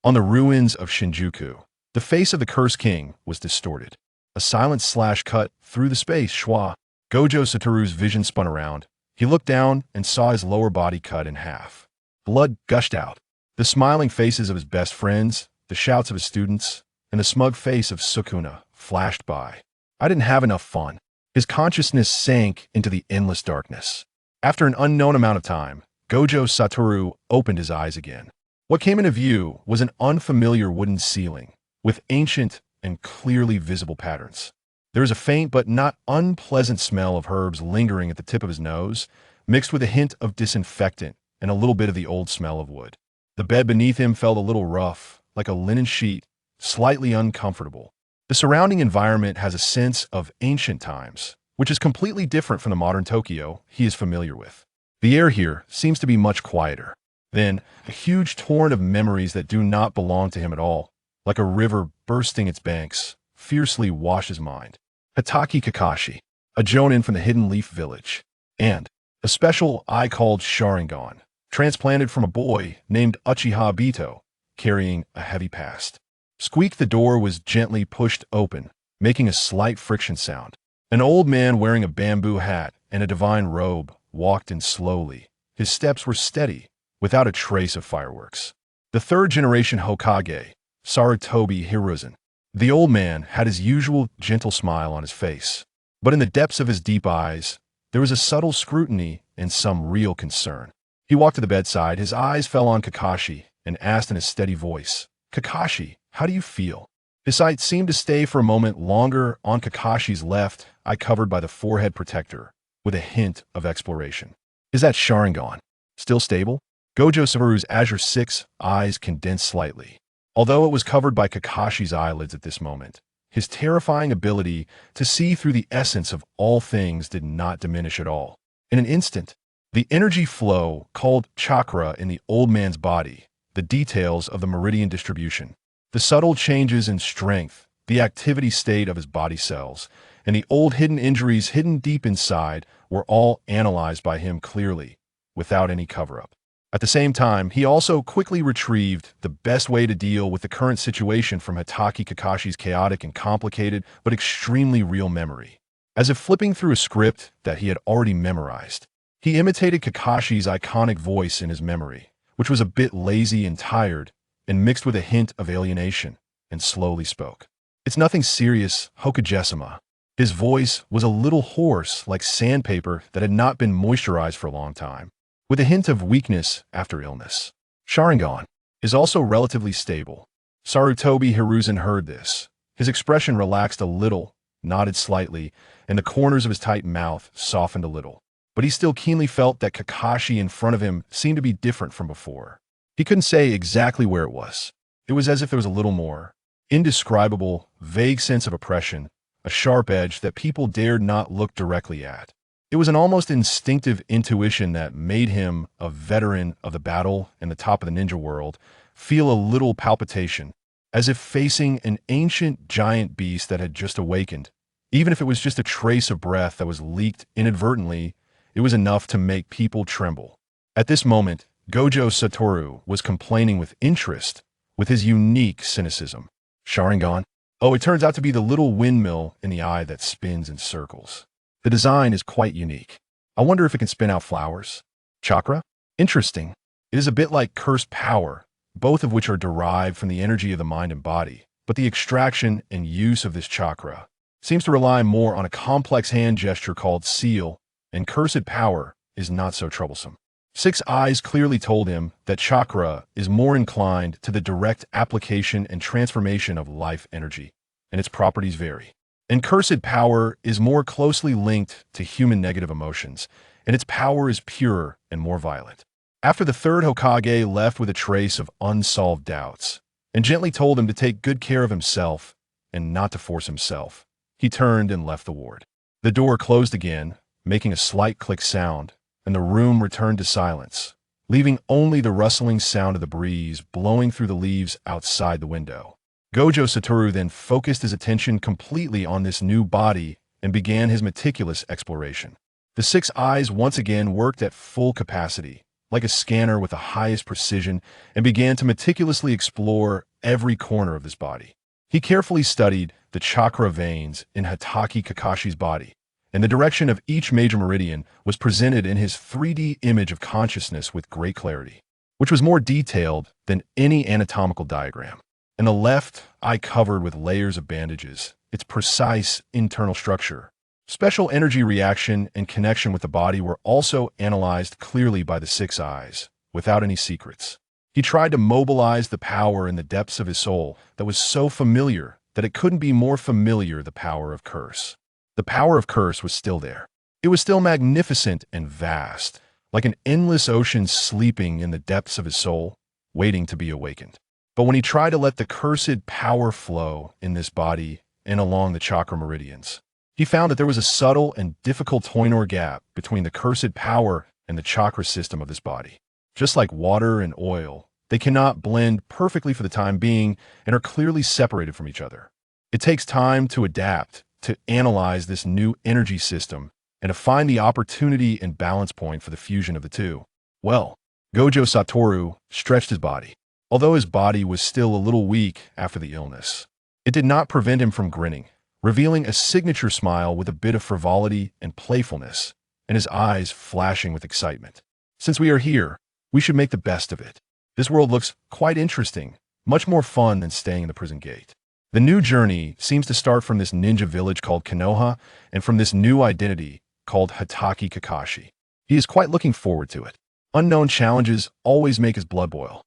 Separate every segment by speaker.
Speaker 1: On the ruins of Shinjuku, the face of the Cursed King was distorted. A silent slash cut through the space. Schwa. Gojo Satoru's vision spun around. He looked down and saw his lower body cut in half. Blood gushed out. The smiling faces of his best friends, the shouts of his students, and the smug face of Sukuna flashed by. I didn't have enough fun. His consciousness sank into the endless darkness. After an unknown amount of time, Gojo Satoru opened his eyes again. What came into view was an unfamiliar wooden ceiling, with ancient and clearly visible patterns. There was a faint but not unpleasant smell of herbs lingering at the tip of his nose, mixed with a hint of disinfectant and a little bit of the old smell of wood. The bed beneath him felt a little rough, like a linen sheet, slightly uncomfortable. The surrounding environment has a sense of ancient times, which is completely different from the modern Tokyo he is familiar with. The air here seems to be much quieter. Then, a huge torrent of memories that do not belong to him at all, like a river bursting its banks, fiercely washes mind. Hitaki Kakashi, a jonin from the Hidden Leaf Village, and a special eye called Sharingan, transplanted from a boy named Uchiha Bito, carrying a heavy past. Squeak, the door was gently pushed open, making a slight friction sound. An old man wearing a bamboo hat and a divine robe walked in slowly. His steps were steady, without a trace of fireworks. The third-generation Hokage, Sarutobi Hiruzen. The old man had his usual gentle smile on his face, but in the depths of his deep eyes, there was a subtle scrutiny and some real concern. He walked to the bedside, his eyes fell on Kakashi, and asked in a steady voice, "Kakashi, how do you feel?" His sight seemed to stay for a moment longer on Kakashi's left eye, covered by the forehead protector, with a hint of exploration. "Is that Sharingan still stable?" Gojo Satoru's Azure 6 eyes condensed slightly. Although it was covered by Kakashi's eyelids at this moment, his terrifying ability to see through the essence of all things did not diminish at all. In an instant, the energy flow called chakra in the old man's body, the details of the meridian distribution, the subtle changes in strength, the activity state of his body cells, and the old hidden injuries hidden deep inside were all analyzed by him clearly, without any cover-up. At the same time, he also quickly retrieved the best way to deal with the current situation from Hitaki Kakashi's chaotic and complicated but extremely real memory. As if flipping through a script that he had already memorized, he imitated Kakashi's iconic voice in his memory, which was a bit lazy and tired, and mixed with a hint of alienation, and slowly spoke. "It's nothing serious, Hokage-sama." His voice was a little hoarse, like sandpaper that had not been moisturized for a long time, with a hint of weakness after illness. "Sharingan is also relatively stable." Sarutobi Hiruzen heard this. His expression relaxed a little, nodded slightly, and the corners of his tight mouth softened a little. But he still keenly felt that Kakashi in front of him seemed to be different from before. He couldn't say exactly where it was. It was as if there was a little more indescribable, vague sense of oppression, a sharp edge that people dared not look directly at. It was an almost instinctive intuition that made him, a veteran of the battle and the top of the ninja world, feel a little palpitation, as if facing an ancient giant beast that had just awakened. Even if it was just a trace of breath that was leaked inadvertently, it was enough to make people tremble. At this moment, Gojo Satoru was complaining with interest, with his unique cynicism. "Sharingan? Oh, it turns out to be the little windmill in the eye that spins in circles. The design is quite unique. I wonder if it can spin out flowers. Chakra? Interesting. It is a bit like cursed power, both of which are derived from the energy of the mind and body, but the extraction and use of this chakra seems to rely more on a complex hand gesture called seal, and cursed power is not so troublesome." Six Eyes clearly told him that chakra is more inclined to the direct application and transformation of life energy, and its properties vary. And cursed power is more closely linked to human negative emotions, and its power is purer and more violent. After the third Hokage left with a trace of unsolved doubts, and gently told him to take good care of himself and not to force himself, he turned and left the ward. The door closed again, making a slight click sound, and the room returned to silence, leaving only the rustling sound of the breeze blowing through the leaves outside the window. Gojo Satoru then focused his attention completely on this new body and began his meticulous exploration. The six eyes once again worked at full capacity, like a scanner with the highest precision, and began to meticulously explore every corner of his body. He carefully studied the chakra veins in Hatake Kakashi's body, and the direction of each major meridian was presented in his 3D image of consciousness with great clarity, which was more detailed than any anatomical diagram. And the left eye covered with layers of bandages, its precise internal structure, special energy reaction, and connection with the body were also analyzed clearly by the six eyes, without any secrets. He tried to mobilize the power in the depths of his soul that was so familiar that it couldn't be more familiar, the power of curse. The power of curse was still there. It was still magnificent and vast, like an endless ocean sleeping in the depths of his soul, waiting to be awakened. But when he tried to let the cursed power flow in this body and along the chakra meridians, he found that there was a subtle and difficult toinor gap between the cursed power and the chakra system of this body. Just like water and oil, they cannot blend perfectly for the time being and are clearly separated from each other. It takes time to adapt, to analyze this new energy system, and to find the opportunity and balance point for the fusion of the two. Well, Gojo Satoru stretched his body. Although his body was still a little weak after the illness, it did not prevent him from grinning, revealing a signature smile with a bit of frivolity and playfulness, and his eyes flashing with excitement. Since we are here, we should make the best of it. This world looks quite interesting, much more fun than staying in the prison gate. The new journey seems to start from this ninja village called Konoha and from this new identity called Hatake Kakashi. He is quite looking forward to it. Unknown challenges always make his blood boil.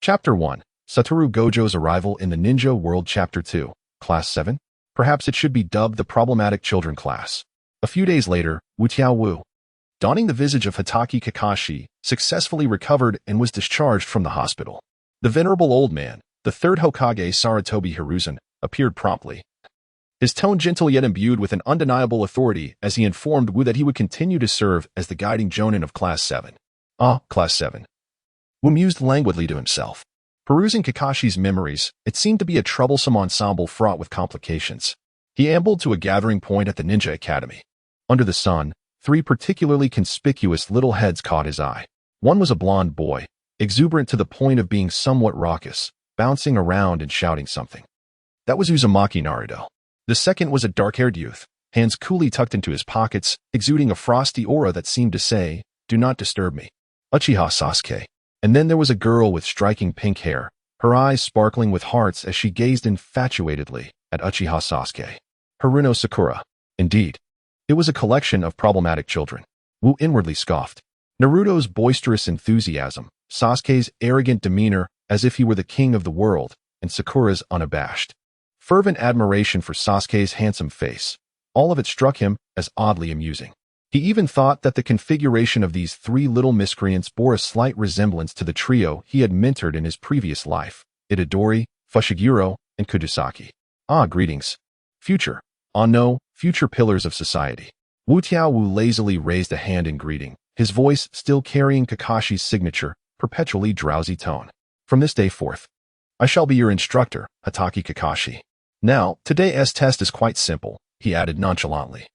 Speaker 1: Chapter 1. Satoru Gojo's Arrival in the Ninja World. Chapter 2. Class 7? Perhaps it should be dubbed the Problematic Children Class. A few days later, Wu Tiaowu, donning the visage of Hatake Kakashi, successfully recovered and was discharged from the hospital. The venerable old man, the third Hokage Sarutobi Hiruzen, appeared promptly. His tone gentle yet imbued with an undeniable authority as he informed Wu that he would continue to serve as the guiding jonin of Class 7. Ah, Class 7. Wu mused languidly to himself. Perusing Kakashi's memories, it seemed to be a troublesome ensemble fraught with complications. He ambled to a gathering point at the Ninja Academy. Under the sun, 3 particularly conspicuous little heads caught his eye. One was a blond boy, exuberant to the point of being somewhat raucous, bouncing around and shouting something. That was Uzumaki Naruto. The second was a dark-haired youth, hands coolly tucked into his pockets, exuding a frosty aura that seemed to say, "Do not disturb me." Uchiha Sasuke. And then there was a girl with striking pink hair, her eyes sparkling with hearts as she gazed infatuatedly at Uchiha Sasuke. Haruno Sakura. Indeed, it was a collection of problematic children. Wu inwardly scoffed. Naruto's boisterous enthusiasm, Sasuke's arrogant demeanor as if he were the king of the world, and Sakura's unabashed, fervent admiration for Sasuke's handsome face. All of it struck him as oddly amusing. He even thought that the configuration of these 3 little miscreants bore a slight resemblance to the trio he had mentored in his previous life, Itadori, Fushiguro, and Kudasaki. Ah, greetings. Future. Ah no, future pillars of society. Wu Tiaowu lazily raised a hand in greeting, his voice still carrying Kakashi's signature, perpetually drowsy tone. From this day forth, I shall be your instructor, Hatake Kakashi. Now, today's test is quite simple, he added nonchalantly,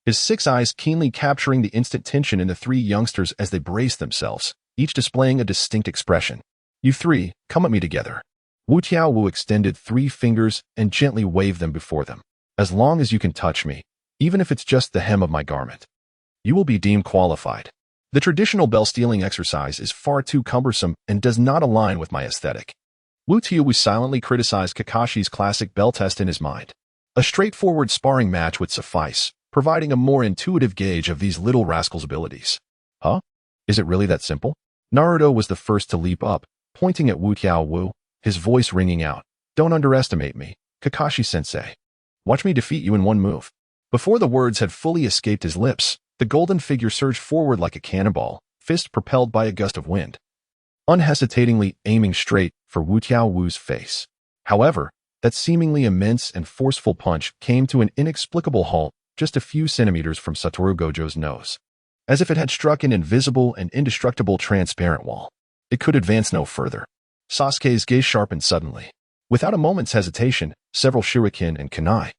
Speaker 1: his 6 eyes keenly capturing the instant tension in the 3 youngsters as they braced themselves, each displaying a distinct expression. You 3, come at me together. Wu Tiaowu extended 3 fingers and gently waved them before them. As long as you can touch me, even if it's just the hem of my garment, you will be deemed qualified. The traditional bell-stealing exercise is far too cumbersome and does not align with my aesthetic. Wu Tiaowu silently criticized Kakashi's classic bell test in his mind. A straightforward sparring match would suffice, providing a more intuitive gauge of these little rascals' abilities. Huh? Is it really that simple? Naruto was the first to leap up, pointing at Wu Tiaowu, his voice ringing out. Don't underestimate me, Kakashi-sensei. Watch me defeat you in one move. Before the words had fully escaped his lips, the golden figure surged forward like a cannonball, fist propelled by a gust of wind, unhesitatingly aiming straight for Wu Tiaowu's face. However, that seemingly immense and forceful punch came to an inexplicable halt just a few centimeters from Satoru Gojo's nose. As if it had struck an invisible and indestructible transparent wall. It could advance no further. Sasuke's gaze sharpened suddenly. Without a moment's hesitation, several shuriken and kunai,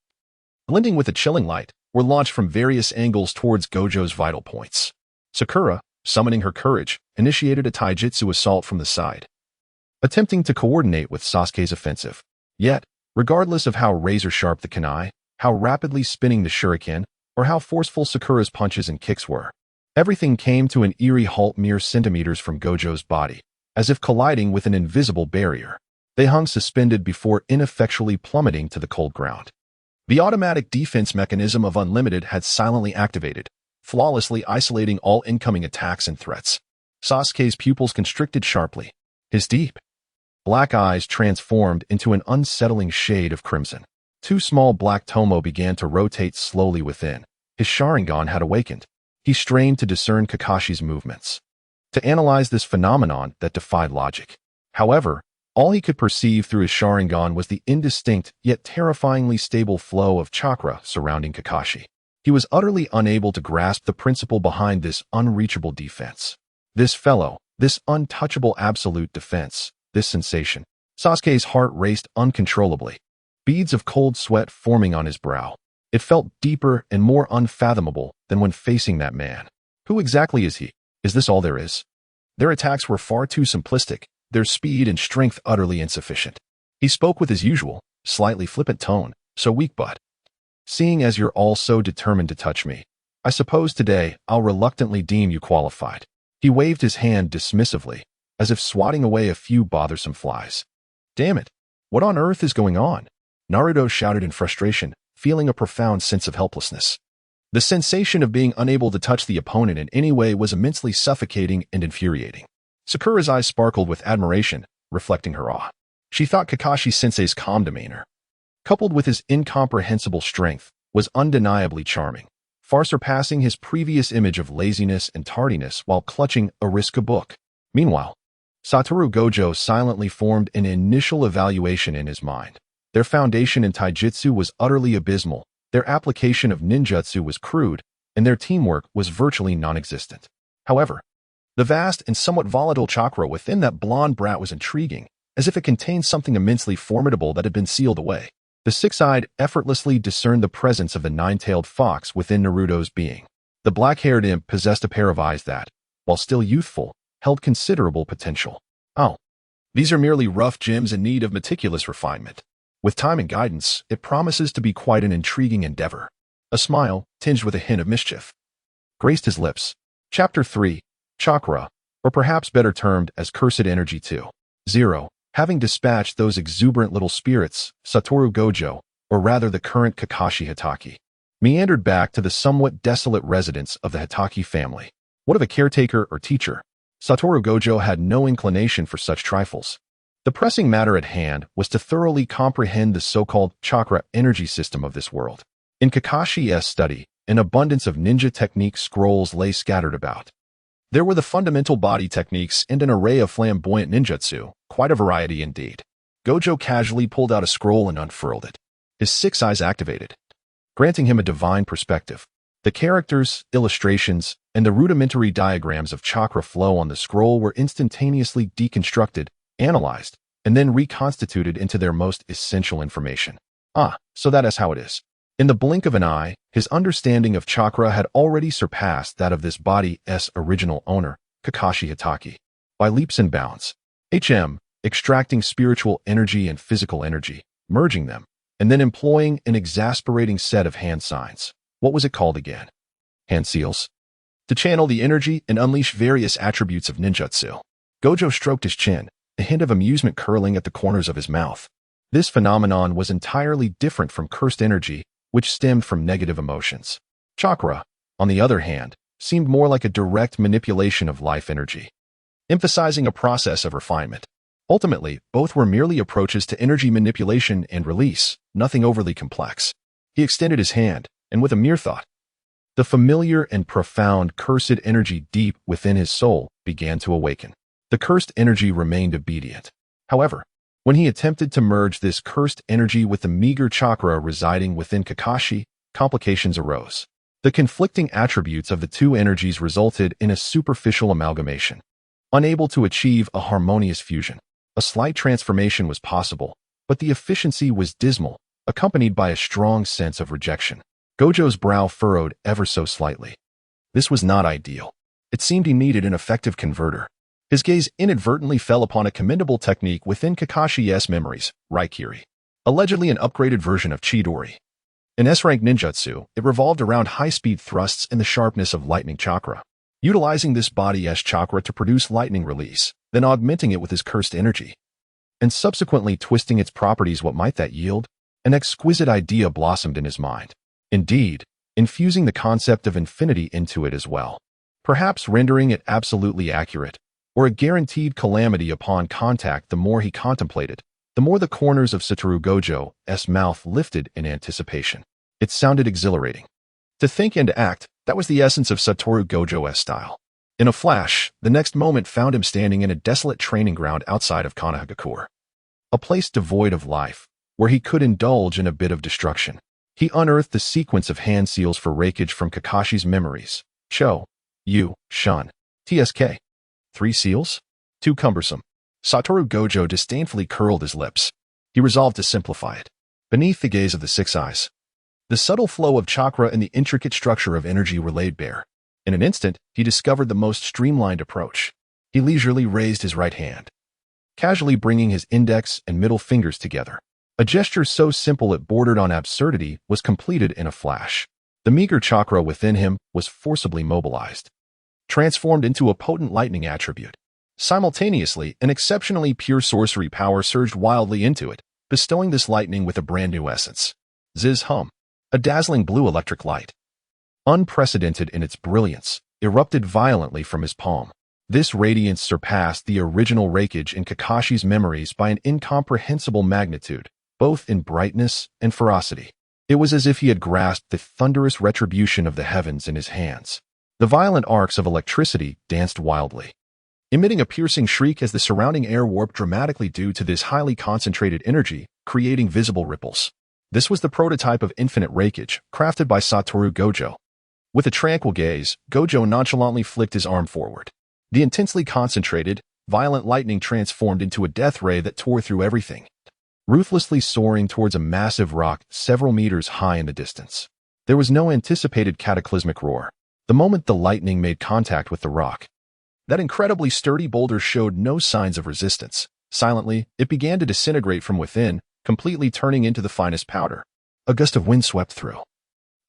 Speaker 1: blending with a chilling light, were launched from various angles towards Gojo's vital points. Sakura, summoning her courage, initiated a taijutsu assault from the side, attempting to coordinate with Sasuke's offensive. Yet, regardless of how razor-sharp the kunai, how rapidly spinning the shuriken, or how forceful Sakura's punches and kicks were, everything came to an eerie halt mere centimeters from Gojo's body, as if colliding with an invisible barrier. They hung suspended before ineffectually plummeting to the cold ground. The automatic defense mechanism of Unlimited had silently activated, flawlessly isolating all incoming attacks and threats. Sasuke's pupils constricted sharply. His deep, black eyes transformed into an unsettling shade of crimson. Two small black tomo began to rotate slowly within. His Sharingan had awakened. He strained to discern Kakashi's movements, to analyze this phenomenon that defied logic. However, all he could perceive through his Sharingan was the indistinct yet terrifyingly stable flow of chakra surrounding Kakashi. He was utterly unable to grasp the principle behind this unreachable defense. This untouchable absolute defense, this sensation. Sasuke's heart raced uncontrollably, beads of cold sweat forming on his brow. It felt deeper and more unfathomable than when facing that man. Who exactly is he? Is this all there is? Their attacks were far too simplistic, their speed and strength utterly insufficient. He spoke with his usual, slightly flippant tone, so weak but, seeing as you're all so determined to touch me, I suppose today I'll reluctantly deem you qualified. He waved his hand dismissively, as if swatting away a few bothersome flies. Damn it! What on earth is going on? Naruto shouted in frustration, feeling a profound sense of helplessness. The sensation of being unable to touch the opponent in any way was immensely suffocating and infuriating. Sakura's eyes sparkled with admiration, reflecting her awe. She thought Kakashi-sensei's calm demeanor, coupled with his incomprehensible strength, was undeniably charming, far surpassing his previous image of laziness and tardiness while clutching a Riska book. Meanwhile, Satoru Gojo silently formed an initial evaluation in his mind. Their foundation in taijutsu was utterly abysmal, their application of ninjutsu was crude, and their teamwork was virtually non-existent. However, the vast and somewhat volatile chakra within that blonde brat was intriguing, as if it contained something immensely formidable that had been sealed away. The six-eyed effortlessly discerned the presence of the nine-tailed fox within Naruto's being. The black-haired imp possessed a pair of eyes that, while still youthful, held considerable potential. Oh, these are merely rough gems in need of meticulous refinement. With time and guidance, it promises to be quite an intriguing endeavor. A smile, tinged with a hint of mischief, graced his lips. Chapter 3. Chakra, or perhaps better termed as Cursed Energy 2.0. Having dispatched those exuberant little spirits, Satoru Gojo, or rather the current Kakashi Hitaki, meandered back to the somewhat desolate residence of the Hitaki family. What of a caretaker or teacher? Satoru Gojo had no inclination for such trifles. The pressing matter at hand was to thoroughly comprehend the so-called chakra energy system of this world. In Kakashi's study, an abundance of ninja technique scrolls lay scattered about. There were the fundamental body techniques and an array of flamboyant ninjutsu, quite a variety indeed. Gojo casually pulled out a scroll and unfurled it. His six eyes activated, granting him a divine perspective. The characters, illustrations, and the rudimentary diagrams of chakra flow on the scroll were instantaneously deconstructed, analyzed, and then reconstituted into their most essential information. So that is how it is. In the blink of an eye, his understanding of chakra had already surpassed that of this body's original owner, Kakashi Hitaki, by leaps and bounds. Extracting spiritual energy and physical energy, merging them, and then employing an exasperating set of hand signs. What was it called again? Hand seals. To channel the energy and unleash various attributes of ninjutsu. Gojo stroked his chin, a hint of amusement curling at the corners of his mouth. This phenomenon was entirely different from cursed energy, which stemmed from negative emotions. Chakra, on the other hand, seemed more like a direct manipulation of life energy, emphasizing a process of refinement. Ultimately, both were merely approaches to energy manipulation and release, nothing overly complex. He extended his hand, and with a mere thought, the familiar and profound cursed energy deep within his soul began to awaken. The cursed energy remained obedient. However, when he attempted to merge this cursed energy with the meager chakra residing within Kakashi, complications arose. The conflicting attributes of the two energies resulted in a superficial amalgamation. Unable to achieve a harmonious fusion, a slight transformation was possible, but the efficiency was dismal, accompanied by a strong sense of rejection. Gojo's brow furrowed ever so slightly. This was not ideal. It seemed he needed an effective converter. His gaze inadvertently fell upon a commendable technique within Kakashi's memories, Raikiri, allegedly an upgraded version of Chidori. In S-rank ninjutsu, it revolved around high-speed thrusts and the sharpness of lightning chakra. Utilizing this body's chakra to produce lightning release, then augmenting it with his cursed energy, and subsequently twisting its properties, what might that yield? An exquisite idea blossomed in his mind. Indeed, infusing the concept of infinity into it as well. Perhaps rendering it absolutely accurate, or a guaranteed calamity upon contact. The more he contemplated, the more the corners of Satoru Gojo's mouth lifted in anticipation. It sounded exhilarating. To think and to act, that was the essence of Satoru Gojo's style. In a flash, the next moment found him standing in a desolate training ground outside of Konohagakure. A place devoid of life, where he could indulge in a bit of destruction. He unearthed the sequence of hand seals for rakeage from Kakashi's memories. Cho, Yu, Shun, TSK. 3 seals? Too cumbersome. Satoru Gojo disdainfully curled his lips. He resolved to simplify it. Beneath the gaze of the 6 eyes, the subtle flow of chakra and the intricate structure of energy were laid bare. In an instant, he discovered the most streamlined approach. He leisurely raised his right hand, casually bringing his index and middle fingers together. A gesture so simple it bordered on absurdity was completed in a flash. The meager chakra within him was forcibly mobilized, transformed into a potent lightning attribute. Simultaneously, an exceptionally pure sorcery power surged wildly into it, bestowing this lightning with a brand new essence. Ziz hum. A dazzling blue electric light, unprecedented in its brilliance, erupted violently from his palm. This radiance surpassed the original rakeage in Kakashi's memories by an incomprehensible magnitude, both in brightness and ferocity. It was as if he had grasped the thunderous retribution of the heavens in his hands. The violent arcs of electricity danced wildly, emitting a piercing shriek as the surrounding air warped dramatically due to this highly concentrated energy, creating visible ripples. This was the prototype of infinite rakeage, crafted by Satoru Gojo. With a tranquil gaze, Gojo nonchalantly flicked his arm forward. The intensely concentrated, violent lightning transformed into a death ray that tore through everything, ruthlessly soaring towards a massive rock several meters high in the distance. There was no anticipated cataclysmic roar. The moment the lightning made contact with the rock, that incredibly sturdy boulder showed no signs of resistance. Silently, it began to disintegrate from within, completely turning into the finest powder. A gust of wind swept through,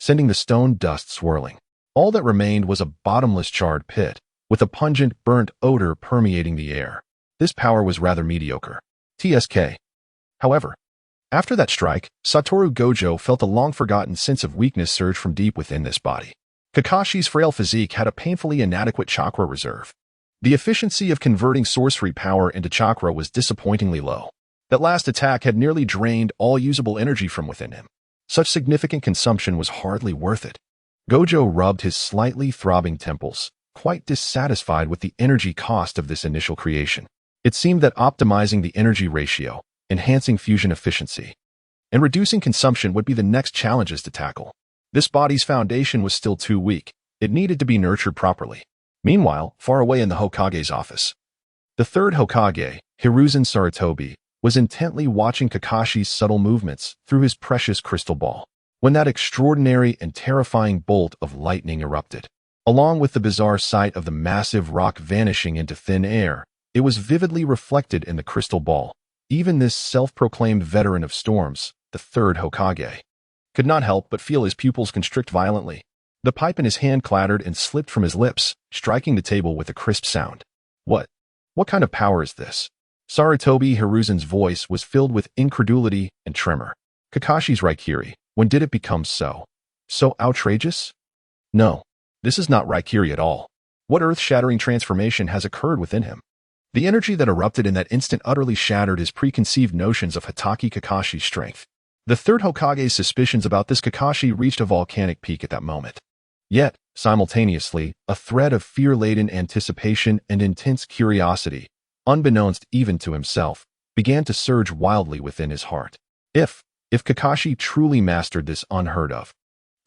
Speaker 1: sending the stone dust swirling. All that remained was a bottomless charred pit, with a pungent, burnt odor permeating the air. This power was rather mediocre. TSK. However, after that strike, Satoru Gojo felt a long-forgotten sense of weakness surge from deep within this body. Kakashi's frail physique had a painfully inadequate chakra reserve. The efficiency of converting sorcery power into chakra was disappointingly low. That last attack had nearly drained all usable energy from within him. Such significant consumption was hardly worth it. Gojo rubbed his slightly throbbing temples, quite dissatisfied with the energy cost of this initial creation. It seemed that optimizing the energy ratio, enhancing fusion efficiency, and reducing consumption would be the next challenges to tackle. This body's foundation was still too weak. It needed to be nurtured properly. Meanwhile, far away in the Hokage's office, the third Hokage, Hiruzen Sarutobi, was intently watching Kakashi's subtle movements through his precious crystal ball, when that extraordinary and terrifying bolt of lightning erupted. Along with the bizarre sight of the massive rock vanishing into thin air, it was vividly reflected in the crystal ball. Even this self-proclaimed veteran of storms, the third Hokage, could not help but feel his pupils constrict violently. The pipe in his hand clattered and slipped from his lips, striking the table with a crisp sound. What kind of power is this? Sarutobi Hiruzen's voice was filled with incredulity and tremor. Kakashi's Raikiri, when did it become so outrageous? No, this is not Raikiri at all. What earth-shattering transformation has occurred within him? The energy that erupted in that instant utterly shattered his preconceived notions of Hatake Kakashi's strength. The third Hokage's suspicions about this Kakashi reached a volcanic peak at that moment. Yet, simultaneously, a thread of fear-laden anticipation and intense curiosity, unbeknownst even to himself, began to surge wildly within his heart. If Kakashi truly mastered this unheard of,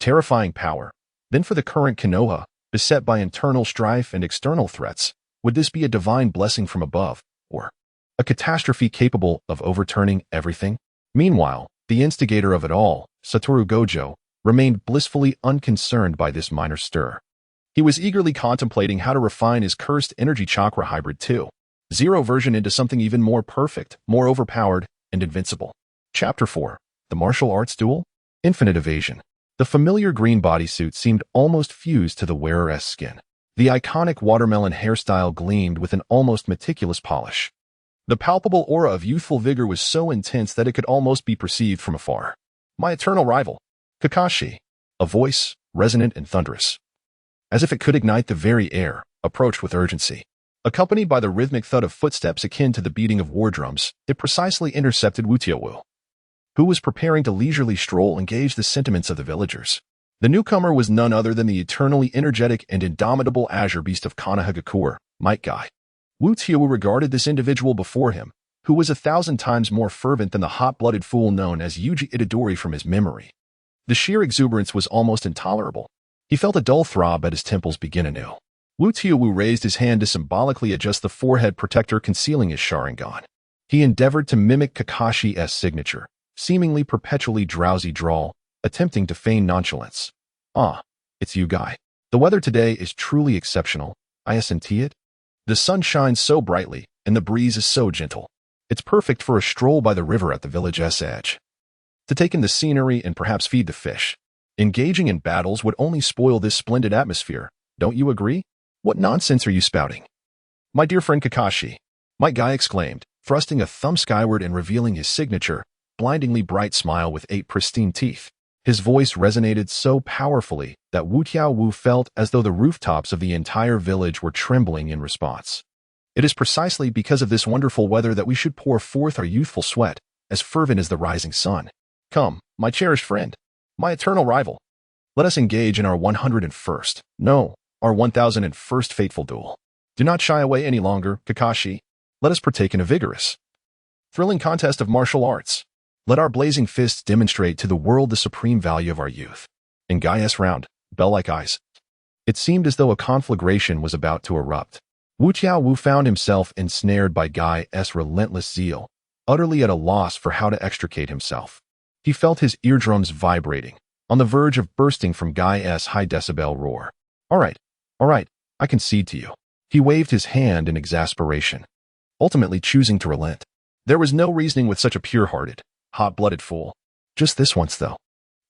Speaker 1: terrifying power, then for the current Konoha, beset by internal strife and external threats, would this be a divine blessing from above, or a catastrophe capable of overturning everything? Meanwhile, the instigator of it all, Satoru Gojo, remained blissfully unconcerned by this minor stir. He was eagerly contemplating how to refine his cursed energy chakra hybrid 2.0 version into something even more perfect, more overpowered, and invincible. Chapter 4. The Martial Arts Duel? Infinite Evasion. The familiar green bodysuit seemed almost fused to the wearer's skin. The iconic watermelon hairstyle gleamed with an almost meticulous polish. The palpable aura of youthful vigor was so intense that it could almost be perceived from afar. My eternal rival, Kakashi. A voice, resonant and thunderous, as if it could ignite the very air, approached with urgency. Accompanied by the rhythmic thud of footsteps akin to the beating of war drums, it precisely intercepted Wutiowu, who was preparing to leisurely stroll and gauge the sentiments of the villagers. The newcomer was none other than the eternally energetic and indomitable azure beast of Konohagakure, Might Guy. Wutiowu regarded this individual before him, who was 1,000 times more fervent than the hot-blooded fool known as Yuji Itadori from his memory. The sheer exuberance was almost intolerable. He felt a dull throb at his temples begin anew. Wutiowu raised his hand to symbolically adjust the forehead protector concealing his Sharingan. He endeavored to mimic Kakashi's signature, seemingly perpetually drowsy drawl, attempting to feign nonchalance. Ah, it's you, Guy. The weather today is truly exceptional. I see it. The sun shines so brightly, and the breeze is so gentle. It's perfect for a stroll by the river at the village's edge. To take in the scenery and perhaps feed the fish. Engaging in battles would only spoil this splendid atmosphere. Don't you agree? What nonsense are you spouting? My dear friend Kakashi, Might Guy exclaimed, thrusting a thumb skyward and revealing his signature, blindingly bright smile with 8 pristine teeth. His voice resonated so powerfully that Wutiowu felt as though the rooftops of the entire village were trembling in response. It is precisely because of this wonderful weather that we should pour forth our youthful sweat, as fervent as the rising sun. Come, my cherished friend, my eternal rival. Let us engage in our 101st, no, our 1001st fateful duel. Do not shy away any longer, Kakashi. Let us partake in a vigorous, thrilling contest of martial arts. Let our blazing fists demonstrate to the world the supreme value of our youth. In Gaius round, bell-like eyes. It seemed as though a conflagration was about to erupt. Wutiowu found himself ensnared by Gai's relentless zeal, utterly at a loss for how to extricate himself. He felt his eardrums vibrating, on the verge of bursting from Gai's high-decibel roar. All right, I concede to you. He waved his hand in exasperation, ultimately choosing to relent. There was no reasoning with such a pure-hearted, hot-blooded fool. Just this once, though.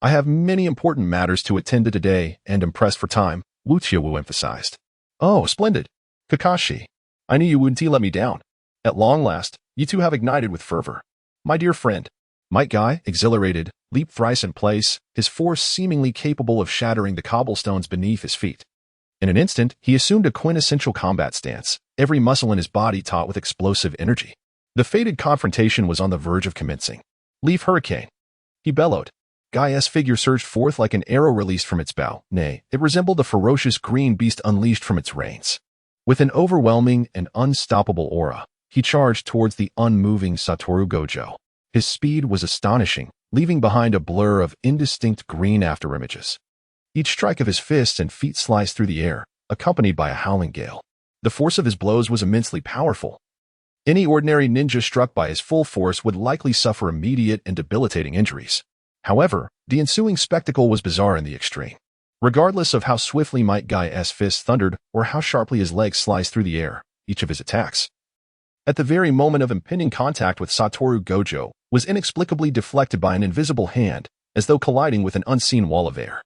Speaker 1: I have many important matters to attend to today and am pressed for time, Wutiowu emphasized. Oh, splendid. Kakashi, I knew you wouldn't let me down. At long last, you two have ignited with fervor. My dear friend, Might Guy, exhilarated, leaped thrice in place, his force seemingly capable of shattering the cobblestones beneath his feet. In an instant, he assumed a quintessential combat stance, every muscle in his body taut with explosive energy. The fated confrontation was on the verge of commencing. Leaf hurricane. He bellowed. Gaia's figure surged forth like an arrow released from its bow. Nay, it resembled a ferocious green beast unleashed from its reins. With an overwhelming and unstoppable aura, he charged towards the unmoving Satoru Gojo. His speed was astonishing, leaving behind a blur of indistinct green afterimages. Each strike of his fists and feet sliced through the air, accompanied by a howling gale. The force of his blows was immensely powerful. Any ordinary ninja struck by his full force would likely suffer immediate and debilitating injuries. However, the ensuing spectacle was bizarre in the extreme. Regardless of how swiftly Might Guy's fists thundered or how sharply his legs sliced through the air, each of his attacks, at the very moment of impending contact with Satoru Gojo, was inexplicably deflected by an invisible hand, as though colliding with an unseen wall of air.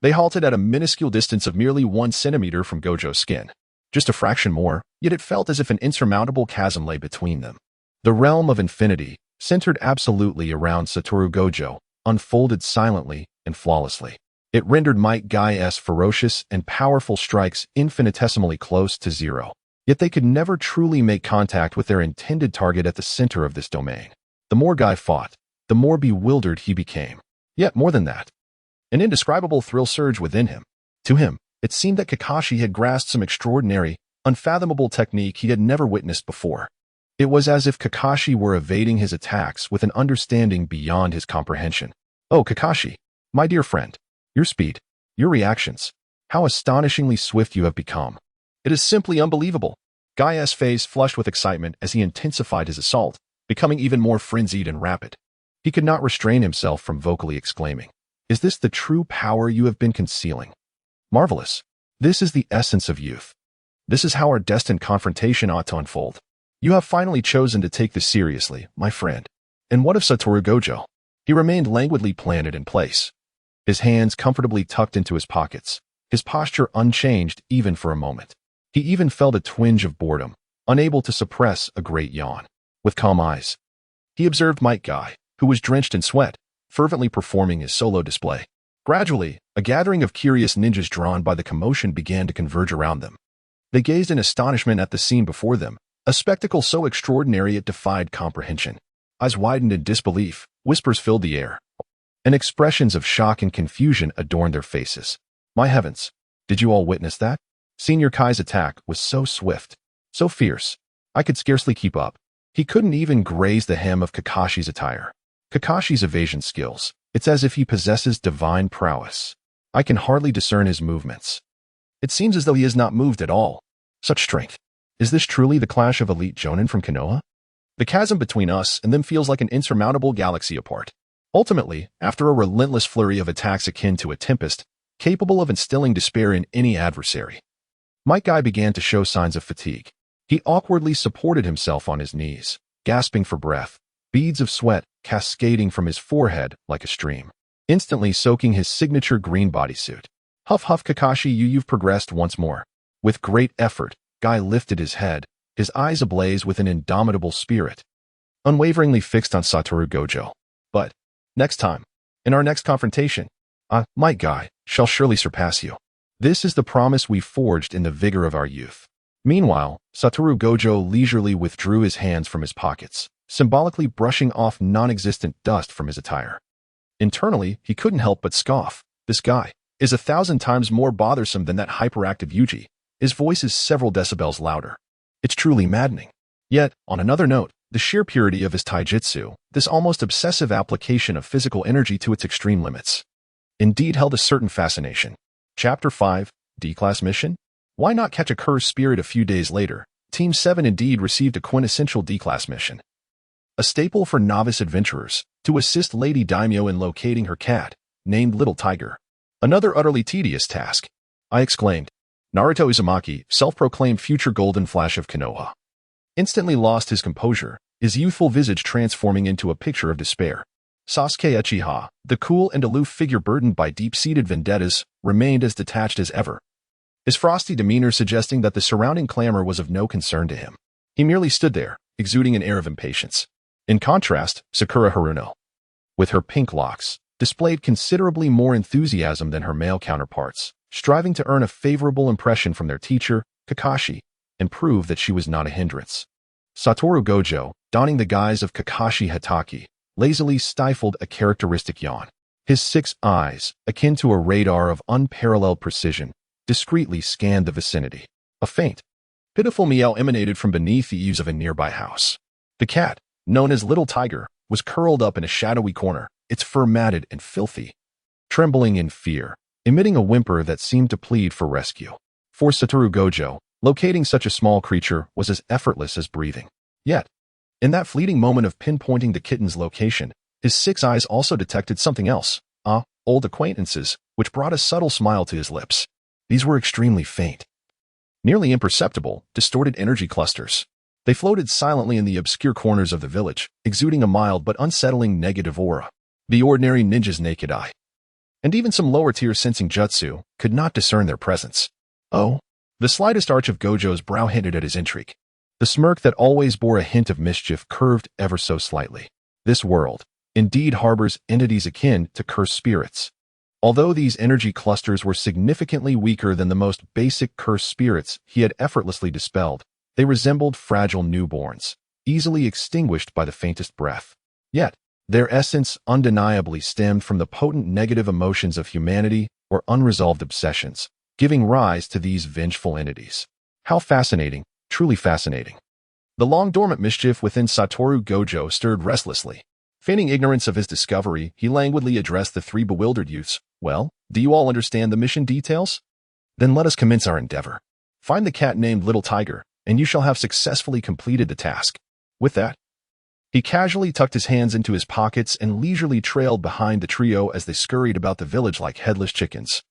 Speaker 1: They halted at a minuscule distance of merely 1 centimeter from Gojo's skin. Just a fraction more, yet it felt as if an insurmountable chasm lay between them. The realm of infinity, centered absolutely around Satoru Gojo, unfolded silently and flawlessly. It rendered Might Guy's ferocious and powerful strikes infinitesimally close to zero. Yet they could never truly make contact with their intended target at the center of this domain. The more Guy fought, the more bewildered he became. Yet more than that, an indescribable thrill surged within him. To him, it seemed that Kakashi had grasped some extraordinary, unfathomable technique he had never witnessed before. It was as if Kakashi were evading his attacks with an understanding beyond his comprehension. Oh, Kakashi, my dear friend, your speed, your reactions, how astonishingly swift you have become. It is simply unbelievable. Guy's face flushed with excitement as he intensified his assault, becoming even more frenzied and rapid. He could not restrain himself from vocally exclaiming, "Is this the true power you have been concealing? Marvelous. This is the essence of youth. This is how our destined confrontation ought to unfold. You have finally chosen to take this seriously, my friend. And what of Satoru Gojo? He remained languidly planted in place, his hands comfortably tucked into his pockets, his posture unchanged even for a moment. He even felt a twinge of boredom, unable to suppress a great yawn. With calm eyes, he observed Might Guy, who was drenched in sweat, fervently performing his solo display. Gradually, a gathering of curious ninjas drawn by the commotion began to converge around them. They gazed in astonishment at the scene before them, a spectacle so extraordinary it defied comprehension. Eyes widened in disbelief, whispers filled the air, and expressions of shock and confusion adorned their faces. My heavens, did you all witness that? Senior Kai's attack was so swift, so fierce. I could scarcely keep up. He couldn't even graze the hem of Kakashi's attire. Kakashi's evasion skills, it's as if he possesses divine prowess. I can hardly discern his movements. It seems as though he is not moved at all. Such strength. Is this truly the clash of elite jonin from Konoha? The chasm between us and them feels like an insurmountable galaxy apart. Ultimately, after a relentless flurry of attacks akin to a tempest, capable of instilling despair in any adversary, Might Guy began to show signs of fatigue. He awkwardly supported himself on his knees, gasping for breath, beads of sweat cascading from his forehead like a stream, instantly soaking his signature green bodysuit. Huff huff Kakashi, you've progressed once more. With great effort, Guy lifted his head, his eyes ablaze with an indomitable spirit, unwaveringly fixed on Satoru Gojo. But, next time, in our next confrontation, Might Guy shall surely surpass you. This is the promise we forged in the vigor of our youth. Meanwhile, Satoru Gojo leisurely withdrew his hands from his pockets, symbolically brushing off non-existent dust from his attire. Internally, he couldn't help but scoff. This guy is 1,000 times more bothersome than that hyperactive Yuji. His voice is several decibels louder. It's truly maddening. Yet, on another note, the sheer purity of his taijutsu, this almost obsessive application of physical energy to its extreme limits, indeed held a certain fascination. Chapter 5, D-Class Mission? Why not catch a cursed spirit a few days later? Team 7 indeed received a quintessential D-Class mission. A staple for novice adventurers, to assist Lady Daimyo in locating her cat, named Little Tiger. Another utterly tedious task, I exclaimed. Naruto Uzumaki, self-proclaimed future golden flash of Konoha, instantly lost his composure, his youthful visage transforming into a picture of despair. Sasuke Uchiha, the cool and aloof figure burdened by deep-seated vendettas, remained as detached as ever, his frosty demeanor suggesting that the surrounding clamor was of no concern to him. He merely stood there, exuding an air of impatience. In contrast, Sakura Haruno, with her pink locks, displayed considerably more enthusiasm than her male counterparts, striving to earn a favorable impression from their teacher, Kakashi, and prove that she was not a hindrance. Satoru Gojo, donning the guise of Kakashi Hatake, lazily stifled a characteristic yawn. His 6 eyes, akin to a radar of unparalleled precision, discreetly scanned the vicinity. A faint, pitiful meow emanated from beneath the eaves of a nearby house. The cat, known as Little Tiger, was curled up in a shadowy corner, its fur matted and filthy, trembling in fear, emitting a whimper that seemed to plead for rescue. For Satoru Gojo, locating such a small creature was as effortless as breathing. Yet, in that fleeting moment of pinpointing the kitten's location, his 6 eyes also detected something else. Old acquaintances, which brought a subtle smile to his lips. These were extremely faint, nearly imperceptible, distorted energy clusters. They floated silently in the obscure corners of the village, exuding a mild but unsettling negative aura. The ordinary ninja's naked eye, and even some lower-tier sensing jutsu, could not discern their presence. Oh, the slightest arch of Gojo's brow hinted at his intrigue. The smirk that always bore a hint of mischief curved ever so slightly. This world, indeed, harbors entities akin to cursed spirits. Although these energy clusters were significantly weaker than the most basic cursed spirits he had effortlessly dispelled, they resembled fragile newborns, easily extinguished by the faintest breath. Yet, their essence undeniably stemmed from the potent negative emotions of humanity or unresolved obsessions, giving rise to these vengeful entities. How fascinating, truly fascinating. The long-dormant mischief within Satoru Gojo stirred restlessly. Feigning ignorance of his discovery, he languidly addressed the 3 bewildered youths. Well, do you all understand the mission details? Then let us commence our endeavor. Find the cat named Little Tiger, and you shall have successfully completed the task. With that, he casually tucked his hands into his pockets and leisurely trailed behind the trio as they scurried about the village like headless chickens.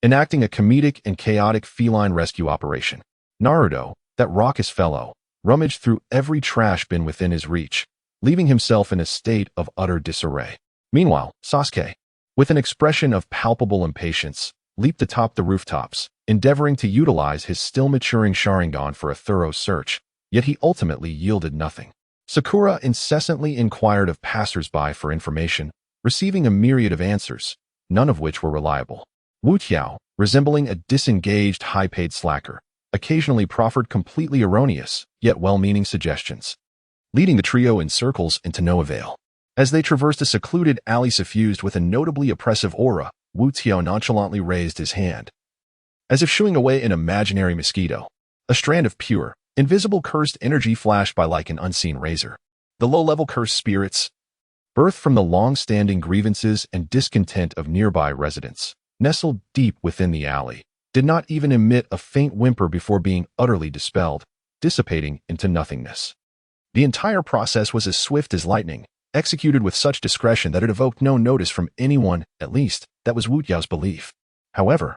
Speaker 1: enacting a comedic and chaotic feline rescue operation. Naruto, that raucous fellow, rummaged through every trash bin within his reach, leaving himself in a state of utter disarray. Meanwhile, Sasuke, with an expression of palpable impatience, leaped atop the rooftops, endeavoring to utilize his still-maturing Sharingan for a thorough search, yet he ultimately yielded nothing. Sakura incessantly inquired of passers-by for information, receiving a myriad of answers, none of which were reliable. Wu Tiao, resembling a disengaged, high-paid slacker, occasionally proffered completely erroneous, yet well-meaning suggestions, leading the trio in circles and to no avail. As they traversed a secluded alley suffused with a notably oppressive aura, Wu Tiao nonchalantly raised his hand, as if shooing away an imaginary mosquito. A strand of pure, invisible cursed energy flashed by like an unseen razor. The low-level cursed spirits, birthed from the long-standing grievances and discontent of nearby residents, nestled deep within the alley, did not even emit a faint whimper before being utterly dispelled, dissipating into nothingness. The entire process was as swift as lightning, executed with such discretion that it evoked no notice from anyone, at least, that was Wu Tiao's belief. However,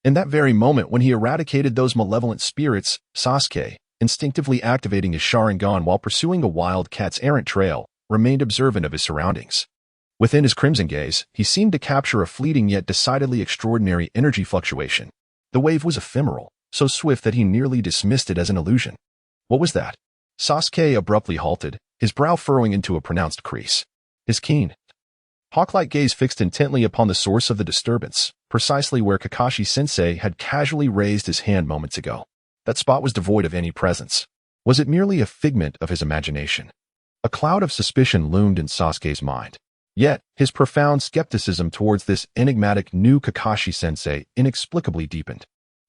Speaker 1: in that very moment when he eradicated those malevolent spirits, Sasuke, instinctively activating his Sharingan while pursuing a wild cat's errant trail, remained observant of his surroundings. Within his crimson gaze, he seemed to capture a fleeting yet decidedly extraordinary energy fluctuation. The wave was ephemeral, so swift that he nearly dismissed it as an illusion. What was that? Sasuke abruptly halted, his brow furrowing into a pronounced crease. His keen, hawk-like gaze fixed intently upon the source of the disturbance, precisely where Kakashi-sensei had casually raised his hand moments ago. That spot was devoid of any presence. Was it merely a figment of his imagination? A cloud of suspicion loomed in Sasuke's mind. Yet, his profound skepticism towards this enigmatic new Kakashi-sensei inexplicably deepened.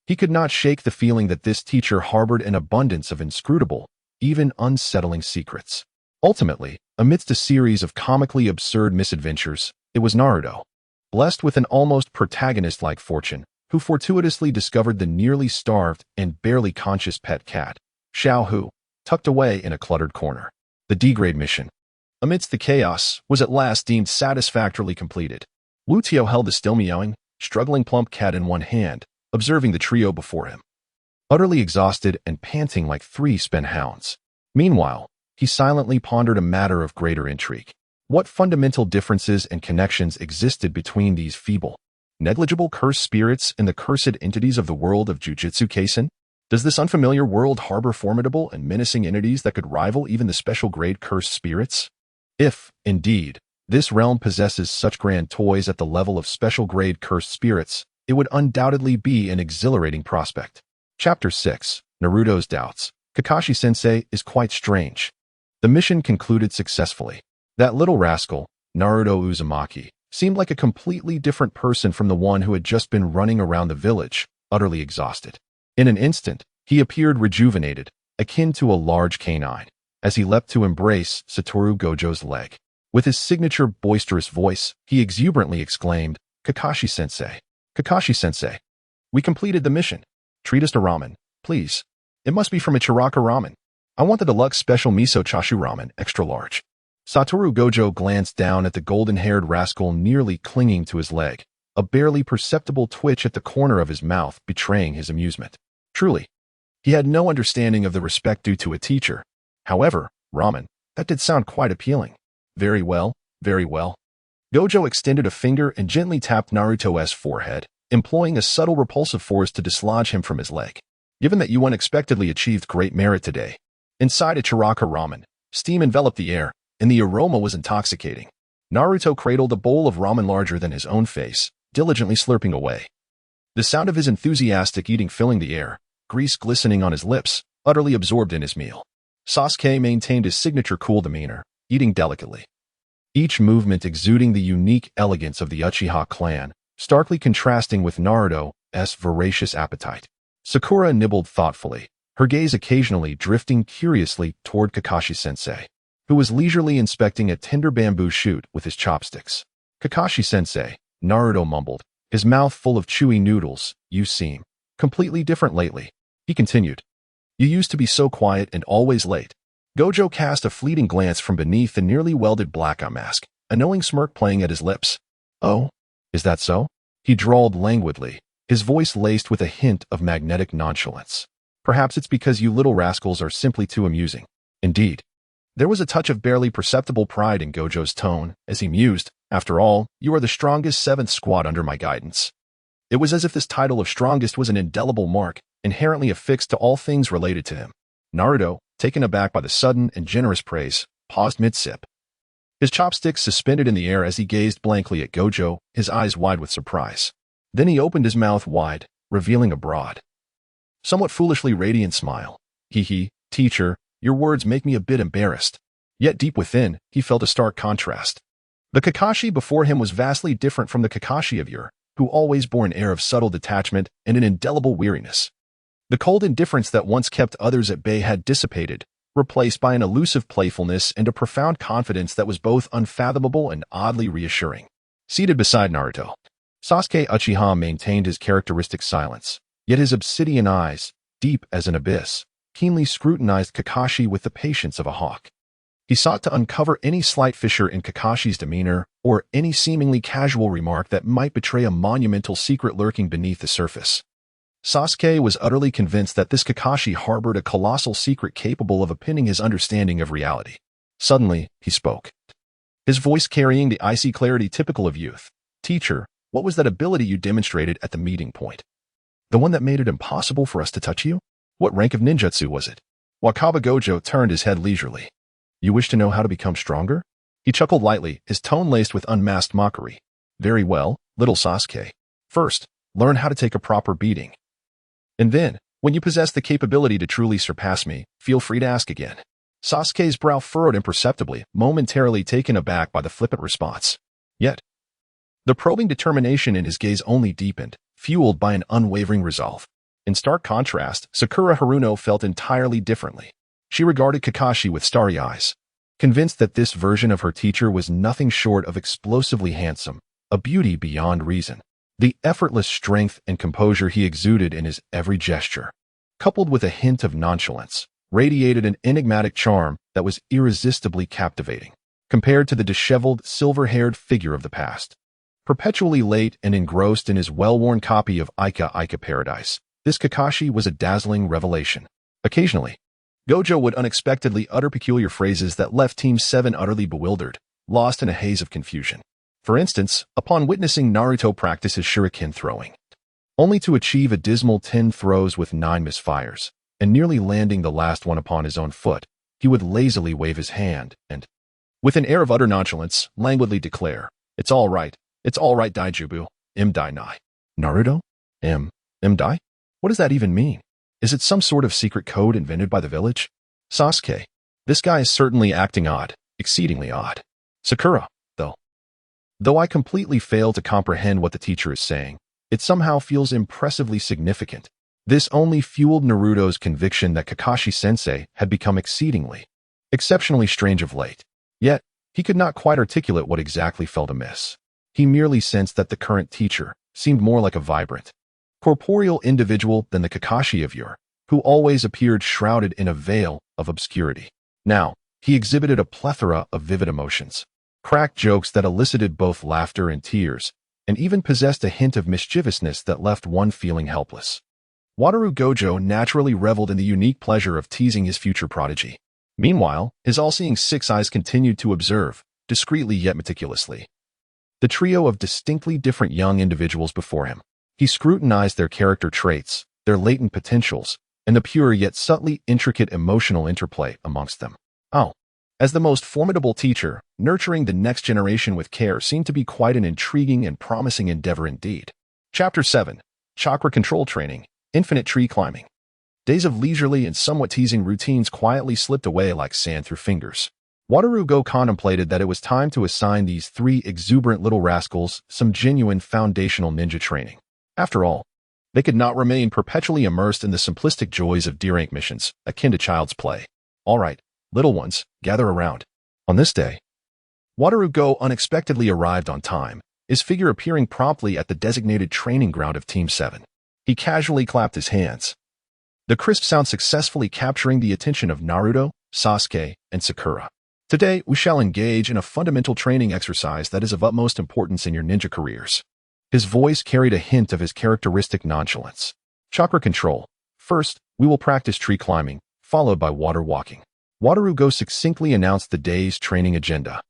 Speaker 1: He could not shake the feeling that this teacher harbored an abundance of inscrutable, even unsettling secrets. Ultimately, amidst a series of comically absurd misadventures, it was Naruto, blessed with an almost protagonist-like fortune, who fortuitously discovered the nearly starved and barely conscious pet cat, Xiaohu, tucked away in a cluttered corner. The D-grade mission, amidst the chaos, was at last deemed satisfactorily completed. Wu Tiao held the still meowing, struggling plump cat in one hand, observing the trio before him, utterly exhausted and panting like three spent hounds. Meanwhile, he silently pondered a matter of greater intrigue. What fundamental differences and connections existed between these feeble, negligible cursed spirits and the cursed entities of the world of Jujutsu Kaisen? Does this unfamiliar world harbor formidable and menacing entities that could rival even the special-grade cursed spirits? If, indeed, this realm possesses such grand toys at the level of special-grade cursed spirits, it would undoubtedly be an exhilarating prospect. Chapter 6, Naruto's Doubts. Kakashi-sensei is quite strange. The mission concluded successfully. That little rascal, Naruto Uzumaki, seemed like a completely different person from the one who had just been running around the village, utterly exhausted. In an instant, he appeared rejuvenated, akin to a large canine, as he leapt to embrace Satoru Gojo's leg. With his signature boisterous voice, he exuberantly exclaimed, "Kakashi-sensei! Kakashi-sensei! We completed the mission. Treat us to ramen, please. It must be from Ichiraka Ramen. I want the deluxe special miso chashu ramen, extra large." Satoru Gojo glanced down at the golden-haired rascal nearly clinging to his leg, a barely perceptible twitch at the corner of his mouth betraying his amusement. Truly, he had no understanding of the respect due to a teacher. However, ramen, that did sound quite appealing. Very well, very well. Gojo extended a finger and gently tapped Naruto's forehead, employing a subtle repulsive force to dislodge him from his leg. Given that you unexpectedly achieved great merit today. Inside Ichiraka Ramen, steam enveloped the air, and the aroma was intoxicating. Naruto cradled a bowl of ramen larger than his own face, diligently slurping away. The sound of his enthusiastic eating filling the air, grease glistening on his lips, utterly absorbed in his meal. Sasuke maintained his signature cool demeanor, eating delicately. Each movement exuding the unique elegance of the Uchiha clan, starkly contrasting with Naruto's voracious appetite. Sakura nibbled thoughtfully, her gaze occasionally drifting curiously toward Kakashi-sensei, who was leisurely inspecting a tender bamboo shoot with his chopsticks. "Kakashi-sensei," Naruto mumbled, his mouth full of chewy noodles, "you seem completely different lately." He continued, "You used to be so quiet and always late." Gojo cast a fleeting glance from beneath the nearly welded black eye mask, a knowing smirk playing at his lips. "Oh, is that so?" he drawled languidly, his voice laced with a hint of magnetic nonchalance. Perhaps it's because you little rascals are simply too amusing. Indeed. There was a touch of barely perceptible pride in Gojo's tone as he mused, after all, you are the strongest 7th squad under my guidance. It was as if this title of strongest was an indelible mark, inherently affixed to all things related to him. Naruto, taken aback by the sudden and generous praise, paused mid-sip. His chopsticks suspended in the air as he gazed blankly at Gojo, his eyes wide with surprise. Then he opened his mouth wide, revealing a broad, somewhat foolishly radiant smile. Hee, teacher, your words make me a bit embarrassed. Yet deep within, he felt a stark contrast. The Kakashi before him was vastly different from the Kakashi of yore, who always bore an air of subtle detachment and an indelible weariness. The cold indifference that once kept others at bay had dissipated, replaced by an elusive playfulness and a profound confidence that was both unfathomable and oddly reassuring. Seated beside Naruto, Sasuke Uchiha maintained his characteristic silence, yet his obsidian eyes, deep as an abyss, keenly scrutinized Kakashi with the patience of a hawk. He sought to uncover any slight fissure in Kakashi's demeanor or any seemingly casual remark that might betray a monumental secret lurking beneath the surface. Sasuke was utterly convinced that this Kakashi harbored a colossal secret capable of upending his understanding of reality. Suddenly, he spoke, his voice carrying the icy clarity typical of youth. Teacher, what was that ability you demonstrated at the meeting point? The one that made it impossible for us to touch you? What rank of ninjutsu was it? Wakaba Gojo turned his head leisurely. You wish to know how to become stronger? He chuckled lightly, his tone laced with unmasked mockery. Very well, little Sasuke. First, learn how to take a proper beating. And then, when you possess the capability to truly surpass me, feel free to ask again. Sasuke's brow furrowed imperceptibly, momentarily taken aback by the flippant response. Yet, the probing determination in his gaze only deepened, fueled by an unwavering resolve. In stark contrast, Sakura Haruno felt entirely differently. She regarded Kakashi with starry eyes, convinced that this version of her teacher was nothing short of explosively handsome, a beauty beyond reason. The effortless strength and composure he exuded in his every gesture, coupled with a hint of nonchalance, radiated an enigmatic charm that was irresistibly captivating, compared to the disheveled, silver-haired figure of the past. Perpetually late and engrossed in his well-worn copy of Ika Paradise, this Kakashi was a dazzling revelation. Occasionally, Gojo would unexpectedly utter peculiar phrases that left Team 7 utterly bewildered, lost in a haze of confusion. For instance, upon witnessing Naruto practice his shuriken throwing, only to achieve a dismal 10 throws with 9 misfires, and nearly landing the last one upon his own foot, he would lazily wave his hand and, with an air of utter nonchalance, languidly declare, it's all right, Daijubu, Dai Nai. Naruto? Dai? What does that even mean? Is it some sort of secret code invented by the village? Sasuke. This guy is certainly acting odd, exceedingly odd. Sakura, though I completely fail to comprehend what the teacher is saying, it somehow feels impressively significant. This only fueled Naruto's conviction that Kakashi-sensei had become exceptionally strange of late. Yet, he could not quite articulate what exactly felt amiss. He merely sensed that the current teacher seemed more like a vibrant, corporeal individual than the Kakashi of yore, who always appeared shrouded in a veil of obscurity. Now, he exhibited a plethora of vivid emotions, cracked jokes that elicited both laughter and tears, and even possessed a hint of mischievousness that left one feeling helpless. Wataru Gojo naturally reveled in the unique pleasure of teasing his future prodigy. Meanwhile, his all-seeing six eyes continued to observe, discreetly yet meticulously, the trio of distinctly different young individuals before him. He scrutinized their character traits, their latent potentials, and the pure yet subtly intricate emotional interplay amongst them. As the most formidable teacher, nurturing the next generation with care seemed to be quite an intriguing and promising endeavor indeed. Chapter 7. Chakra Control Training, Infinite Tree Climbing. Days of leisurely and somewhat teasing routines quietly slipped away like sand through fingers. Wataru Go contemplated that it was time to assign these 3 exuberant little rascals some genuine foundational ninja training. After all, they could not remain perpetually immersed in the simplistic joys of D-rank missions, akin to child's play. All right, little ones, gather around. On this day, Wataru Go unexpectedly arrived on time, his figure appearing promptly at the designated training ground of Team 7. He casually clapped his hands, the crisp sound successfully capturing the attention of Naruto, Sasuke, and Sakura. Today, we shall engage in a fundamental training exercise that is of utmost importance in your ninja careers. His voice carried a hint of his characteristic nonchalance. Chakra control. First, we will practice tree climbing, followed by water walking. Wataru succinctly announced the day's training agenda.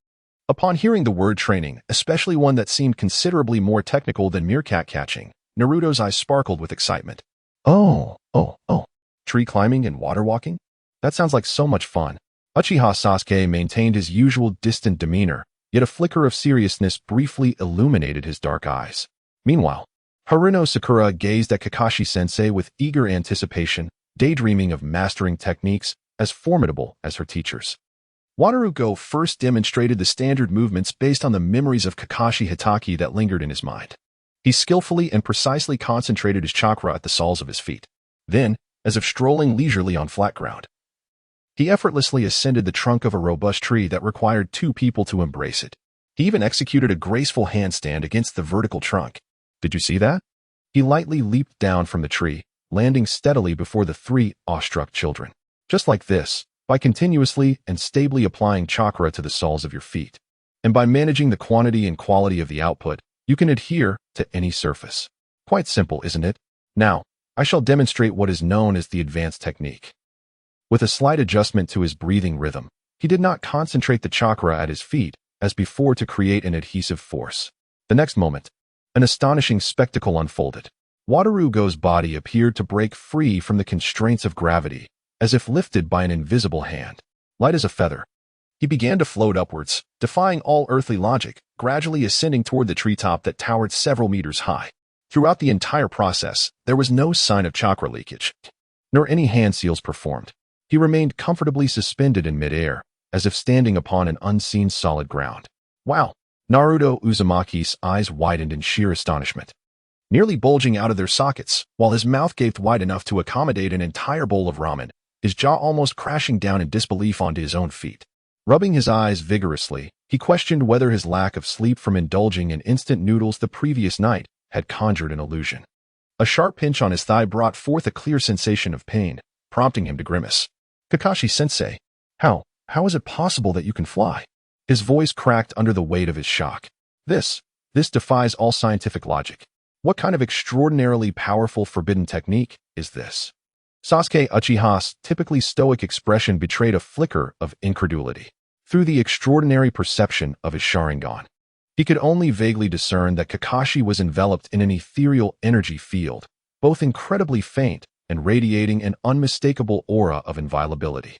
Speaker 1: Upon hearing the word training, especially one that seemed considerably more technical than meerkat catching, Naruto's eyes sparkled with excitement. Oh. Tree climbing and water walking? That sounds like so much fun. Uchiha Sasuke maintained his usual distant demeanor, yet a flicker of seriousness briefly illuminated his dark eyes. Meanwhile, Haruno Sakura gazed at Kakashi-sensei with eager anticipation, daydreaming of mastering techniques as formidable as her teachers. Wataru first demonstrated the standard movements based on the memories of Kakashi Hitaki that lingered in his mind. He skillfully and precisely concentrated his chakra at the soles of his feet. Then, as if strolling leisurely on flat ground, he effortlessly ascended the trunk of a robust tree that required 2 people to embrace it. He even executed a graceful handstand against the vertical trunk. Did you see that? He lightly leaped down from the tree, landing steadily before the 3 awestruck children. Just like this, by continuously and stably applying chakra to the soles of your feet. And by managing the quantity and quality of the output, you can adhere to any surface. Quite simple, isn't it? Now, I shall demonstrate what is known as the advanced technique. With a slight adjustment to his breathing rhythm, he did not concentrate the chakra at his feet as before to create an adhesive force. The next moment, an astonishing spectacle unfolded. Wataru's body appeared to break free from the constraints of gravity, as if lifted by an invisible hand. Light as a feather, he began to float upwards, defying all earthly logic, gradually ascending toward the treetop that towered several meters high. Throughout the entire process, there was no sign of chakra leakage, nor any hand seals performed. He remained comfortably suspended in midair, as if standing upon an unseen solid ground. Wow! Naruto Uzumaki's eyes widened in sheer astonishment, nearly bulging out of their sockets, while his mouth gaped wide enough to accommodate an entire bowl of ramen, his jaw almost crashing down in disbelief onto his own feet. Rubbing his eyes vigorously, he questioned whether his lack of sleep from indulging in instant noodles the previous night had conjured an illusion. A sharp pinch on his thigh brought forth a clear sensation of pain, prompting him to grimace. Kakashi-sensei, how is it possible that you can fly? His voice cracked under the weight of his shock. This defies all scientific logic. What kind of extraordinarily powerful forbidden technique is this? Sasuke Uchiha's typically stoic expression betrayed a flicker of incredulity. Through the extraordinary perception of his Sharingan, he could only vaguely discern that Kakashi was enveloped in an ethereal energy field, both incredibly faint and radiating an unmistakable aura of inviolability.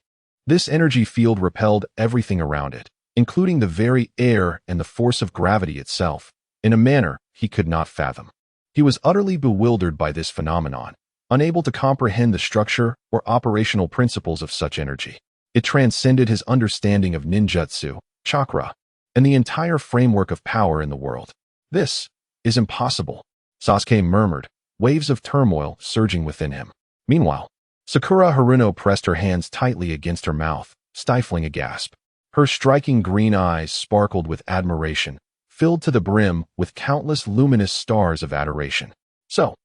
Speaker 1: This energy field repelled everything around it, including the very air and the force of gravity itself, in a manner he could not fathom. He was utterly bewildered by this phenomenon, unable to comprehend the structure or operational principles of such energy. It transcended his understanding of ninjutsu, chakra, and the entire framework of power in the world. This is impossible, Sasuke murmured, waves of turmoil surging within him. Meanwhile, Sakura Haruno pressed her hands tightly against her mouth, stifling a gasp. Her striking green eyes sparkled with admiration, filled to the brim with countless luminous stars of adoration. So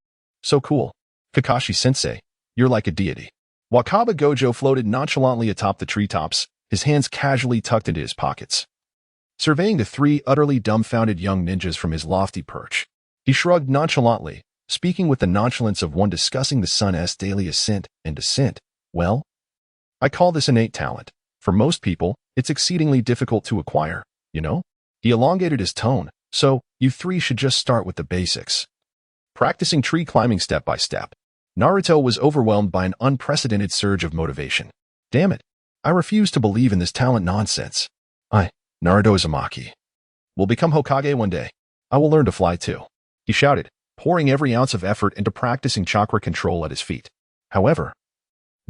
Speaker 1: cool. Kakashi-sensei, you're like a deity. Wakaba Gojo floated nonchalantly atop the treetops, his hands casually tucked into his pockets. Surveying the 3 utterly dumbfounded young ninjas from his lofty perch, he shrugged nonchalantly, speaking with the nonchalance of one discussing the sun's daily ascent and descent. Well, I call this innate talent. For most people, it's exceedingly difficult to acquire, you know? He elongated his tone, so you 3 should just start with the basics. Practicing tree climbing step by step, Naruto was overwhelmed by an unprecedented surge of motivation. Damn it, I refuse to believe in this talent nonsense. Naruto Uzumaki, will become Hokage one day. I will learn to fly too, he shouted, pouring every ounce of effort into practicing chakra control at his feet. However,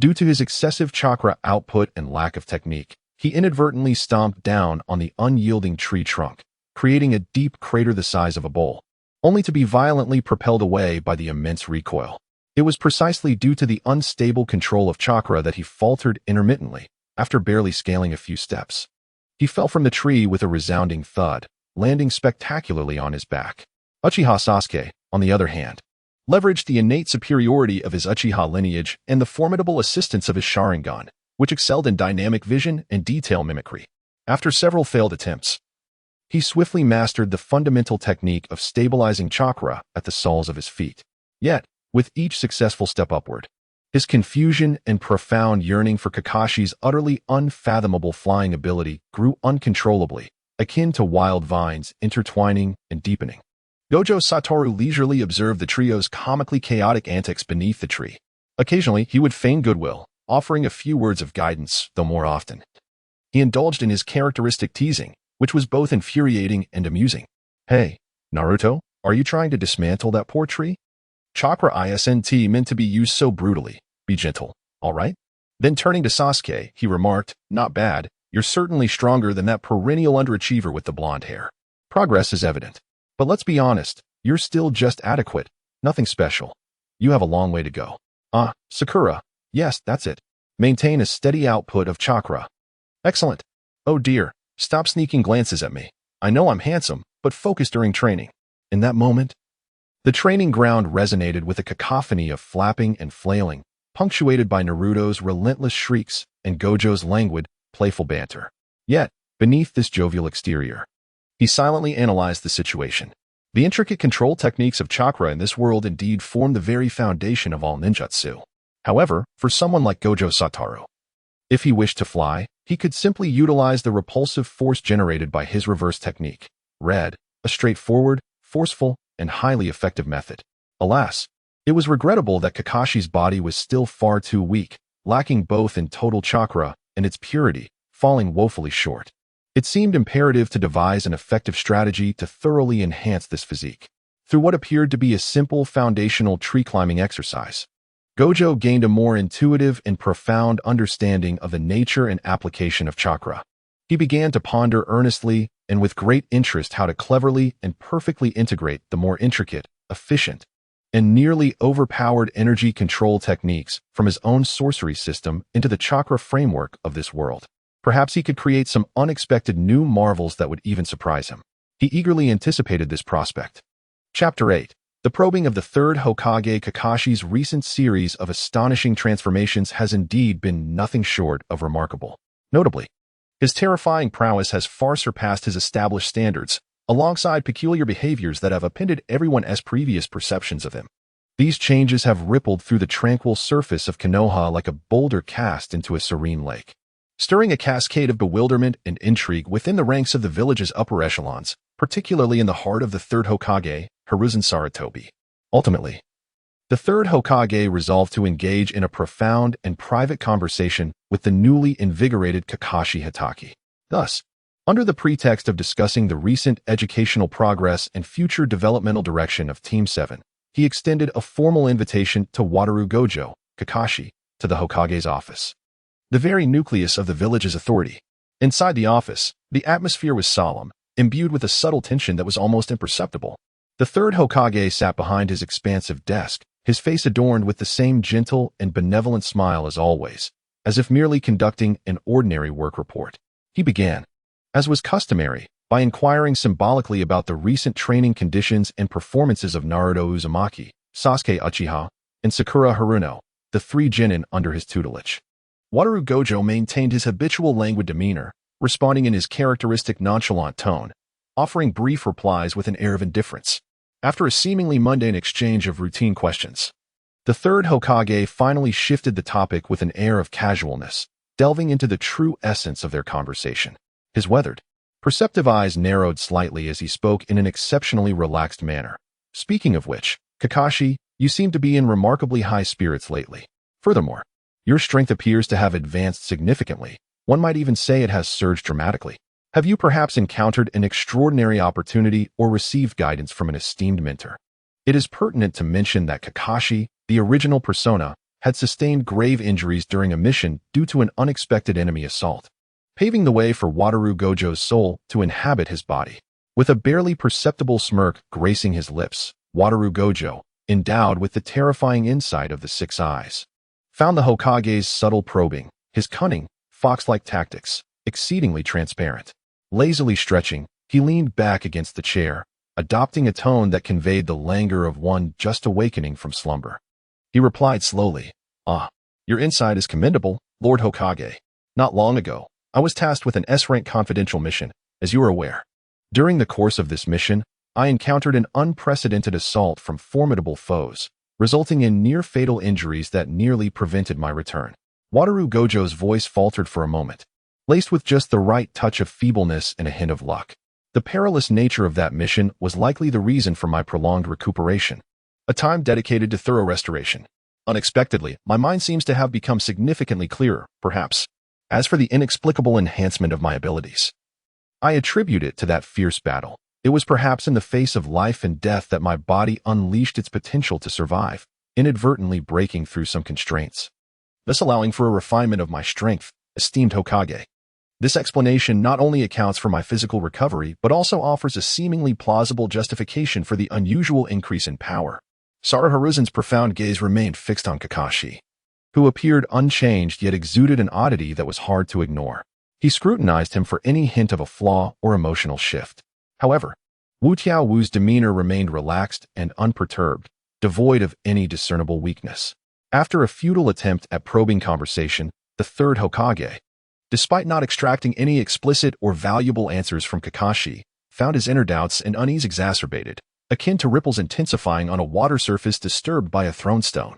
Speaker 1: due to his excessive chakra output and lack of technique, he inadvertently stomped down on the unyielding tree trunk, creating a deep crater the size of a bowl, only to be violently propelled away by the immense recoil. It was precisely due to the unstable control of chakra that he faltered intermittently, after barely scaling a few steps. He fell from the tree with a resounding thud, landing spectacularly on his back. Uchiha Sasuke, on the other hand, leveraged the innate superiority of his Uchiha lineage and the formidable assistance of his Sharingan, which excelled in dynamic vision and detail mimicry. After several failed attempts, He swiftly mastered the fundamental technique of stabilizing chakra at the soles of his feet. Yet, with each successful step upward, his confusion and profound yearning for Kakashi's utterly unfathomable flying ability grew uncontrollably, akin to wild vines intertwining and deepening. Gojo Satoru leisurely observed the trio's comically chaotic antics beneath the tree. Occasionally, he would feign goodwill, offering a few words of guidance, though more often he indulged in his characteristic teasing, which was both infuriating and amusing. "Hey, Naruto, are you trying to dismantle that poor tree? Chakra isn't meant to be used so brutally. Be gentle, all right?" Then turning to Sasuke, he remarked, "Not bad. You're certainly stronger than that perennial underachiever with the blonde hair. Progress is evident. But let's be honest, you're still just adequate. Nothing special. You have a long way to go." Sakura. Yes, that's it. Maintain a steady output of chakra. Excellent. Oh dear, stop sneaking glances at me. I know I'm handsome, but focus during training. In that moment, the training ground resonated with a cacophony of flapping and flailing, punctuated by Naruto's relentless shrieks and Gojo's languid, playful banter. Yet, beneath this jovial exterior, he silently analyzed the situation. The intricate control techniques of chakra in this world indeed form the very foundation of all ninjutsu. However, for someone like Gojo Satoru, if he wished to fly, he could simply utilize the repulsive force generated by his reverse technique. A straightforward, forceful, and highly effective method. Alas, it was regrettable that Kakashi's body was still far too weak, lacking both in total chakra and its purity, falling woefully short. It seemed imperative to devise an effective strategy to thoroughly enhance this physique. Through what appeared to be a simple foundational tree-climbing exercise, Gojo gained a more intuitive and profound understanding of the nature and application of chakra. He began to ponder earnestly and with great interest how to cleverly and perfectly integrate the more intricate, efficient, and nearly overpowered energy control techniques from his own sorcery system into the chakra framework of this world. Perhaps he could create some unexpected new marvels that would even surprise him. He eagerly anticipated this prospect. Chapter 8. The probing of the third Hokage. Kakashi's recent series of astonishing transformations has indeed been nothing short of remarkable. Notably, his terrifying prowess has far surpassed his established standards, alongside peculiar behaviors that have upended everyone's previous perceptions of him. These changes have rippled through the tranquil surface of Konoha like a boulder cast into a serene lake, stirring a cascade of bewilderment and intrigue within the ranks of the village's upper echelons, particularly in the heart of the third Hokage, Hiruzen Sarutobi. Ultimately, the third Hokage resolved to engage in a profound and private conversation with the newly invigorated Kakashi Hatake. Thus, under the pretext of discussing the recent educational progress and future developmental direction of Team 7, he extended a formal invitation to Wataru Gojo, Kakashi, to the Hokage's office, the very nucleus of the village's authority. Inside the office, the atmosphere was solemn, imbued with a subtle tension that was almost imperceptible. The third Hokage sat behind his expansive desk, his face adorned with the same gentle and benevolent smile as always, as if merely conducting an ordinary work report. He began, as was customary, by inquiring symbolically about the recent training conditions and performances of Naruto Uzumaki, Sasuke Uchiha, and Sakura Haruno, the three genin under his tutelage. Wataru Gojo maintained his habitual languid demeanor, responding in his characteristic nonchalant tone, offering brief replies with an air of indifference. After a seemingly mundane exchange of routine questions, the third Hokage finally shifted the topic with an air of casualness, delving into the true essence of their conversation. His weathered, perceptive eyes narrowed slightly as he spoke in an exceptionally relaxed manner. "Speaking of which, Kakashi, you seem to be in remarkably high spirits lately. Furthermore, your strength appears to have advanced significantly. One might even say it has surged dramatically. Have you perhaps encountered an extraordinary opportunity or received guidance from an esteemed mentor?" It is pertinent to mention that Kakashi, the original persona, had sustained grave injuries during a mission due to an unexpected enemy assault, paving the way for Wataru Gojo's soul to inhabit his body. With a barely perceptible smirk gracing his lips, Wataru Gojo, endowed with the terrifying insight of the six eyes, found the Hokage's subtle probing, his cunning, fox-like tactics, exceedingly transparent. Lazily stretching, he leaned back against the chair, adopting a tone that conveyed the languor of one just awakening from slumber. He replied slowly, Your insight is commendable, Lord Hokage. Not long ago, I was tasked with an S-rank confidential mission, as you are aware. During the course of this mission, I encountered an unprecedented assault from formidable foes, resulting in near-fatal injuries that nearly prevented my return. Wataru Gojo's voice faltered for a moment, laced with just the right touch of feebleness and a hint of luck. The perilous nature of that mission was likely the reason for my prolonged recuperation, a time dedicated to thorough restoration. Unexpectedly, my mind seems to have become significantly clearer, perhaps. As for the inexplicable enhancement of my abilities, I attribute it to that fierce battle. It was perhaps in the face of life and death that my body unleashed its potential to survive, inadvertently breaking through some constraints, thus allowing for a refinement of my strength, esteemed Hokage. This explanation not only accounts for my physical recovery, but also offers a seemingly plausible justification for the unusual increase in power. Satoru's profound gaze remained fixed on Kakashi, who appeared unchanged yet exuded an oddity that was hard to ignore. He scrutinized him for any hint of a flaw or emotional shift. However, Wu Tiaowu's demeanor remained relaxed and unperturbed, devoid of any discernible weakness. After a futile attempt at probing conversation, the third Hokage, despite not extracting any explicit or valuable answers from Kakashi, found his inner doubts and unease exacerbated, akin to ripples intensifying on a water surface disturbed by a thrown stone.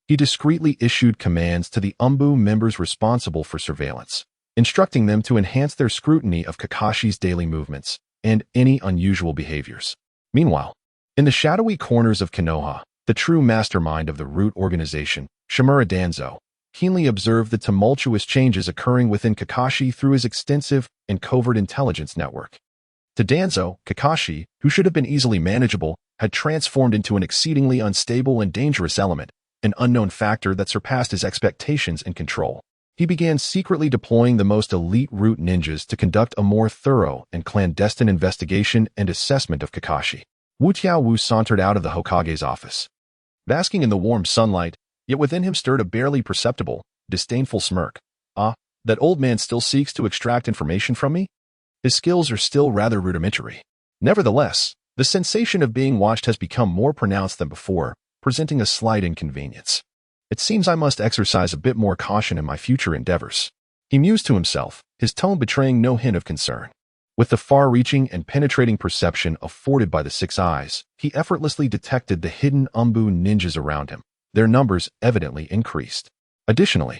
Speaker 1: He discreetly issued commands to the Umbu members responsible for surveillance, instructing them to enhance their scrutiny of Kakashi's daily movements and any unusual behaviors. Meanwhile, in the shadowy corners of Konoha, the true mastermind of the root organization, Shimura Danzo, keenly observed the tumultuous changes occurring within Kakashi through his extensive and covert intelligence network. To Danzo, Kakashi, who should have been easily manageable, had transformed into an exceedingly unstable and dangerous element, an unknown factor that surpassed his expectations and control. He began secretly deploying the most elite root ninjas to conduct a more thorough and clandestine investigation and assessment of Kakashi. Wu Tiaowu sauntered out of the Hokage's office, basking in the warm sunlight, yet within him stirred a barely perceptible, disdainful smirk. Ah, that old man still seeks to extract information from me? His skills are still rather rudimentary. Nevertheless, the sensation of being watched has become more pronounced than before, presenting a slight inconvenience. It seems I must exercise a bit more caution in my future endeavors. He mused to himself, his tone betraying no hint of concern. With the far-reaching and penetrating perception afforded by the six eyes, he effortlessly detected the hidden Umbu ninjas around him. Their numbers evidently increased. Additionally,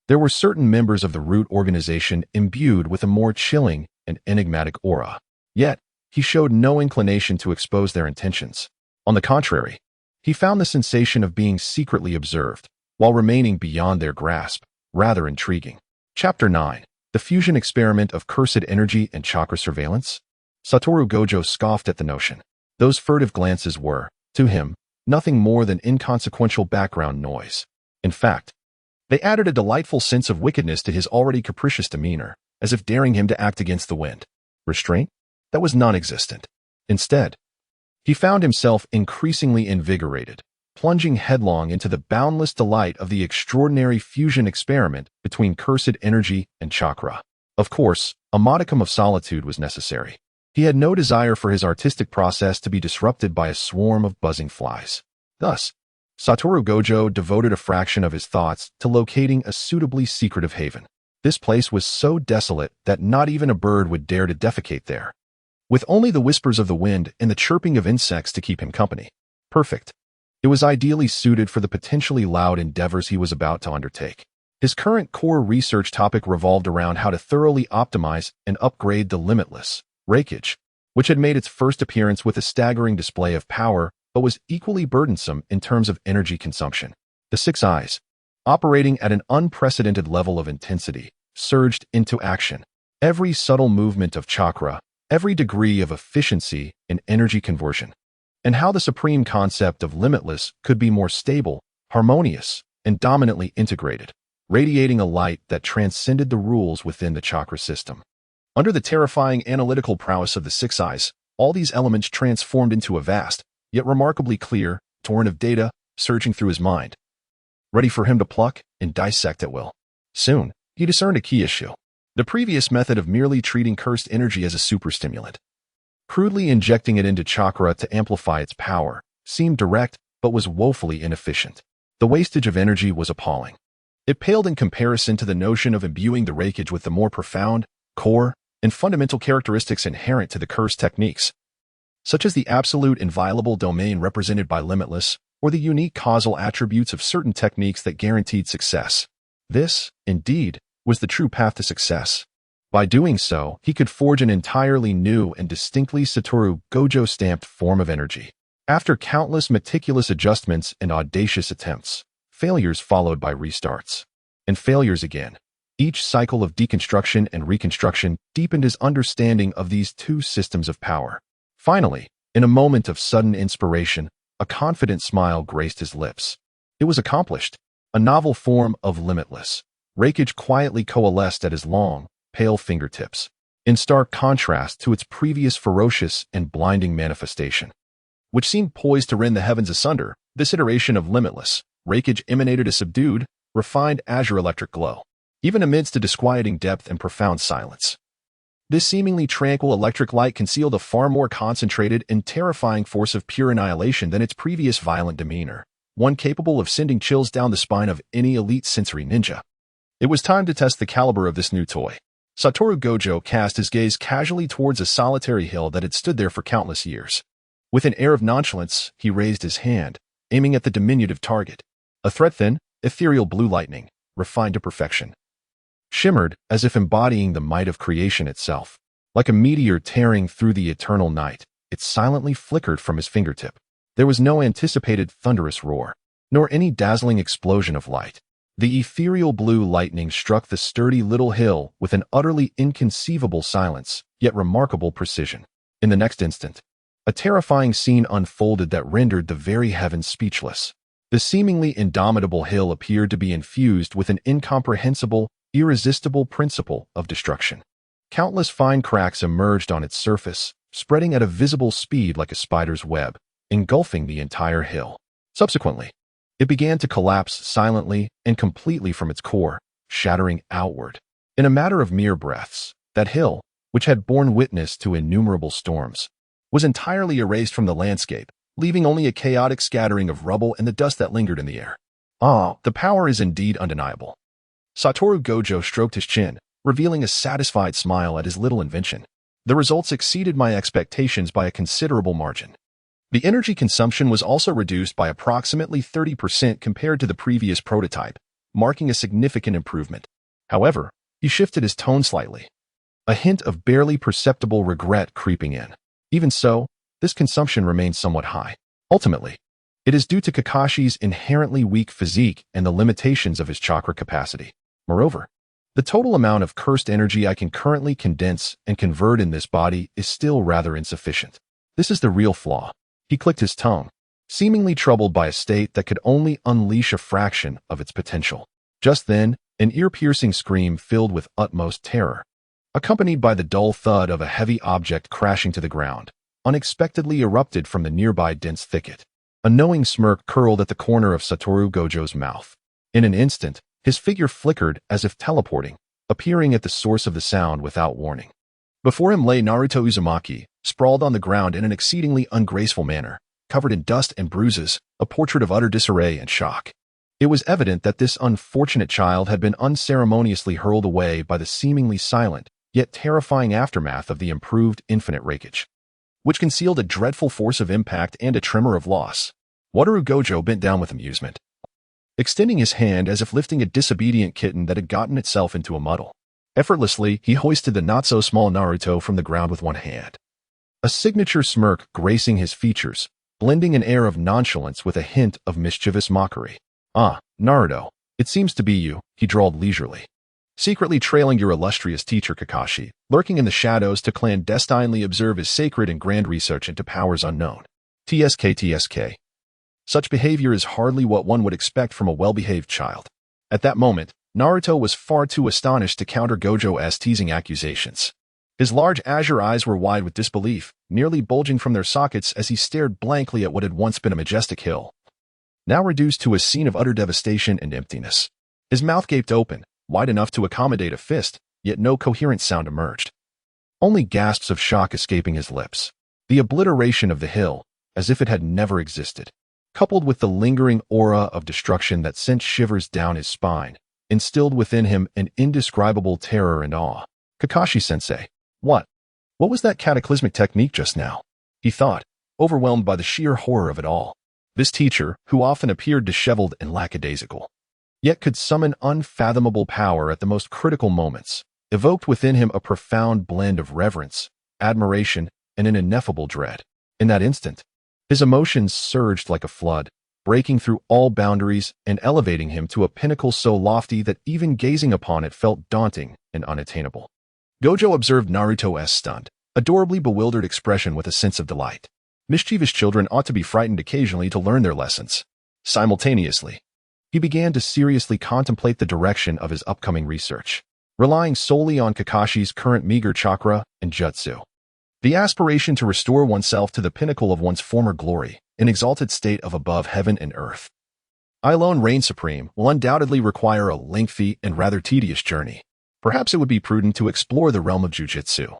Speaker 1: there were certain members of the root organization imbued with a more chilling and enigmatic aura. Yet, he showed no inclination to expose their intentions. On the contrary, he found the sensation of being secretly observed, while remaining beyond their grasp, rather intriguing. Chapter 9. The Fusion Experiment of Cursed Energy and Chakra Surveillance? Satoru Gojo scoffed at the notion. Those furtive glances were, to him, nothing more than inconsequential background noise. In fact, they added a delightful sense of wickedness to his already capricious demeanor, as if daring him to act against the wind. Restraint? That was non-existent. Instead, he found himself increasingly invigorated, plunging headlong into the boundless delight of the extraordinary fusion experiment between cursed energy and chakra. Of course, a modicum of solitude was necessary. He had no desire for his artistic process to be disrupted by a swarm of buzzing flies. Thus, Satoru Gojo devoted a fraction of his thoughts to locating a suitably secretive haven. This place was so desolate that not even a bird would dare to defecate there, with only the whispers of the wind and the chirping of insects to keep him company. Perfect. It was ideally suited for the potentially loud endeavors he was about to undertake. His current core research topic revolved around how to thoroughly optimize and upgrade the limitless Reikage, which had made its first appearance with a staggering display of power, but was equally burdensome in terms of energy consumption. The six eyes, operating at an unprecedented level of intensity, surged into action. Every subtle movement of chakra, every degree of efficiency in energy conversion, and how the supreme concept of limitless could be more stable, harmonious, and dominantly integrated, radiating a light that transcended the rules within the chakra system. Under the terrifying analytical prowess of the six eyes, all these elements transformed into a vast, yet remarkably clear, torrent of data surging through his mind, ready for him to pluck and dissect at will. Soon, he discerned a key issue. The previous method of merely treating cursed energy as a superstimulant, crudely injecting it into chakra to amplify its power, seemed direct but was woefully inefficient. The wastage of energy was appalling. It paled in comparison to the notion of imbuing the Reikage with the more profound, core, and fundamental characteristics inherent to the curse techniques, such as the absolute inviolable domain represented by limitless, or the unique causal attributes of certain techniques that guaranteed success. This, indeed, was the true path to success. By doing so, he could forge an entirely new and distinctly Satoru Gojo-stamped form of energy. After countless meticulous adjustments and audacious attempts, failures followed by restarts. And failures again. Each cycle of deconstruction and reconstruction deepened his understanding of these two systems of power. Finally, in a moment of sudden inspiration, a confident smile graced his lips. It was accomplished. A novel form of limitless. Reikage quietly coalesced at his long, pale fingertips, in stark contrast to its previous ferocious and blinding manifestation, which seemed poised to rend the heavens asunder. This iteration of limitless, Reikage emanated a subdued, refined azure electric glow, even amidst a disquieting depth and profound silence. This seemingly tranquil electric light concealed a far more concentrated and terrifying force of pure annihilation than its previous violent demeanor, one capable of sending chills down the spine of any elite sensory ninja. It was time to test the caliber of this new toy. Satoru Gojo cast his gaze casually towards a solitary hill that had stood there for countless years. With an air of nonchalance, he raised his hand, aiming at the diminutive target. A thread-thin, ethereal blue lightning, refined to perfection, shimmered as if embodying the might of creation itself. Like a meteor tearing through the eternal night, it silently flickered from his fingertip. There was no anticipated thunderous roar, nor any dazzling explosion of light. The ethereal blue lightning struck the sturdy little hill with an utterly inconceivable silence, yet remarkable precision. In the next instant, a terrifying scene unfolded that rendered the very heavens speechless. The seemingly indomitable hill appeared to be infused with an incomprehensible, irresistible principle of destruction. Countless fine cracks emerged on its surface, spreading at a visible speed like a spider's web, engulfing the entire hill. Subsequently, it began to collapse silently and completely from its core, shattering outward. In a matter of mere breaths, that hill, which had borne witness to innumerable storms, was entirely erased from the landscape, leaving only a chaotic scattering of rubble and the dust that lingered in the air. Ah, the power is indeed undeniable. Satoru Gojo stroked his chin, revealing a satisfied smile at his little invention. The results exceeded my expectations by a considerable margin. The energy consumption was also reduced by approximately 30% compared to the previous prototype, marking a significant improvement. However, he shifted his tone slightly, a hint of barely perceptible regret creeping in. Even so, this consumption remains somewhat high. Ultimately, it is due to Kakashi's inherently weak physique and the limitations of his chakra capacity. Moreover, the total amount of cursed energy I can currently condense and convert in this body is still rather insufficient. This is the real flaw. He clicked his tongue, seemingly troubled by a state that could only unleash a fraction of its potential. Just then, an ear-piercing scream filled with utmost terror, accompanied by the dull thud of a heavy object crashing to the ground, unexpectedly erupted from the nearby dense thicket. A knowing smirk curled at the corner of Satoru Gojo's mouth. In an instant, his figure flickered as if teleporting, appearing at the source of the sound without warning. Before him lay Naruto Uzumaki, sprawled on the ground in an exceedingly ungraceful manner, covered in dust and bruises, a portrait of utter disarray and shock. It was evident that this unfortunate child had been unceremoniously hurled away by the seemingly silent, yet terrifying aftermath of the improved infinite Reikage, which concealed a dreadful force of impact and a tremor of loss. Wataru Gojo bent down with amusement, extending his hand as if lifting a disobedient kitten that had gotten itself into a muddle. Effortlessly, he hoisted the not-so-small Naruto from the ground with one hand, a signature smirk gracing his features, blending an air of nonchalance with a hint of mischievous mockery. "Ah, Naruto, it seems to be you," he drawled leisurely. "Secretly trailing your illustrious teacher Kakashi, lurking in the shadows to clandestinely observe his sacred and grand research into powers unknown. TSK. Such behavior is hardly what one would expect from a well-behaved child." At that moment, Naruto was far too astonished to counter Gojo's teasing accusations. His large azure eyes were wide with disbelief, nearly bulging from their sockets as he stared blankly at what had once been a majestic hill, now reduced to a scene of utter devastation and emptiness. His mouth gaped open, wide enough to accommodate a fist, yet no coherent sound emerged. Only gasps of shock escaping his lips. The obliteration of the hill, as if it had never existed, coupled with the lingering aura of destruction that sent shivers down his spine, instilled within him an indescribable terror and awe. "Kakashi-sensei, What? What was that cataclysmic technique just now? He thought, overwhelmed by the sheer horror of it all. This teacher, who often appeared disheveled and lackadaisical, yet could summon unfathomable power at the most critical moments, evoked within him a profound blend of reverence, admiration, and an ineffable dread. In that instant, his emotions surged like a flood, breaking through all boundaries and elevating him to a pinnacle so lofty that even gazing upon it felt daunting and unattainable. Gojo observed Naruto's stunned, adorably bewildered expression with a sense of delight. Mischievous children ought to be frightened occasionally to learn their lessons. Simultaneously, he began to seriously contemplate the direction of his upcoming research, relying solely on Kakashi's current meager chakra and jutsu. The aspiration to restore oneself to the pinnacle of one's former glory, an exalted state of above heaven and earth, I alone reign supreme, will undoubtedly require a lengthy and rather tedious journey. Perhaps it would be prudent to explore the realm of jujitsu,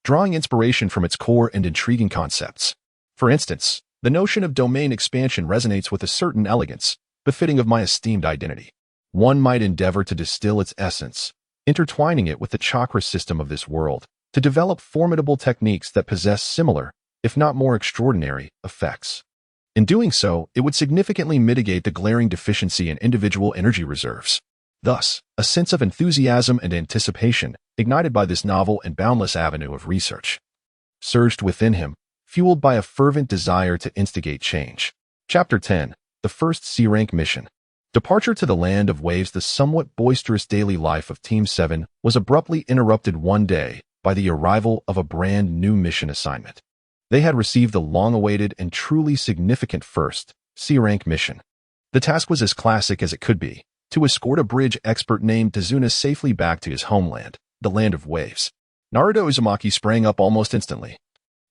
Speaker 1: drawing inspiration from its core and intriguing concepts. For instance, the notion of domain expansion resonates with a certain elegance, befitting of my esteemed identity. One might endeavor to distill its essence, intertwining it with the chakra system of this world, to develop formidable techniques that possess similar, if not more extraordinary, effects. In doing so, it would significantly mitigate the glaring deficiency in individual energy reserves. Thus, a sense of enthusiasm and anticipation, ignited by this novel and boundless avenue of research, surged within him, fueled by a fervent desire to instigate change. Chapter 10. The First C-Rank Mission. Departure to the land of waves. The somewhat boisterous daily life of Team 7 was abruptly interrupted one day by the arrival of a brand new mission assignment. They had received the long-awaited and truly significant first C-Rank mission. The task was as classic as it could be, to escort a bridge expert named Tazuna safely back to his homeland, the land of waves. Naruto Uzumaki sprang up almost instantly,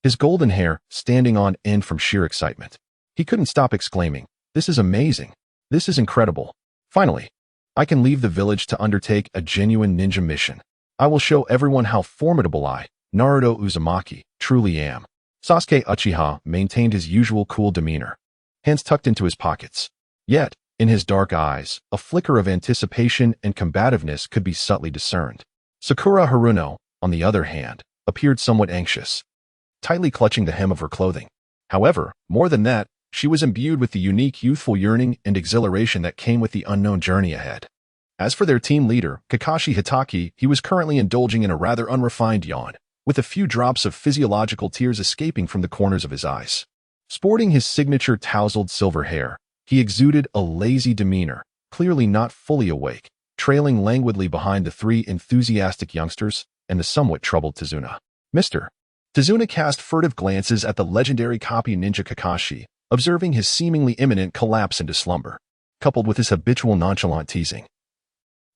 Speaker 1: his golden hair standing on end from sheer excitement. He couldn't stop exclaiming, "This is amazing. This is incredible. Finally, I can leave the village to undertake a genuine ninja mission. I will show everyone how formidable I, Naruto Uzumaki, truly am." Sasuke Uchiha maintained his usual cool demeanor, hands tucked into his pockets. Yet, in his dark eyes, a flicker of anticipation and combativeness could be subtly discerned. Sakura Haruno, on the other hand, appeared somewhat anxious, tightly clutching the hem of her clothing. However, more than that, she was imbued with the unique youthful yearning and exhilaration that came with the unknown journey ahead. As for their team leader, Kakashi Hitaki, he was currently indulging in a rather unrefined yawn, with a few drops of physiological tears escaping from the corners of his eyes. Sporting his signature tousled silver hair, he exuded a lazy demeanor, clearly not fully awake, trailing languidly behind the three enthusiastic youngsters and the somewhat troubled Tazuna. Mr. Tazuna cast furtive glances at the legendary copy ninja Kakashi, observing his seemingly imminent collapse into slumber, coupled with his habitual nonchalant teasing.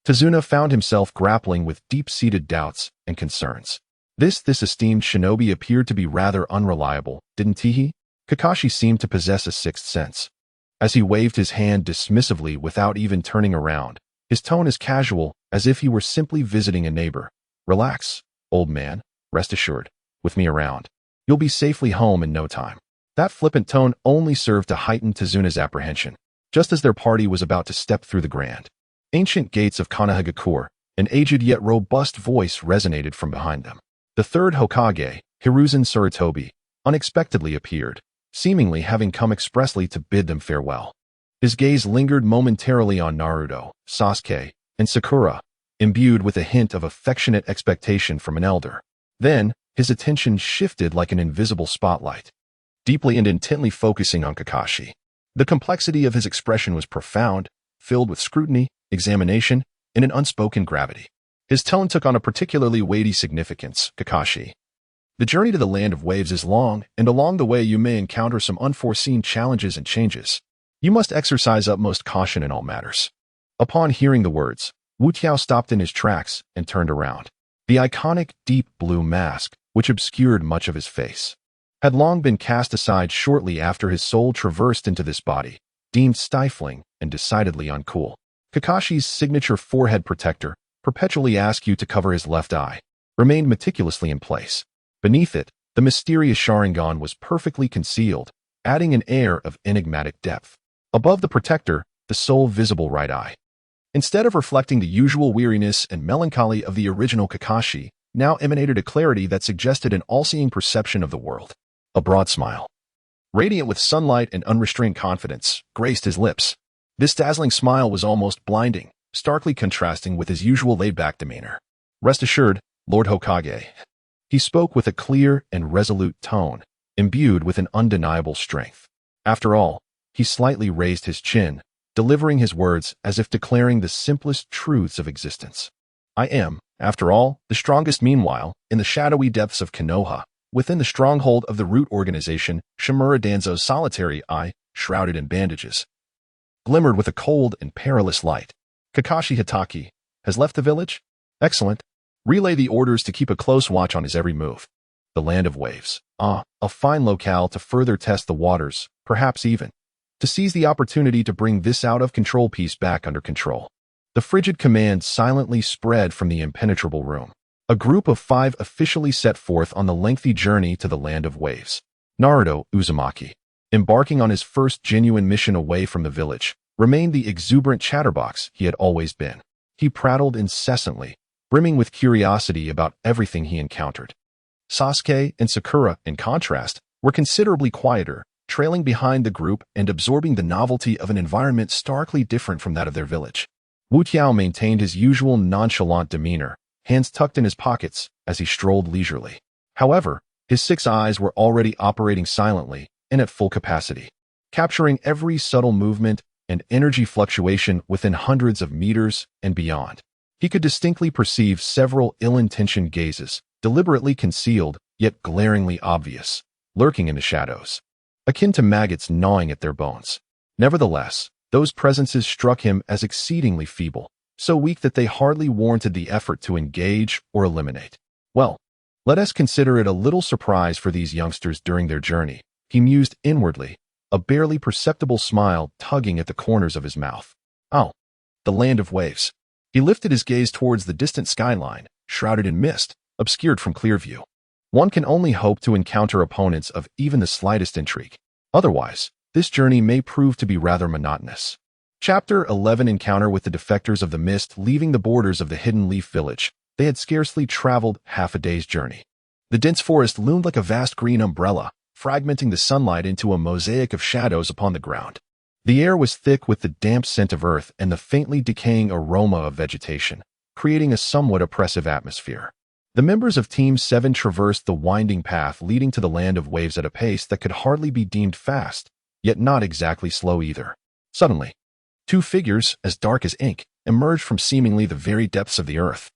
Speaker 1: Tazuna found himself grappling with deep-seated doubts and concerns. This esteemed shinobi appeared to be rather unreliable, didn't he? Kakashi seemed to possess a sixth sense. As he waved his hand dismissively without even turning around, his tone as casual as if he were simply visiting a neighbor. "Relax, old man. Rest assured. With me around, you'll be safely home in no time." That flippant tone only served to heighten Tazuna's apprehension, just as their party was about to step through the grand, ancient gates of Konohagakure. An aged yet robust voice resonated from behind them. The third Hokage, Hiruzen Sarutobi, unexpectedly appeared, seemingly having come expressly to bid them farewell. His gaze lingered momentarily on Naruto, Sasuke, and Sakura, imbued with a hint of affectionate expectation from an elder. Then, his attention shifted like an invisible spotlight, deeply and intently focusing on Kakashi. The complexity of his expression was profound, filled with scrutiny, examination, and an unspoken gravity. His tone took on a particularly weighty significance. "Kakashi, the journey to the land of waves is long, and along the way you may encounter some unforeseen challenges and changes. You must exercise utmost caution in all matters." Upon hearing the words, Wu Tiao stopped in his tracks and turned around. The iconic deep blue mask, which obscured much of his face, had long been cast aside shortly after his soul traversed into this body, deemed stifling and decidedly uncool. Kakashi's signature forehead protector, perpetually asked you to cover his left eye, remained meticulously in place. Beneath it, the mysterious Sharingan was perfectly concealed, adding an air of enigmatic depth. Above the protector, the sole visible right eye, instead of reflecting the usual weariness and melancholy of the original Kakashi, now emanated a clarity that suggested an all-seeing perception of the world. A broad smile, radiant with sunlight and unrestrained confidence, graced his lips. This dazzling smile was almost blinding, starkly contrasting with his usual laid-back demeanor. Rest assured, Lord Hokage. He spoke with a clear and resolute tone, imbued with an undeniable strength. After all, he slightly raised his chin, delivering his words as if declaring the simplest truths of existence. I am, after all, the strongest. Meanwhile, in the shadowy depths of Konoha, within the stronghold of the root organization, Shimura Danzo's solitary eye, shrouded in bandages, glimmered with a cold and perilous light. Kakashi Hitaki has left the village? Excellent. Relay the orders to keep a close watch on his every move. The land of waves. A fine locale to further test the waters, perhaps even to seize the opportunity to bring this out-of-control piece back under control. The frigid command silently spread from the impenetrable room. A group of 5 officially set forth on the lengthy journey to the land of waves. Naruto Uzumaki, embarking on his first genuine mission away from the village, remained the exuberant chatterbox he had always been. He prattled incessantly, brimming with curiosity about everything he encountered. Sasuke and Sakura, in contrast, were considerably quieter, trailing behind the group and absorbing the novelty of an environment starkly different from that of their village. Wu Tiao maintained his usual nonchalant demeanor, hands tucked in his pockets as he strolled leisurely. However, his 6 eyes were already operating silently and at full capacity, capturing every subtle movement and energy fluctuation within hundreds of meters and beyond. He could distinctly perceive several ill-intentioned gazes, deliberately concealed yet glaringly obvious, lurking in the shadows, akin to maggots gnawing at their bones. Nevertheless, those presences struck him as exceedingly feeble, so weak that they hardly warranted the effort to engage or eliminate. Well, let us consider it a little surprise for these youngsters during their journey, he mused inwardly, a barely perceptible smile tugging at the corners of his mouth. Oh, the land of waves. He lifted his gaze towards the distant skyline, shrouded in mist, obscured from clear view. One can only hope to encounter opponents of even the slightest intrigue. Otherwise, this journey may prove to be rather monotonous. Chapter 11 Encounter with the defectors of the mist. Leaving the borders of the Hidden Leaf Village, they had scarcely traveled half a day's journey. The dense forest loomed like a vast green umbrella, fragmenting the sunlight into a mosaic of shadows upon the ground. The air was thick with the damp scent of earth and the faintly decaying aroma of vegetation, creating a somewhat oppressive atmosphere. The members of Team 7 traversed the winding path leading to the land of waves at a pace that could hardly be deemed fast, yet not exactly slow either. Suddenly, 2 figures, as dark as ink, emerged from seemingly the very depths of the earth.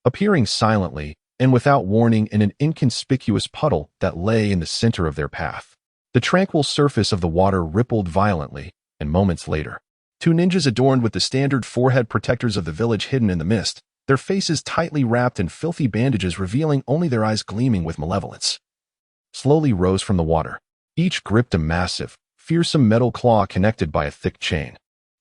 Speaker 1: Appearing silently and without warning in an inconspicuous puddle that lay in the center of their path. The tranquil surface of the water rippled violently, and moments later, 2 ninjas adorned with the standard forehead protectors of the village hidden in the mist, their faces tightly wrapped in filthy bandages revealing only their eyes gleaming with malevolence, slowly rose from the water. Each gripped a massive, fearsome metal claw connected by a thick chain,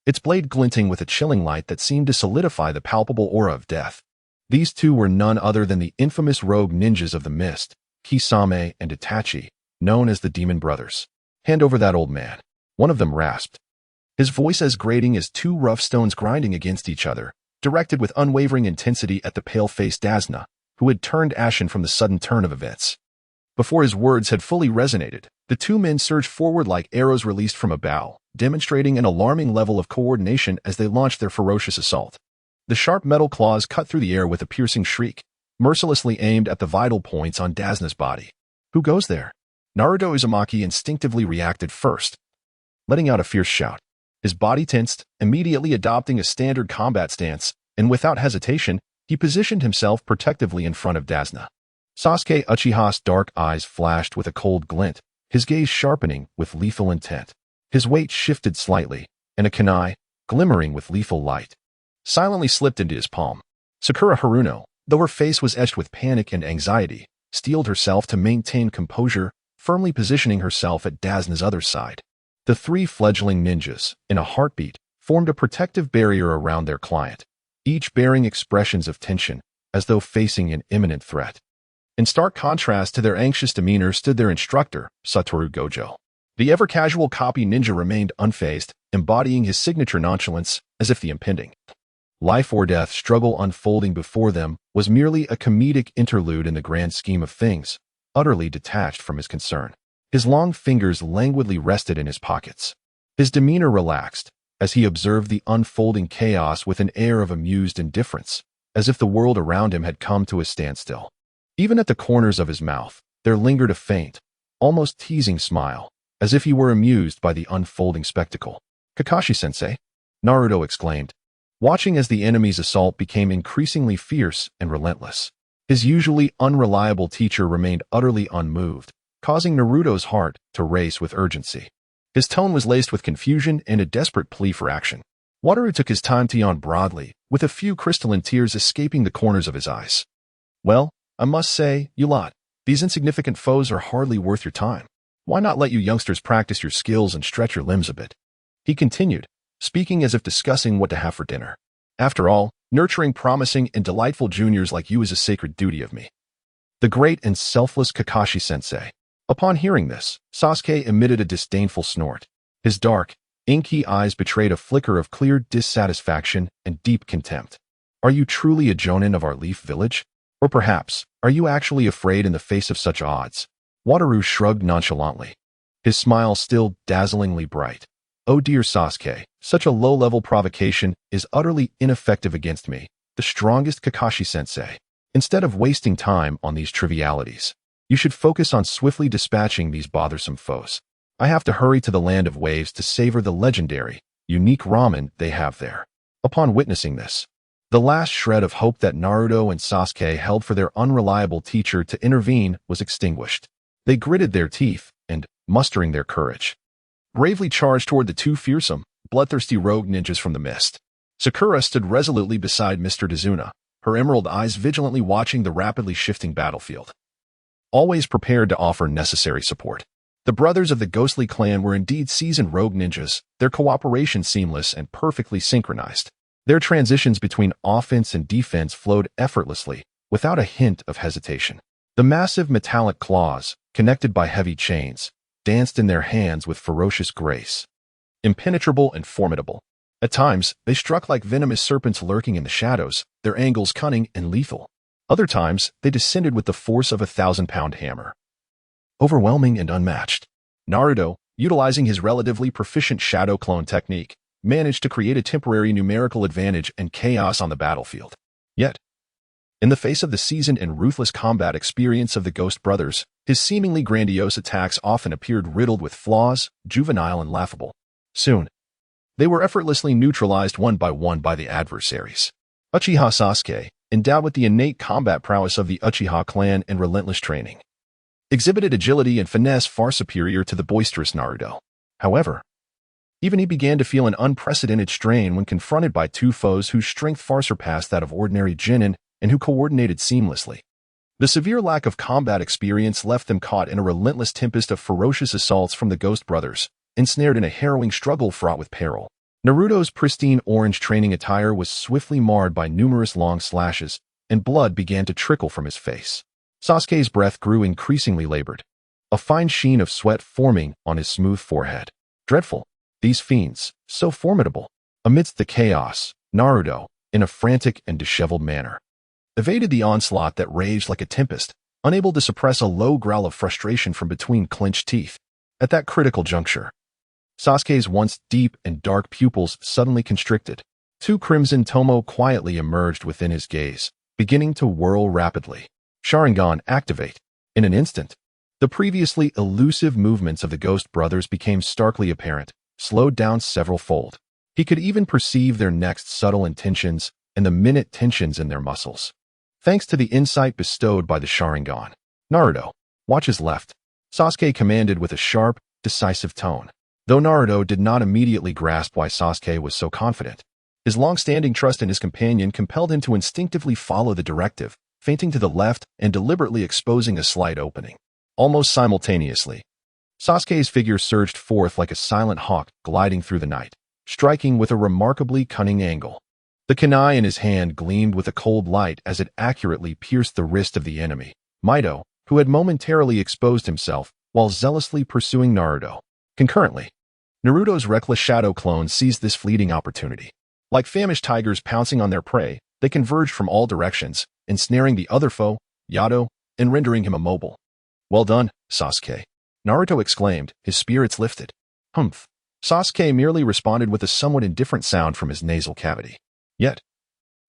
Speaker 1: its blade glinting with a chilling light that seemed to solidify the palpable aura of death. These 2 were none other than the infamous rogue ninjas of the mist, Kisame and Itachi, known as the Demon Brothers. Hand over that old man, one of them rasped, his voice as grating as 2 rough stones grinding against each other, directed with unwavering intensity at the pale-faced Dasna, who had turned ashen from the sudden turn of events. Before his words had fully resonated, the 2 men surged forward like arrows released from a bow, demonstrating an alarming level of coordination as they launched their ferocious assault. The sharp metal claws cut through the air with a piercing shriek, mercilessly aimed at the vital points on Dasna's body. Who goes there? Naruto Uzumaki instinctively reacted first, letting out a fierce shout. His body tensed, immediately adopting a standard combat stance, and without hesitation, he positioned himself protectively in front of Dasna. Sasuke Uchiha's dark eyes flashed with a cold glint, his gaze sharpening with lethal intent. His weight shifted slightly, and a kunai, glimmering with lethal light, silently slipped into his palm. Sakura Haruno, though her face was etched with panic and anxiety, steeled herself to maintain composure, firmly positioning herself at Dasna's other side. The 3 fledgling ninjas, in a heartbeat, formed a protective barrier around their client, each bearing expressions of tension, as though facing an imminent threat. In stark contrast to their anxious demeanor stood their instructor, Satoru Gojo. The ever-casual copy ninja remained unfazed, embodying his signature nonchalance, as if the impending life-or-death struggle unfolding before them was merely a comedic interlude in the grand scheme of things, utterly detached from his concern. His long fingers languidly rested in his pockets. His demeanor relaxed as he observed the unfolding chaos with an air of amused indifference, as if the world around him had come to a standstill. Even at the corners of his mouth, there lingered a faint, almost teasing smile, as if he were amused by the unfolding spectacle. "Kakashi-sensei," Naruto exclaimed, watching as the enemy's assault became increasingly fierce and relentless. His usually unreliable teacher remained utterly unmoved, causing Naruto's heart to race with urgency. His tone was laced with confusion and a desperate plea for action. Wataru took his time to yawn broadly, with a few crystalline tears escaping the corners of his eyes. "Well, I must say, you lot, these insignificant foes are hardly worth your time. Why not let you youngsters practice your skills and stretch your limbs a bit?" He continued, speaking as if discussing what to have for dinner. "After all, nurturing promising and delightful juniors like you is a sacred duty of me." The great and selfless Kakashi-sensei. Upon hearing this, Sasuke emitted a disdainful snort. His dark, inky eyes betrayed a flicker of clear dissatisfaction and deep contempt. "Are you truly a jonin of our Leaf Village? Or perhaps, are you actually afraid in the face of such odds?" Wataru shrugged nonchalantly, his smile still dazzlingly bright. "Oh dear Sasuke, such a low-level provocation is utterly ineffective against me, the strongest Kakashi-sensei. Instead of wasting time on these trivialities, you should focus on swiftly dispatching these bothersome foes. I have to hurry to the land of waves to savor the legendary, unique ramen they have there." Upon witnessing this, the last shred of hope that Naruto and Sasuke held for their unreliable teacher to intervene was extinguished. They gritted their teeth and, mustering their courage, bravely charged toward the two fearsome, bloodthirsty rogue ninjas from the mist. Sakura stood resolutely beside Mr. Dazuna, her emerald eyes vigilantly watching the rapidly shifting battlefield, always prepared to offer necessary support. The brothers of the ghostly clan were indeed seasoned rogue ninjas, their cooperation seamless and perfectly synchronized. Their transitions between offense and defense flowed effortlessly, without a hint of hesitation. The massive metallic claws, connected by heavy chains, danced in their hands with ferocious grace. Impenetrable and formidable. At times, they struck like venomous serpents lurking in the shadows, their angles cunning and lethal. Other times, they descended with the force of a 1,000-pound hammer. Overwhelming and unmatched. Naruto, utilizing his relatively proficient shadow clone technique, managed to create a temporary numerical advantage and chaos on the battlefield. Yet, in the face of the seasoned and ruthless combat experience of the Ghost Brothers, his seemingly grandiose attacks often appeared riddled with flaws, juvenile and laughable. Soon, they were effortlessly neutralized one by the adversaries. Uchiha Sasuke, endowed with the innate combat prowess of the Uchiha clan and relentless training, exhibited agility and finesse far superior to the boisterous Naruto. However, even he began to feel an unprecedented strain when confronted by two foes whose strength far surpassed that of ordinary genin and who coordinated seamlessly. The severe lack of combat experience left them caught in a relentless tempest of ferocious assaults from the Ghost Brothers, ensnared in a harrowing struggle fraught with peril. Naruto's pristine orange training attire was swiftly marred by numerous long slashes, and blood began to trickle from his face. Sasuke's breath grew increasingly labored, a fine sheen of sweat forming on his smooth forehead. Dreadful, these fiends, so formidable. Amidst the chaos, Naruto, in a frantic and disheveled manner, evaded the onslaught that raged like a tempest, unable to suppress a low growl of frustration from between clenched teeth. At that critical juncture, Sasuke's once deep and dark pupils suddenly constricted. Two crimson tomo quietly emerged within his gaze, beginning to whirl rapidly. Sharingan activate. In an instant, the previously elusive movements of the Ghost Brothers became starkly apparent, slowed down several-fold. He could even perceive their next subtle intentions and the minute tensions in their muscles. Thanks to the insight bestowed by the Sharingan. "Naruto, watch his left," Sasuke commanded with a sharp, decisive tone. Though Naruto did not immediately grasp why Sasuke was so confident, his long-standing trust in his companion compelled him to instinctively follow the directive, feinting to the left and deliberately exposing a slight opening. Almost simultaneously, Sasuke's figure surged forth like a silent hawk gliding through the night, striking with a remarkably cunning angle. The kunai in his hand gleamed with a cold light as it accurately pierced the wrist of the enemy, Mito, who had momentarily exposed himself while zealously pursuing Naruto. Concurrently, Naruto's reckless shadow clone seized this fleeting opportunity. Like famished tigers pouncing on their prey, they converged from all directions, ensnaring the other foe, Yato, and rendering him immobile. "Well done, Sasuke," Naruto exclaimed, his spirits lifted. "Humph." Sasuke merely responded with a somewhat indifferent sound from his nasal cavity. Yet,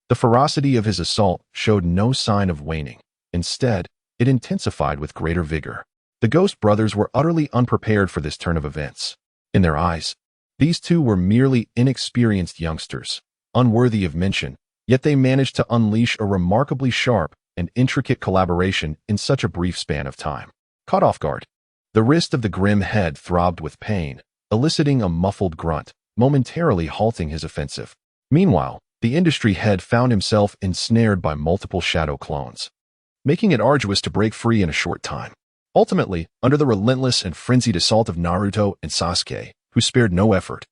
Speaker 1: the ferocity of his assault showed no sign of waning. Instead, it intensified with greater vigor. The Ghost brothers were utterly unprepared for this turn of events. In their eyes, these two were merely inexperienced youngsters, unworthy of mention, yet they managed to unleash a remarkably sharp and intricate collaboration in such a brief span of time. Caught off guard, the wrist of the grim head throbbed with pain, eliciting a muffled grunt, momentarily halting his offensive. Meanwhile, the industry head found himself ensnared by multiple shadow clones, making it arduous to break free in a short time. Ultimately, under the relentless and frenzied assault of Naruto and Sasuke, who spared no effort,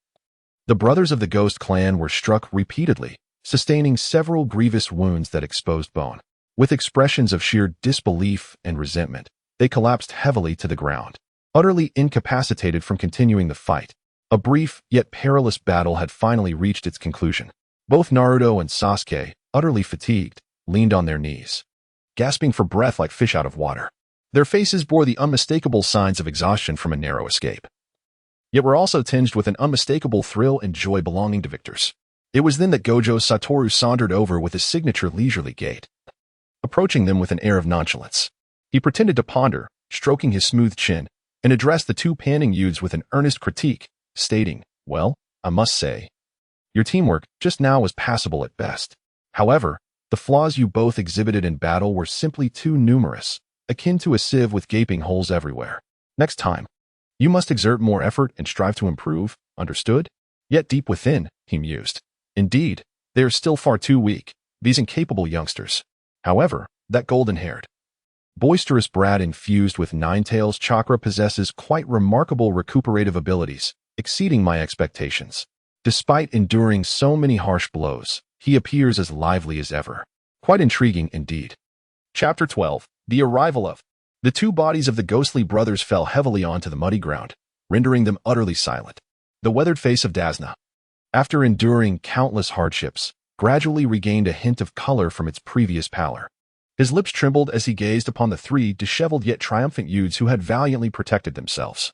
Speaker 1: the brothers of the Ghost clan were struck repeatedly, sustaining several grievous wounds that exposed bone. With expressions of sheer disbelief and resentment, they collapsed heavily to the ground, utterly incapacitated from continuing the fight. A brief yet perilous battle had finally reached its conclusion. Both Naruto and Sasuke, utterly fatigued, leaned on their knees, gasping for breath like fish out of water. Their faces bore the unmistakable signs of exhaustion from a narrow escape, yet were also tinged with an unmistakable thrill and joy belonging to victors. It was then that Gojo Satoru sauntered over with his signature leisurely gait, approaching them with an air of nonchalance. He pretended to ponder, stroking his smooth chin, and addressed the two panting youths with an earnest critique, stating, "Well, I must say, your teamwork just now was passable at best. However, the flaws you both exhibited in battle were simply too numerous, akin to a sieve with gaping holes everywhere. Next time, you must exert more effort and strive to improve, understood?" Yet deep within, he mused, "Indeed, they are still far too weak, these incapable youngsters. However, that golden-haired, boisterous brat infused with Ninetales chakra possesses quite remarkable recuperative abilities, exceeding my expectations. Despite enduring so many harsh blows, he appears as lively as ever. Quite intriguing indeed." Chapter 12. The Arrival of. The two bodies of the ghostly brothers fell heavily onto the muddy ground, rendering them utterly silent. The weathered face of Dasna, after enduring countless hardships, gradually regained a hint of color from its previous pallor. His lips trembled as he gazed upon the three disheveled yet triumphant youths who had valiantly protected themselves,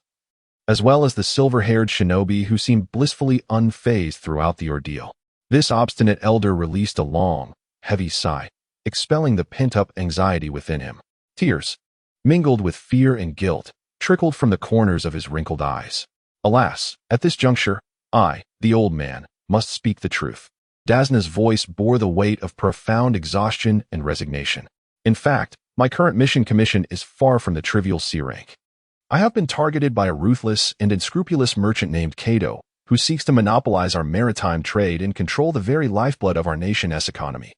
Speaker 1: as well as the silver-haired shinobi who seemed blissfully unfazed throughout the ordeal. This obstinate elder released a long, heavy sigh, expelling the pent-up anxiety within him. Tears, mingled with fear and guilt, trickled from the corners of his wrinkled eyes. Alas, at this juncture, I, the old man, must speak the truth. Dasna's voice bore the weight of profound exhaustion and resignation. In fact, my current mission commission is far from the trivial C rank. I have been targeted by a ruthless and unscrupulous merchant named Kato, who seeks to monopolize our maritime trade and control the very lifeblood of our nation's economy.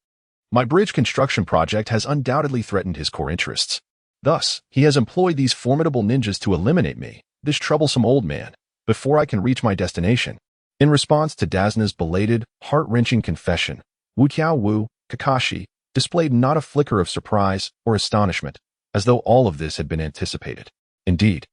Speaker 1: My bridge construction project has undoubtedly threatened his core interests. Thus, he has employed these formidable ninjas to eliminate me, this troublesome old man, before I can reach my destination. In response to Dasna's belated, heart-wrenching confession, Wu Kakashi, displayed not a flicker of surprise or astonishment, as though all of this had been anticipated. Indeed,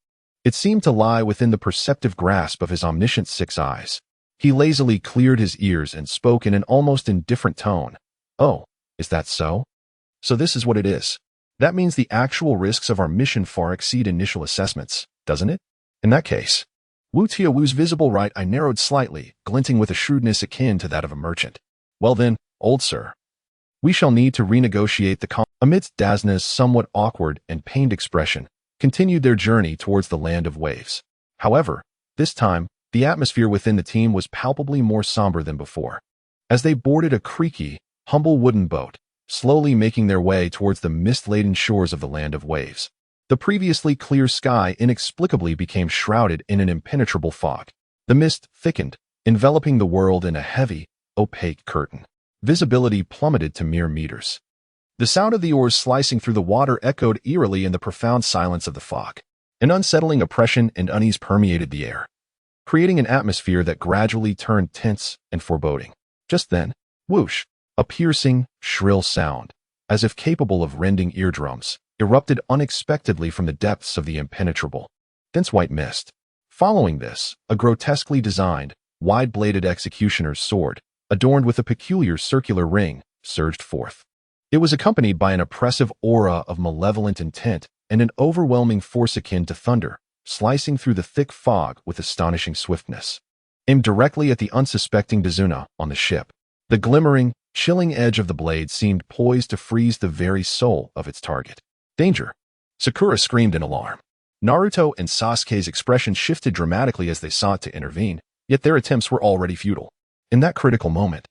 Speaker 1: it seemed to lie within the perceptive grasp of his omniscient six eyes. He lazily cleared his ears and spoke in an almost indifferent tone. "Oh, is that so? So this is what it is. That means the actual risks of our mission far exceed initial assessments, doesn't it? In that case..." Wu Tiawu's visible right eye narrowed slightly, glinting with a shrewdness akin to that of a merchant. "Well then, old sir, we shall need to renegotiate the Amidst Dasna's somewhat awkward and pained expression, continued their journey towards the land of waves. However, this time, the atmosphere within the team was palpably more somber than before. As they boarded a creaky, humble wooden boat, slowly making their way towards the mist-laden shores of the land of waves, the previously clear sky inexplicably became shrouded in an impenetrable fog. The mist thickened, enveloping the world in a heavy, opaque curtain. Visibility plummeted to mere meters. The sound of the oars slicing through the water echoed eerily in the profound silence of the fog. An unsettling oppression and unease permeated the air, creating an atmosphere that gradually turned tense and foreboding. Just then, whoosh, a piercing, shrill sound, as if capable of rending eardrums, erupted unexpectedly from the depths of the impenetrable, dense white mist. Following this, a grotesquely designed, wide-bladed executioner's sword, adorned with a peculiar circular ring, surged forth. It was accompanied by an oppressive aura of malevolent intent and an overwhelming force akin to thunder, slicing through the thick fog with astonishing swiftness. Aimed directly at the unsuspecting Dazuna on the ship, the glimmering, chilling edge of the blade seemed poised to freeze the very soul of its target. Danger! Sakura screamed in alarm. Naruto and Sasuke's expressions shifted dramatically as they sought to intervene, yet their attempts were already futile. In that critical moment,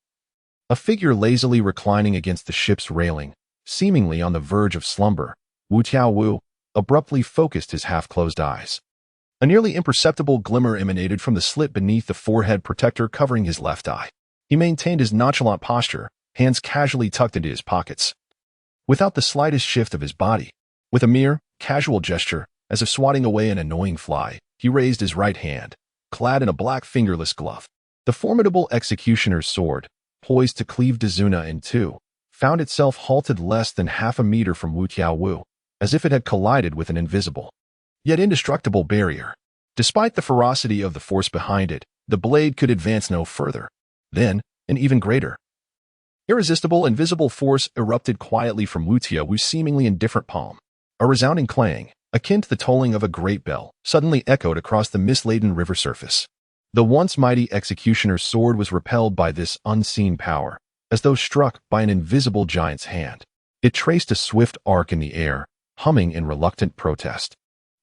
Speaker 1: a figure lazily reclining against the ship's railing, seemingly on the verge of slumber, Wu Tiaowu, abruptly focused his half-closed eyes. A nearly imperceptible glimmer emanated from the slit beneath the forehead protector covering his left eye. He maintained his nonchalant posture, hands casually tucked into his pockets. Without the slightest shift of his body, with a mere, casual gesture, as if swatting away an annoying fly, he raised his right hand, clad in a black fingerless glove. The formidable executioner's sword, poised to cleave Dazuna in two, found itself halted less than half a meter from Wu Tiaowu, as if it had collided with an invisible, yet indestructible barrier. Despite the ferocity of the force behind it, the blade could advance no further. Then, an even greater, irresistible invisible force erupted quietly from Wu Tiaowu's seemingly indifferent palm. A resounding clang, akin to the tolling of a great bell, suddenly echoed across the mist-laden river surface. The once mighty executioner's sword was repelled by this unseen power, as though struck by an invisible giant's hand. It traced a swift arc in the air, humming in reluctant protest,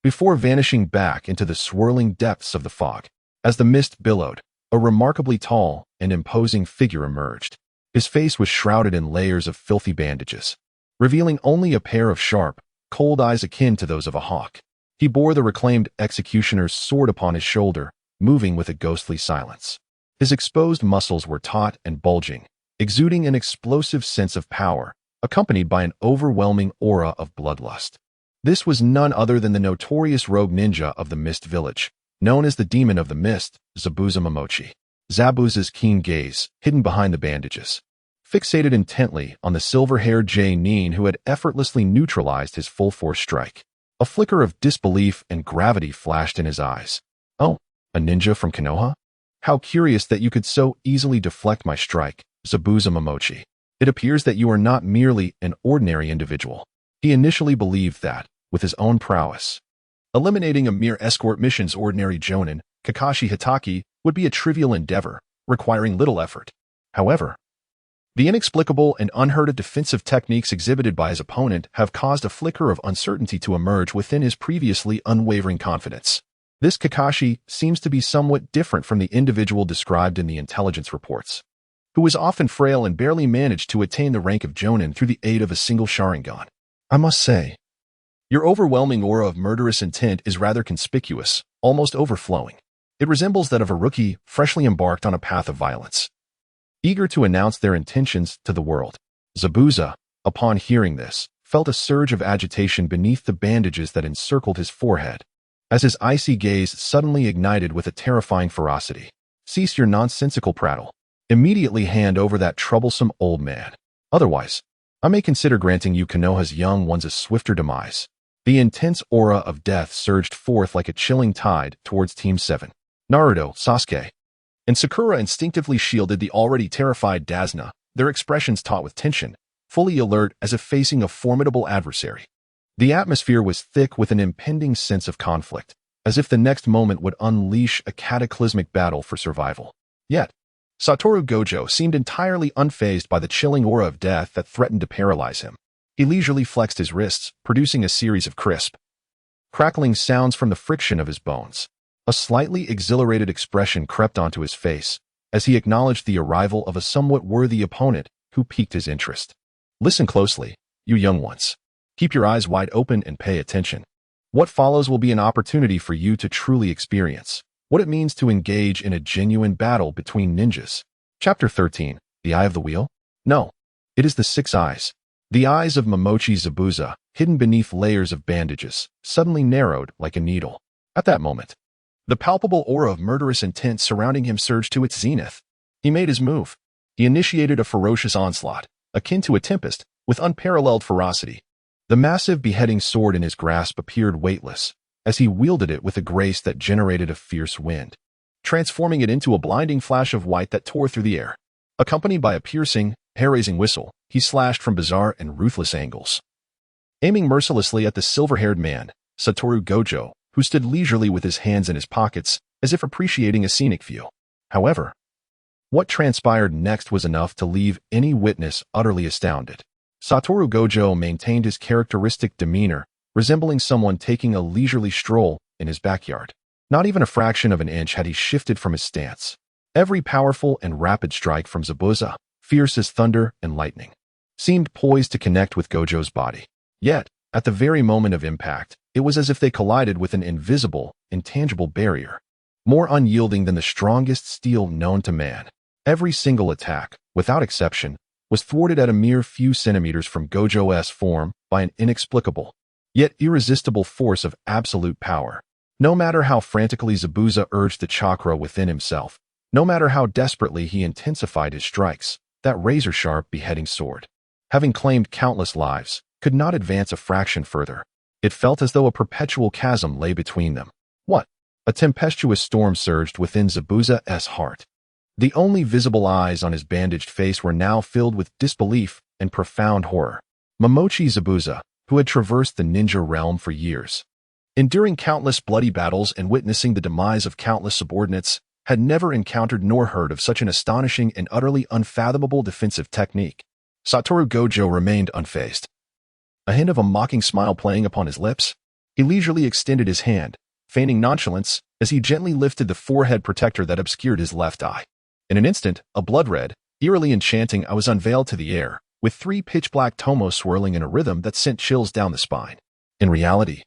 Speaker 1: before vanishing back into the swirling depths of the fog. As the mist billowed, a remarkably tall and imposing figure emerged. His face was shrouded in layers of filthy bandages, revealing only a pair of sharp, cold eyes akin to those of a hawk. He bore the reclaimed executioner's sword upon his shoulder, moving with a ghostly silence. His exposed muscles were taut and bulging, exuding an explosive sense of power, accompanied by an overwhelming aura of bloodlust. This was none other than the notorious rogue ninja of the Mist Village, known as the Demon of the Mist, Zabuza Momochi. Zabuza's keen gaze, hidden behind the bandages, fixated intently on the silver-haired J-Nin who had effortlessly neutralized his full-force strike. A flicker of disbelief and gravity flashed in his eyes. "Oh, a ninja from Konoha? How curious that you could so easily deflect my strike, Zabuza Momochi. It appears that you are not merely an ordinary individual." He initially believed that, with his own prowess, eliminating a mere escort mission's ordinary jonin, Kakashi Hitaki, would be a trivial endeavor, requiring little effort. However, the inexplicable and unheard-of defensive techniques exhibited by his opponent have caused a flicker of uncertainty to emerge within his previously unwavering confidence. This Kakashi seems to be somewhat different from the individual described in the intelligence reports, who was often frail and barely managed to attain the rank of jonin through the aid of a single Sharingan. "I must say, your overwhelming aura of murderous intent is rather conspicuous, almost overflowing. It resembles that of a rookie freshly embarked on a path of violence, eager to announce their intentions to the world." Zabuza, upon hearing this, felt a surge of agitation beneath the bandages that encircled his forehead, as his icy gaze suddenly ignited with a terrifying ferocity. "Cease your nonsensical prattle. Immediately hand over that troublesome old man. Otherwise, I may consider granting you Konoha's young ones a swifter demise." The intense aura of death surged forth like a chilling tide towards Team 7. Naruto, Sasuke, and Sakura instinctively shielded the already terrified Dazuna, their expressions taut with tension, fully alert as if facing a formidable adversary. The atmosphere was thick with an impending sense of conflict, as if the next moment would unleash a cataclysmic battle for survival. Yet, Satoru Gojo seemed entirely unfazed by the chilling aura of death that threatened to paralyze him. He leisurely flexed his wrists, producing a series of crisp, crackling sounds from the friction of his bones. A slightly exhilarated expression crept onto his face as he acknowledged the arrival of a somewhat worthy opponent who piqued his interest. "Listen closely, you young ones. Keep your eyes wide open and pay attention. What follows will be an opportunity for you to truly experience what it means to engage in a genuine battle between ninjas." Chapter 13, The Eye of the Wheel? No, it is the 6 eyes. The eyes of Momochi Zabuza, hidden beneath layers of bandages, suddenly narrowed like a needle. At that moment, the palpable aura of murderous intent surrounding him surged to its zenith. He made his move. He initiated a ferocious onslaught, akin to a tempest, with unparalleled ferocity. The massive beheading sword in his grasp appeared weightless, as he wielded it with a grace that generated a fierce wind, transforming it into a blinding flash of white that tore through the air. Accompanied by a piercing, hair-raising whistle, he slashed from bizarre and ruthless angles. Aiming mercilessly at the silver-haired man, Satoru Gojo, who stood leisurely with his hands in his pockets, as if appreciating a scenic view. However, what transpired next was enough to leave any witness utterly astounded. Satoru Gojo maintained his characteristic demeanor, resembling someone taking a leisurely stroll in his backyard. Not even a fraction of an inch had he shifted from his stance. Every powerful and rapid strike from Zabuza, fierce as thunder and lightning, seemed poised to connect with Gojo's body. Yet, at the very moment of impact, it was as if they collided with an invisible, intangible barrier, more unyielding than the strongest steel known to man. Every single attack, without exception, was thwarted at a mere few centimeters from Gojo's form by an inexplicable, yet irresistible force of absolute power. No matter how frantically Zabuza urged the chakra within himself, no matter how desperately he intensified his strikes, that razor-sharp beheading sword, having claimed countless lives, could not advance a fraction further. It felt as though a perpetual chasm lay between them. What? A tempestuous storm surged within Zabuza's heart. The only visible eyes on his bandaged face were now filled with disbelief and profound horror. Momochi Zabuza, who had traversed the ninja realm for years, enduring countless bloody battles and witnessing the demise of countless subordinates, had never encountered nor heard of such an astonishing and utterly unfathomable defensive technique. Satoru Gojo remained unfazed. A hint of a mocking smile playing upon his lips, he leisurely extended his hand, feigning nonchalance as he gently lifted the forehead protector that obscured his left eye. In an instant, a blood-red, eerily enchanting eye was unveiled to the air, with 3 pitch-black tomos swirling in a rhythm that sent chills down the spine. In reality,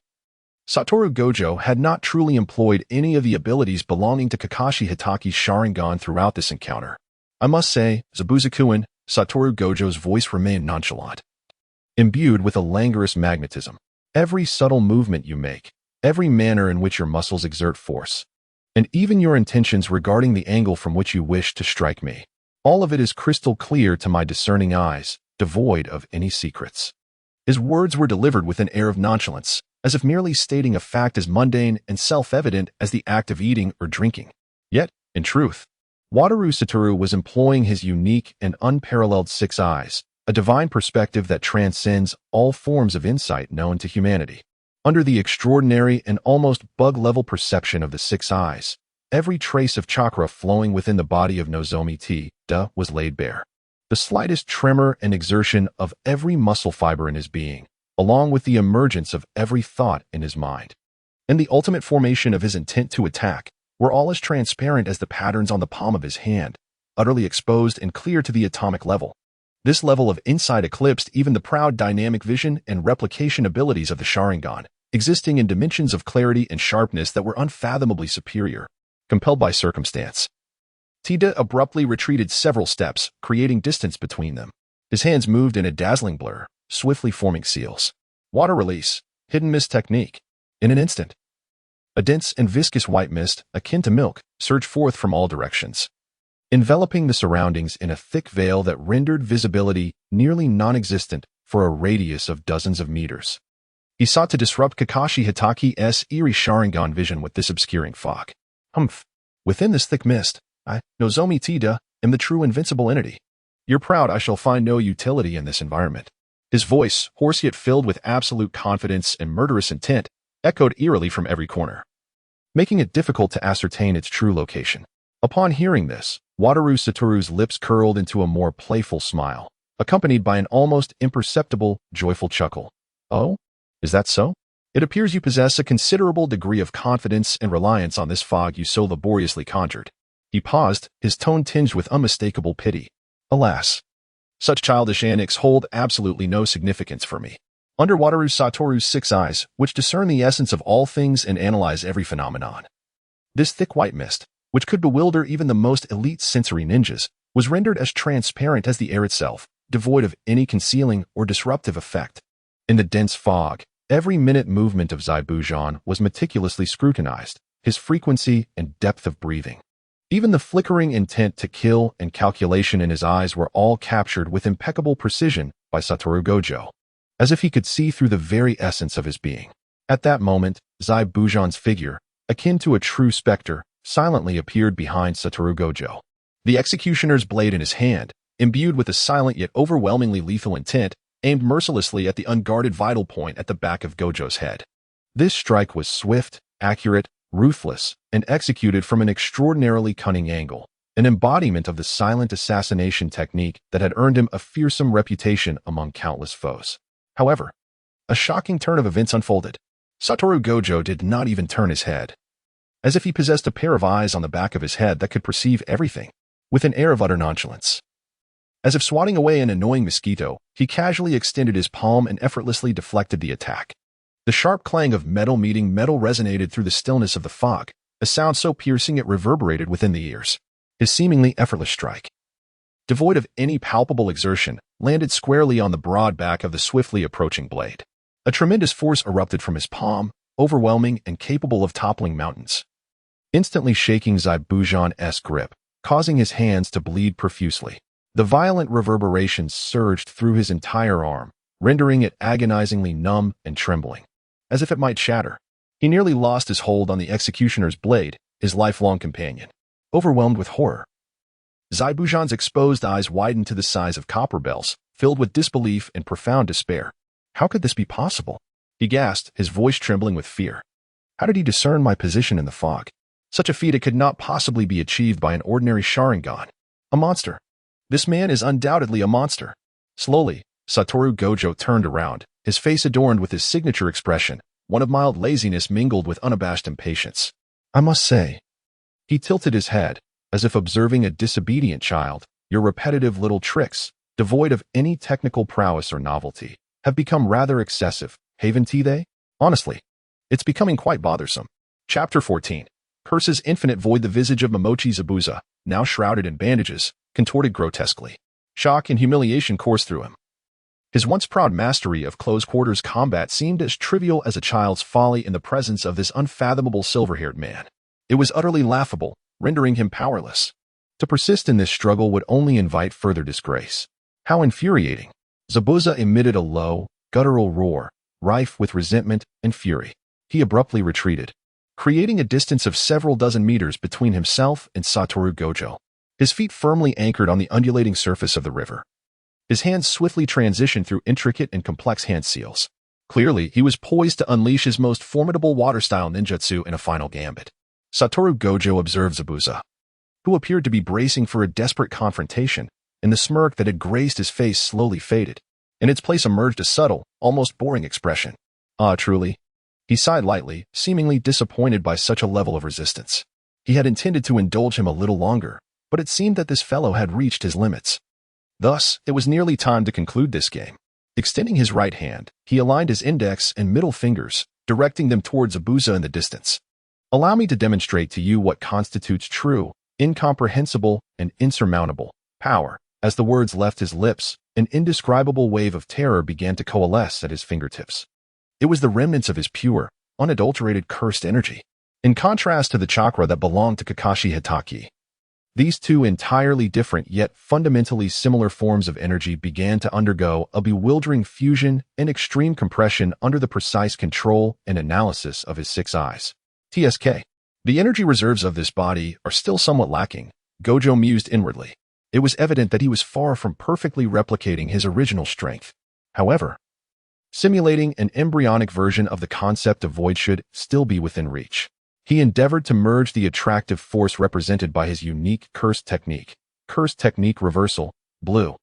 Speaker 1: Satoru Gojo had not truly employed any of the abilities belonging to Kakashi Hitaki's Sharingan throughout this encounter. I must say, Zabuza-kun, Satoru Gojo's voice remained nonchalant, imbued with a languorous magnetism. Every subtle movement you make, every manner in which your muscles exert force, and even your intentions regarding the angle from which you wish to strike me, all of it is crystal clear to my discerning eyes, devoid of any secrets. His words were delivered with an air of nonchalance, as if merely stating a fact as mundane and self-evident as the act of eating or drinking. Yet, in truth, Wataru Satoru was employing his unique and unparalleled 6 eyes, a divine perspective that transcends all forms of insight known to humanity. Under the extraordinary and almost bug-level perception of the 6 eyes, every trace of chakra flowing within the body of Nozomi T-da was laid bare. The slightest tremor and exertion of every muscle fiber in his being, along with the emergence of every thought in his mind, and the ultimate formation of his intent to attack, were all as transparent as the patterns on the palm of his hand, utterly exposed and clear to the atomic level. This level of insight eclipsed even the proud dynamic vision and replication abilities of the Sharingan, existing in dimensions of clarity and sharpness that were unfathomably superior. Compelled by circumstance, T-da abruptly retreated several steps, creating distance between them. His hands moved in a dazzling blur, swiftly forming seals. Water release, hidden mist technique. In an instant, a dense and viscous white mist, akin to milk, surged forth from all directions, enveloping the surroundings in a thick veil that rendered visibility nearly non-existent for a radius of dozens of meters. He sought to disrupt Kakashi Hitaki's eerie Sharingan vision with this obscuring fog. Humph! Within this thick mist, I, Nozomi T-da, am the true invincible entity. You're proud I shall find no utility in this environment. His voice, hoarse yet filled with absolute confidence and murderous intent, echoed eerily from every corner, making it difficult to ascertain its true location. Upon hearing this, Wataru Satoru's lips curled into a more playful smile, accompanied by an almost imperceptible, joyful chuckle. Oh? Is that so? It appears you possess a considerable degree of confidence and reliance on this fog you so laboriously conjured. He paused, his tone tinged with unmistakable pity. Alas, such childish antics hold absolutely no significance for me. Under Wataru Satoru's 6 eyes, which discern the essence of all things and analyze every phenomenon, this thick white mist, which could bewilder even the most elite sensory ninjas, was rendered as transparent as the air itself, devoid of any concealing or disruptive effect. In the dense fog, every minute movement of Zabuza was meticulously scrutinized, his frequency and depth of breathing. Even the flickering intent to kill and calculation in his eyes were all captured with impeccable precision by Satoru Gojo, as if he could see through the very essence of his being. At that moment, Zabuza's figure, akin to a true specter, silently appeared behind Satoru Gojo. The executioner's blade in his hand, imbued with a silent yet overwhelmingly lethal intent, aimed mercilessly at the unguarded vital point at the back of Gojo's head. This strike was swift, accurate, ruthless, and executed from an extraordinarily cunning angle, an embodiment of the silent assassination technique that had earned him a fearsome reputation among countless foes. However, a shocking turn of events unfolded. Satoru Gojo did not even turn his head, as if he possessed a pair of eyes on the back of his head that could perceive everything, with an air of utter nonchalance. As if swatting away an annoying mosquito, he casually extended his palm and effortlessly deflected the attack. The sharp clang of metal meeting metal resonated through the stillness of the fog, a sound so piercing it reverberated within the ears. His seemingly effortless strike, devoid of any palpable exertion, landed squarely on the broad back of the swiftly approaching blade. A tremendous force erupted from his palm, overwhelming and capable of toppling mountains, instantly shaking Zabujan-esque grip, causing his hands to bleed profusely. The violent reverberations surged through his entire arm, rendering it agonizingly numb and trembling, as if it might shatter. He nearly lost his hold on the executioner's blade, his lifelong companion. Overwhelmed with horror, Zabujan's exposed eyes widened to the size of copper bells, filled with disbelief and profound despair. How could this be possible? He gasped, his voice trembling with fear. How did he discern my position in the fog? Such a feat it could not possibly be achieved by an ordinary Sharingan. A monster. This man is undoubtedly a monster. Slowly, Satoru Gojo turned around, his face adorned with his signature expression, one of mild laziness mingled with unabashed impatience. I must say, he tilted his head, as if observing a disobedient child, your repetitive little tricks, devoid of any technical prowess or novelty, have become rather excessive, haven't they? Honestly, it's becoming quite bothersome. Chapter 14. Curse's infinite void. The visage of Momochi Zabuza, now shrouded in bandages, contorted grotesquely. Shock and humiliation coursed through him. His once proud mastery of close-quarters combat seemed as trivial as a child's folly in the presence of this unfathomable silver-haired man. It was utterly laughable, rendering him powerless. To persist in this struggle would only invite further disgrace. How infuriating! Zabuza emitted a low, guttural roar, rife with resentment and fury. He abruptly retreated, creating a distance of several dozen meters between himself and Satoru Gojo, his feet firmly anchored on the undulating surface of the river. His hands swiftly transitioned through intricate and complex hand seals. Clearly, he was poised to unleash his most formidable water-style ninjutsu in a final gambit. Satoru Gojo observed Zabuza, who appeared to be bracing for a desperate confrontation, and the smirk that had graced his face slowly faded. In its place emerged a subtle, almost boring expression. Ah, truly. He sighed lightly, seemingly disappointed by such a level of resistance. He had intended to indulge him a little longer, but it seemed that this fellow had reached his limits. Thus, it was nearly time to conclude this game. Extending his right hand, he aligned his index and middle fingers, directing them towards Zabuza in the distance. Allow me to demonstrate to you what constitutes true, incomprehensible, and insurmountable power. As the words left his lips, an indescribable wave of terror began to coalesce at his fingertips. It was the remnants of his pure, unadulterated cursed energy. In contrast to the chakra that belonged to Kakashi Hitaki, these two entirely different yet fundamentally similar forms of energy began to undergo a bewildering fusion and extreme compression under the precise control and analysis of his 6 eyes. TSK. The energy reserves of this body are still somewhat lacking, Gojo mused inwardly. It was evident that he was far from perfectly replicating his original strength. However, simulating an embryonic version of the concept of void should still be within reach. He endeavored to merge the attractive force represented by his unique curse technique reversal, blue,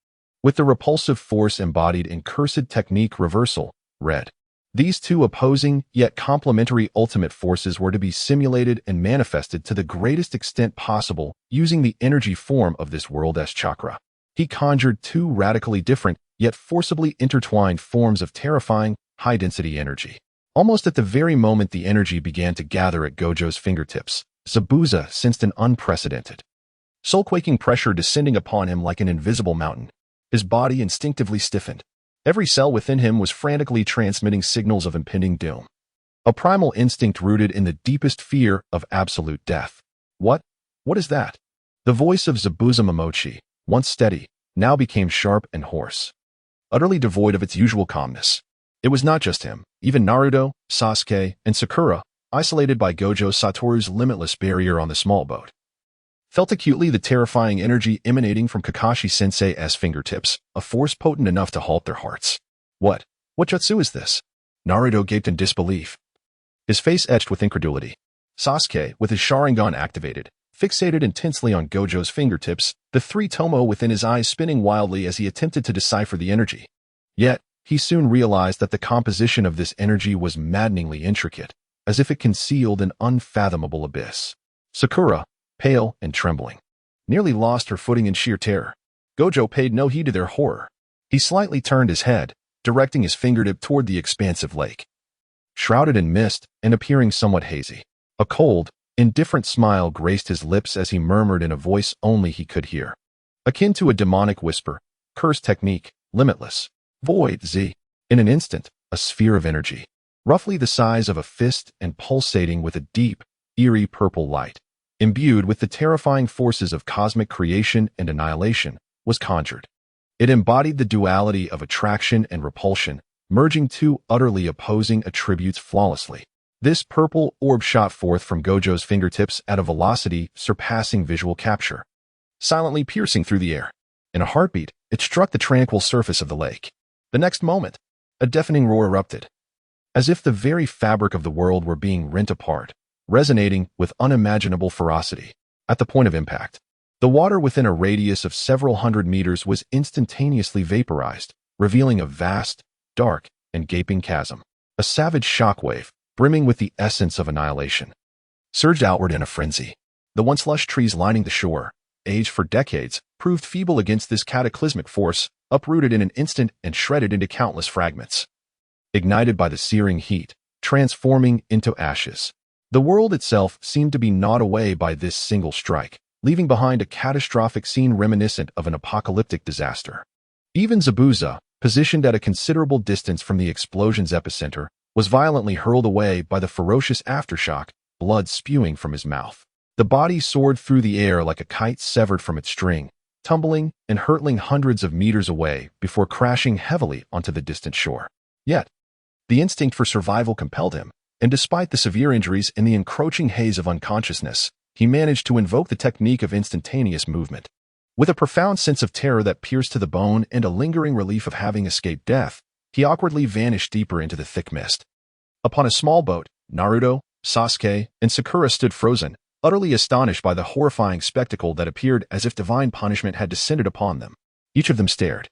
Speaker 1: with the repulsive force embodied in cursed technique reversal, red. These two opposing yet complementary ultimate forces were to be simulated and manifested to the greatest extent possible using the energy form of this world's chakra. He conjured two radically different yet forcibly intertwined forms of terrifying, high-density energy. Almost at the very moment the energy began to gather at Gojo's fingertips, Zabuza sensed an unprecedented, soul-quaking pressure descending upon him like an invisible mountain. His body instinctively stiffened. Every cell within him was frantically transmitting signals of impending doom. A primal instinct rooted in the deepest fear of absolute death. What is that? The voice of Zabuza Momochi, once steady, now became sharp and hoarse, utterly devoid of its usual calmness. It was not just him. Even Naruto, Sasuke, and Sakura, isolated by Gojo Satoru's limitless barrier on the small boat, felt acutely the terrifying energy emanating from Kakashi-sensei's fingertips, a force potent enough to halt their hearts. What? What jutsu is this? Naruto gaped in disbelief, his face etched with incredulity. Sasuke, with his Sharingan activated, fixated intensely on Gojo's fingertips, the three tomo within his eyes spinning wildly as he attempted to decipher the energy. Yet, he soon realized that the composition of this energy was maddeningly intricate, as if it concealed an unfathomable abyss. Sakura, pale and trembling, nearly lost her footing in sheer terror. Gojo paid no heed to their horror. He slightly turned his head, directing his fingertip toward the expansive lake. Shrouded in mist and appearing somewhat hazy, a cold, indifferent smile graced his lips as he murmured in a voice only he could hear. Akin to a demonic whisper, curse technique, limitless, void Z. In an instant, a sphere of energy, roughly the size of a fist and pulsating with a deep, eerie purple light, imbued with the terrifying forces of cosmic creation and annihilation, was conjured. It embodied the duality of attraction and repulsion, merging two utterly opposing attributes flawlessly. This purple orb shot forth from Gojo's fingertips at a velocity surpassing visual capture, silently piercing through the air. In a heartbeat, it struck the tranquil surface of the lake. The next moment, a deafening roar erupted, as if the very fabric of the world were being rent apart, resonating with unimaginable ferocity. At the point of impact, the water within a radius of several hundred meters was instantaneously vaporized, revealing a vast, dark, and gaping chasm. A savage shockwave, brimming with the essence of annihilation, surged outward in a frenzy. The once lush trees lining the shore, aged for decades, proved feeble against this cataclysmic force, uprooted in an instant and shredded into countless fragments. Ignited by the searing heat, transforming into ashes. The world itself seemed to be gnawed away by this single strike, leaving behind a catastrophic scene reminiscent of an apocalyptic disaster. Even Zabuza, positioned at a considerable distance from the explosion's epicenter, was violently hurled away by the ferocious aftershock, blood spewing from his mouth. The body soared through the air like a kite severed from its string, tumbling and hurtling hundreds of meters away before crashing heavily onto the distant shore. Yet, the instinct for survival compelled him, and despite the severe injuries and the encroaching haze of unconsciousness, he managed to invoke the technique of instantaneous movement. With a profound sense of terror that pierced to the bone and a lingering relief of having escaped death, he awkwardly vanished deeper into the thick mist. Upon a small boat, Naruto, Sasuke, and Sakura stood frozen, utterly astonished by the horrifying spectacle that appeared as if divine punishment had descended upon them. Each of them stared,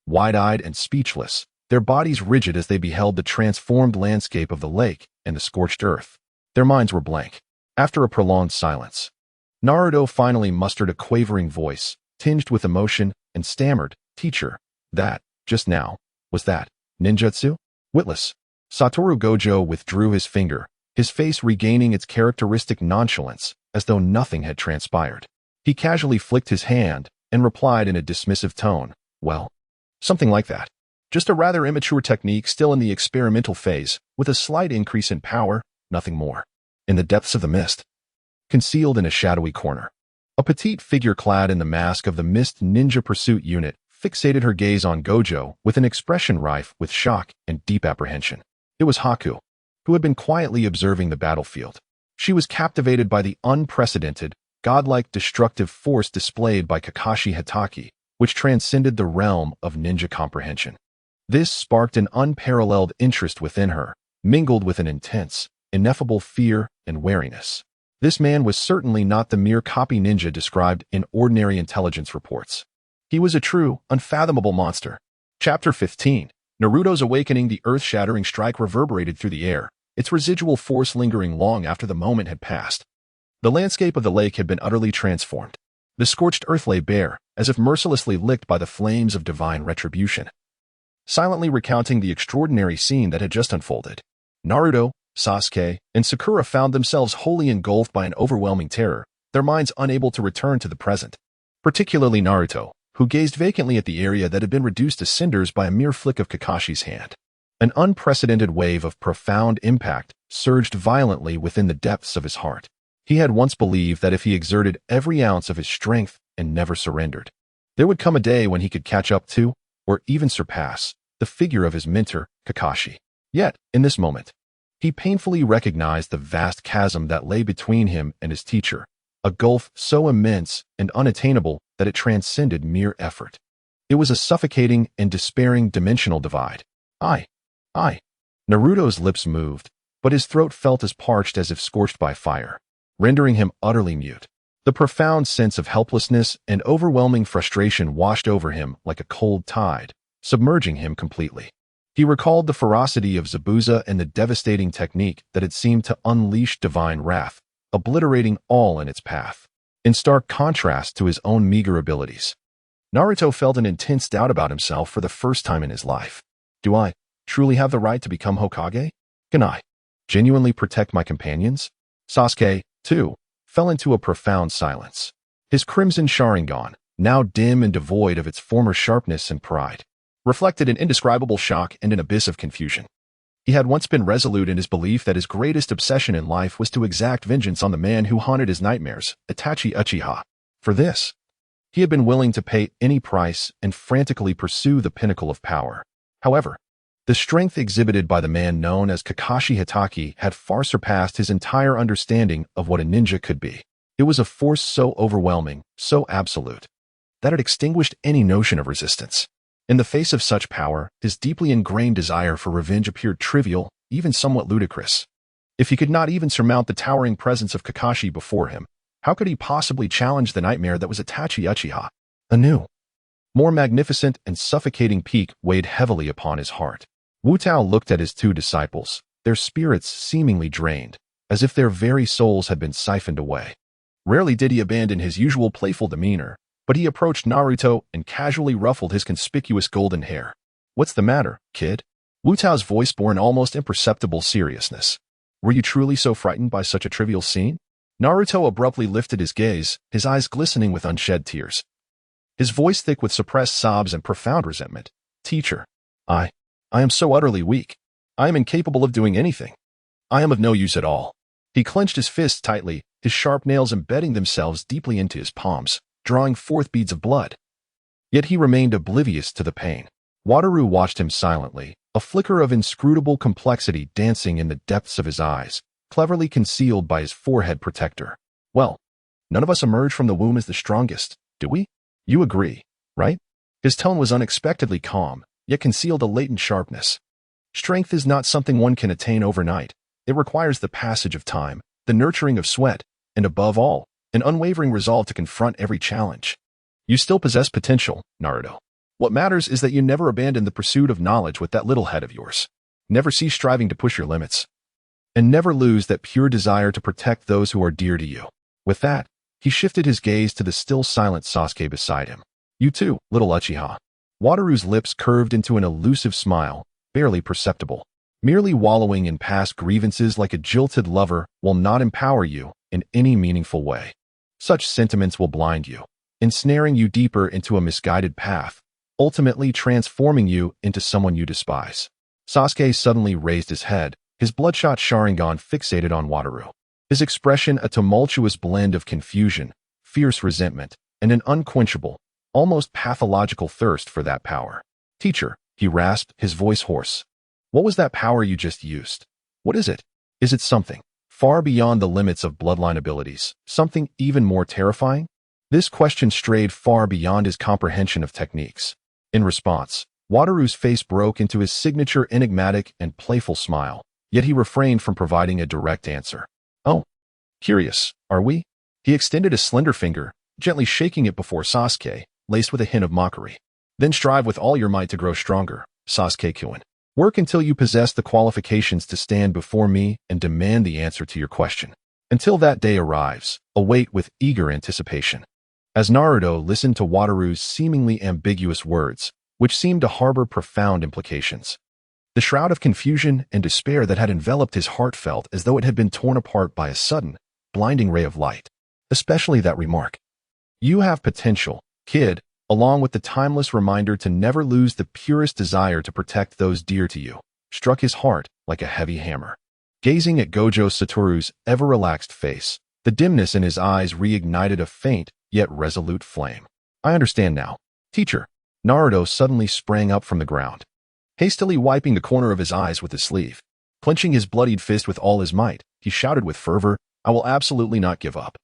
Speaker 1: wide-eyed and speechless, their bodies rigid as they beheld the transformed landscape of the lake and the scorched earth. Their minds were blank. After a prolonged silence, Naruto finally mustered a quavering voice, tinged with emotion, and stammered, "Teacher, that, just now, was that ninjutsu?" Witless. Satoru Gojo withdrew his finger, his face regaining its characteristic nonchalance, as though nothing had transpired. He casually flicked his hand and replied in a dismissive tone, "Well, something like that. Just a rather immature technique still in the experimental phase, with a slight increase in power, nothing more." In the depths of the mist, concealed in a shadowy corner, a petite figure clad in the mask of the Mist Ninja Pursuit Unit fixated her gaze on Gojo with an expression rife with shock and deep apprehension. It was Haku, who had been quietly observing the battlefield. She was captivated by the unprecedented, godlike destructive force displayed by Kakashi Hatake, which transcended the realm of ninja comprehension. This sparked an unparalleled interest within her, mingled with an intense, ineffable fear and wariness. This man was certainly not the mere copy ninja described in ordinary intelligence reports. He was a true, unfathomable monster. Chapter 15. Naruto's awakening. The earth-shattering strike reverberated through the air, its residual force lingering long after the moment had passed. The landscape of the lake had been utterly transformed. The scorched earth lay bare, as if mercilessly licked by the flames of divine retribution. Silently recounting the extraordinary scene that had just unfolded, Naruto, Sasuke, and Sakura found themselves wholly engulfed by an overwhelming terror, their minds unable to return to the present. Particularly Naruto, who gazed vacantly at the area that had been reduced to cinders by a mere flick of Kakashi's hand. An unprecedented wave of profound impact surged violently within the depths of his heart. He had once believed that if he exerted every ounce of his strength and never surrendered, there would come a day when he could catch up to, or even surpass, the figure of his mentor, Kakashi. Yet, in this moment, he painfully recognized the vast chasm that lay between him and his teacher, a gulf so immense and unattainable that it transcended mere effort. It was a suffocating and despairing dimensional divide. I. Naruto's lips moved, but his throat felt as parched as if scorched by fire, rendering him utterly mute. The profound sense of helplessness and overwhelming frustration washed over him like a cold tide, submerging him completely. He recalled the ferocity of Zabuza and the devastating technique that had seemed to unleash divine wrath, obliterating all in its path. In stark contrast to his own meager abilities, Naruto felt an intense doubt about himself for the first time in his life. Do I truly have the right to become Hokage? Can I genuinely protect my companions? Sasuke, too, fell into a profound silence. His crimson Sharingan, now dim and devoid of its former sharpness and pride, reflected an indescribable shock and an abyss of confusion. He had once been resolute in his belief that his greatest obsession in life was to exact vengeance on the man who haunted his nightmares, Itachi Uchiha. For this, he had been willing to pay any price and frantically pursue the pinnacle of power. However, the strength exhibited by the man known as Kakashi Hitaki had far surpassed his entire understanding of what a ninja could be. It was a force so overwhelming, so absolute, that it extinguished any notion of resistance. In the face of such power, his deeply ingrained desire for revenge appeared trivial, even somewhat ludicrous. If he could not even surmount the towering presence of Kakashi before him, how could he possibly challenge the nightmare that was Itachi Uchiha? A new, more magnificent and suffocating peak weighed heavily upon his heart. Wu Tao looked at his two disciples, their spirits seemingly drained, as if their very souls had been siphoned away. Rarely did he abandon his usual playful demeanor, but he approached Naruto and casually ruffled his conspicuous golden hair. "What's the matter, kid?" Wu Tao's voice bore an almost imperceptible seriousness. "Were you truly so frightened by such a trivial scene?" Naruto abruptly lifted his gaze, his eyes glistening with unshed tears. His voice thick with suppressed sobs and profound resentment. "Teacher, I am so utterly weak. I am incapable of doing anything. I am of no use at all." He clenched his fists tightly, his sharp nails embedding themselves deeply into his palms, drawing forth beads of blood. Yet he remained oblivious to the pain. Wataru watched him silently, a flicker of inscrutable complexity dancing in the depths of his eyes, cleverly concealed by his forehead protector. "Well, none of us emerge from the womb as the strongest, do we? You agree, right?" His tone was unexpectedly calm, yet concealed a latent sharpness. "Strength is not something one can attain overnight. It requires the passage of time, the nurturing of sweat, and above all, an unwavering resolve to confront every challenge. You still possess potential, Naruto. What matters is that you never abandon the pursuit of knowledge with that little head of yours. Never cease striving to push your limits. And never lose that pure desire to protect those who are dear to you." With that, he shifted his gaze to the still silent Sasuke beside him. "You too, little Uchiha." Wataru's lips curved into an elusive smile, barely perceptible. "Merely wallowing in past grievances like a jilted lover will not empower you in any meaningful way. Such sentiments will blind you, ensnaring you deeper into a misguided path, ultimately transforming you into someone you despise." Sasuke suddenly raised his head, his bloodshot Sharingan fixated on Wataru. His expression a tumultuous blend of confusion, fierce resentment, and an unquenchable, almost pathological thirst for that power. "Teacher," he rasped, his voice hoarse. "What was that power you just used? What is it? Is it something far beyond the limits of bloodline abilities, something even more terrifying?" This question strayed far beyond his comprehension of techniques. In response, Wataru's face broke into his signature enigmatic and playful smile, yet he refrained from providing a direct answer. "Oh, curious, are we?" He extended a slender finger, gently shaking it before Sasuke, laced with a hint of mockery. "Then strive with all your might to grow stronger, Sasuke-kun. Work until you possess the qualifications to stand before me and demand the answer to your question. Until that day arrives, await with eager anticipation." As Naruto listened to Wataru's seemingly ambiguous words, which seemed to harbor profound implications, the shroud of confusion and despair that had enveloped his heart felt as though it had been torn apart by a sudden, blinding ray of light. Especially that remark, "You have potential, kid," along with the timeless reminder to never lose the purest desire to protect those dear to you, struck his heart like a heavy hammer. Gazing at Gojo Satoru's ever-relaxed face, the dimness in his eyes reignited a faint yet resolute flame. "I understand now, teacher." Naruto suddenly sprang up from the ground, hastily wiping the corner of his eyes with his sleeve. Clenching his bloodied fist with all his might, he shouted with fervor, "I will absolutely not give up.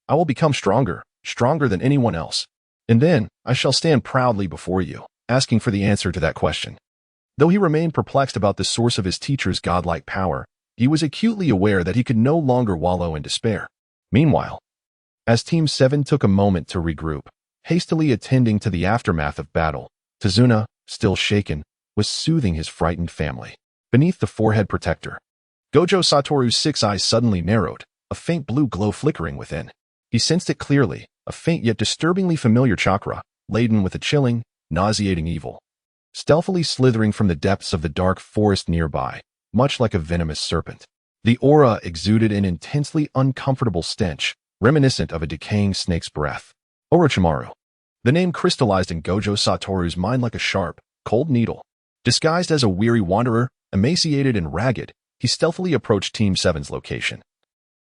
Speaker 1: I will become stronger, stronger than anyone else. And then, I shall stand proudly before you, asking for the answer to that question. Though he remained perplexed about the source of his teacher's godlike power, he was acutely aware that he could no longer wallow in despair. Meanwhile, as Team 7 took a moment to regroup, hastily attending to the aftermath of battle, Tazuna, still shaken, was soothing his frightened family. Beneath the forehead protector, Gojo Satoru's 6 eyes suddenly narrowed, a faint blue glow flickering within. He sensed it clearly, a faint yet disturbingly familiar chakra, laden with a chilling, nauseating evil, stealthily slithering from the depths of the dark forest nearby, much like a venomous serpent. The aura exuded an intensely uncomfortable stench, reminiscent of a decaying snake's breath. Orochimaru. The name crystallized in Gojo Satoru's mind like a sharp, cold needle. Disguised as a weary wanderer, emaciated and ragged, he stealthily approached Team 7's location.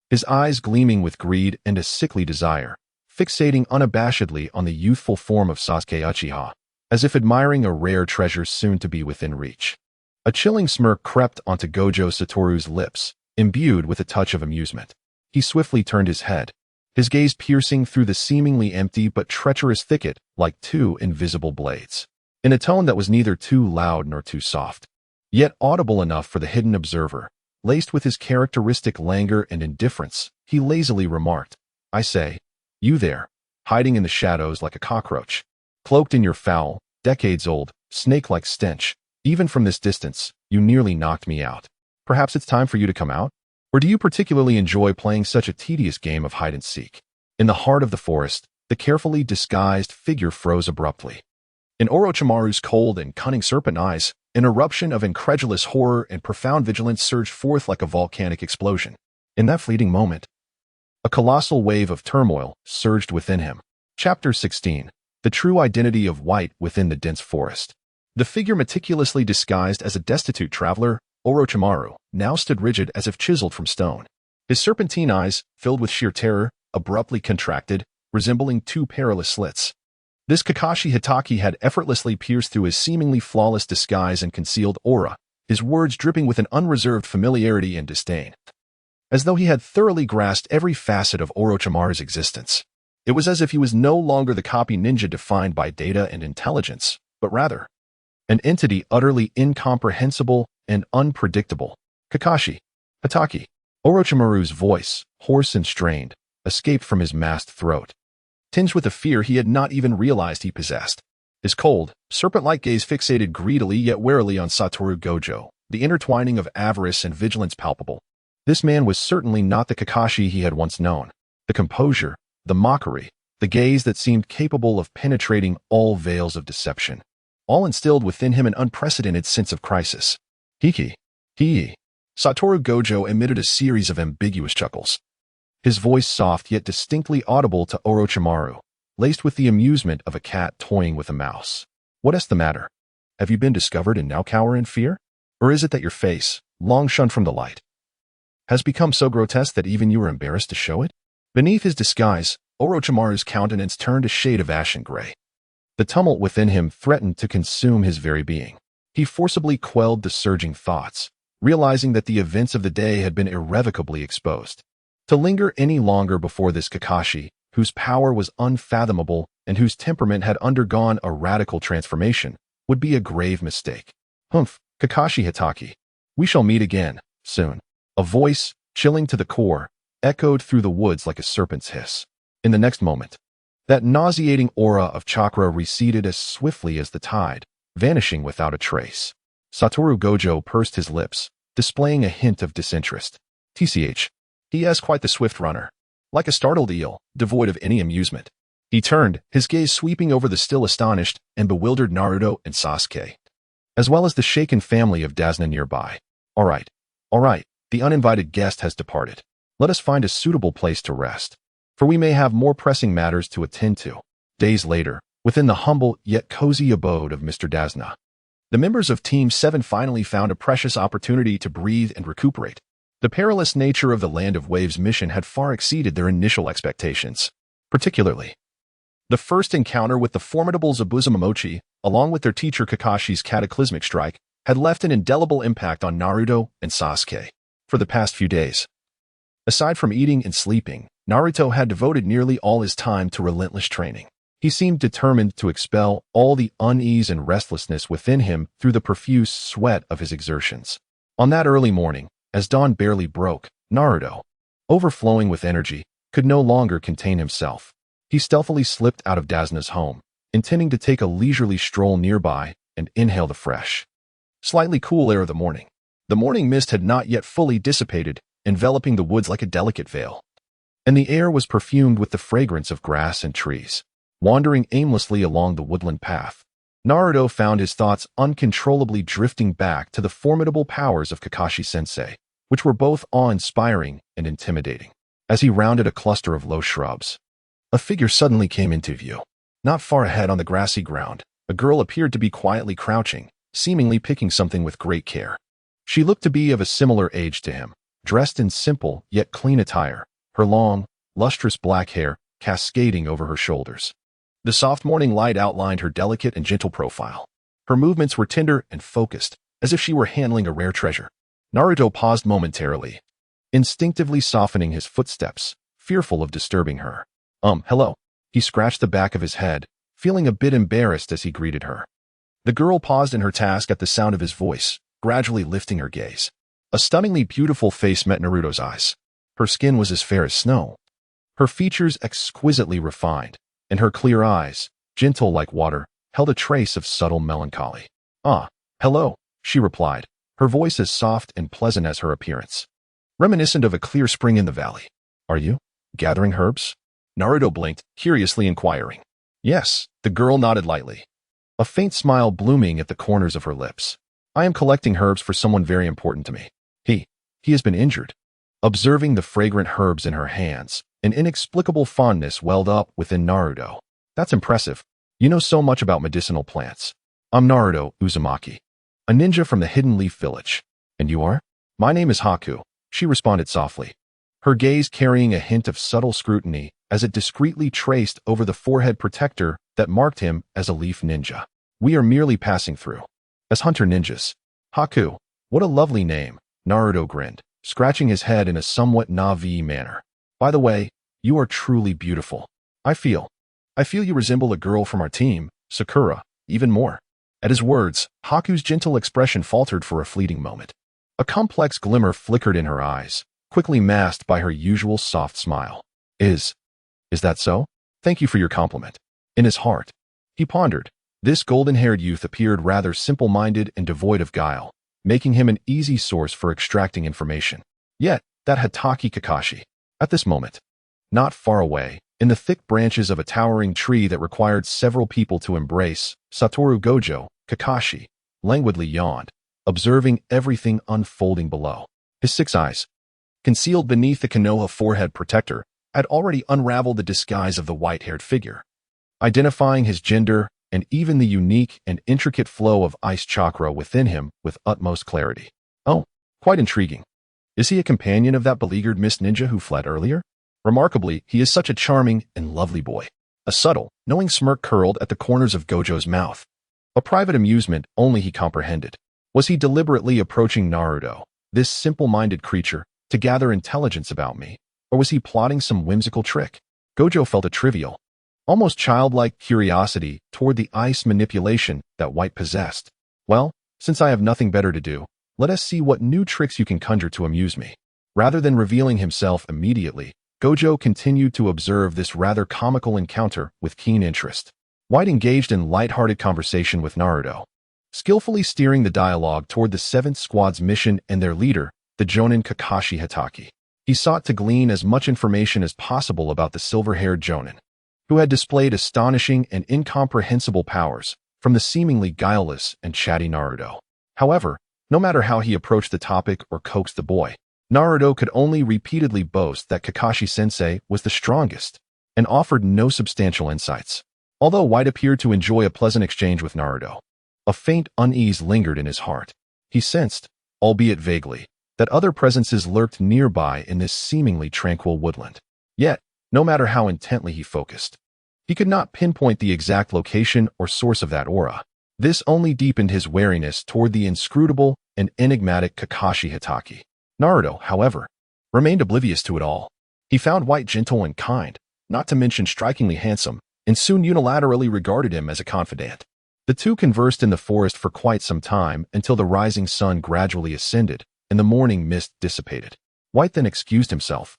Speaker 1: His eyes gleaming with greed and a sickly desire, fixating unabashedly on the youthful form of Sasuke Uchiha, as if admiring a rare treasure soon to be within reach. A chilling smirk crept onto Gojo Satoru's lips, imbued with a touch of amusement. He swiftly turned his head, his gaze piercing through the seemingly empty but treacherous thicket like 2 invisible blades. In a tone that was neither too loud nor too soft, yet audible enough for the hidden observer, laced with his characteristic languor and indifference, he lazily remarked, "I say, you there, hiding in the shadows like a cockroach, cloaked in your foul, decades-old, snake-like stench, even from this distance, you nearly knocked me out. Perhaps it's time for you to come out? Or do you particularly enjoy playing such a tedious game of hide-and-seek?" In the heart of the forest, the carefully disguised figure froze abruptly. In Orochimaru's cold and cunning serpent eyes, an eruption of incredulous horror and profound vigilance surged forth like a volcanic explosion. In that fleeting moment, a colossal wave of turmoil surged within him. Chapter 16. The True Identity of White Within the Dense Forest. The figure meticulously disguised as a destitute traveler, Orochimaru, now stood rigid as if chiseled from stone. His serpentine eyes, filled with sheer terror, abruptly contracted, resembling 2 perilous slits. This Kakashi Hitaki had effortlessly pierced through his seemingly flawless disguise and concealed aura, his words dripping with an unreserved familiarity and disdain. As though he had thoroughly grasped every facet of Orochimaru's existence. It was as if he was no longer the copy ninja defined by data and intelligence, but rather an entity utterly incomprehensible and unpredictable. Kakashi Hitaki. Orochimaru's voice, hoarse and strained, escaped from his masked throat, tinged with a fear he had not even realized he possessed. His cold, serpent-like gaze fixated greedily yet warily on Satoru Gojo, the intertwining of avarice and vigilance palpable. This man was certainly not the Kakashi he had once known. The composure, the mockery, the gaze that seemed capable of penetrating all veils of deception, all instilled within him an unprecedented sense of crisis. Hiki. Satoru Gojo emitted a series of ambiguous chuckles. His voice soft yet distinctly audible to Orochimaru, laced with the amusement of a cat toying with a mouse. "What is the matter? Have you been discovered and now cower in fear? Or is it that your face, long shunned from the light, has become so grotesque that even you are embarrassed to show it?" Beneath his disguise, Orochimaru's countenance turned a shade of ashen gray. The tumult within him threatened to consume his very being. He forcibly quelled the surging thoughts, realizing that the events of the day had been irrevocably exposed. To linger any longer before this Kakashi, whose power was unfathomable and whose temperament had undergone a radical transformation, would be a grave mistake. "Humph, Kakashi Hitaki. We shall meet again, soon." A voice, chilling to the core, echoed through the woods like a serpent's hiss. In the next moment, that nauseating aura of chakra receded as swiftly as the tide, vanishing without a trace. Satoru Gojo pursed his lips, displaying a hint of disinterest. "TCH. He is quite the swift runner." Like a startled eel, devoid of any amusement, he turned, his gaze sweeping over the still astonished and bewildered Naruto and Sasuke, as well as the shaken family of Dazna nearby. All right, the uninvited guest has departed. Let us find a suitable place to rest, for we may have more pressing matters to attend to." Days later, within the humble yet cozy abode of Mr. Dazna, the members of Team 7 finally found a precious opportunity to breathe and recuperate. The perilous nature of the Land of Waves mission had far exceeded their initial expectations. Particularly, the first encounter with the formidable Zabuza along with their teacher Kakashi's cataclysmic strike, had left an indelible impact on Naruto and Sasuke. For the past few days, Aside from eating and sleeping, Naruto had devoted nearly all his time to relentless training. He seemed determined to expel all the unease and restlessness within him through the profuse sweat of his exertions. On that early morning, as dawn barely broke, Naruto, overflowing with energy, could no longer contain himself. He stealthily slipped out of Dazna's home, intending to take a leisurely stroll nearby and inhale the fresh, slightly cool air of the morning. The morning mist had not yet fully dissipated, enveloping the woods like a delicate veil, and the air was perfumed with the fragrance of grass and trees. Wandering aimlessly along the woodland path, Naruto found his thoughts uncontrollably drifting back to the formidable powers of Kakashi-sensei, which were both awe-inspiring and intimidating. As he rounded a cluster of low shrubs, a figure suddenly came into view. Not far ahead on the grassy ground, a girl appeared to be quietly crouching, seemingly picking something with great care. She looked to be of a similar age to him, dressed in simple yet clean attire, her long, lustrous black hair cascading over her shoulders. The soft morning light outlined her delicate and gentle profile. Her movements were tender and focused, as if she were handling a rare treasure. Naruto paused momentarily, instinctively softening his footsteps, fearful of disturbing her. Hello. He scratched the back of his head, feeling a bit embarrassed as he greeted her. The girl paused in her task at the sound of his voice, gradually lifting her gaze. A stunningly beautiful face met Naruto's eyes. Her skin was as fair as snow, her features exquisitely refined, and her clear eyes, gentle like water, held a trace of subtle melancholy. Hello, she replied, her voice as soft and pleasant as her appearance, reminiscent of a clear spring in the valley. Are you gathering herbs? Naruto blinked, curiously inquiring. Yes, the girl nodded lightly, a faint smile blooming at the corners of her lips. I am collecting herbs for someone very important to me. He has been injured. Observing the fragrant herbs in her hands, an inexplicable fondness welled up within Naruto. That's impressive. You know so much about medicinal plants. I'm Naruto Uzumaki, a ninja from the Hidden Leaf Village. And you are? My name is Haku, she responded softly, her gaze carrying a hint of subtle scrutiny as it discreetly traced over the forehead protector that marked him as a leaf ninja. We are merely passing through as hunter ninjas. Haku, what a lovely name, Naruto grinned, scratching his head in a somewhat Navi manner. By the way, you are truly beautiful. I feel you resemble a girl from our team, Sakura, even more. At his words, Haku's gentle expression faltered for a fleeting moment. A complex glimmer flickered in her eyes, quickly masked by her usual soft smile. Is that so? Thank you for your compliment. In his heart, he pondered. This golden-haired youth appeared rather simple-minded and devoid of guile, making him an easy source for extracting information. Yet, that Hatake Kakashi. At this moment, not far away, in the thick branches of a towering tree that required several people to embrace, Satoru Gojo, Kakashi, languidly yawned, observing everything unfolding below. His 6 eyes, concealed beneath the Konoha forehead protector, had already unraveled the disguise of the white-haired figure, identifying his gender and even the unique and intricate flow of ice chakra within him with utmost clarity. Oh, quite intriguing. Is he a companion of that beleaguered mist ninja who fled earlier? Remarkably, he is such a charming and lovely boy. A subtle, knowing smirk curled at the corners of Gojo's mouth. A private amusement only he comprehended. Was he deliberately approaching Naruto, this simple-minded creature, to gather intelligence about me? Or was he plotting some whimsical trick? Gojo felt a trivial, almost childlike curiosity toward the ice manipulation that White possessed. Well, since I have nothing better to do, let us see what new tricks you can conjure to amuse me. Rather than revealing himself immediately, Gojo continued to observe this rather comical encounter with keen interest. White engaged in light-hearted conversation with Naruto, skillfully steering the dialogue toward the 7th Squad's mission and their leader, the Jonin Kakashi Hatake. He sought to glean as much information as possible about the silver-haired Jonin, who had displayed astonishing and incomprehensible powers from the seemingly guileless and chatty Naruto. However, no matter how he approached the topic or coaxed the boy, Naruto could only repeatedly boast that Kakashi-sensei was the strongest and offered no substantial insights. Although White appeared to enjoy a pleasant exchange with Naruto, a faint unease lingered in his heart. He sensed, albeit vaguely, that other presences lurked nearby in this seemingly tranquil woodland. Yet, no matter how intently he focused, he could not pinpoint the exact location or source of that aura. This only deepened his wariness toward the inscrutable and enigmatic Kakashi Hatake. Naruto, however, remained oblivious to it all. He found White gentle and kind, not to mention strikingly handsome, and soon unilaterally regarded him as a confidant. The two conversed in the forest for quite some time until the rising sun gradually ascended and the morning mist dissipated. White then excused himself,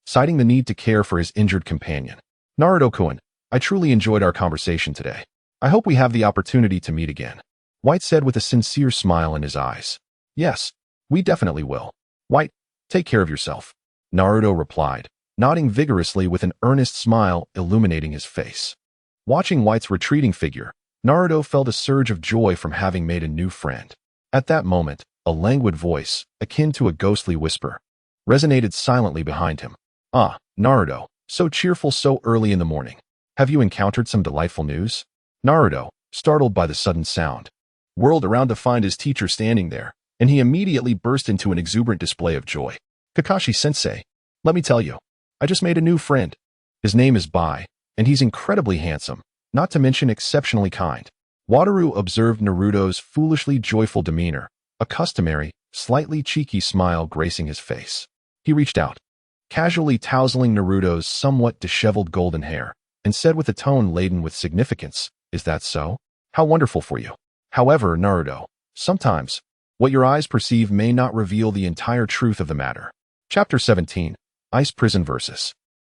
Speaker 1: citing the need to care for his injured companion. Naruto-kun, I truly enjoyed our conversation today. I hope we have the opportunity to meet again. White said with a sincere smile in his eyes. Yes, we definitely will. White, take care of yourself. Naruto replied, nodding vigorously with an earnest smile illuminating his face. Watching White's retreating figure, Naruto felt a surge of joy from having made a new friend. At that moment, a languid voice, akin to a ghostly whisper, resonated silently behind him. Ah, Naruto, so cheerful so early in the morning. Have you encountered some delightful news? Naruto, startled by the sudden sound, whirled around to find his teacher standing there, and he immediately burst into an exuberant display of joy. Kakashi-sensei, let me tell you, I just made a new friend. His name is Bai, and he's incredibly handsome, not to mention exceptionally kind. Wataru observed Naruto's foolishly joyful demeanor, a customary, slightly cheeky smile gracing his face. He reached out, casually tousling Naruto's somewhat disheveled golden hair, and said with a tone laden with significance, Is that so? How wonderful for you. However, Naruto, sometimes, what your eyes perceive may not reveal the entire truth of the matter. Chapter 17, Ice Prison Versus.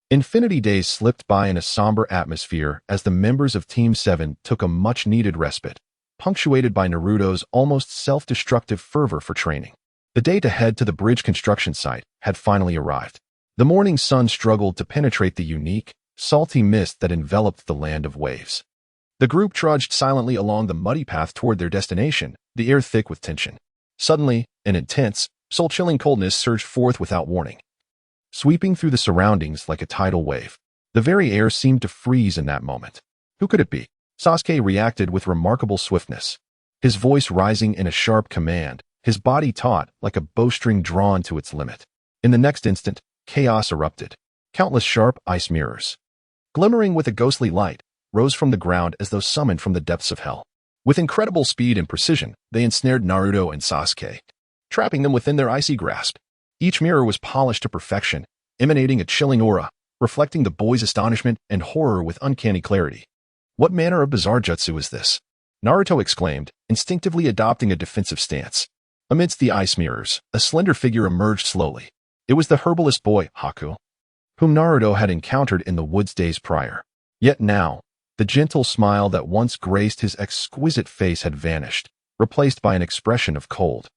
Speaker 1: Infinity days slipped by in a somber atmosphere as the members of Team 7 took a much-needed respite, punctuated by Naruto's almost self-destructive fervor for training. The day to head to the bridge construction site had finally arrived. The morning sun struggled to penetrate the unique, salty mist that enveloped the land of waves. The group trudged silently along the muddy path toward their destination, the air thick with tension. Suddenly, an intense, soul-chilling coldness surged forth without warning, sweeping through the surroundings like a tidal wave. The very air seemed to freeze in that moment. Who could it be? Sasuke reacted with remarkable swiftness, his voice rising in a sharp command, his body taut like a bowstring drawn to its limit. In the next instant, chaos erupted. Countless sharp ice mirrors, glimmering with a ghostly light, rose from the ground as though summoned from the depths of hell. With incredible speed and precision, they ensnared Naruto and Sasuke, trapping them within their icy grasp. Each mirror was polished to perfection, emanating a chilling aura, reflecting the boys' astonishment and horror with uncanny clarity. What manner of bizarre jutsu is this? Naruto exclaimed, instinctively adopting a defensive stance. Amidst the ice mirrors, a slender figure emerged slowly. It was the herbalist boy, Haku, whom Naruto had encountered in the woods days prior. Yet now, the gentle smile that once graced his exquisite face had vanished, replaced by an expression of cold,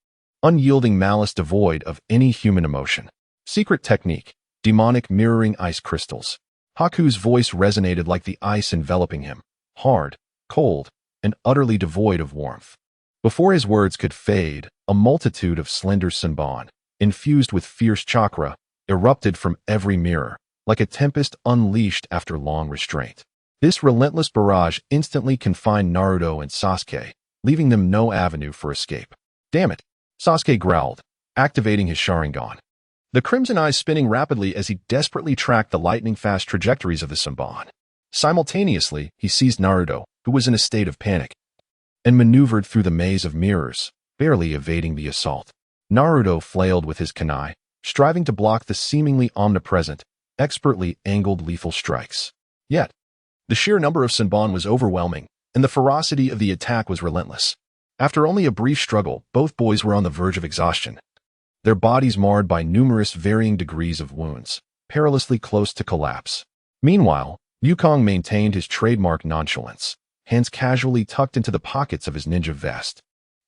Speaker 1: unyielding malice devoid of any human emotion. Secret technique, demonic mirroring ice crystals. Haku's voice resonated like the ice enveloping him, hard, cold, and utterly devoid of warmth. Before his words could fade, a multitude of slender senbon, infused with fierce chakra, erupted from every mirror, like a tempest unleashed after long restraint. This relentless barrage instantly confined Naruto and Sasuke, leaving them no avenue for escape. Damn it, Sasuke growled, activating his Sharingan, the crimson eyes spinning rapidly as he desperately tracked the lightning-fast trajectories of the senbon. Simultaneously, he seized Naruto, who was in a state of panic, and maneuvered through the maze of mirrors, barely evading the assault. Naruto flailed with his kunai, striving to block the seemingly omnipresent, expertly angled lethal strikes. Yet, the sheer number of senbon was overwhelming, and the ferocity of the attack was relentless. After only a brief struggle, both boys were on the verge of exhaustion, their bodies marred by numerous varying degrees of wounds, perilously close to collapse. Meanwhile, Yukong maintained his trademark nonchalance, hands casually tucked into the pockets of his ninja vest,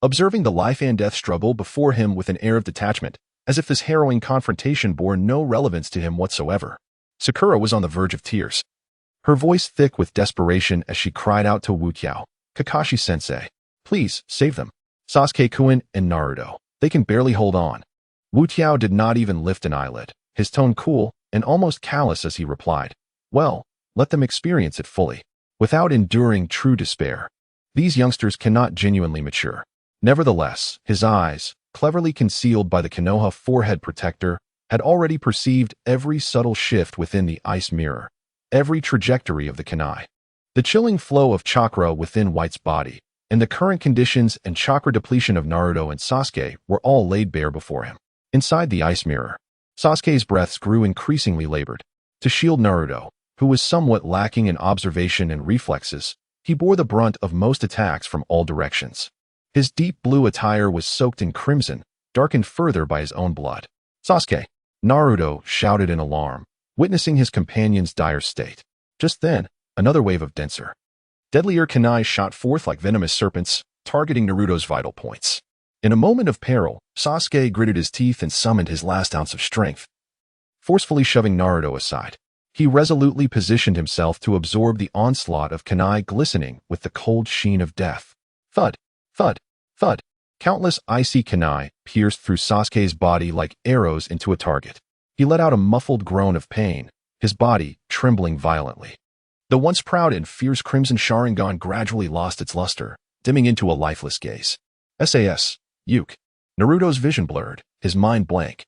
Speaker 1: observing the life-and-death struggle before him with an air of detachment, as if this harrowing confrontation bore no relevance to him whatsoever. Sakura was on the verge of tears, her voice thick with desperation as she cried out to Wu Tiao, Kakashi-sensei, please, save them. Sasuke-kun and Naruto, they can barely hold on. Wu Tiao did not even lift an eyelid, his tone cool and almost callous as he replied, well, let them experience it fully, without enduring true despair. These youngsters cannot genuinely mature. Nevertheless, his eyes, cleverly concealed by the Konoha forehead protector, had already perceived every subtle shift within the ice mirror, every trajectory of the kunai. The chilling flow of chakra within White's body, and the current conditions and chakra depletion of Naruto and Sasuke were all laid bare before him. Inside the ice mirror, Sasuke's breaths grew increasingly labored. To shield Naruto, who was somewhat lacking in observation and reflexes, he bore the brunt of most attacks from all directions. His deep blue attire was soaked in crimson, darkened further by his own blood. "Sasuke!" Naruto shouted in alarm, witnessing his companion's dire state. Just then, another wave of denser, deadlier kunai shot forth like venomous serpents, targeting Naruto's vital points. In a moment of peril, Sasuke gritted his teeth and summoned his last ounce of strength. Forcefully shoving Naruto aside, he resolutely positioned himself to absorb the onslaught of kunai glistening with the cold sheen of death. Thud, thud, thud. Countless icy kunai pierced through Sasuke's body like arrows into a target. He let out a muffled groan of pain, his body trembling violently. The once proud and fierce Crimson Sharingan gradually lost its luster, dimming into a lifeless gaze. SAS. Yuke. Naruto's vision blurred, his mind blank,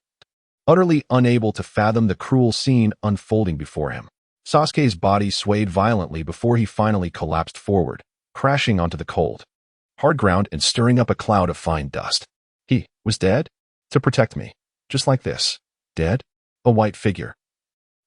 Speaker 1: utterly unable to fathom the cruel scene unfolding before him. Sasuke's body swayed violently before he finally collapsed forward, crashing onto the cold, hard ground and stirring up a cloud of fine dust. He was dead? To protect me. Just like this. Dead? A white figure,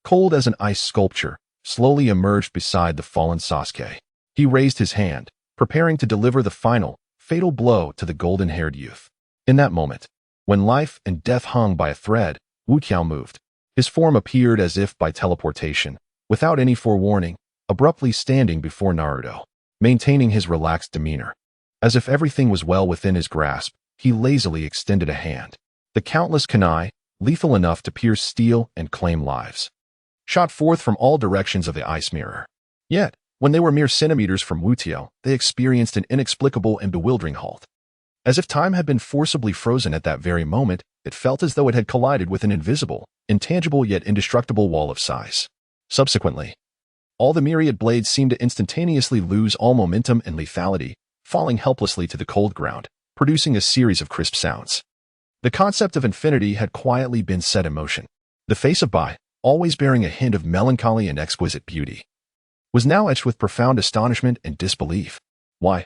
Speaker 1: cold as an ice sculpture, slowly emerged beside the fallen Sasuke. He raised his hand, preparing to deliver the final, fatal blow to the golden-haired youth. In that moment, when life and death hung by a thread, Wu Tiao moved. His form appeared as if by teleportation, without any forewarning, abruptly standing before Naruto, maintaining his relaxed demeanor. As if everything was well within his grasp, he lazily extended a hand. The countless kunai, lethal enough to pierce steel and claim lives, shot forth from all directions of the ice mirror. Yet, when they were mere centimeters from Wu Tiao, they experienced an inexplicable and bewildering halt. As if time had been forcibly frozen at that very moment, it felt as though it had collided with an invisible, intangible yet indestructible wall of size. Subsequently, all the myriad blades seemed to instantaneously lose all momentum and lethality, falling helplessly to the cold ground, producing a series of crisp sounds. The concept of infinity had quietly been set in motion. The face of Bai, always bearing a hint of melancholy and exquisite beauty, was now etched with profound astonishment and disbelief. Why?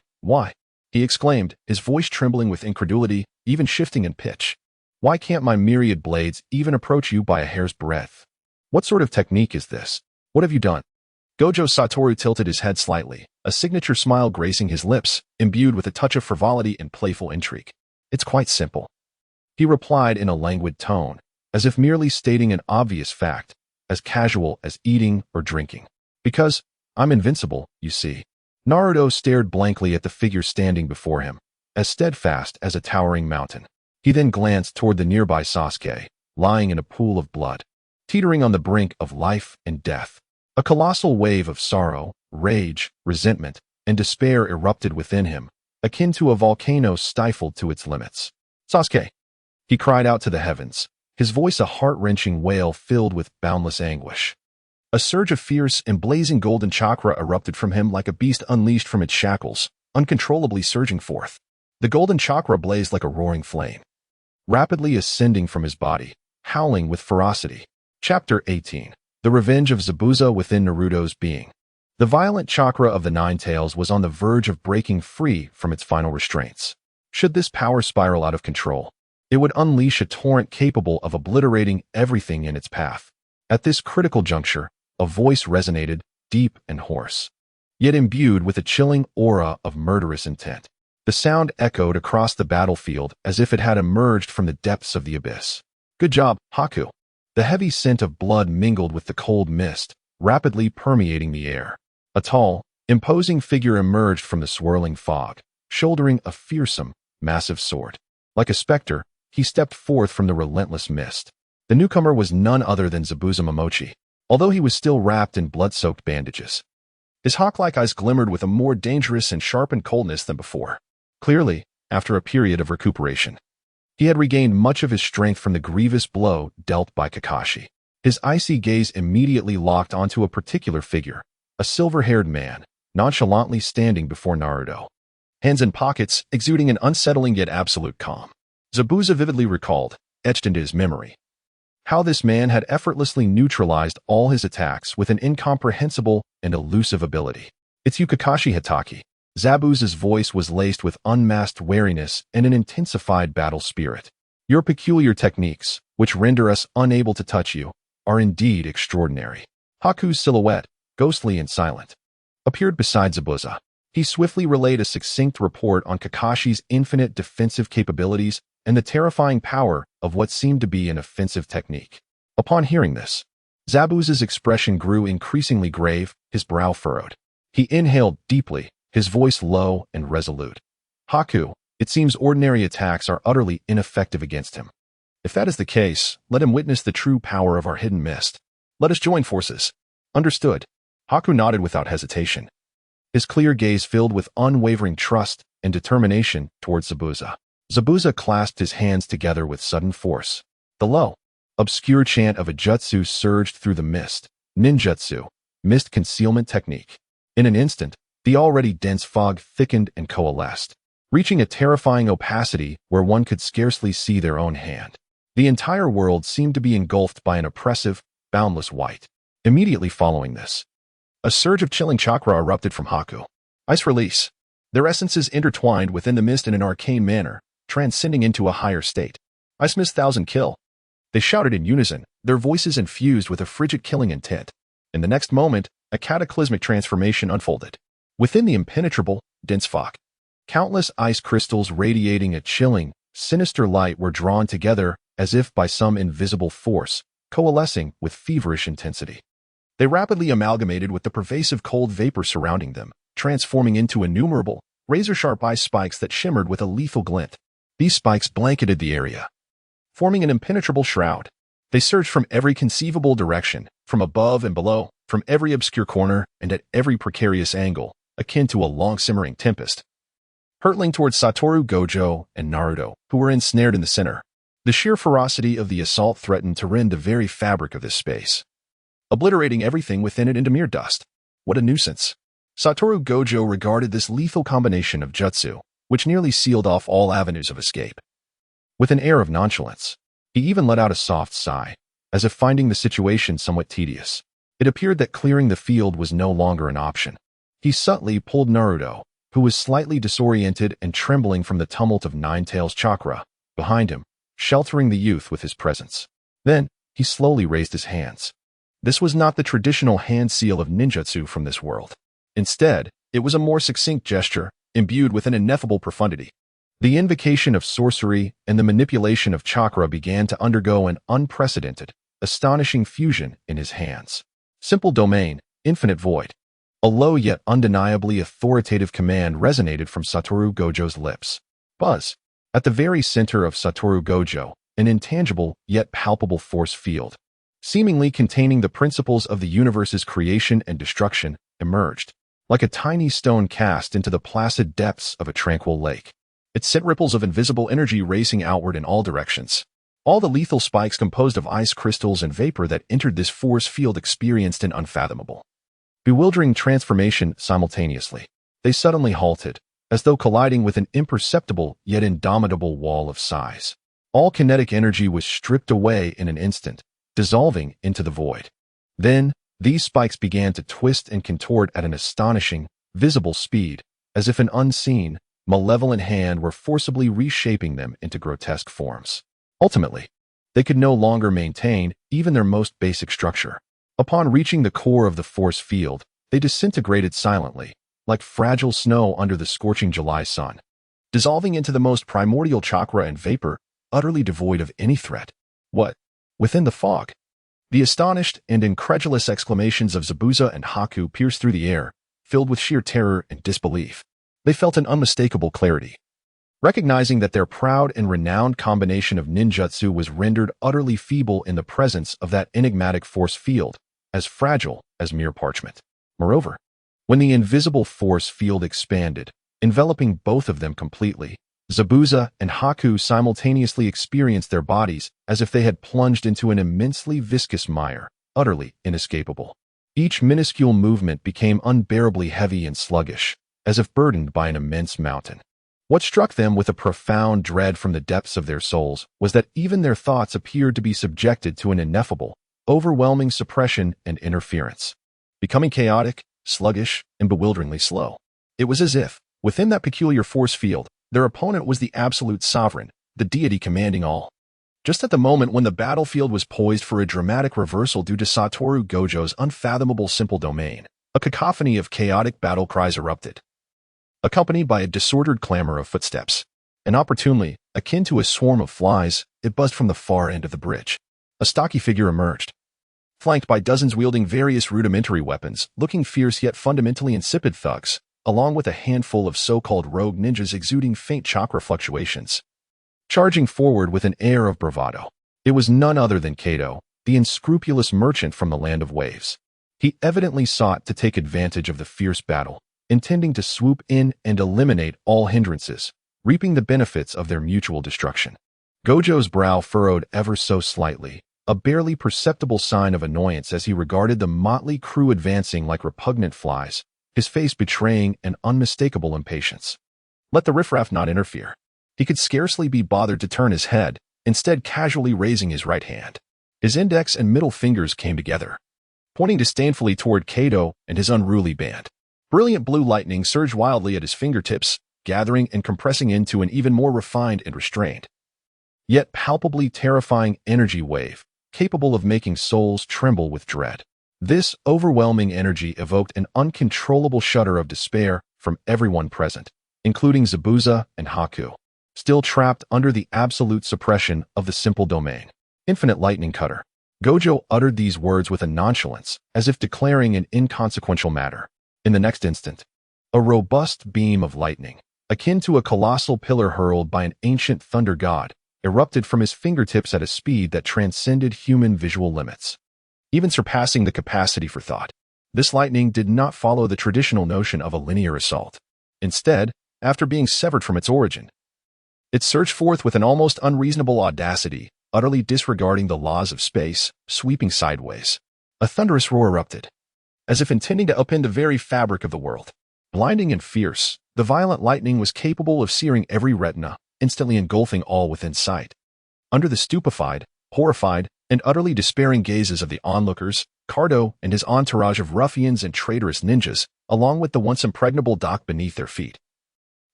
Speaker 1: He exclaimed, his voice trembling with incredulity, even shifting in pitch. Why can't my myriad blades even approach you by a hair's breadth? What sort of technique is this? What have you done? Gojo Satoru tilted his head slightly, a signature smile gracing his lips, imbued with a touch of frivolity and playful intrigue. It's quite simple, he replied in a languid tone, as if merely stating an obvious fact, as casual as eating or drinking. Because I'm invincible, you see. Naruto stared blankly at the figure standing before him, as steadfast as a towering mountain. He then glanced toward the nearby Sasuke, lying in a pool of blood, teetering on the brink of life and death. A colossal wave of sorrow, rage, resentment, and despair erupted within him, akin to a volcano stifled to its limits. "Sasuke!" he cried out to the heavens, his voice a heart-wrenching wail filled with boundless anguish. A surge of fierce and blazing golden chakra erupted from him like a beast unleashed from its shackles, uncontrollably surging forth. The golden chakra blazed like a roaring flame, rapidly ascending from his body, howling with ferocity. Chapter 18. The Revenge of Zabuza Within Naruto's Being. The violent chakra of the Nine Tails was on the verge of breaking free from its final restraints. Should this power spiral out of control, it would unleash a torrent capable of obliterating everything in its path. At this critical juncture, a voice resonated, deep and hoarse, yet imbued with a chilling aura of murderous intent. The sound echoed across the battlefield as if it had emerged from the depths of the abyss. "Good job, Haku." The heavy scent of blood mingled with the cold mist, rapidly permeating the air. A tall, imposing figure emerged from the swirling fog, shouldering a fearsome, massive sword. Like a specter, he stepped forth from the relentless mist. The newcomer was none other than Zabuza Momochi, although he was still wrapped in blood-soaked bandages. His hawk-like eyes glimmered with a more dangerous and sharpened coldness than before. Clearly, after a period of recuperation, he had regained much of his strength from the grievous blow dealt by Kakashi. His icy gaze immediately locked onto a particular figure, a silver-haired man, nonchalantly standing before Naruto, hands in pockets, exuding an unsettling yet absolute calm. Zabuza vividly recalled, etched into his memory, how this man had effortlessly neutralized all his attacks with an incomprehensible and elusive ability. "It's you, Kakashi Hitaki." Zabuza's voice was laced with unmasked wariness and an intensified battle spirit. Your peculiar techniques, which render us unable to touch you, are indeed extraordinary. Haku's silhouette, ghostly and silent, appeared beside Zabuza. He swiftly relayed a succinct report on Kakashi's infinite defensive capabilities and the terrifying power of what seemed to be an offensive technique. Upon hearing this, Zabuza's expression grew increasingly grave, his brow furrowed. He inhaled deeply, his voice low and resolute. Haku, it seems ordinary attacks are utterly ineffective against him. If that is the case, let him witness the true power of our hidden mist. Let us join forces. Understood. Haku nodded without hesitation, his clear gaze filled with unwavering trust and determination towards Zabuza. Zabuza clasped his hands together with sudden force. The low, obscure chant of a jutsu surged through the mist. Ninjutsu, mist concealment technique. In an instant, the already dense fog thickened and coalesced, reaching a terrifying opacity where one could scarcely see their own hand. The entire world seemed to be engulfed by an oppressive, boundless white. Immediately following this, a surge of chilling chakra erupted from Haku. Ice release. Their essences intertwined within the mist in an arcane manner, transcending into a higher state. Ice Mist 1000 kill. They shouted in unison, their voices infused with a frigid killing intent. In the next moment, a cataclysmic transformation unfolded. Within the impenetrable, dense fog, countless ice crystals radiating a chilling, sinister light were drawn together as if by some invisible force, coalescing with feverish intensity. They rapidly amalgamated with the pervasive cold vapor surrounding them, transforming into innumerable, razor-sharp ice spikes that shimmered with a lethal glint. These spikes blanketed the area, forming an impenetrable shroud. They surged from every conceivable direction, from above and below, from every obscure corner and at every precarious angle, akin to a long-simmering tempest, hurtling towards Satoru, Gojo, and Naruto, who were ensnared in the center. The sheer ferocity of the assault threatened to rend the very fabric of this space, obliterating everything within it into mere dust. What a nuisance. Satoru Gojo regarded this lethal combination of jutsu, which nearly sealed off all avenues of escape, with an air of nonchalance. He even let out a soft sigh, as if finding the situation somewhat tedious. It appeared that clearing the field was no longer an option. He subtly pulled Naruto, who was slightly disoriented and trembling from the tumult of Nine-Tails chakra, behind him, sheltering the youth with his presence. Then, he slowly raised his hands. This was not the traditional hand seal of ninjutsu from this world. Instead, it was a more succinct gesture, imbued with an ineffable profundity. The invocation of sorcery and the manipulation of chakra began to undergo an unprecedented, astonishing fusion in his hands. Simple domain, infinite void. A low yet undeniably authoritative command resonated from Satoru Gojo's lips. Buzz. At the very center of Satoru Gojo, an intangible yet palpable force field, seemingly containing the principles of the universe's creation and destruction, emerged, like a tiny stone cast into the placid depths of a tranquil lake. It sent ripples of invisible energy racing outward in all directions. All the lethal spikes composed of ice crystals and vapor that entered this force field experienced an unfathomable, bewildering transformation simultaneously. They suddenly halted, as though colliding with an imperceptible yet indomitable wall of size. All kinetic energy was stripped away in an instant, dissolving into the void. Then, these spikes began to twist and contort at an astonishing, visible speed, as if an unseen, malevolent hand were forcibly reshaping them into grotesque forms. Ultimately, they could no longer maintain even their most basic structure. Upon reaching the core of the force field, they disintegrated silently, like fragile snow under the scorching July sun, dissolving into the most primordial chakra and vapor, utterly devoid of any threat. What? Within the fog? The astonished and incredulous exclamations of Zabuza and Haku pierced through the air, filled with sheer terror and disbelief. They felt an unmistakable clarity, recognizing that their proud and renowned combination of ninjutsu was rendered utterly feeble in the presence of that enigmatic force field, as fragile as mere parchment. Moreover, when the invisible force field expanded, enveloping both of them completely, Zabuza and Haku simultaneously experienced their bodies as if they had plunged into an immensely viscous mire, utterly inescapable. Each minuscule movement became unbearably heavy and sluggish, as if burdened by an immense mountain. What struck them with a profound dread from the depths of their souls was that even their thoughts appeared to be subjected to an ineffable, overwhelming suppression and interference, becoming chaotic, sluggish, and bewilderingly slow. It was as if, within that peculiar force field, their opponent was the absolute sovereign, the deity commanding all. Just at the moment when the battlefield was poised for a dramatic reversal due to Satoru Gojo's unfathomable simple domain, a cacophony of chaotic battle cries erupted, accompanied by a disordered clamor of footsteps. And opportunely, akin to a swarm of flies, it buzzed from the far end of the bridge. A stocky figure emerged, flanked by dozens wielding various rudimentary weapons, looking fierce yet fundamentally insipid thugs, along with a handful of so-called rogue ninjas exuding faint chakra fluctuations. Charging forward with an air of bravado, it was none other than Kato, the unscrupulous merchant from the land of waves. He evidently sought to take advantage of the fierce battle, intending to swoop in and eliminate all hindrances, reaping the benefits of their mutual destruction. Gojo's brow furrowed ever so slightly, a barely perceptible sign of annoyance as he regarded the motley crew advancing like repugnant flies, his face betraying an unmistakable impatience. Let the riffraff not interfere. He could scarcely be bothered to turn his head, instead casually raising his right hand. His index and middle fingers came together, pointing disdainfully toward Kato and his unruly band. Brilliant blue lightning surged wildly at his fingertips, gathering and compressing into an even more refined and restrained, yet palpably terrifying energy wave, capable of making souls tremble with dread. This overwhelming energy evoked an uncontrollable shudder of despair from everyone present, including Zabuza and Haku, still trapped under the absolute suppression of the simple domain. Infinite lightning cutter. Gojo uttered these words with a nonchalance, as if declaring an inconsequential matter. In the next instant, a robust beam of lightning, akin to a colossal pillar hurled by an ancient thunder god, erupted from his fingertips at a speed that transcended human visual limits, even surpassing the capacity for thought. This lightning did not follow the traditional notion of a linear assault. Instead, after being severed from its origin, it surged forth with an almost unreasonable audacity, utterly disregarding the laws of space, sweeping sideways. A thunderous roar erupted, as if intending to upend the very fabric of the world. Blinding and fierce, the violent lightning was capable of searing every retina, instantly engulfing all within sight. Under the stupefied, horrified, and utterly despairing gazes of the onlookers, Cardo and his entourage of ruffians and traitorous ninjas, along with the once impregnable dock beneath their feet,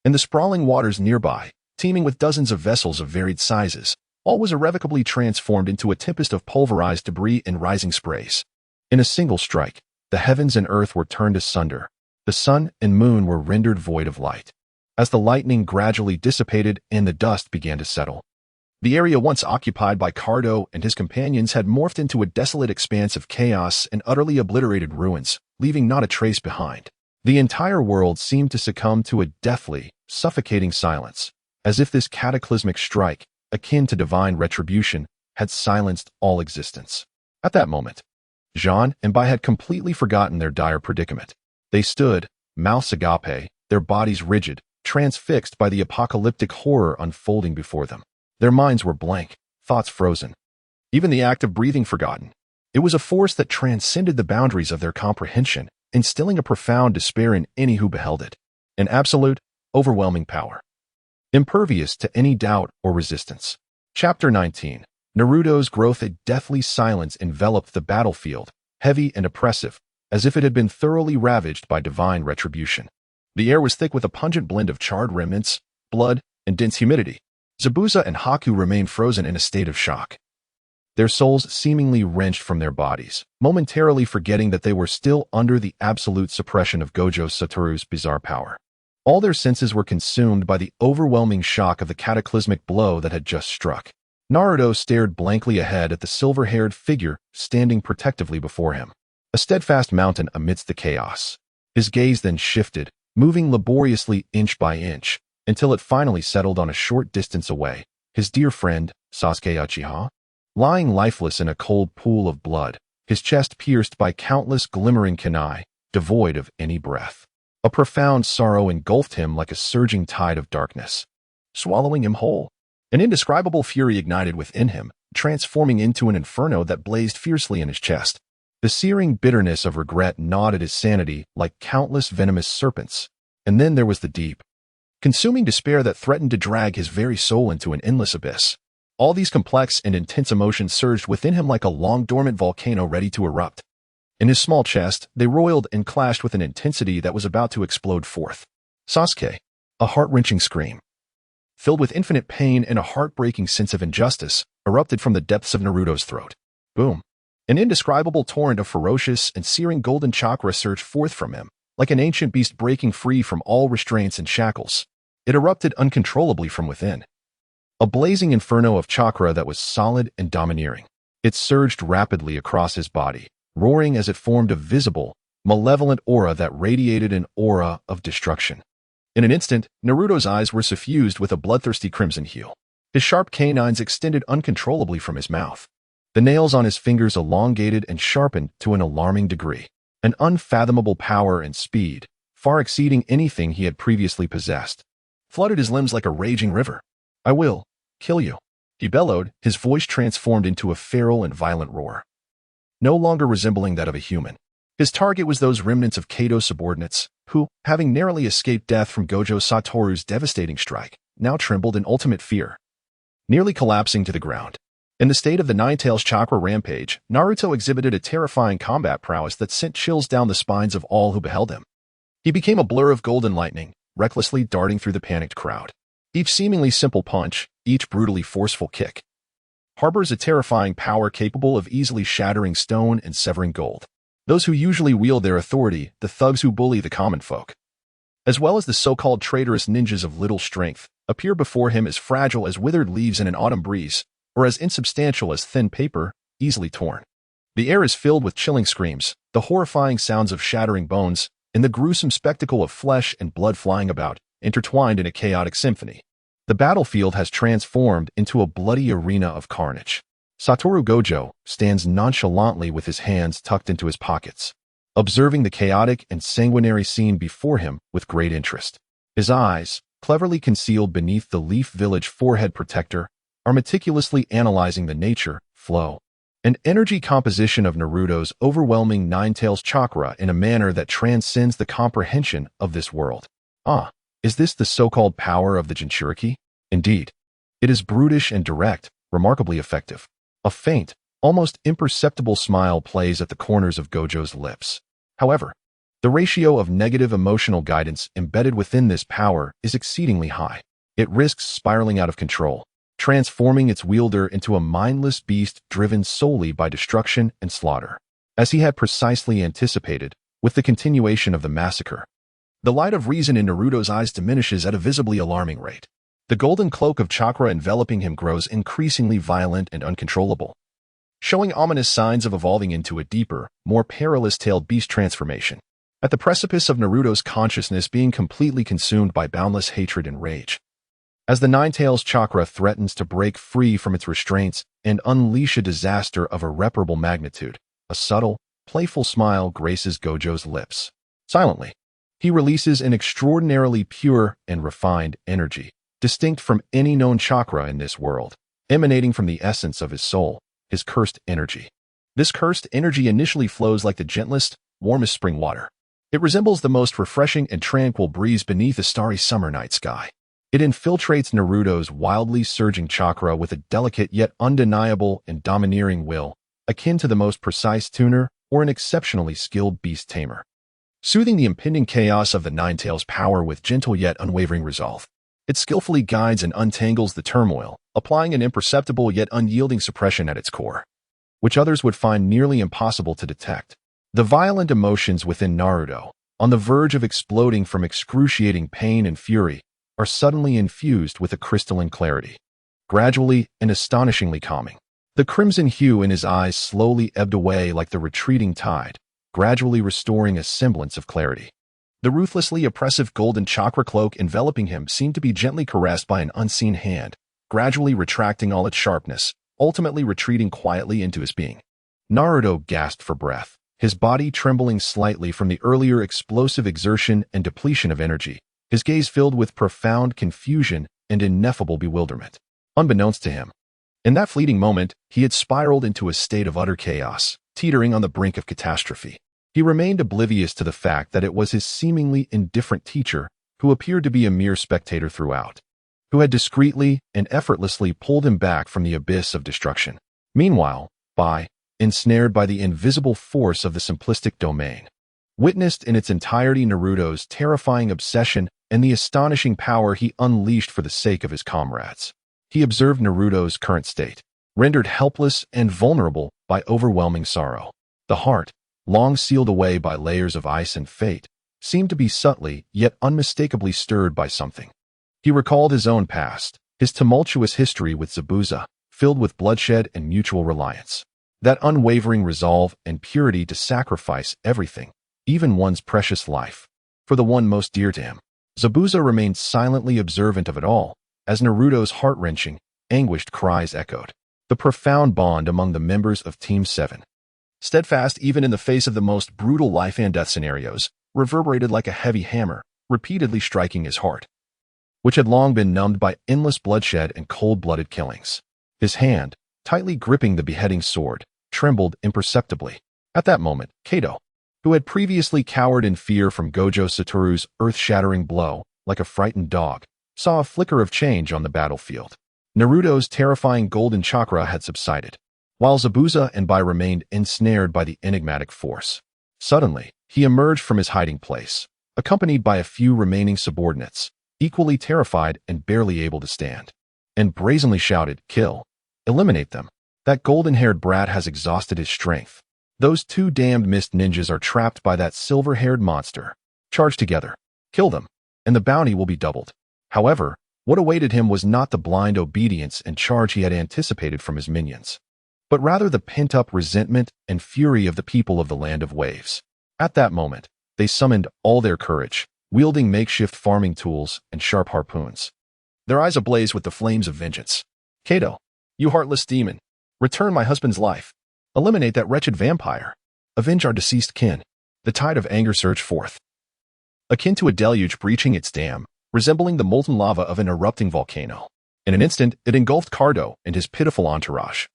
Speaker 1: and the sprawling waters nearby, teeming with dozens of vessels of varied sizes, all was irrevocably transformed into a tempest of pulverized debris and rising sprays. In a single strike, the heavens and earth were turned asunder. The sun and moon were rendered void of light, as the lightning gradually dissipated and the dust began to settle. The area once occupied by Cardo and his companions had morphed into a desolate expanse of chaos and utterly obliterated ruins, leaving not a trace behind. The entire world seemed to succumb to a deathly, suffocating silence, as if this cataclysmic strike, akin to divine retribution, had silenced all existence. At that moment, Jean and Bai had completely forgotten their dire predicament. They stood, mouths agape, their bodies rigid, transfixed by the apocalyptic horror unfolding before them. Their minds were blank, thoughts frozen, even the act of breathing forgotten. It was a force that transcended the boundaries of their comprehension, instilling a profound despair in any who beheld it. An absolute, overwhelming power, impervious to any doubt or resistance. Chapter 19. Naruto's growth. A deathly silence enveloped the battlefield, heavy and oppressive, as if it had been thoroughly ravaged by divine retribution. The air was thick with a pungent blend of charred remnants, blood, and dense humidity. Zabuza and Haku remained frozen in a state of shock, their souls seemingly wrenched from their bodies, momentarily forgetting that they were still under the absolute suppression of Gojo Satoru's bizarre power. All their senses were consumed by the overwhelming shock of the cataclysmic blow that had just struck. Naruto stared blankly ahead at the silver-haired figure standing protectively before him, a steadfast mountain amidst the chaos. His gaze then shifted, moving laboriously inch by inch, until it finally settled on a short distance away, his dear friend, Sasuke Uchiha, lying lifeless in a cold pool of blood, his chest pierced by countless glimmering kunai, devoid of any breath. A profound sorrow engulfed him like a surging tide of darkness, swallowing him whole. An indescribable fury ignited within him, transforming into an inferno that blazed fiercely in his chest. The searing bitterness of regret gnawed at his sanity like countless venomous serpents. And then there was the deep, consuming despair that threatened to drag his very soul into an endless abyss. All these complex and intense emotions surged within him like a long-dormant volcano ready to erupt. In his small chest, they roiled and clashed with an intensity that was about to explode forth. Sasuke, a heart-wrenching scream, filled with infinite pain and a heartbreaking sense of injustice, erupted from the depths of Naruto's throat. Boom! An indescribable torrent of ferocious and searing golden chakra surged forth from him, like an ancient beast breaking free from all restraints and shackles. It erupted uncontrollably from within. A blazing inferno of chakra that was solid and domineering. It surged rapidly across his body, roaring as it formed a visible, malevolent aura that radiated an aura of destruction. In an instant, Naruto's eyes were suffused with a bloodthirsty crimson hue. His sharp canines extended uncontrollably from his mouth. The nails on his fingers elongated and sharpened to an alarming degree. An unfathomable power and speed, far exceeding anything he had previously possessed, flooded his limbs like a raging river. "I will kill you," he bellowed, his voice transformed into a feral and violent roar. No longer resembling that of a human. His target was those remnants of Kato's subordinates, who, having narrowly escaped death from Gojo Satoru's devastating strike, now trembled in ultimate fear, nearly collapsing to the ground. In the state of the Nine-Tails chakra rampage, Naruto exhibited a terrifying combat prowess that sent chills down the spines of all who beheld him. He became a blur of golden lightning, recklessly darting through the panicked crowd. Each seemingly simple punch, each brutally forceful kick, harbors a terrifying power capable of easily shattering stone and severing gold. Those who usually wield their authority, the thugs who bully the common folk, as well as the so-called traitorous ninjas of little strength, appear before him as fragile as withered leaves in an autumn breeze, or as insubstantial as thin paper, easily torn. The air is filled with chilling screams, the horrifying sounds of shattering bones, and the gruesome spectacle of flesh and blood flying about, intertwined in a chaotic symphony. The battlefield has transformed into a bloody arena of carnage. Satoru Gojo stands nonchalantly with his hands tucked into his pockets, observing the chaotic and sanguinary scene before him with great interest. His eyes, cleverly concealed beneath the Leaf Village forehead protector, are meticulously analyzing the nature, flow, and energy composition of Naruto's overwhelming Nine-Tails chakra in a manner that transcends the comprehension of this world. Ah, is this the so-called power of the Jinchuriki? Indeed. It is brutish and direct, remarkably effective. A faint, almost imperceptible smile plays at the corners of Gojo's lips. However, the ratio of negative emotional guidance embedded within this power is exceedingly high. It risks spiraling out of control, transforming its wielder into a mindless beast driven solely by destruction and slaughter. As he had precisely anticipated, with the continuation of the massacre, the light of reason in Naruto's eyes diminishes at a visibly alarming rate. The golden cloak of chakra enveloping him grows increasingly violent and uncontrollable, showing ominous signs of evolving into a deeper, more perilous-tailed beast transformation. At the precipice of Naruto's consciousness being completely consumed by boundless hatred and rage. As the Nine-Tails chakra threatens to break free from its restraints and unleash a disaster of irreparable magnitude, a subtle, playful smile graces Gojo's lips. Silently, he releases an extraordinarily pure and refined energy, distinct from any known chakra in this world, emanating from the essence of his soul, his cursed energy. This cursed energy initially flows like the gentlest, warmest spring water. It resembles the most refreshing and tranquil breeze beneath a starry summer night sky. It infiltrates Naruto's wildly surging chakra with a delicate yet undeniable and domineering will, akin to the most precise tuner or an exceptionally skilled beast tamer, soothing the impending chaos of the Nine-Tails power with gentle yet unwavering resolve. It skillfully guides and untangles the turmoil, applying an imperceptible yet unyielding suppression at its core, which others would find nearly impossible to detect. The violent emotions within Naruto, on the verge of exploding from excruciating pain and fury, are suddenly infused with a crystalline clarity, gradually and astonishingly calming. The crimson hue in his eyes slowly ebbed away like the retreating tide, gradually restoring a semblance of clarity. The ruthlessly oppressive golden chakra cloak enveloping him seemed to be gently caressed by an unseen hand, gradually retracting all its sharpness, ultimately retreating quietly into his being. Naruto gasped for breath, his body trembling slightly from the earlier explosive exertion and depletion of energy, his gaze filled with profound confusion and ineffable bewilderment. Unbeknownst to him, in that fleeting moment, he had spiraled into a state of utter chaos, teetering on the brink of catastrophe. He remained oblivious to the fact that it was his seemingly indifferent teacher, who appeared to be a mere spectator throughout, who had discreetly and effortlessly pulled him back from the abyss of destruction. Meanwhile, ensnared by the invisible force of the simplistic domain, witnessed in its entirety Naruto's terrifying obsession and the astonishing power he unleashed for the sake of his comrades. He observed Naruto's current state, rendered helpless and vulnerable by overwhelming sorrow. The heart, long sealed away by layers of ice and fate, seemed to be subtly yet unmistakably stirred by something. He recalled his own past, his tumultuous history with Zabuza, filled with bloodshed and mutual reliance. That unwavering resolve and purity to sacrifice everything, even one's precious life, for the one most dear to him. Zabuza remained silently observant of it all, as Naruto's heart-wrenching, anguished cries echoed. The profound bond among the members of Team 7, steadfast even in the face of the most brutal life-and-death scenarios, reverberated like a heavy hammer, repeatedly striking his heart, which had long been numbed by endless bloodshed and cold-blooded killings. His hand, tightly gripping the beheading sword, trembled imperceptibly. At that moment, Kato, who had previously cowered in fear from Gojo Satoru's earth-shattering blow, like a frightened dog, saw a flicker of change on the battlefield. Naruto's terrifying golden chakra had subsided, while Zabuza and Bai remained ensnared by the enigmatic force. Suddenly, he emerged from his hiding place, accompanied by a few remaining subordinates, equally terrified and barely able to stand, and brazenly shouted, "Kill! Eliminate them! That golden-haired brat has exhausted his strength. Those two damned mist ninjas are trapped by that silver-haired monster. Charge together, kill them, and the bounty will be doubled." However, what awaited him was not the blind obedience and charge he had anticipated from his minions, but rather the pent-up resentment and fury of the people of the Land of Waves. At that moment, they summoned all their courage, wielding makeshift farming tools and sharp harpoons, their eyes ablaze with the flames of vengeance. "Kato, you heartless demon, return my husband's life. Eliminate that wretched vampire. Avenge our deceased kin." The tide of anger surged forth, akin to a deluge breaching its dam, resembling the molten lava of an erupting volcano. In an instant, it engulfed Cardo and his pitiful entourage,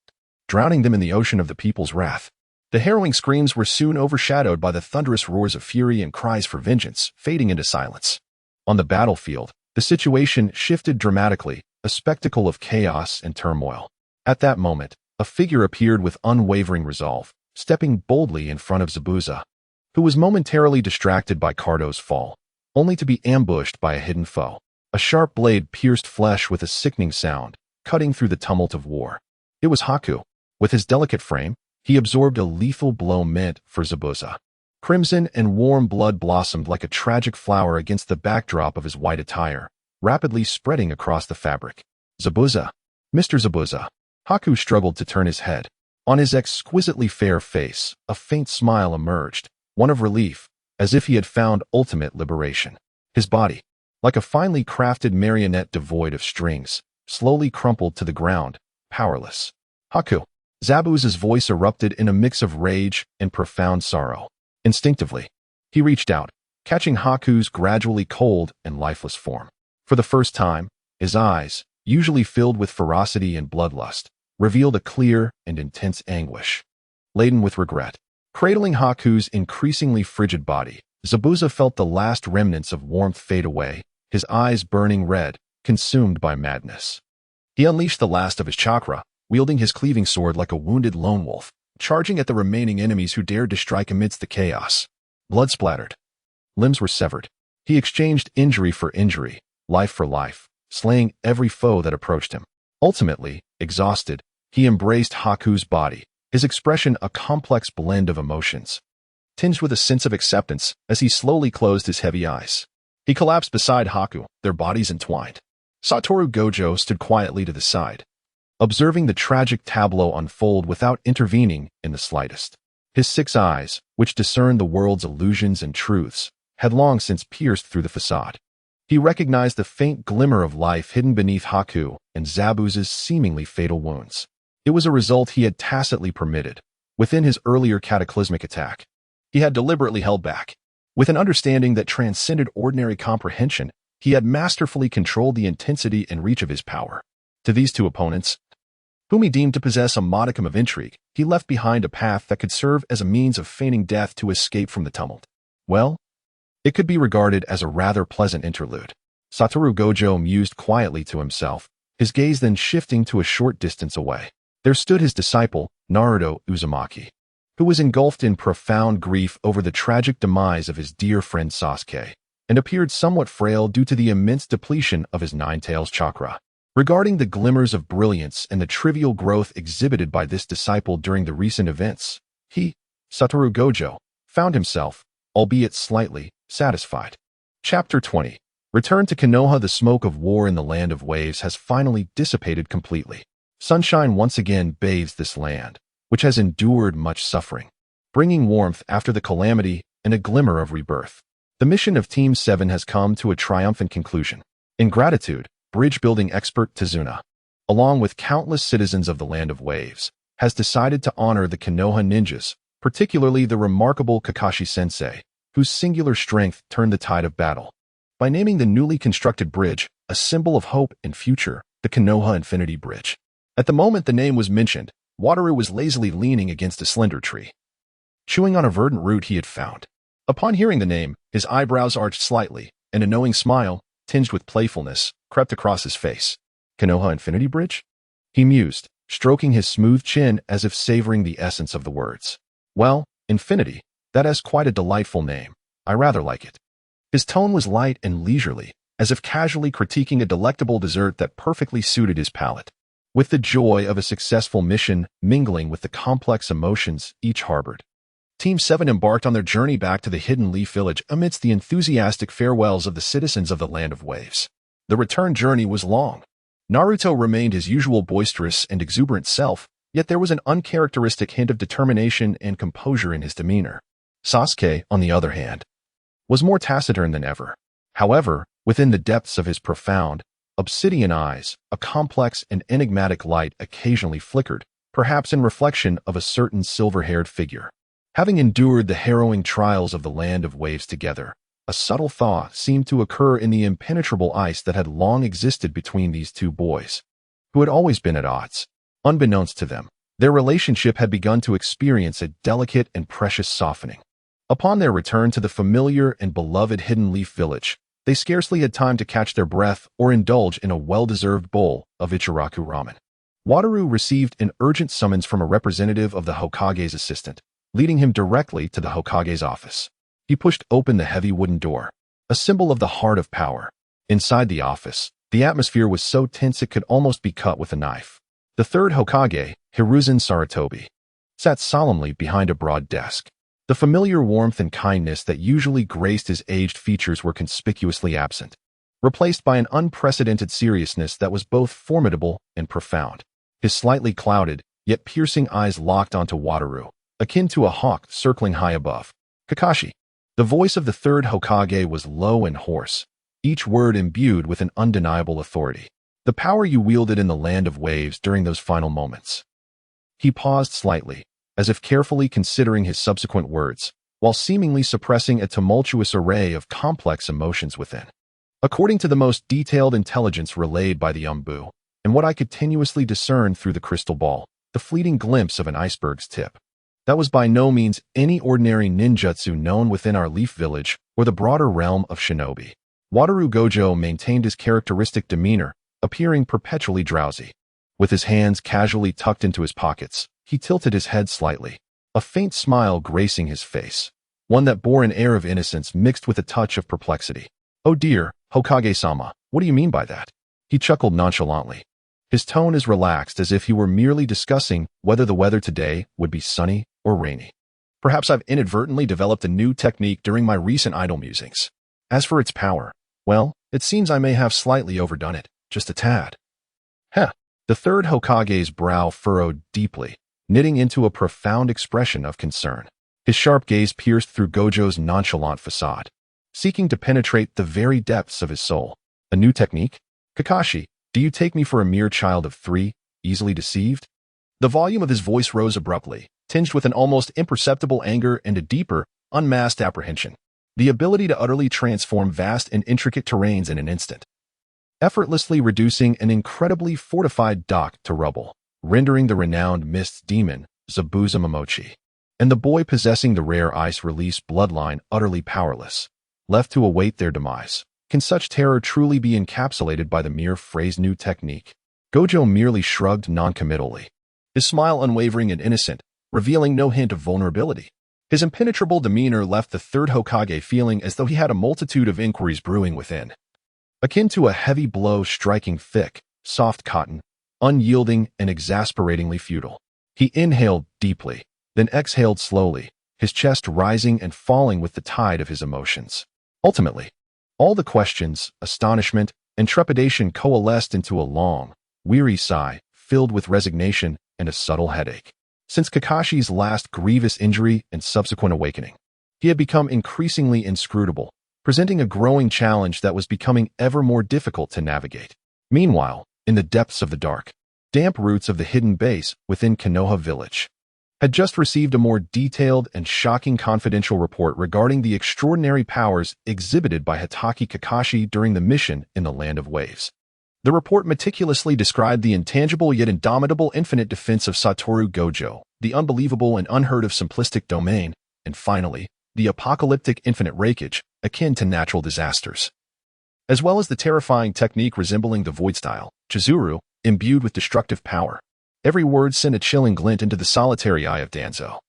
Speaker 1: drowning them in the ocean of the people's wrath. The harrowing screams were soon overshadowed by the thunderous roars of fury and cries for vengeance, fading into silence. On the battlefield, the situation shifted dramatically, a spectacle of chaos and turmoil. At that moment, a figure appeared with unwavering resolve, stepping boldly in front of Zabuza, who was momentarily distracted by Cardo's fall, only to be ambushed by a hidden foe. A sharp blade pierced flesh with a sickening sound, cutting through the tumult of war. It was Haku. With his delicate frame, he absorbed a lethal blow meant for Zabuza. Crimson and warm blood blossomed like a tragic flower against the backdrop of his white attire, rapidly spreading across the fabric. "Zabuza! Mr. Zabuza!" Haku struggled to turn his head. On his exquisitely fair face, a faint smile emerged, one of relief, as if he had found ultimate liberation. His body, like a finely crafted marionette devoid of strings, slowly crumpled to the ground, powerless. "Haku!" Zabuza's voice erupted in a mix of rage and profound sorrow. Instinctively, he reached out, catching Haku's gradually cold and lifeless form. For the first time, his eyes, usually filled with ferocity and bloodlust, revealed a clear and intense anguish, laden with regret. Cradling Haku's increasingly frigid body, Zabuza felt the last remnants of warmth fade away, his eyes burning red, consumed by madness. He unleashed the last of his chakra, wielding his cleaving sword like a wounded lone wolf, charging at the remaining enemies who dared to strike amidst the chaos. Blood splattered. Limbs were severed. He exchanged injury for injury, life for life, slaying every foe that approached him. Ultimately, exhausted, he embraced Haku's body, his expression a complex blend of emotions, tinged with a sense of acceptance as he slowly closed his heavy eyes. He collapsed beside Haku, their bodies entwined. Satoru Gojo stood quietly to the side, observing the tragic tableau unfold without intervening in the slightest. His 6 eyes, which discerned the world's illusions and truths, had long since pierced through the facade. He recognized the faint glimmer of life hidden beneath Haku and Zabuza's seemingly fatal wounds. It was a result he had tacitly permitted, within his earlier cataclysmic attack. He had deliberately held back. With an understanding that transcended ordinary comprehension, he had masterfully controlled the intensity and reach of his power. To these two opponents, whom he deemed to possess a modicum of intrigue, he left behind a path that could serve as a means of feigning death to escape from the tumult. Well, it could be regarded as a rather pleasant interlude. Satoru Gojo mused quietly to himself, his gaze then shifting to a short distance away. There stood his disciple, Naruto Uzumaki, who was engulfed in profound grief over the tragic demise of his dear friend Sasuke. and appeared somewhat frail due to the immense depletion of his nine-tails chakra. Regarding the glimmers of brilliance and the trivial growth exhibited by this disciple during the recent events, he, Satoru Gojo, found himself, albeit slightly, satisfied. Chapter 20. Return to Konoha. The smoke of war in the land of waves has finally dissipated completely. Sunshine once again bathes this land, which has endured much suffering, bringing warmth after the calamity and a glimmer of rebirth. The mission of Team 7 has come to a triumphant conclusion. In gratitude, bridge-building expert Tazuna, along with countless citizens of the Land of Waves, has decided to honor the Konoha ninjas, particularly the remarkable Kakashi-sensei, whose singular strength turned the tide of battle. By naming the newly constructed bridge, a symbol of hope and future, the Konoha Infinity Bridge. At the moment the name was mentioned, Wataru was lazily leaning against a slender tree, chewing on a verdant root he had found. Upon hearing the name, his eyebrows arched slightly, and a knowing smile, tinged with playfulness, crept across his face. Konoha Infinity Bridge? He mused, stroking his smooth chin as if savoring the essence of the words. Well, Infinity, that has quite a delightful name. I rather like it. His tone was light and leisurely, as if casually critiquing a delectable dessert that perfectly suited his palate. With the joy of a successful mission mingling with the complex emotions each harbored, Team 7 embarked on their journey back to the Hidden Leaf Village amidst the enthusiastic farewells of the citizens of the Land of Waves. The return journey was long. Naruto remained his usual boisterous and exuberant self, yet there was an uncharacteristic hint of determination and composure in his demeanor. Sasuke, on the other hand, was more taciturn than ever. However, within the depths of his profound, obsidian eyes, a complex and enigmatic light occasionally flickered, perhaps in reflection of a certain silver-haired figure. Having endured the harrowing trials of the Land of Waves together, a subtle thaw seemed to occur in the impenetrable ice that had long existed between these two boys, who had always been at odds. Unbeknownst to them, their relationship had begun to experience a delicate and precious softening. Upon their return to the familiar and beloved Hidden Leaf Village, they scarcely had time to catch their breath or indulge in a well-deserved bowl of Ichiraku ramen. Wataru received an urgent summons from a representative of the Hokage's assistant, leading him directly to the Hokage's office. He pushed open the heavy wooden door, a symbol of the heart of power. Inside the office, the atmosphere was so tense it could almost be cut with a knife. The third Hokage, Hiruzen Sarutobi, sat solemnly behind a broad desk. The familiar warmth and kindness that usually graced his aged features were conspicuously absent, replaced by an unprecedented seriousness that was both formidable and profound. His slightly clouded, yet piercing eyes locked onto Wataru, akin to a hawk circling high above. Kakashi. The voice of the third Hokage was low and hoarse, each word imbued with an undeniable authority. The power you wielded in the Land of Waves during those final moments. He paused slightly, as if carefully considering his subsequent words, while seemingly suppressing a tumultuous array of complex emotions within. According to the most detailed intelligence relayed by the Umbu, and what I continuously discerned through the crystal ball, the fleeting glimpse of an iceberg's tip. That was by no means any ordinary ninjutsu known within our Leaf Village or the broader realm of shinobi. Wataru Gojo maintained his characteristic demeanor, appearing perpetually drowsy. With his hands casually tucked into his pockets, he tilted his head slightly, a faint smile gracing his face, one that bore an air of innocence mixed with a touch of perplexity. "Oh dear, Hokage-sama, what do you mean by that?" He chuckled nonchalantly, his tone as relaxed as if he were merely discussing whether the weather today would be sunny or rainy. "Perhaps I've inadvertently developed a new technique during my recent idle musings. As for its power, well, it seems I may have slightly overdone it, just a tad." Heh. The third Hokage's brow furrowed deeply, knitting into a profound expression of concern. His sharp gaze pierced through Gojo's nonchalant facade, seeking to penetrate the very depths of his soul. "A new technique? Kakashi, do you take me for a mere child of 3, easily deceived?" The volume of his voice rose abruptly, tinged with an almost imperceptible anger and a deeper, unmasked apprehension. The ability to utterly transform vast and intricate terrains in an instant, effortlessly reducing an incredibly fortified dock to rubble, rendering the renowned mist demon, Zabuza Momochi, and the boy possessing the rare ice-release bloodline utterly powerless, left to await their demise. Can such terror truly be encapsulated by the mere phrase "new technique"? Gojo merely shrugged noncommittally, his smile unwavering and innocent, revealing no hint of vulnerability. His impenetrable demeanor left the third Hokage feeling as though he had a multitude of inquiries brewing within. Akin to a heavy blow striking thick, soft cotton, unyielding and exasperatingly futile. He inhaled deeply, then exhaled slowly, his chest rising and falling with the tide of his emotions. Ultimately, all the questions, astonishment, and trepidation coalesced into a long, weary sigh, filled with resignation and a subtle headache. Since Kakashi's last grievous injury and subsequent awakening, he had become increasingly inscrutable, presenting a growing challenge that was becoming ever more difficult to navigate. Meanwhile, in the depths of the dark, damp roots of the hidden base within Konoha village had just received a more detailed and shocking confidential report regarding the extraordinary powers exhibited by Hatake Kakashi during the mission in the Land of Waves. The report meticulously described the intangible yet indomitable infinite defense of Satoru Gojo, the unbelievable and unheard of simplistic domain, and finally, the apocalyptic infinite rakeage akin to natural disasters. As well as the terrifying technique resembling the void style, Chizuru, imbued with destructive power. Every word sent a chilling glint into the solitary eye of Danzo,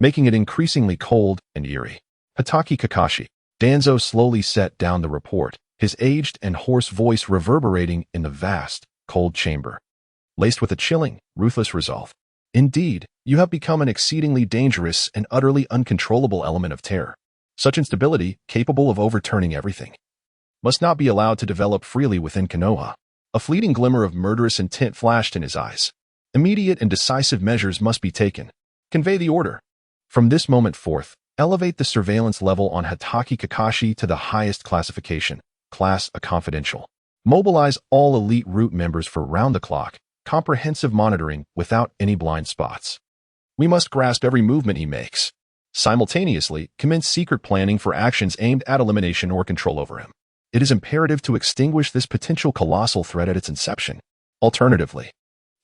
Speaker 1: making it increasingly cold and eerie. Hatake Kakashi. Danzo slowly set down the report, his aged and hoarse voice reverberating in the vast, cold chamber, laced with a chilling, ruthless resolve. Indeed, you have become an exceedingly dangerous and utterly uncontrollable element of terror. Such instability, capable of overturning everything, must not be allowed to develop freely within Konoha. A fleeting glimmer of murderous intent flashed in his eyes. Immediate and decisive measures must be taken. Convey the order. From this moment forth, elevate the surveillance level on Hatake Kakashi to the highest classification, Class A Confidential. Mobilize all elite root members for round-the-clock, comprehensive monitoring without any blind spots. We must grasp every movement he makes. Simultaneously, commence secret planning for actions aimed at elimination or control over him. It is imperative to extinguish this potential colossal threat at its inception. Alternatively,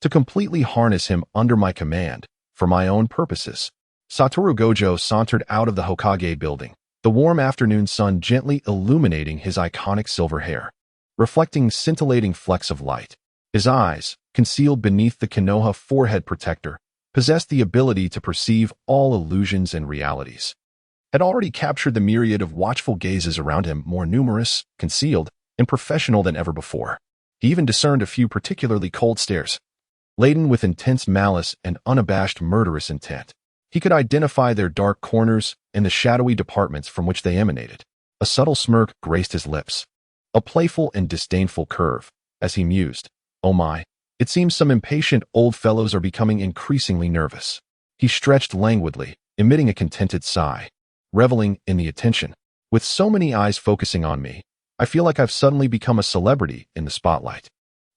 Speaker 1: to completely harness him under my command, for my own purposes. Satoru Gojo sauntered out of the Hokage building, the warm afternoon sun gently illuminating his iconic silver hair, reflecting scintillating flecks of light. His eyes, concealed beneath the Konoha forehead protector, possessed the ability to perceive all illusions and realities. Had already captured the myriad of watchful gazes around him, more numerous, concealed, and professional than ever before. He even discerned a few particularly cold stares, laden with intense malice and unabashed murderous intent. He could identify their dark corners and the shadowy departments from which they emanated. A subtle smirk graced his lips, a playful and disdainful curve, as he mused, "Oh my, it seems some impatient old fellows are becoming increasingly nervous." He stretched languidly, emitting a contented sigh, reveling in the attention. With so many eyes focusing on me, I feel like I've suddenly become a celebrity in the spotlight.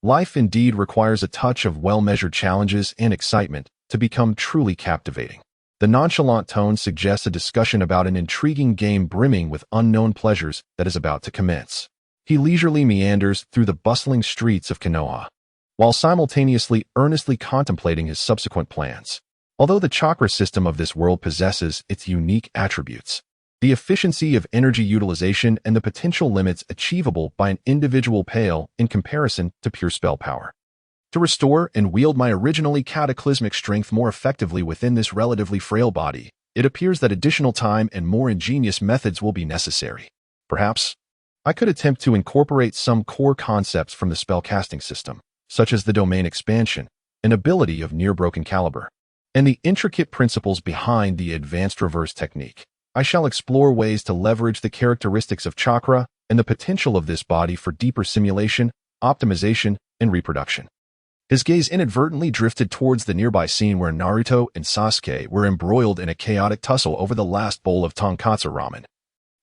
Speaker 1: Life indeed requires a touch of well-measured challenges and excitement to become truly captivating. The nonchalant tone suggests a discussion about an intriguing game brimming with unknown pleasures that is about to commence. He leisurely meanders through the bustling streets of Konoha, while simultaneously earnestly contemplating his subsequent plans. Although the chakra system of this world possesses its unique attributes, the efficiency of energy utilization and the potential limits achievable by an individual pale in comparison to pure spell power. To restore and wield my originally cataclysmic strength more effectively within this relatively frail body, it appears that additional time and more ingenious methods will be necessary. Perhaps, I could attempt to incorporate some core concepts from the spellcasting system, such as the domain expansion, an ability of near-broken caliber, and the intricate principles behind the advanced reverse technique. I shall explore ways to leverage the characteristics of chakra and the potential of this body for deeper simulation, optimization, and reproduction. His gaze inadvertently drifted towards the nearby scene where Naruto and Sasuke were embroiled in a chaotic tussle over the last bowl of tonkatsu ramen,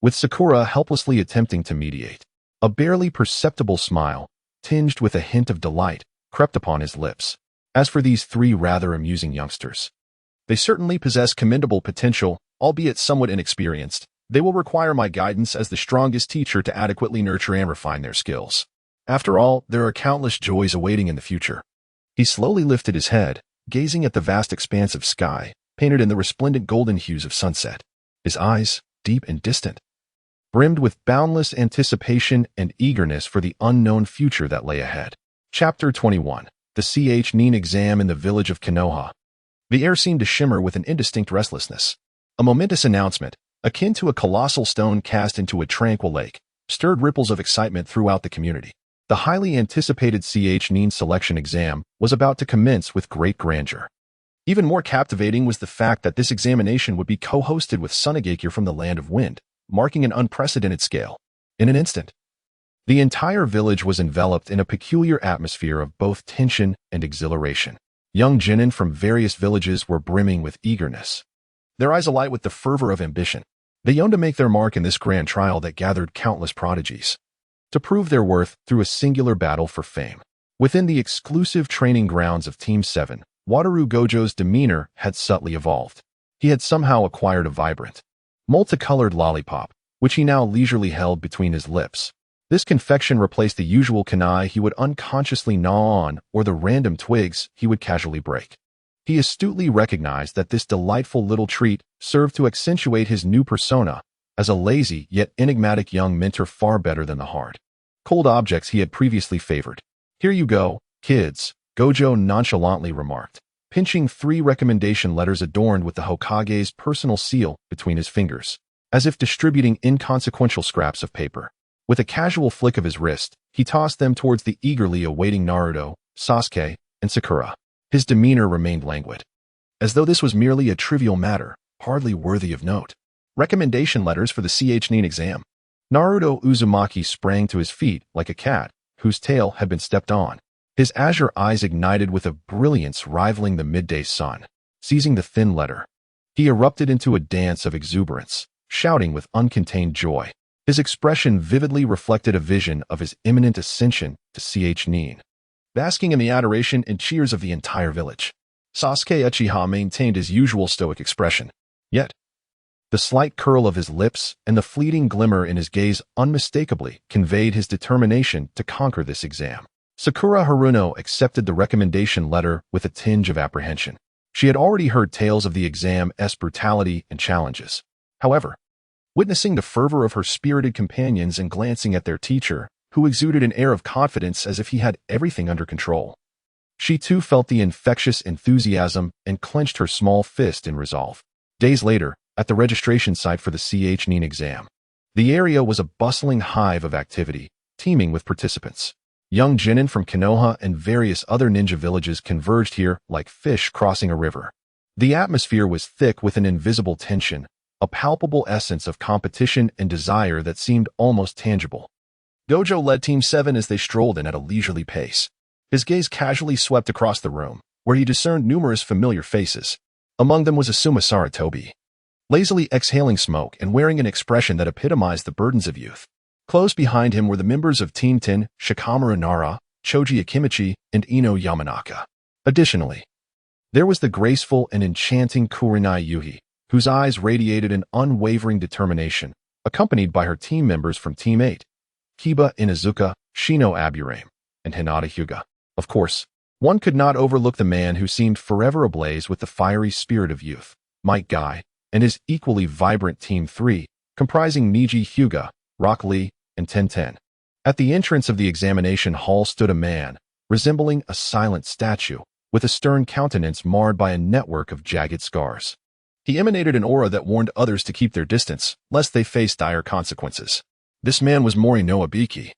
Speaker 1: with Sakura helplessly attempting to mediate. A barely perceptible smile, tinged with a hint of delight, crept upon his lips. As for these three rather amusing youngsters, they certainly possess commendable potential, albeit somewhat inexperienced. They will require my guidance as the strongest teacher to adequately nurture and refine their skills. After all, there are countless joys awaiting in the future. He slowly lifted his head, gazing at the vast expanse of sky, painted in the resplendent golden hues of sunset. His eyes, deep and distant, brimmed with boundless anticipation and eagerness for the unknown future that lay ahead. Chapter 21. The Ch. Nin exam in the village of Konoha. The air seemed to shimmer with an indistinct restlessness. A momentous announcement, akin to a colossal stone cast into a tranquil lake, stirred ripples of excitement throughout the community. The highly anticipated CH selection exam was about to commence with great grandeur. Even more captivating was the fact that this examination would be co-hosted with Sunagakure from the Land of Wind, marking an unprecedented scale. In an instant, the entire village was enveloped in a peculiar atmosphere of both tension and exhilaration. Young genin from various villages were brimming with eagerness, their eyes alight with the fervor of ambition. They yearned to make their mark in this grand trial that gathered countless prodigies, to prove their worth through a singular battle for fame. Within the exclusive training grounds of Team 7, Wataru Gojo's demeanor had subtly evolved. He had somehow acquired a vibrant, multicolored lollipop, which he now leisurely held between his lips. This confection replaced the usual kunai he would unconsciously gnaw on or the random twigs he would casually break. He astutely recognized that this delightful little treat served to accentuate his new persona as a lazy yet enigmatic young mentor far better than the hard, cold objects he had previously favored. "Here you go, kids," Gojo nonchalantly remarked, pinching 3 recommendation letters adorned with the Hokage's personal seal between his fingers, as if distributing inconsequential scraps of paper. With a casual flick of his wrist, he tossed them towards the eagerly awaiting Naruto, Sasuke, and Sakura. His demeanor remained languid, as though this was merely a trivial matter, hardly worthy of note. Recommendation letters for the CH exam. Naruto Uzumaki sprang to his feet like a cat whose tail had been stepped on. His azure eyes ignited with a brilliance rivaling the midday sun. Seizing the thin letter, he erupted into a dance of exuberance, shouting with uncontained joy. His expression vividly reflected a vision of his imminent ascension to CH basking in the adoration and cheers of the entire village. Sasuke Uchiha maintained his usual stoic expression. Yet, the slight curl of his lips and the fleeting glimmer in his gaze unmistakably conveyed his determination to conquer this exam. Sakura Haruno accepted the recommendation letter with a tinge of apprehension. She had already heard tales of the exam's brutality and challenges. However, witnessing the fervor of her spirited companions and glancing at their teacher, who exuded an air of confidence as if he had everything under control, she too felt the infectious enthusiasm and clenched her small fist in resolve. Days later, at the registration site for the CH exam, the area was a bustling hive of activity, teeming with participants. Young genin from Konoha and various other ninja villages converged here like fish crossing a river. The atmosphere was thick with an invisible tension, a palpable essence of competition and desire that seemed almost tangible. Gojo led Team 7 as they strolled in at a leisurely pace. His gaze casually swept across the room, where he discerned numerous familiar faces. Among them was Asuma Saratobi, lazily exhaling smoke and wearing an expression that epitomized the burdens of youth. Close behind him were the members of Team 10, Shikamaru Nara, Choji Akimichi, and Ino Yamanaka. Additionally, there was the graceful and enchanting Kurenai Yuhi, whose eyes radiated an unwavering determination, accompanied by her team members from Team 8, Kiba Inuzuka, Shino Aburame, and Hinata Hyuga. Of course, one could not overlook the man who seemed forever ablaze with the fiery spirit of youth, Mike Guy, and his equally vibrant Team 3, comprising Niji Hyuga, Rock Lee, and Ten. At the entrance of the examination hall stood a man, resembling a silent statue, with a stern countenance marred by a network of jagged scars. He emanated an aura that warned others to keep their distance, lest they face dire consequences. This man was Morinoa Ibiki,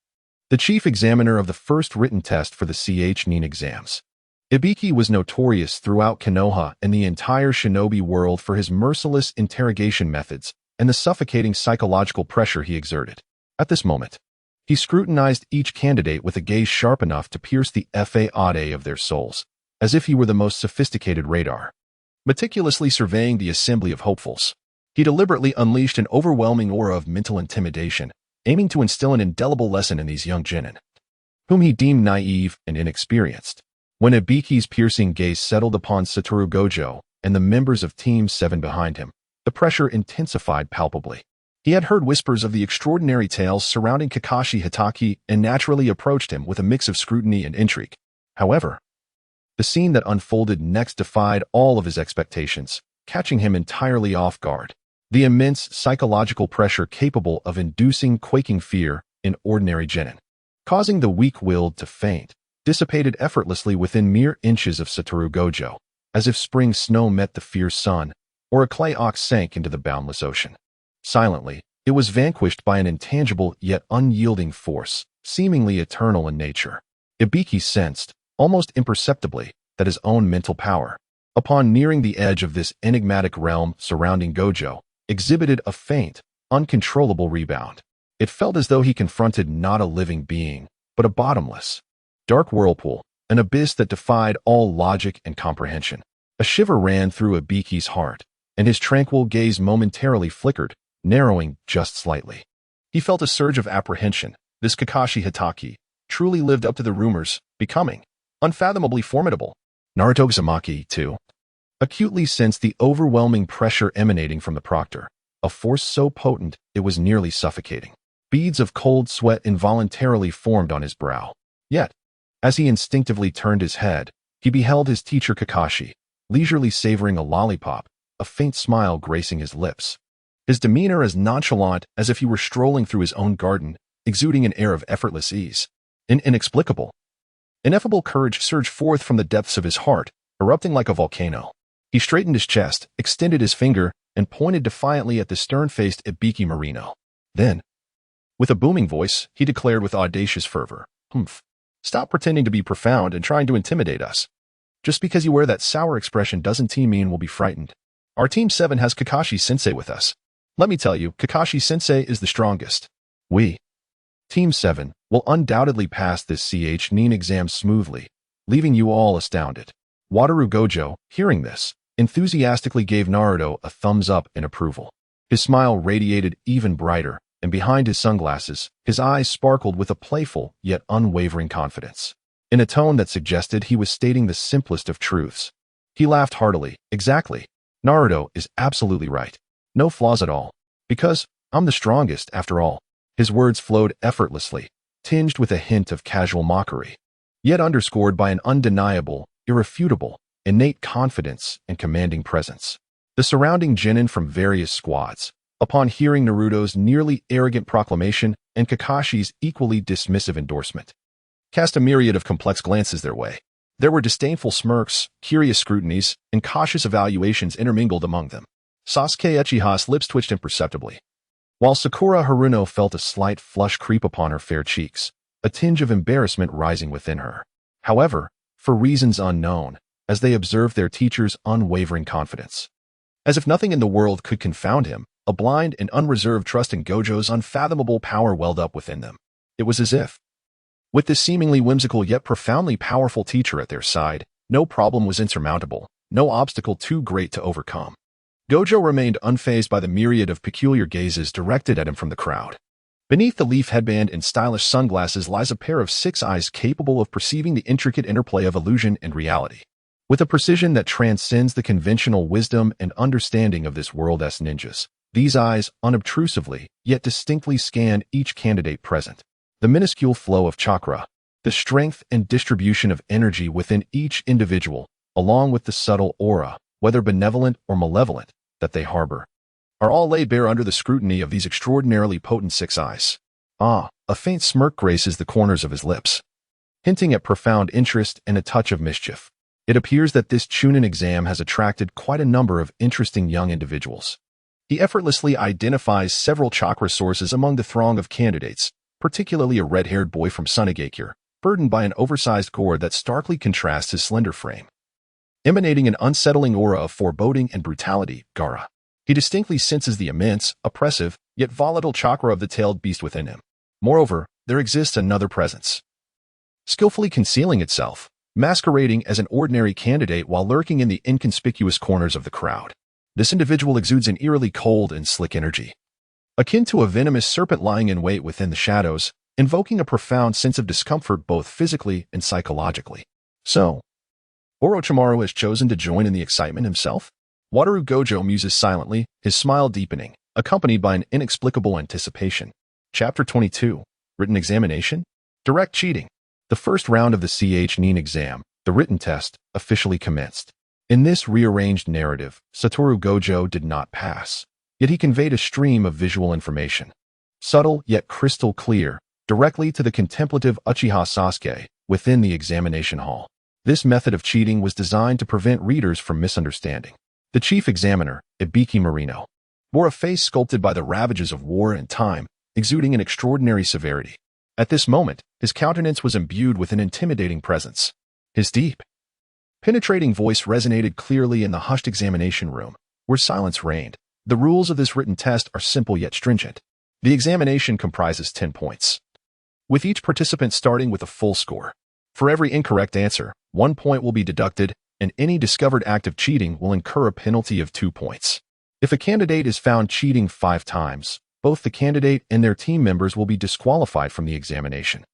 Speaker 1: the chief examiner of the first written test for the CH exams. Ibiki was notorious throughout Konoha and the entire shinobi world for his merciless interrogation methods and the suffocating psychological pressure he exerted. At this moment, he scrutinized each candidate with a gaze sharp enough to pierce the fade of their souls, as if he were the most sophisticated radar. Meticulously surveying the assembly of hopefuls, he deliberately unleashed an overwhelming aura of mental intimidation, aiming to instill an indelible lesson in these young genin, whom he deemed naive and inexperienced. When Ibiki's piercing gaze settled upon Satoru Gojo and the members of Team 7 behind him, the pressure intensified palpably. He had heard whispers of the extraordinary tales surrounding Kakashi Hitaki and naturally approached him with a mix of scrutiny and intrigue. However, the scene that unfolded next defied all of his expectations, catching him entirely off guard. The immense psychological pressure capable of inducing quaking fear in ordinary genin, causing the weak-willed to faint, dissipated effortlessly within mere inches of Satoru Gojo, as if spring snow met the fierce sun, or a clay ox sank into the boundless ocean. Silently, it was vanquished by an intangible yet unyielding force, seemingly eternal in nature. Ibiki sensed, almost imperceptibly, that his own mental power, upon nearing the edge of this enigmatic realm surrounding Gojo, exhibited a faint, uncontrollable rebound. It felt as though he confronted not a living being, but a bottomless, dark whirlpool, an abyss that defied all logic and comprehension. A shiver ran through Ibiki's heart, and his tranquil gaze momentarily flickered, narrowing just slightly. He felt a surge of apprehension. This Kakashi Hitaki truly lived up to the rumors, becoming unfathomably formidable. Naruto Uzumaki, too, acutely sensed the overwhelming pressure emanating from the proctor, a force so potent it was nearly suffocating. Beads of cold sweat involuntarily formed on his brow. Yet, as he instinctively turned his head, he beheld his teacher Kakashi, leisurely savoring a lollipop, a faint smile gracing his lips. His demeanor as nonchalant as if he were strolling through his own garden, exuding an air of effortless ease. An ineffable courage surged forth from the depths of his heart, erupting like a volcano. He straightened his chest, extended his finger, and pointed defiantly at the stern-faced Ibiki Marino. Then, with a booming voice, he declared with audacious fervor, Stop pretending to be profound and trying to intimidate us. Just because you wear that sour expression doesn't mean we'll be frightened. Our Team 7 has Kakashi-sensei with us. Let me tell you, Kakashi-sensei is the strongest. We, Team 7, will undoubtedly pass this Nin exam smoothly, leaving you all astounded. Wataru Gojo, hearing this, enthusiastically gave Naruto a thumbs up in approval. His smile radiated even brighter, and behind his sunglasses, his eyes sparkled with a playful yet unwavering confidence. In a tone that suggested he was stating the simplest of truths. He laughed heartily. Exactly. Naruto is absolutely right. No flaws at all. Because I'm the strongest, after all. His words flowed effortlessly, tinged with a hint of casual mockery, yet underscored by an undeniable, irrefutable, innate confidence and commanding presence. The surrounding genin from various squads, upon hearing Naruto's nearly arrogant proclamation and Kakashi's equally dismissive endorsement, cast a myriad of complex glances their way. There were disdainful smirks, curious scrutinies, and cautious evaluations intermingled among them. Sasuke Uchiha's lips twitched imperceptibly, while Sakura Haruno felt a slight flush creep upon her fair cheeks, a tinge of embarrassment rising within her. However, for reasons unknown, as they observed their teacher's unwavering confidence. As if nothing in the world could confound him, a blind and unreserved trust in Gojo's unfathomable power welled up within them. It was as if, with this seemingly whimsical yet profoundly powerful teacher at their side, no problem was insurmountable, no obstacle too great to overcome. Gojo remained unfazed by the myriad of peculiar gazes directed at him from the crowd. Beneath the leaf headband and stylish sunglasses lies a pair of 6 eyes capable of perceiving the intricate interplay of illusion and reality. With a precision that transcends the conventional wisdom and understanding of this world's ninjas, these eyes unobtrusively, yet distinctly scan each candidate present. The minuscule flow of chakra, the strength and distribution of energy within each individual, along with the subtle aura, whether benevolent or malevolent, that they harbor, are all laid bare under the scrutiny of these extraordinarily potent 6 eyes. A faint smirk graces the corners of his lips, hinting at profound interest and a touch of mischief. It appears that this Chunin exam has attracted quite a number of interesting young individuals. He effortlessly identifies several chakra sources among the throng of candidates, particularly a red-haired boy from Sunagakure, burdened by an oversized gourd that starkly contrasts his slender frame, emanating an unsettling aura of foreboding and brutality. Gaara. He distinctly senses the immense, oppressive, yet volatile chakra of the tailed beast within him. Moreover, there exists another presence, skillfully concealing itself, masquerading as an ordinary candidate while lurking in the inconspicuous corners of the crowd. This individual exudes an eerily cold and slick energy, akin to a venomous serpent lying in wait within the shadows, invoking a profound sense of discomfort both physically and psychologically. So, Orochimaru has chosen to join in the excitement himself? Wataru Gojo muses silently, his smile deepening, accompanied by an inexplicable anticipation. Chapter 22. Written Examination? Direct Cheating. The first round of the Nin exam, the written test, officially commenced. In this rearranged narrative, Satoru Gojo did not pass. Yet he conveyed a stream of visual information, subtle yet crystal clear, directly to the contemplative Uchiha Sasuke within the examination hall. This method of cheating was designed to prevent readers from misunderstanding. The chief examiner, Ibiki Marino, bore a face sculpted by the ravages of war and time, exuding an extraordinary severity. At this moment, his countenance was imbued with an intimidating presence. His deep, penetrating voice resonated clearly in the hushed examination room, where silence reigned. The rules of this written test are simple yet stringent. The examination comprises 10 points, with each participant starting with a full score. For every incorrect answer, 1 point will be deducted, and any discovered act of cheating will incur a penalty of 2 points. If a candidate is found cheating 5 times, both the candidate and their team members will be disqualified from the examination,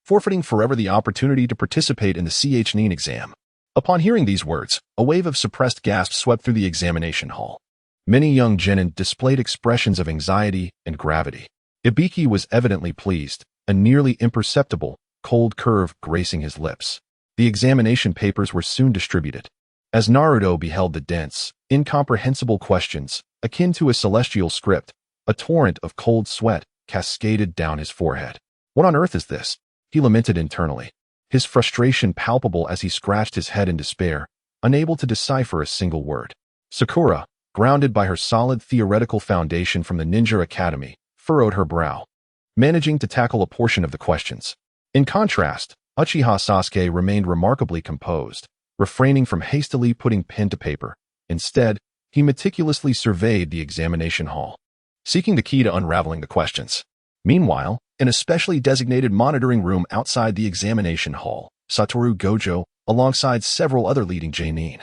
Speaker 1: forfeiting forever the opportunity to participate in the CHNEAN exam. Upon hearing these words, a wave of suppressed gasps swept through the examination hall. Many young genin displayed expressions of anxiety and gravity. Ibiki was evidently pleased, a nearly imperceptible, cold curve gracing his lips. The examination papers were soon distributed. As Naruto beheld the dense, incomprehensible questions, akin to a celestial script, a torrent of cold sweat cascaded down his forehead. What on earth is this? He lamented internally, his frustration palpable as he scratched his head in despair, unable to decipher a single word. Sakura, grounded by her solid theoretical foundation from the Ninja Academy, furrowed her brow, managing to tackle a portion of the questions. In contrast, Uchiha Sasuke remained remarkably composed, refraining from hastily putting pen to paper. Instead, he meticulously surveyed the examination hall, seeking the key to unraveling the questions. Meanwhile, in a specially designated monitoring room outside the examination hall, Satoru Gojo, alongside several other leading genin,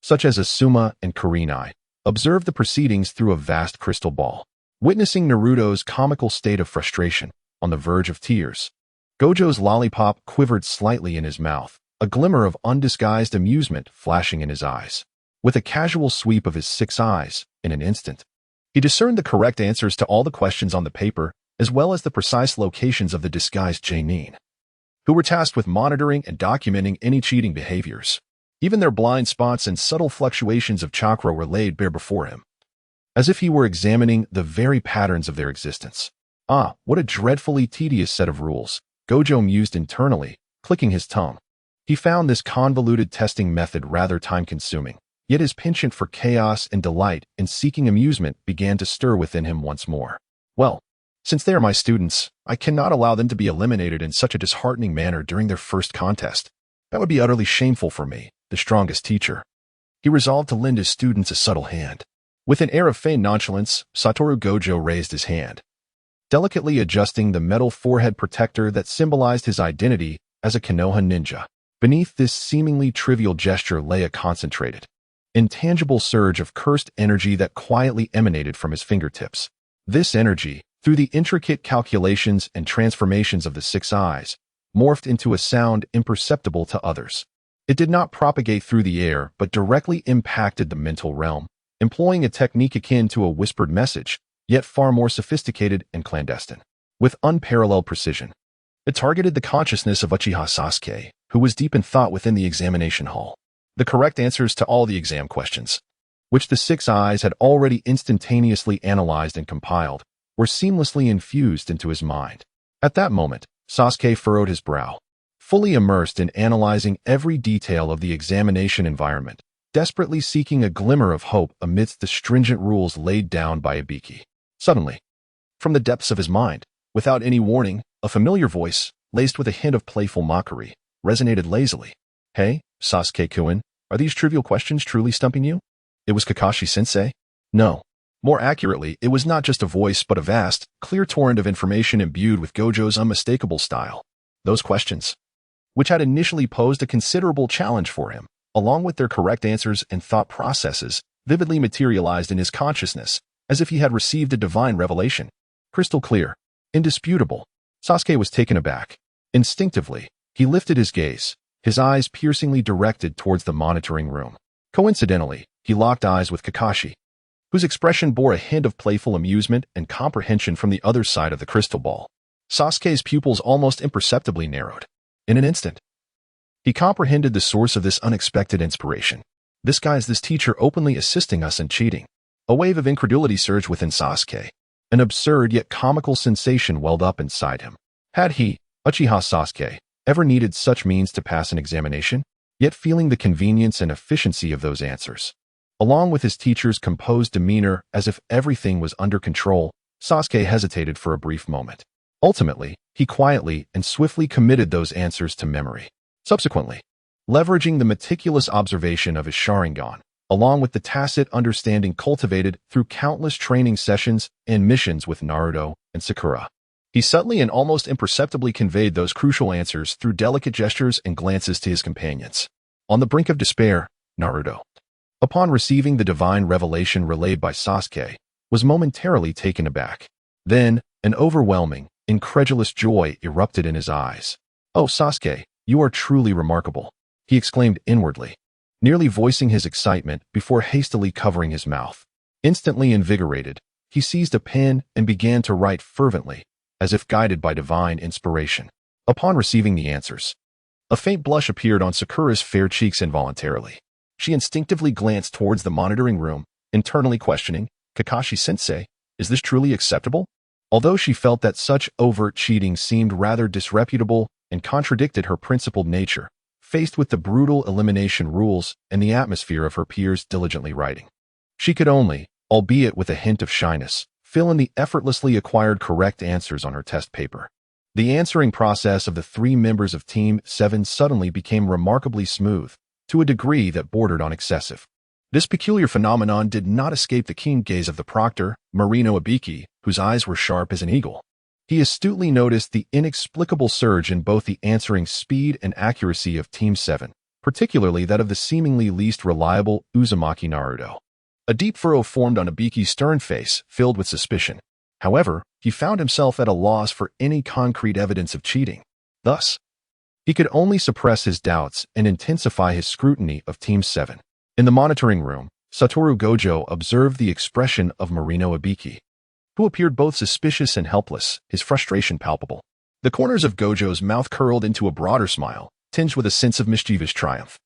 Speaker 1: such as Asuma and Kurenai, observed the proceedings through a vast crystal ball. Witnessing Naruto's comical state of frustration, on the verge of tears, Gojo's lollipop quivered slightly in his mouth, a glimmer of undisguised amusement flashing in his eyes. With a casual sweep of his 6 eyes, in an instant, he discerned the correct answers to all the questions on the paper, as well as the precise locations of the disguised genin, who were tasked with monitoring and documenting any cheating behaviors. Even their blind spots and subtle fluctuations of chakra were laid bare before him, as if he were examining the very patterns of their existence. Ah, what a dreadfully tedious set of rules, Gojo mused internally, clicking his tongue. He found this convoluted testing method rather time-consuming, yet his penchant for chaos and delight in seeking amusement began to stir within him once more. Well, since they are my students, I cannot allow them to be eliminated in such a disheartening manner during their first contest. That would be utterly shameful for me, the strongest teacher. He resolved to lend his students a subtle hand. With an air of feigned nonchalance, Satoru Gojo raised his hand, delicately adjusting the metal forehead protector that symbolized his identity as a Konoha ninja. Beneath this seemingly trivial gesture lay a concentrated, intangible surge of cursed energy that quietly emanated from his fingertips. This energy, through the intricate calculations and transformations of the 6 eyes, morphed into a sound imperceptible to others. It did not propagate through the air, but directly impacted the mental realm, employing a technique akin to a whispered message, yet far more sophisticated and clandestine. With unparalleled precision, it targeted the consciousness of Uchiha Sasuke, who was deep in thought within the examination hall. The correct answers to all the exam questions, which the 6 eyes had already instantaneously analyzed and compiled, were seamlessly infused into his mind. At that moment, Sasuke furrowed his brow, fully immersed in analyzing every detail of the examination environment, desperately seeking a glimmer of hope amidst the stringent rules laid down by Ibiki. Suddenly, from the depths of his mind, without any warning, a familiar voice, laced with a hint of playful mockery, resonated lazily. Hey, Sasuke-kun, are these trivial questions truly stumping you? It was Kakashi-sensei? No. More accurately, it was not just a voice but a vast, clear torrent of information imbued with Gojo's unmistakable style. Those questions, which had initially posed a considerable challenge for him, along with their correct answers and thought processes, vividly materialized in his consciousness, as if he had received a divine revelation. Crystal clear, indisputable. Sasuke was taken aback. Instinctively, he lifted his gaze, his eyes piercingly directed towards the monitoring room. Coincidentally, he locked eyes with Kakashi, whose expression bore a hint of playful amusement and comprehension from the other side of the crystal ball. Sasuke's pupils almost imperceptibly narrowed. In an instant, he comprehended the source of this unexpected inspiration. This guy is this teacher openly assisting us in cheating. A wave of incredulity surged within Sasuke. An absurd yet comical sensation welled up inside him. Had he, Uchiha Sasuke, ever needed such means to pass an examination? Yet feeling the convenience and efficiency of those answers, Along with his teacher's composed demeanor as if everything was under control, Sasuke hesitated for a brief moment. Ultimately, he quietly and swiftly committed those answers to memory. Subsequently, leveraging the meticulous observation of his Sharingan, along with the tacit understanding cultivated through countless training sessions and missions with Naruto and Sakura, he subtly and almost imperceptibly conveyed those crucial answers through delicate gestures and glances to his companions. On the brink of despair, Naruto, upon receiving the divine revelation relayed by Sasuke, was momentarily taken aback. Then, an overwhelming, incredulous joy erupted in his eyes. "Oh, Sasuke, you are truly remarkable," he exclaimed inwardly, nearly voicing his excitement before hastily covering his mouth. Instantly invigorated, he seized a pen and began to write fervently, as if guided by divine inspiration. Upon receiving the answers, a faint blush appeared on Sakura's fair cheeks involuntarily. She instinctively glanced towards the monitoring room, internally questioning, "Kakashi-sensei, is this truly acceptable?" Although she felt that such overt cheating seemed rather disreputable and contradicted her principled nature, faced with the brutal elimination rules and the atmosphere of her peers diligently writing, she could only, albeit with a hint of shyness, fill in the effortlessly acquired correct answers on her test paper. The answering process of the three members of Team 7 suddenly became remarkably smooth, to a degree that bordered on excessive. This peculiar phenomenon did not escape the keen gaze of the proctor, Marino Abiki, whose eyes were sharp as an eagle. He astutely noticed the inexplicable surge in both the answering speed and accuracy of Team 7, particularly that of the seemingly least reliable Uzumaki Naruto. A deep furrow formed on Abiki's stern face, filled with suspicion. However, he found himself at a loss for any concrete evidence of cheating. Thus, he could only suppress his doubts and intensify his scrutiny of Team 7. In the monitoring room, Satoru Gojo observed the expression of Marino Abiki, who appeared both suspicious and helpless, his frustration palpable. The corners of Gojo's mouth curled into a broader smile, tinged with a sense of mischievous triumph.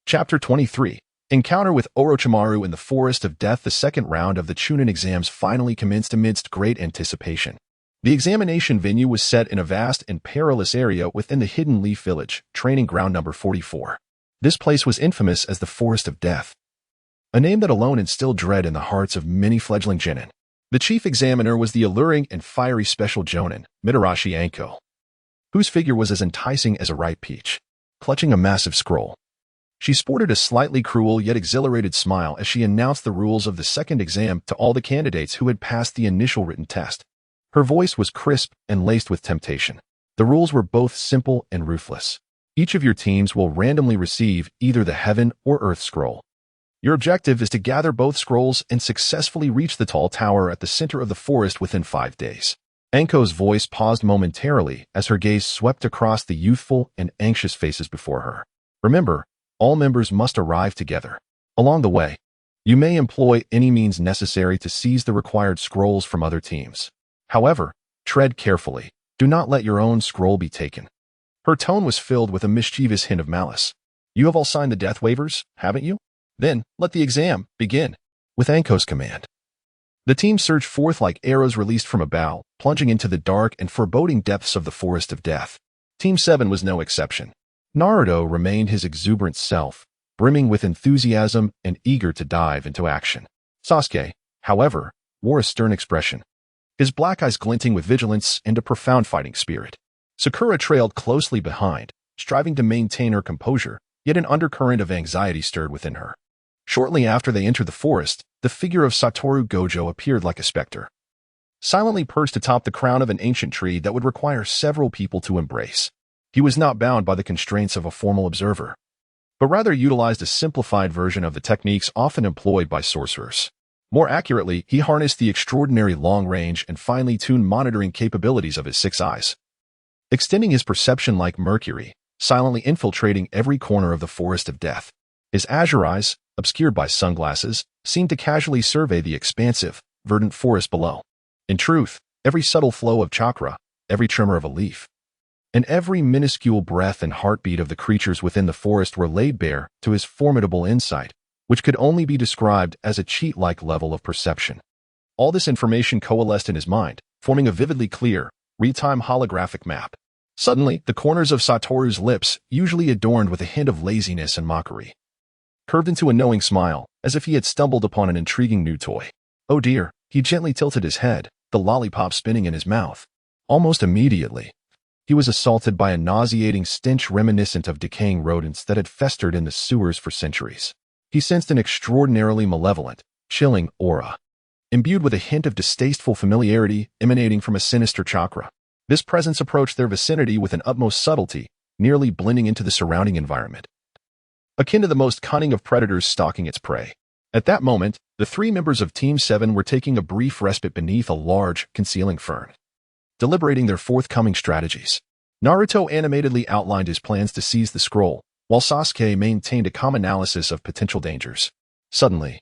Speaker 1: Chapter 23. Encounter with Orochimaru in the Forest of Death. The second round of the Chunin exams finally commenced amidst great anticipation. The examination venue was set in a vast and perilous area within the Hidden Leaf Village, training ground number 44. This place was infamous as the Forest of Death, a name that alone instilled dread in the hearts of many fledgling genin. The chief examiner was the alluring and fiery special jonin, Mitarashi Anko, whose figure was as enticing as a ripe peach. Clutching a massive scroll, she sported a slightly cruel yet exhilarated smile as she announced the rules of the second exam to all the candidates who had passed the initial written test. Her voice was crisp and laced with temptation. The rules were both simple and ruthless. Each of your teams will randomly receive either the Heaven or Earth scroll. Your objective is to gather both scrolls and successfully reach the tall tower at the center of the forest within 5 days. Anko's voice paused momentarily as her gaze swept across the youthful and anxious faces before her. Remember, all members must arrive together. Along the way, you may employ any means necessary to seize the required scrolls from other teams. However, tread carefully. Do not let your own scroll be taken. Her tone was filled with a mischievous hint of malice. You have all signed the death waivers, haven't you? Then, let the exam begin. With Anko's command, the team surged forth like arrows released from a bow, plunging into the dark and foreboding depths of the Forest of Death. Team 7 was no exception. Naruto remained his exuberant self, brimming with enthusiasm and eager to dive into action. Sasuke, however, wore a stern expression, his black eyes glinting with vigilance and a profound fighting spirit. Sakura trailed closely behind, striving to maintain her composure, yet an undercurrent of anxiety stirred within her. Shortly after they entered the forest, the figure of Satoru Gojo appeared like a specter, silently perched atop the crown of an ancient tree that would require several people to embrace. He was not bound by the constraints of a formal observer, but rather utilized a simplified version of the techniques often employed by sorcerers. More accurately, he harnessed the extraordinary long-range and finely tuned monitoring capabilities of his 6 eyes, extending his perception like mercury, silently infiltrating every corner of the Forest of Death. His azure eyes, obscured by sunglasses, seemed to casually survey the expansive, verdant forest below. In truth, every subtle flow of chakra, every tremor of a leaf, and every minuscule breath and heartbeat of the creatures within the forest were laid bare to his formidable insight, which could only be described as a cheat-like level of perception. All this information coalesced in his mind, forming a vividly clear, real-time holographic map. Suddenly, the corners of Satoru's lips, usually adorned with a hint of laziness and mockery, curved into a knowing smile, as if he had stumbled upon an intriguing new toy. Oh dear, he gently tilted his head, the lollipop spinning in his mouth. Almost immediately, he was assaulted by a nauseating stench reminiscent of decaying rodents that had festered in the sewers for centuries. He sensed an extraordinarily malevolent, chilling aura, imbued with a hint of distasteful familiarity emanating from a sinister chakra. This presence approached their vicinity with an utmost subtlety, nearly blending into the surrounding environment, akin to the most cunning of predators stalking its prey. At that moment, the three members of Team 7 were taking a brief respite beneath a large, concealing fern, deliberating their forthcoming strategies. Naruto animatedly outlined his plans to seize the scroll, while Sasuke maintained a calm analysis of potential dangers. Suddenly,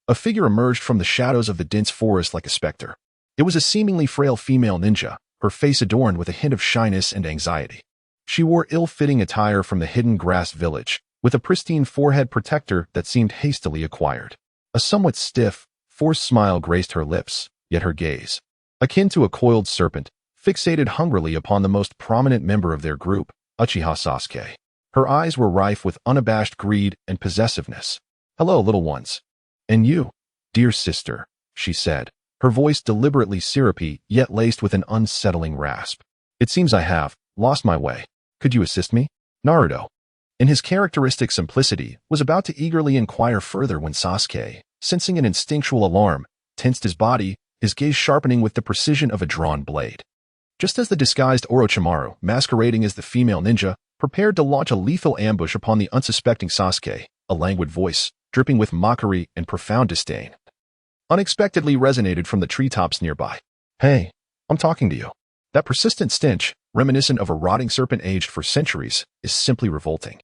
Speaker 1: a figure emerged from the shadows of the dense forest like a specter. It was a seemingly frail female ninja, her face adorned with a hint of shyness and anxiety. She wore ill-fitting attire from the hidden grass village, with a pristine forehead protector that seemed hastily acquired. A somewhat stiff, forced smile graced her lips, yet her gaze, akin to a coiled serpent, fixated hungrily upon the most prominent member of their group, Uchiha Sasuke. Her eyes were rife with unabashed greed and possessiveness. "Hello, little ones. And you, dear sister," she said, her voice deliberately syrupy yet laced with an unsettling rasp. "It seems I have lost my way. Could you assist me?" Naruto, in his characteristic simplicity, was about to eagerly inquire further when Sasuke, sensing an instinctual alarm, tensed his body, his gaze sharpening with the precision of a drawn blade. Just as the disguised Orochimaru, masquerading as the female ninja, prepared to launch a lethal ambush upon the unsuspecting Sasuke, a languid voice, dripping with mockery and profound disdain, unexpectedly resonated from the treetops nearby. "Hey, I'm talking to you." That persistent stench, reminiscent of a rotting serpent aged for centuries, is simply revolting.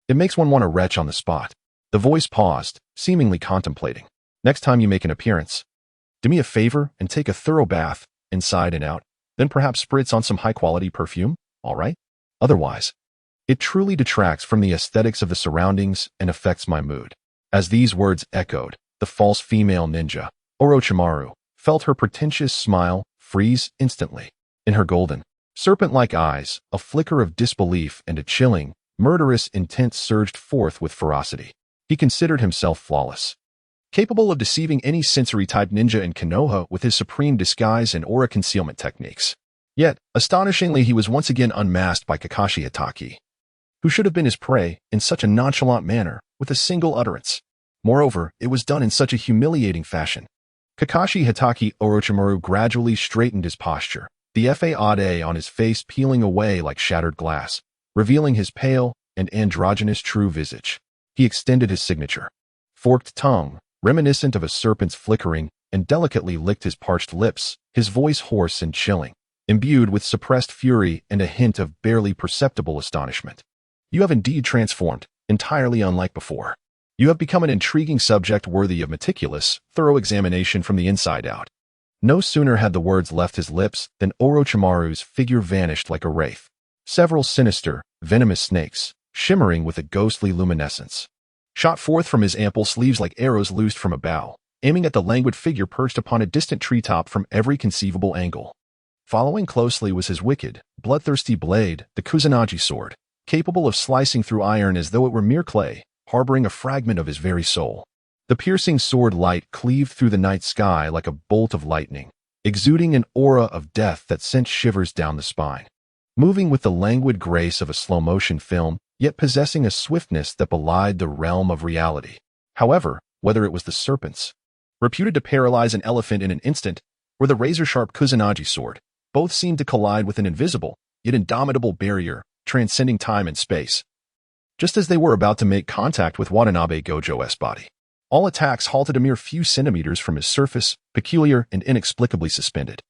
Speaker 1: It makes one want to retch on the spot. The voice paused, seemingly contemplating. "Next time you make an appearance, do me a favor and take a thorough bath, inside and out, then perhaps spritz on some high-quality perfume, all right? Otherwise, it truly detracts from the aesthetics of the surroundings and affects my mood." As these words echoed, the false female ninja, Orochimaru, felt her pretentious smile freeze instantly. In her golden, serpent-like eyes, a flicker of disbelief and a chilling, murderous intent surged forth with ferocity. He considered himself flawless, capable of deceiving any sensory-type ninja in Konoha with his supreme disguise and aura concealment techniques. Yet, astonishingly, he was once again unmasked by Kakashi Hatake, who should have been his prey, in such a nonchalant manner, with a single utterance. Moreover, it was done in such a humiliating fashion. Kakashi Hatake Orochimaru gradually straightened his posture, the fade on his face peeling away like shattered glass, revealing his pale and androgynous true visage. He extended his signature forked tongue, reminiscent of a serpent's flickering, and delicately licked his parched lips, his voice hoarse and chilling, imbued with suppressed fury and a hint of barely perceptible astonishment. "You have indeed transformed, entirely unlike before. You have become an intriguing subject worthy of meticulous, thorough examination from the inside out." No sooner had the words left his lips than Orochimaru's figure vanished like a wraith. Several sinister, venomous snakes, shimmering with a ghostly luminescence, shot forth from his ample sleeves like arrows loosed from a bow, aiming at the languid figure perched upon a distant treetop from every conceivable angle. Following closely was his wicked, bloodthirsty blade, the Kusanagi sword, capable of slicing through iron as though it were mere clay, harboring a fragment of his very soul. The piercing sword light cleaved through the night sky like a bolt of lightning, exuding an aura of death that sent shivers down the spine. Moving with the languid grace of a slow-motion film, yet possessing a swiftness that belied the realm of reality. However, whether it was the serpents, reputed to paralyze an elephant in an instant, or the razor-sharp Kusanagi sword, both seemed to collide with an invisible, yet indomitable barrier, transcending time and space. Just as they were about to make contact with Watanabe Gojo's body, all attacks halted a mere few centimeters from his surface, peculiar and inexplicably suspended.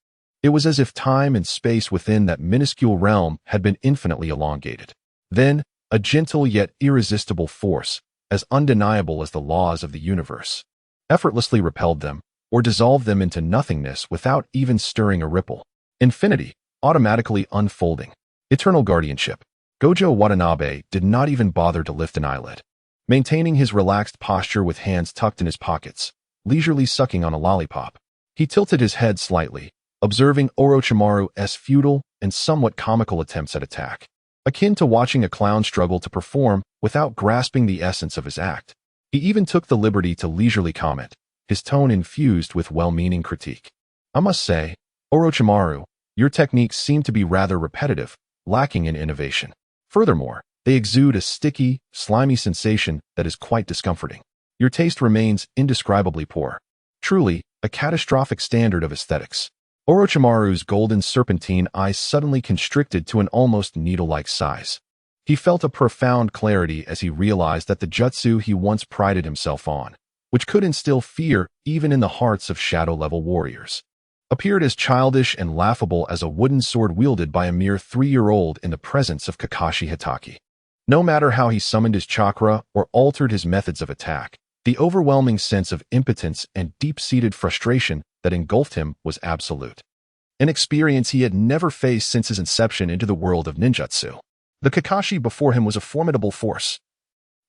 Speaker 1: It was as if time and space within that minuscule realm had been infinitely elongated. Then, a gentle yet irresistible force, as undeniable as the laws of the universe, effortlessly repelled them, or dissolved them into nothingness without even stirring a ripple. Infinity, automatically unfolding. Eternal guardianship. Gojo Watanabe did not even bother to lift an eyelid, maintaining his relaxed posture with hands tucked in his pockets, leisurely sucking on a lollipop. He tilted his head slightly, observing Orochimaru's futile and somewhat comical attempts at attack, akin to watching a clown struggle to perform without grasping the essence of his act. He even took the liberty to leisurely comment, his tone infused with well-meaning critique. I must say, Orochimaru, your techniques seem to be rather repetitive, lacking in innovation. Furthermore, they exude a sticky, slimy sensation that is quite discomforting. Your taste remains indescribably poor. Truly, a catastrophic standard of aesthetics. Orochimaru's golden serpentine eyes suddenly constricted to an almost needle-like size. He felt a profound clarity as he realized that the jutsu he once prided himself on, which could instill fear even in the hearts of shadow-level warriors, appeared as childish and laughable as a wooden sword wielded by a mere 3-year-old in the presence of Kakashi Hitaki. No matter how he summoned his chakra or altered his methods of attack, the overwhelming sense of impotence and deep-seated frustration that engulfed him was absolute. An experience he had never faced since his inception into the world of ninjutsu. The Kakashi before him was a formidable force.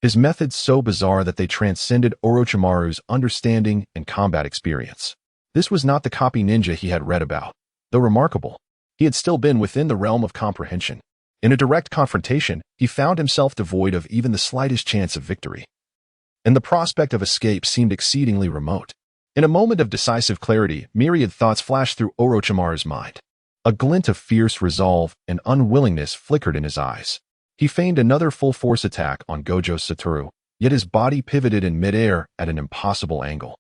Speaker 1: His methods so bizarre that they transcended Orochimaru's understanding and combat experience. This was not the copy ninja he had read about. Though remarkable, he had still been within the realm of comprehension. In a direct confrontation, he found himself devoid of even the slightest chance of victory, and the prospect of escape seemed exceedingly remote. In a moment of decisive clarity, myriad thoughts flashed through Orochimaru's mind. A glint of fierce resolve and unwillingness flickered in his eyes. He feigned another full-force attack on Gojo Satoru, yet his body pivoted in midair at an impossible angle,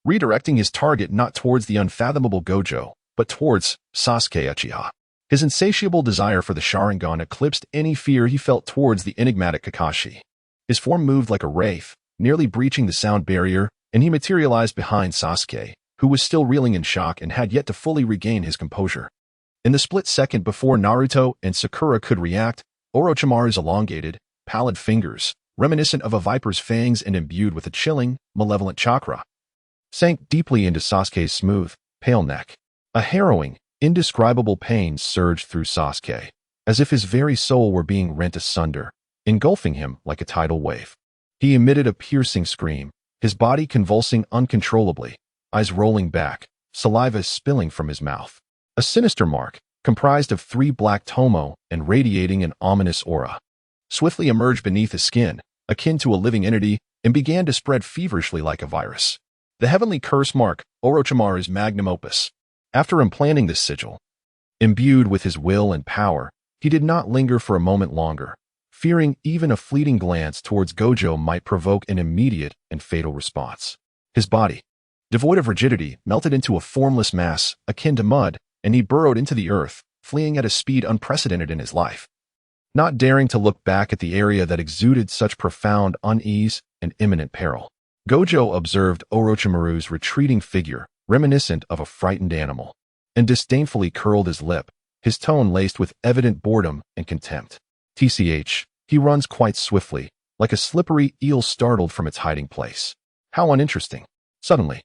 Speaker 1: redirecting his target not towards the unfathomable Gojo, but towards Sasuke Uchiha. His insatiable desire for the Sharingan eclipsed any fear he felt towards the enigmatic Kakashi. His form moved like a wraith, nearly breaching the sound barrier, and he materialized behind Sasuke, who was still reeling in shock and had yet to fully regain his composure. In the split second before Naruto and Sakura could react, Orochimaru's elongated, pallid fingers, reminiscent of a viper's fangs and imbued with a chilling, malevolent chakra, sank deeply into Sasuke's smooth, pale neck. A harrowing, indescribable pain surged through Sasuke, as if his very soul were being rent asunder, engulfing him like a tidal wave. He emitted a piercing scream, his body convulsing uncontrollably, eyes rolling back, saliva spilling from his mouth. A sinister mark, comprised of 3 black tomo and radiating an ominous aura, swiftly emerged beneath his skin, akin to a living entity, and began to spread feverishly like a virus. The heavenly curse mark, Orochimaru's magnum opus. After implanting this sigil, imbued with his will and power, he did not linger for a moment longer, fearing even a fleeting glance towards Gojo might provoke an immediate and fatal response. His body, devoid of rigidity, melted into a formless mass akin to mud, and he burrowed into the earth, fleeing at a speed unprecedented in his life. Not daring to look back at the area that exuded such profound unease and imminent peril, Gojo observed Orochimaru's retreating figure, reminiscent of a frightened animal, and disdainfully curled his lip, his tone laced with evident boredom and contempt. TCH, he runs quite swiftly, like a slippery eel startled from its hiding place. How uninteresting. Suddenly,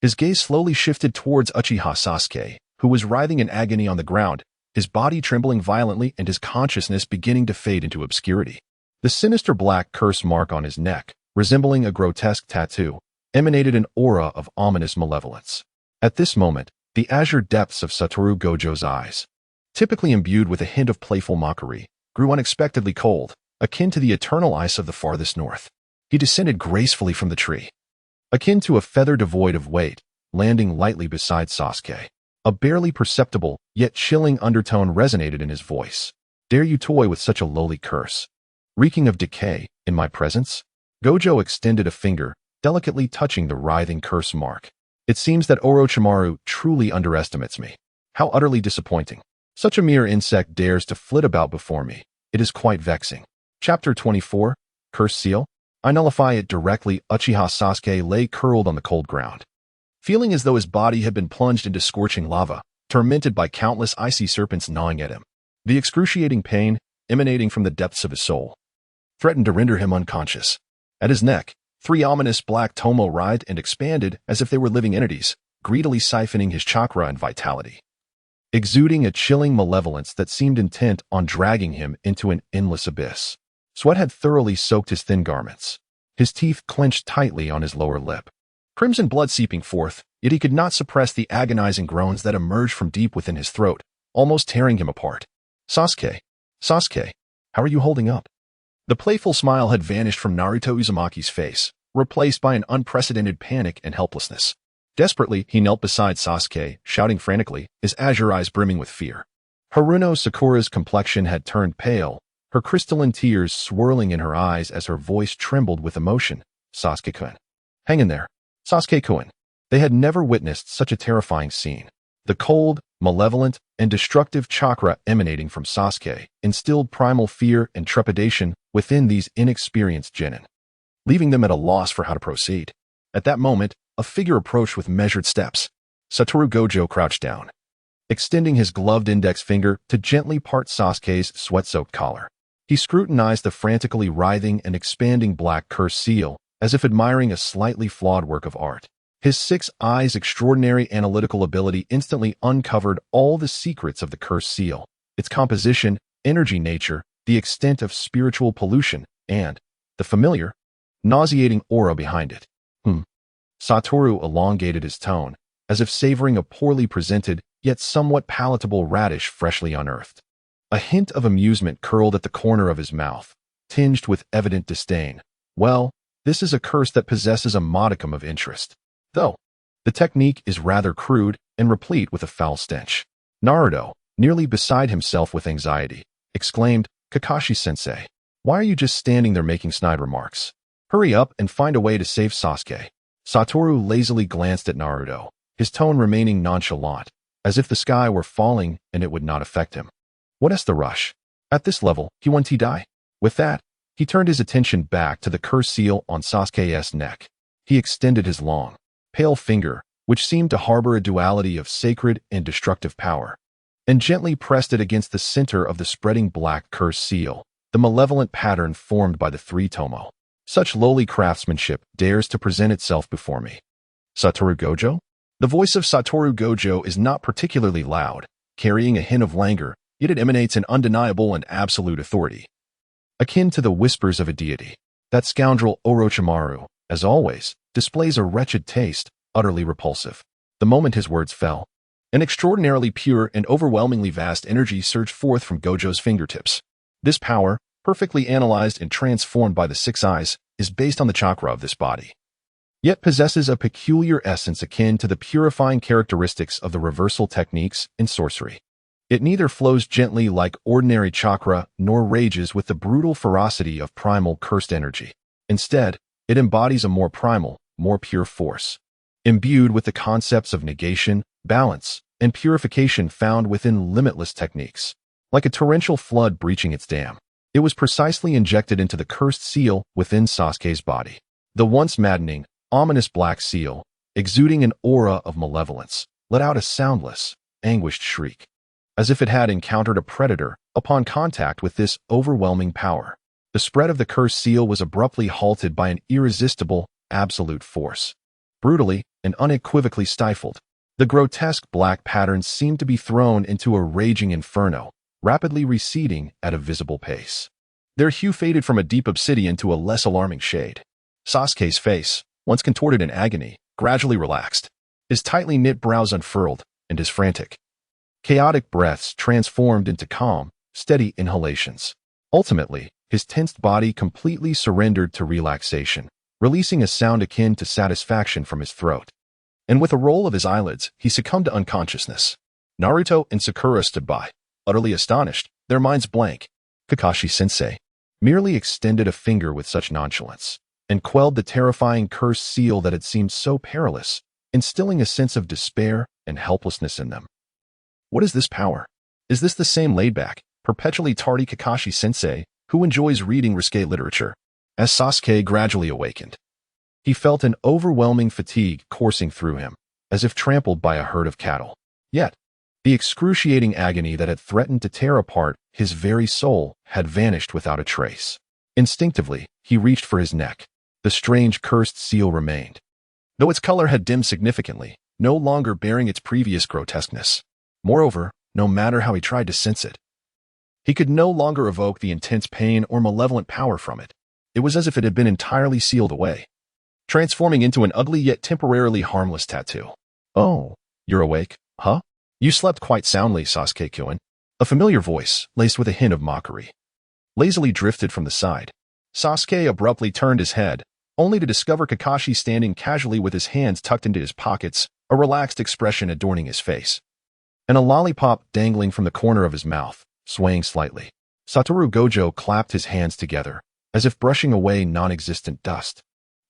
Speaker 1: his gaze slowly shifted towards Uchiha Sasuke, who was writhing in agony on the ground, his body trembling violently and his consciousness beginning to fade into obscurity. The sinister black curse mark on his neck, resembling a grotesque tattoo, emanated an aura of ominous malevolence. At this moment, the azure depths of Satoru Gojo's eyes, typically imbued with a hint of playful mockery, grew unexpectedly cold, akin to the eternal ice of the farthest north. He descended gracefully from the tree, akin to a feather devoid of weight, landing lightly beside Sasuke. A barely perceptible, yet chilling undertone resonated in his voice. Dare you toy with such a lowly curse, reeking of decay, in my presence? Gojo extended a finger, delicately touching the writhing curse mark. It seems that Orochimaru truly underestimates me. How utterly disappointing. Such a mere insect dares to flit about before me. It is quite vexing. Chapter 24, Curse Seal. I nullify it directly. Uchiha Sasuke lay curled on the cold ground, feeling as though his body had been plunged into scorching lava, tormented by countless icy serpents gnawing at him. The excruciating pain, emanating from the depths of his soul, threatened to render him unconscious. At his neck, 3 ominous black tomo writhed and expanded as if they were living entities, greedily siphoning his chakra and vitality, exuding a chilling malevolence that seemed intent on dragging him into an endless abyss. Sweat had thoroughly soaked his thin garments. His teeth clenched tightly on his lower lip, crimson blood seeping forth, yet he could not suppress the agonizing groans that emerged from deep within his throat, almost tearing him apart. Sasuke, how are you holding up? The playful smile had vanished from Naruto Uzumaki's face, replaced by an unprecedented panic and helplessness. Desperately, he knelt beside Sasuke, shouting frantically, his azure eyes brimming with fear. Haruno Sakura's complexion had turned pale, her crystalline tears swirling in her eyes as her voice trembled with emotion. Sasuke-kun. Hang in there. Sasuke-kun. They had never witnessed such a terrifying scene. The cold, malevolent, and destructive chakra emanating from Sasuke instilled primal fear and trepidation within these inexperienced genin, leaving them at a loss for how to proceed. At that moment, a figure approached with measured steps. Satoru Gojo crouched down, extending his gloved index finger to gently part Sasuke's sweat-soaked collar. He scrutinized the frantically writhing and expanding black curse seal, as if admiring a slightly flawed work of art. His 6 eyes' extraordinary analytical ability instantly uncovered all the secrets of the cursed seal, its composition, energy nature, the extent of spiritual pollution, and the familiar, nauseating aura behind it. Satoru elongated his tone, as if savoring a poorly presented, yet somewhat palatable radish freshly unearthed. A hint of amusement curled at the corner of his mouth, tinged with evident disdain. Well, this is a curse that possesses a modicum of interest. Though, the technique is rather crude and replete with a foul stench. Naruto, nearly beside himself with anxiety, exclaimed, Kakashi-sensei, why are you just standing there making snide remarks? Hurry up and find a way to save Sasuke. Satoru lazily glanced at Naruto, his tone remaining nonchalant, as if the sky were falling and it would not affect him. What is the rush? At this level, he won't die. With that, he turned his attention back to the curse seal on Sasuke's neck. He extended his long, pale finger, which seemed to harbor a duality of sacred and destructive power, and gently pressed it against the center of the spreading black curse seal, the malevolent pattern formed by the 3 tomo. Such lowly craftsmanship dares to present itself before me. Satoru Gojo? The voice of Satoru Gojo is not particularly loud, carrying a hint of languor, yet it emanates an undeniable and absolute authority, akin to the whispers of a deity. That scoundrel Orochimaru, as always, displays a wretched taste, utterly repulsive. The moment his words fell, an extraordinarily pure and overwhelmingly vast energy surged forth from Gojo's fingertips. This power, perfectly analyzed and transformed by the 6 eyes, is based on the chakra of this body, yet possesses a peculiar essence akin to the purifying characteristics of the reversal techniques in sorcery. It neither flows gently like ordinary chakra nor rages with the brutal ferocity of primal cursed energy. Instead, it embodies a more primal, more pure force, imbued with the concepts of negation, balance, and purification found within limitless techniques. Like a torrential flood breaching its dam, it was precisely injected into the cursed seal within Sasuke's body. The once maddening, ominous black seal, exuding an aura of malevolence, let out a soundless, anguished shriek, as if it had encountered a predator upon contact with this overwhelming power. The spread of the cursed seal was abruptly halted by an irresistible, absolute force. Brutally and unequivocally stifled, the grotesque black patterns seemed to be thrown into a raging inferno, rapidly receding at a visible pace. Their hue faded from a deep obsidian to a less alarming shade. Sasuke's face, once contorted in agony, gradually relaxed. His tightly knit brows unfurled, and his frantic, chaotic breaths transformed into calm, steady inhalations. Ultimately, his tensed body completely surrendered to relaxation, releasing a sound akin to satisfaction from his throat. And with a roll of his eyelids, he succumbed to unconsciousness. Naruto and Sakura stood by, utterly astonished, their minds blank. Kakashi-sensei merely extended a finger with such nonchalance, and quelled the terrifying cursed seal that had seemed so perilous, instilling a sense of despair and helplessness in them. What is this power? Is this the same laid-back, perpetually tardy Kakashi-sensei who enjoys reading risque literature? As Sasuke gradually awakened, he felt an overwhelming fatigue coursing through him, as if trampled by a herd of cattle. Yet, the excruciating agony that had threatened to tear apart his very soul had vanished without a trace. Instinctively, he reached for his neck. The strange cursed seal remained, though its color had dimmed significantly, no longer bearing its previous grotesqueness. Moreover, no matter how he tried to sense it, he could no longer evoke the intense pain or malevolent power from it. It was as if it had been entirely sealed away, transforming into an ugly yet temporarily harmless tattoo. Oh, you're awake, huh? You slept quite soundly, Sasuke-kun. A familiar voice, laced with a hint of mockery, lazily drifted from the side. Sasuke abruptly turned his head, only to discover Kakashi standing casually with his hands tucked into his pockets, a relaxed expression adorning his face, and a lollipop dangling from the corner of his mouth, swaying slightly. Satoru Gojo clapped his hands together, as if brushing away non-existent dust,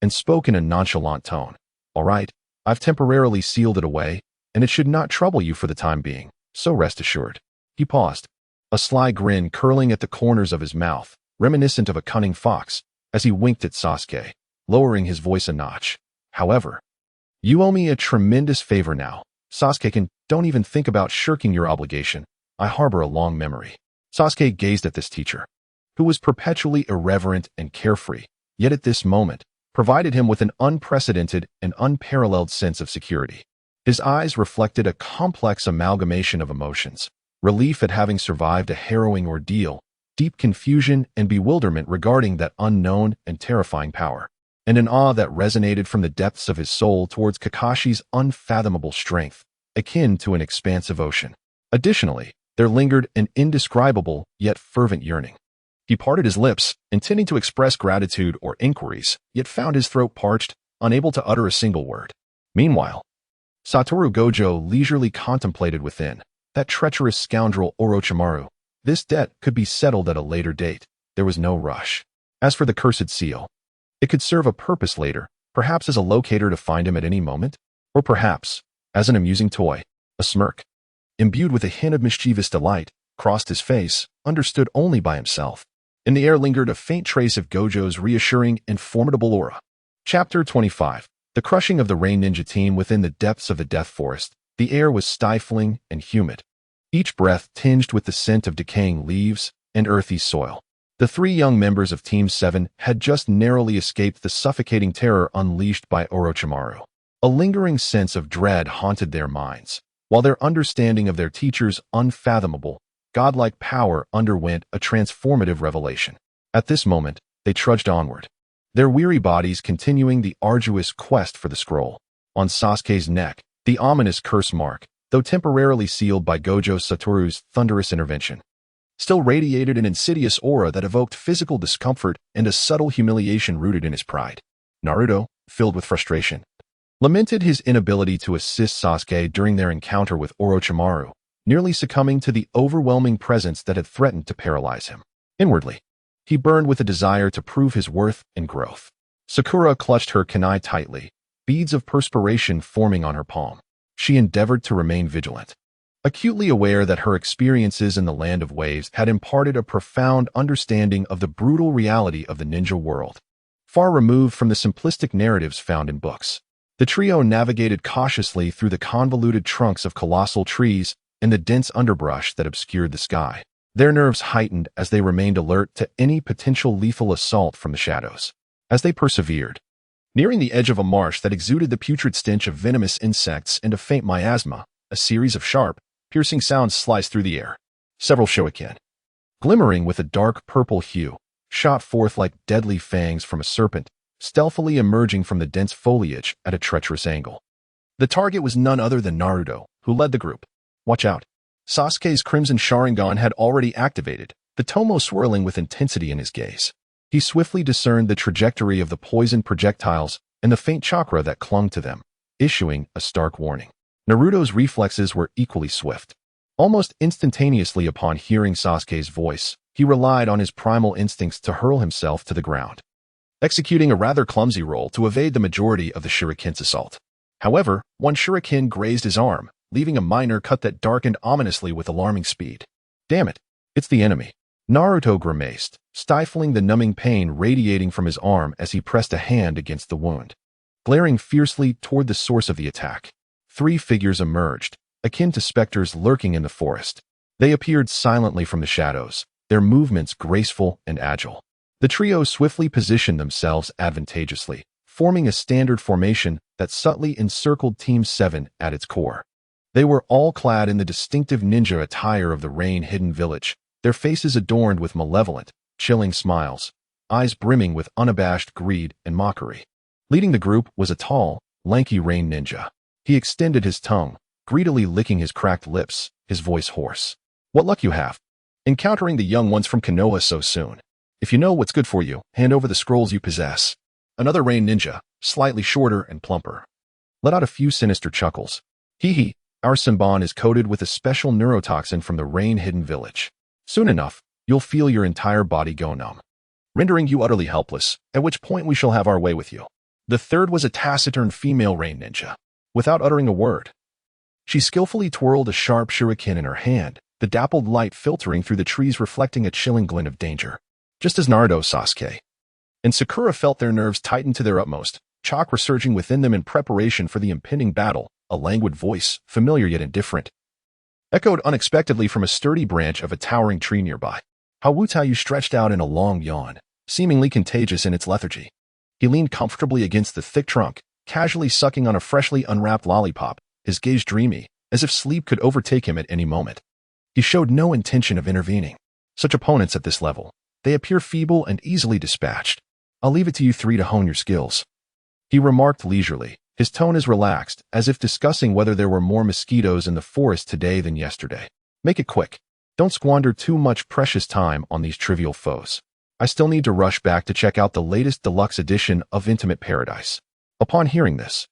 Speaker 1: and spoke in a nonchalant tone. "All right, I've temporarily sealed it away, and it should not trouble you for the time being, so rest assured." He paused, a sly grin curling at the corners of his mouth, reminiscent of a cunning fox, as he winked at Sasuke, lowering his voice a notch. "However, you owe me a tremendous favor now. Sasuke, don't even think about shirking your obligation. I harbor a long memory." Sasuke gazed at this teacher, who was perpetually irreverent and carefree, yet at this moment, provided him with an unprecedented and unparalleled sense of security. His eyes reflected a complex amalgamation of emotions: relief at having survived a harrowing ordeal, deep confusion and bewilderment regarding that unknown and terrifying power, and an awe that resonated from the depths of his soul towards Kakashi's unfathomable strength, akin to an expansive ocean. Additionally, there lingered an indescribable yet fervent yearning. He parted his lips, intending to express gratitude or inquiries, yet found his throat parched, unable to utter a single word. Meanwhile, Satoru Gojo leisurely contemplated within. That treacherous scoundrel Orochimaru. This debt could be settled at a later date. There was no rush. As for the cursed seal, it could serve a purpose later, perhaps as a locator to find him at any moment, or perhaps as an amusing toy. A smirk, imbued with a hint of mischievous delight, crossed his face, understood only by himself. In the air lingered a faint trace of Gojo's reassuring and formidable aura. Chapter 25. The crushing of the Rain Ninja team within the depths of the Death Forest. The air was stifling and humid, each breath tinged with the scent of decaying leaves and earthy soil. The three young members of Team 7 had just narrowly escaped the suffocating terror unleashed by Orochimaru. A lingering sense of dread haunted their minds, while their understanding of their teacher's unfathomable, godlike power underwent a transformative revelation. At this moment, they trudged onward, their weary bodies continuing the arduous quest for the scroll. On Sasuke's neck, the ominous curse mark, though temporarily sealed by Gojo Satoru's thunderous intervention, still radiated an insidious aura that evoked physical discomfort and a subtle humiliation rooted in his pride. Naruto, filled with frustration, lamented his inability to assist Sasuke during their encounter with Orochimaru, nearly succumbing to the overwhelming presence that had threatened to paralyze him. Inwardly, he burned with a desire to prove his worth and growth. Sakura clutched her kunai tightly, beads of perspiration forming on her palm. She endeavored to remain vigilant, acutely aware that her experiences in the Land of Waves had imparted a profound understanding of the brutal reality of the ninja world, far removed from the simplistic narratives found in books. The trio navigated cautiously through the convoluted trunks of colossal trees and the dense underbrush that obscured the sky, their nerves heightened as they remained alert to any potential lethal assault from the shadows. As they persevered, nearing the edge of a marsh that exuded the putrid stench of venomous insects and a faint miasma, a series of sharp, piercing sounds sliced through the air. Several shuriken, glimmering with a dark purple hue, shot forth like deadly fangs from a serpent, stealthily emerging from the dense foliage at a treacherous angle. The target was none other than Naruto, who led the group. Watch out. Sasuke's Crimson Sharingan had already activated, the tomo swirling with intensity in his gaze. He swiftly discerned the trajectory of the poison projectiles and the faint chakra that clung to them, issuing a stark warning. Naruto's reflexes were equally swift. Almost instantaneously upon hearing Sasuke's voice, he relied on his primal instincts to hurl himself to the ground, executing a rather clumsy roll to evade the majority of the shuriken's assault. However, one shuriken grazed his arm, leaving a minor cut that darkened ominously with alarming speed. Damn it, it's the enemy. Naruto grimaced, stifling the numbing pain radiating from his arm as he pressed a hand against the wound. Glaring fiercely toward the source of the attack, three figures emerged, akin to specters lurking in the forest. They appeared silently from the shadows, their movements graceful and agile. The trio swiftly positioned themselves advantageously, forming a standard formation that subtly encircled Team 7 at its core. They were all clad in the distinctive ninja attire of the rain-hidden village, their faces adorned with malevolent, chilling smiles, eyes brimming with unabashed greed and mockery. Leading the group was a tall, lanky rain ninja. He extended his tongue, greedily licking his cracked lips, his voice hoarse. "What luck you have, encountering the young ones from Konoha so soon. If you know what's good for you, hand over the scrolls you possess." Another rain ninja, slightly shorter and plumper, let out a few sinister chuckles. Hee hee, our Senbon is coated with a special neurotoxin from the rain-hidden village. Soon enough, you'll feel your entire body go numb, rendering you utterly helpless, at which point we shall have our way with you. The third was a taciturn female rain ninja. Without uttering a word, she skillfully twirled a sharp shuriken in her hand, the dappled light filtering through the trees reflecting a chilling glint of danger. Just as Naruto, Sasuke, and Sakura felt their nerves tighten to their utmost, chakra surging within them in preparation for the impending battle, a languid voice, familiar yet indifferent, echoed unexpectedly from a sturdy branch of a towering tree nearby. Hawutayu stretched out in a long yawn, seemingly contagious in its lethargy. He leaned comfortably against the thick trunk, casually sucking on a freshly unwrapped lollipop, his gaze dreamy, as if sleep could overtake him at any moment. He showed no intention of intervening. Such opponents at this level, they appear feeble and easily dispatched. I'll leave it to you three to hone your skills, he remarked leisurely, his tone as relaxed, as if discussing whether there were more mosquitoes in the forest today than yesterday. Make it quick. Don't squander too much precious time on these trivial foes. I still need to rush back to check out the latest deluxe edition of Intimate Paradise. Upon hearing this,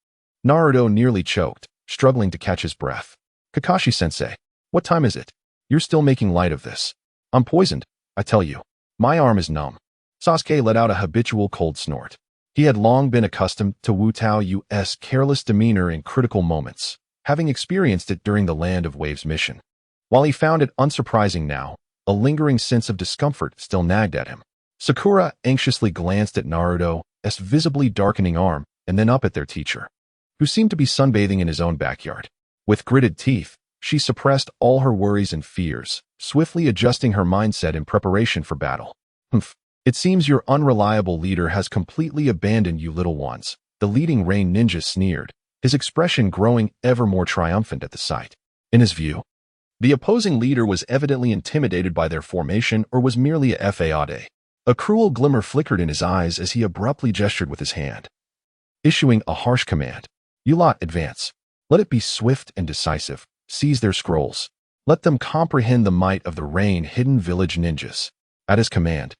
Speaker 1: Naruto nearly choked, struggling to catch his breath. Kakashi-sensei, what time is it? You're still making light of this. I'm poisoned, I tell you. My arm is numb. Sasuke let out a habitual cold snort. He had long been accustomed to Wu Tao's careless demeanor in critical moments, having experienced it during the Land of Waves mission. While he found it unsurprising now, a lingering sense of discomfort still nagged at him. Sakura anxiously glanced at Naruto's visibly darkening arm and then up at their teacher, who seemed to be sunbathing in his own backyard. With gritted teeth, she suppressed all her worries and fears, swiftly adjusting her mindset in preparation for battle. Humph. It seems your unreliable leader has completely abandoned you little ones, the leading rain ninja sneered, his expression growing ever more triumphant at the sight. In his view, the opposing leader was evidently intimidated by their formation or was merely a fade. A cruel glimmer flickered in his eyes as he abruptly gestured with his hand, issuing a harsh command. You lot, advance. Let it be swift and decisive. Seize their scrolls. Let them comprehend the might of the rain-hidden village ninjas. At his command,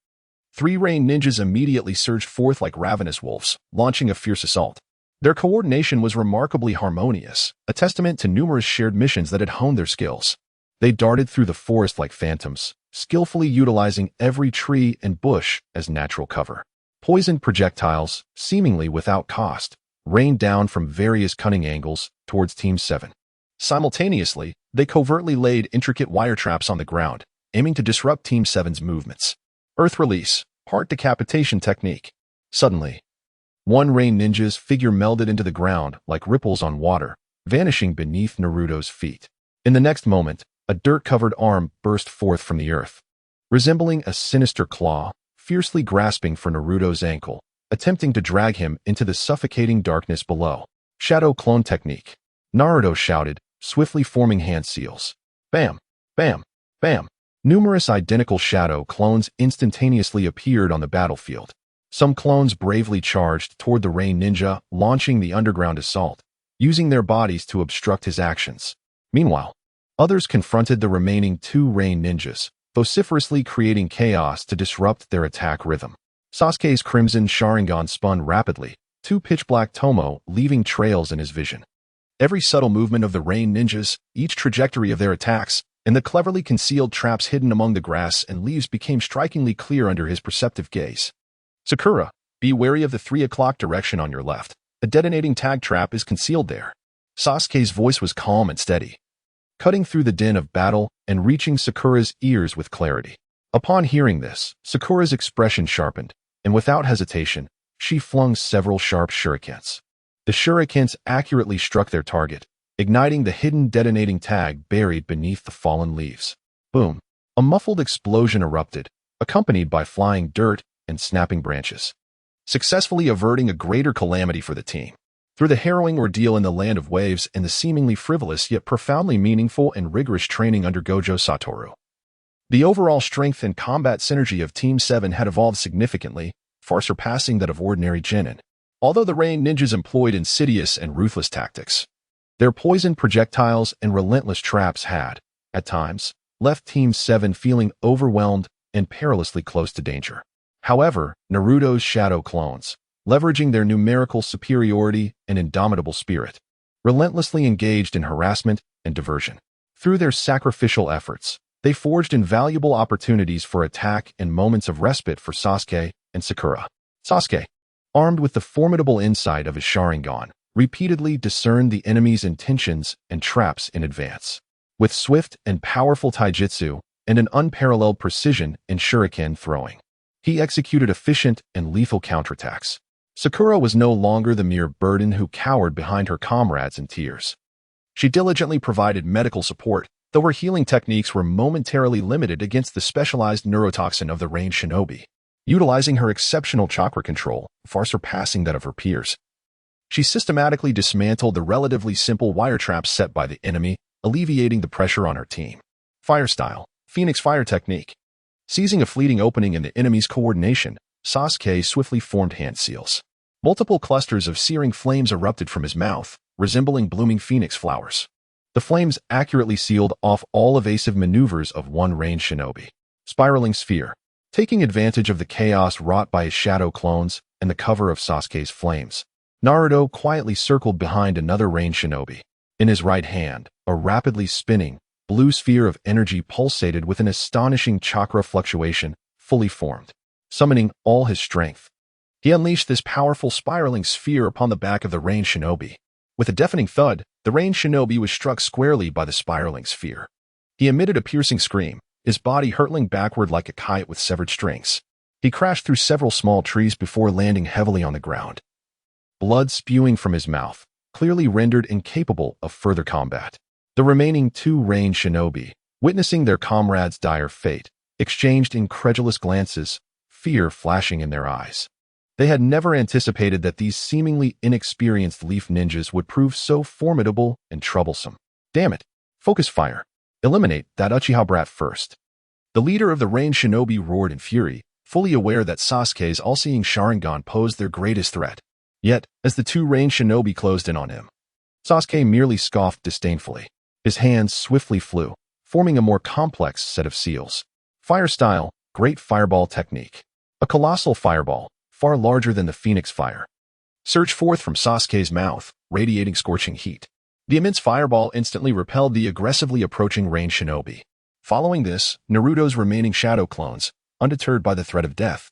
Speaker 1: 3 rain ninjas immediately surged forth like ravenous wolves, launching a fierce assault. Their coordination was remarkably harmonious, a testament to numerous shared missions that had honed their skills. They darted through the forest like phantoms, skillfully utilizing every tree and bush as natural cover. Poisoned projectiles, seemingly without cost, rained down from various cunning angles towards Team 7. Simultaneously, they covertly laid intricate wire traps on the ground, aiming to disrupt Team 7's movements. Earth release, part decapitation technique. Suddenly, one rain ninja's figure melded into the ground like ripples on water, vanishing beneath Naruto's feet. In the next moment, a dirt-covered arm burst forth from the earth, resembling a sinister claw, fiercely grasping for Naruto's ankle, attempting to drag him into the suffocating darkness below. Shadow clone technique. Naruto shouted, swiftly forming hand seals. Bam! Bam! Bam! Numerous identical shadow clones instantaneously appeared on the battlefield. Some clones bravely charged toward the rain ninja, launching the underground assault, using their bodies to obstruct his actions. Meanwhile, others confronted the remaining 2 rain ninjas, vociferously creating chaos to disrupt their attack rhythm. Sasuke's crimson Sharingan spun rapidly, 2 pitch-black tomo leaving trails in his vision. Every subtle movement of the rain ninjas, each trajectory of their attacks, and the cleverly concealed traps hidden among the grass and leaves became strikingly clear under his perceptive gaze. Sakura, be wary of the 3 o'clock direction on your left. A detonating tag trap is concealed there. Sasuke's voice was calm and steady, cutting through the din of battle and reaching Sakura's ears with clarity. Upon hearing this, Sakura's expression sharpened, and without hesitation, she flung several sharp shurikens. The shurikens accurately struck their target, igniting the hidden detonating tag buried beneath the fallen leaves. Boom! A muffled explosion erupted, accompanied by flying dirt and snapping branches, successfully averting a greater calamity for the team. Through the harrowing ordeal in the Land of Waves and the seemingly frivolous yet profoundly meaningful and rigorous training under Gojo Satoru, the overall strength and combat synergy of Team 7 had evolved significantly, far surpassing that of ordinary genin. Although the rain ninjas employed insidious and ruthless tactics, their poisoned projectiles and relentless traps had, at times, left Team 7 feeling overwhelmed and perilously close to danger. However, Naruto's shadow clones, leveraging their numerical superiority and indomitable spirit, relentlessly engaged in harassment and diversion. Through their sacrificial efforts, they forged invaluable opportunities for attack and moments of respite for Sasuke and Sakura. Sasuke, armed with the formidable insight of his Sharingan, repeatedly discerned the enemy's intentions and traps in advance. With swift and powerful taijutsu and an unparalleled precision in shuriken throwing, he executed efficient and lethal counterattacks. Sakura was no longer the mere burden who cowered behind her comrades in tears. She diligently provided medical support, though her healing techniques were momentarily limited against the specialized neurotoxin of the ranged shinobi, utilizing her exceptional chakra control, far surpassing that of her peers. She systematically dismantled the relatively simple wire traps set by the enemy, alleviating the pressure on her team. Fire style, Phoenix Fire technique. Seizing a fleeting opening in the enemy's coordination, Sasuke swiftly formed hand seals. Multiple clusters of searing flames erupted from his mouth, resembling blooming phoenix flowers. The flames accurately sealed off all evasive maneuvers of one ranged shinobi. Spiraling sphere. Taking advantage of the chaos wrought by his shadow clones and the cover of Sasuke's flames, Naruto quietly circled behind another ranged shinobi. In his right hand, a rapidly spinning, blue sphere of energy pulsated with an astonishing chakra fluctuation, fully formed. Summoning all his strength, he unleashed this powerful spiraling sphere upon the back of the ranged shinobi. With a deafening thud, the ranged shinobi was struck squarely by the spiraling sphere. He emitted a piercing scream, his body hurtling backward like a kite with severed strings. He crashed through several small trees before landing heavily on the ground. Blood spewing from his mouth, clearly rendered incapable of further combat. The remaining two ranged shinobi, witnessing their comrade's dire fate, exchanged incredulous glances, fear flashing in their eyes. They had never anticipated that these seemingly inexperienced leaf ninjas would prove so formidable and troublesome. Damn it! Focus fire. Eliminate that Uchiha brat first. The leader of the ranged shinobi roared in fury, fully aware that Sasuke's all-seeing Sharingan posed their greatest threat. Yet, as the two ranged shinobi closed in on him, Sasuke merely scoffed disdainfully. His hands swiftly flew, forming a more complex set of seals. Fire style, Great Fireball technique. A colossal fireball, far larger than the Phoenix Fire, surged forth from Sasuke's mouth, radiating scorching heat. The immense fireball instantly repelled the aggressively approaching ranged shinobi. Following this, Naruto's remaining shadow clones, undeterred by the threat of death,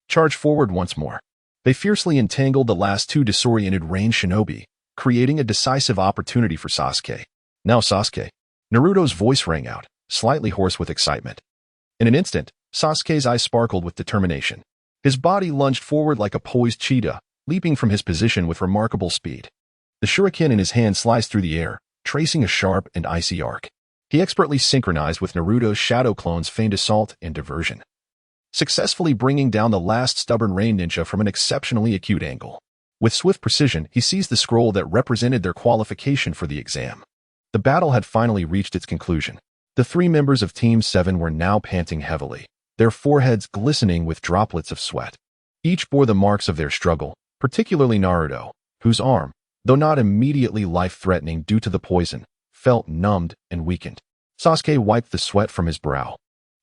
Speaker 1: charged forward once more. They fiercely entangled the last two disoriented ranged shinobi, creating a decisive opportunity for Sasuke. Now Sasuke. Naruto's voice rang out, slightly hoarse with excitement. In an instant, Sasuke's eyes sparkled with determination. His body lunged forward like a poised cheetah, leaping from his position with remarkable speed. The shuriken in his hand sliced through the air, tracing a sharp and icy arc. He expertly synchronized with Naruto's shadow clone's feigned assault and diversion, successfully bringing down the last stubborn rain ninja from an exceptionally acute angle. With swift precision, he seized the scroll that represented their qualification for the exam. The battle had finally reached its conclusion. The three members of Team 7 were now panting heavily, their foreheads glistening with droplets of sweat. Each bore the marks of their struggle, particularly Naruto, whose arm, though not immediately life-threatening due to the poison, felt numbed and weakened. Sasuke wiped the sweat from his brow,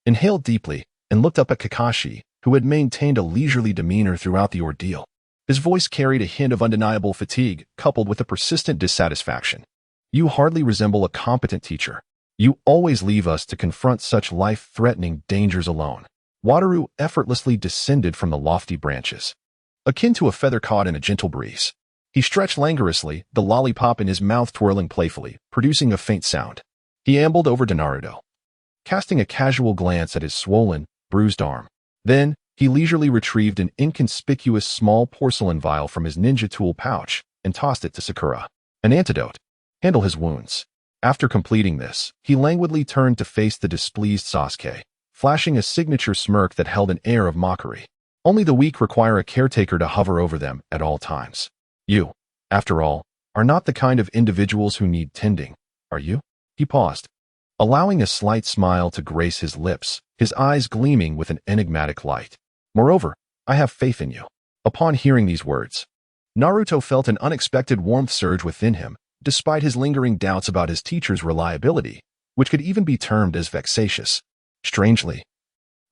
Speaker 1: inhaled deeply, and looked up at Kakashi, who had maintained a leisurely demeanor throughout the ordeal. His voice carried a hint of undeniable fatigue, coupled with a persistent dissatisfaction. You hardly resemble a competent teacher. You always leave us to confront such life-threatening dangers alone. Wataru effortlessly descended from the lofty branches, akin to a feather caught in a gentle breeze. He stretched languorously, the lollipop in his mouth twirling playfully, producing a faint sound. He ambled over to Naruto, casting a casual glance at his swollen, bruised arm. Then, he leisurely retrieved an inconspicuous small porcelain vial from his ninja tool pouch and tossed it to Sakura. An antidote. Handle his wounds. After completing this, he languidly turned to face the displeased Sasuke, flashing a signature smirk that held an air of mockery. Only the weak require a caretaker to hover over them at all times. You, after all, are not the kind of individuals who need tending, are you? He paused, allowing a slight smile to grace his lips, his eyes gleaming with an enigmatic light. Moreover, I have faith in you. Upon hearing these words, Naruto felt an unexpected warmth surge within him, despite his lingering doubts about his teacher's reliability, which could even be termed as vexatious. Strangely,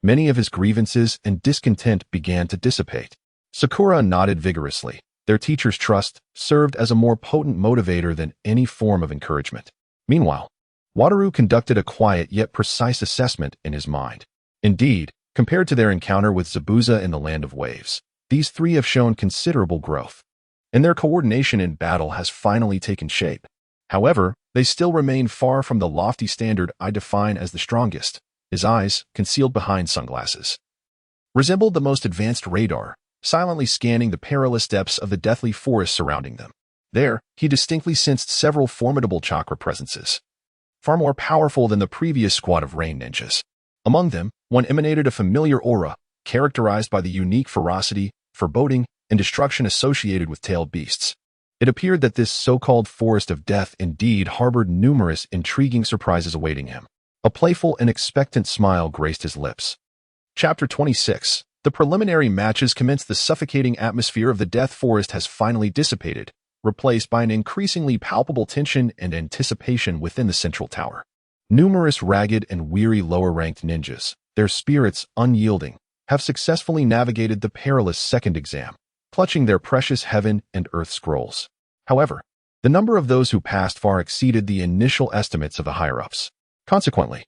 Speaker 1: many of his grievances and discontent began to dissipate. Sakura nodded vigorously. Their teacher's trust served as a more potent motivator than any form of encouragement. Meanwhile, Wataru conducted a quiet yet precise assessment in his mind. Indeed, compared to their encounter with Zabuza in the Land of Waves, these three have shown considerable growth, and their coordination in battle has finally taken shape. However, they still remain far from the lofty standard I define as the strongest. His eyes, concealed behind sunglasses, resembled the most advanced radar, silently scanning the perilous depths of the deathly forest surrounding them. There, he distinctly sensed several formidable chakra presences, far more powerful than the previous squad of rain ninjas. Among them, one emanated a familiar aura, characterized by the unique ferocity, foreboding, and destruction associated with tailed beasts. It appeared that this so-called forest of death indeed harbored numerous intriguing surprises awaiting him. A playful and expectant smile graced his lips. Chapter 26. The preliminary matches commenced. The suffocating atmosphere of the Death Forest has finally dissipated, replaced by an increasingly palpable tension and anticipation within the central tower. Numerous ragged and weary lower-ranked ninjas, their spirits unyielding, have successfully navigated the perilous second exam, clutching their precious heaven and earth scrolls. However, the number of those who passed far exceeded the initial estimates of the higher-ups. Consequently,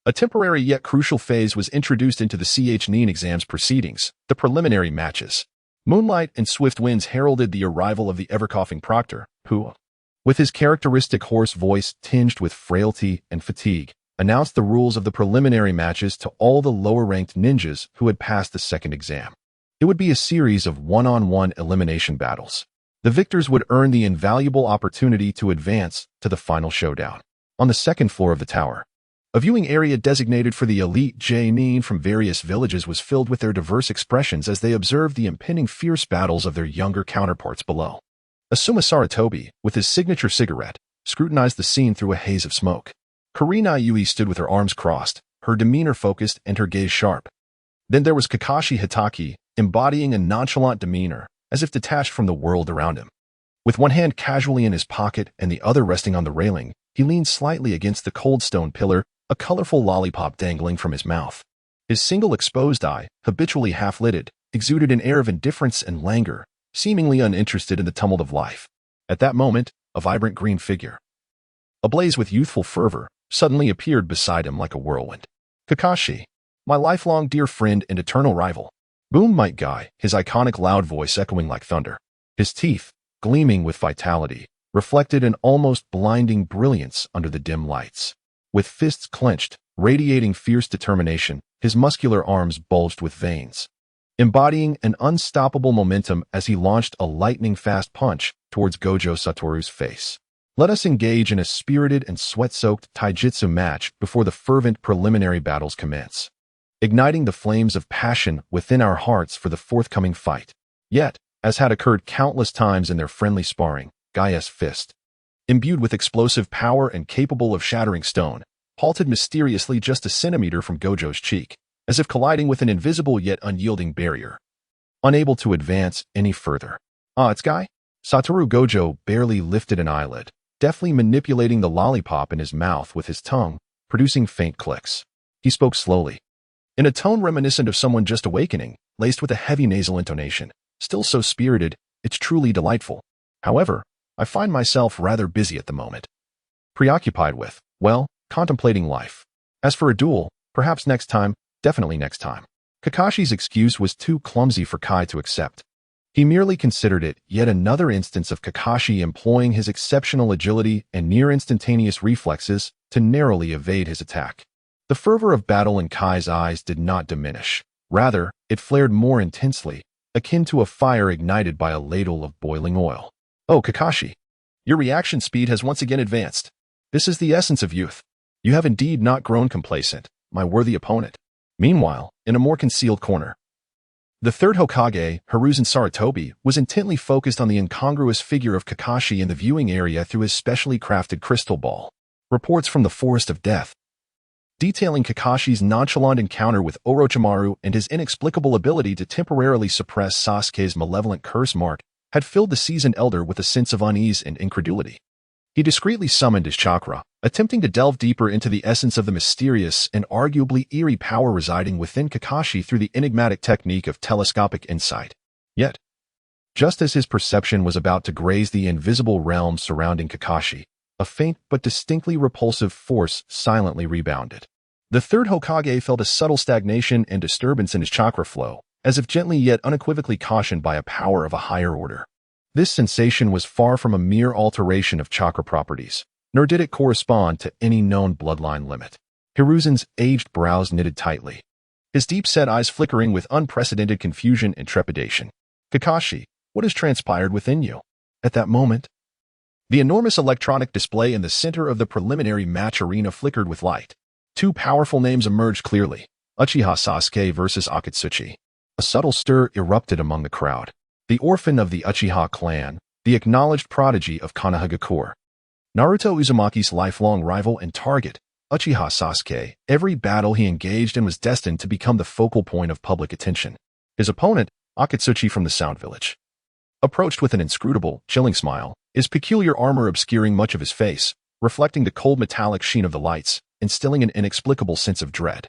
Speaker 1: a temporary yet crucial phase was introduced into the CH9 exam's proceedings, the preliminary matches. Moonlight and swift winds heralded the arrival of the ever-coughing proctor, who, with his characteristic hoarse voice tinged with frailty and fatigue, announced the rules of the preliminary matches to all the lower-ranked ninjas who had passed the second exam. It would be a series of one-on-one elimination battles. The victors would earn the invaluable opportunity to advance to the final showdown. On the second floor of the tower, a viewing area designated for the elite J-nin from various villages was filled with their diverse expressions as they observed the impending fierce battles of their younger counterparts below. Asuma Saratobi, with his signature cigarette, scrutinized the scene through a haze of smoke. Karina Yui stood with her arms crossed, her demeanor focused and her gaze sharp. Then there was Kakashi Hitaki, embodying a nonchalant demeanor, as if detached from the world around him. With one hand casually in his pocket and the other resting on the railing, he leaned slightly against the cold stone pillar, a colorful lollipop dangling from his mouth. His single exposed eye, habitually half-lidded, exuded an air of indifference and languor, seemingly uninterested in the tumult of life. At that moment, a vibrant green figure, ablaze with youthful fervor, suddenly appeared beside him like a whirlwind. Kakashi, my lifelong dear friend and eternal rival, boomed Might Guy, his iconic loud voice echoing like thunder. His teeth, gleaming with vitality, reflected an almost blinding brilliance under the dim lights. With fists clenched, radiating fierce determination, his muscular arms bulged with veins, embodying an unstoppable momentum as he launched a lightning-fast punch towards Gojo Satoru's face. Let us engage in a spirited and sweat-soaked taijutsu match before the fervent preliminary battles commence, igniting the flames of passion within our hearts for the forthcoming fight. Yet, as had occurred countless times in their friendly sparring, Gaia's fist, imbued with explosive power and capable of shattering stone, halted mysteriously just a centimeter from Gojo's cheek, as if colliding with an invisible yet unyielding barrier, unable to advance any further. It's Guy? Satoru Gojo barely lifted an eyelid, deftly manipulating the lollipop in his mouth with his tongue, producing faint clicks. He spoke slowly, in a tone reminiscent of someone just awakening, laced with a heavy nasal intonation. Still so spirited, it's truly delightful. However, I find myself rather busy at the moment, preoccupied with, well, contemplating life. As for a duel, perhaps next time, definitely next time. Kakashi's excuse was too clumsy for Kai to accept. He merely considered it yet another instance of Kakashi employing his exceptional agility and near-instantaneous reflexes to narrowly evade his attack. The fervor of battle in Kai's eyes did not diminish. Rather, it flared more intensely, akin to a fire ignited by a ladle of boiling oil. Oh, Kakashi, your reaction speed has once again advanced. This is the essence of youth. You have indeed not grown complacent, my worthy opponent. Meanwhile, in a more concealed corner, the third Hokage, Hiruzen Saratobi, was intently focused on the incongruous figure of Kakashi in the viewing area through his specially crafted crystal ball. Reports from the Forest of Death, detailing Kakashi's nonchalant encounter with Orochimaru and his inexplicable ability to temporarily suppress Sasuke's malevolent curse mark, had filled the seasoned elder with a sense of unease and incredulity. He discreetly summoned his chakra, attempting to delve deeper into the essence of the mysterious and arguably eerie power residing within Kakashi through the enigmatic technique of telescopic insight. Yet, just as his perception was about to graze the invisible realm surrounding Kakashi, a faint but distinctly repulsive force silently rebounded. The third Hokage felt a subtle stagnation and disturbance in his chakra flow, as if gently yet unequivocally cautioned by a power of a higher order. This sensation was far from a mere alteration of chakra properties, nor did it correspond to any known bloodline limit. Hiruzen's aged brows knitted tightly, his deep-set eyes flickering with unprecedented confusion and trepidation. Kakashi, what has transpired within you? At that moment, the enormous electronic display in the center of the preliminary match arena flickered with light. Two powerful names emerged clearly, Uchiha Sasuke versus Akatsuchi. A subtle stir erupted among the crowd. The orphan of the Uchiha clan, the acknowledged prodigy of Konohagakure. Naruto Uzumaki's lifelong rival and target, Uchiha Sasuke, every battle he engaged in was destined to become the focal point of public attention. His opponent, Akatsuchi from the Sound Village, approached with an inscrutable, chilling smile, his peculiar armor obscuring much of his face, reflecting the cold metallic sheen of the lights, instilling an inexplicable sense of dread.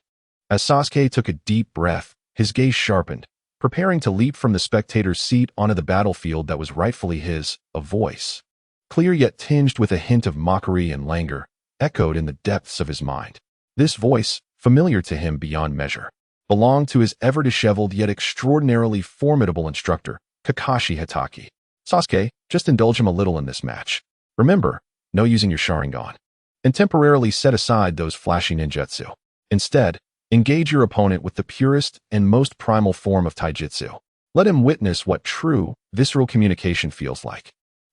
Speaker 1: As Sasuke took a deep breath, his gaze sharpened, preparing to leap from the spectator's seat onto the battlefield that was rightfully his. A voice, clear yet tinged with a hint of mockery and languor, echoed in the depths of his mind. This voice, familiar to him beyond measure, belonged to his ever-disheveled yet extraordinarily formidable instructor, Kakashi Hatake. Sasuke, just indulge him a little in this match. Remember, no using your Sharingan. And temporarily set aside those flashy ninjutsu. Instead, engage your opponent with the purest and most primal form of taijutsu. Let him witness what true, visceral communication feels like.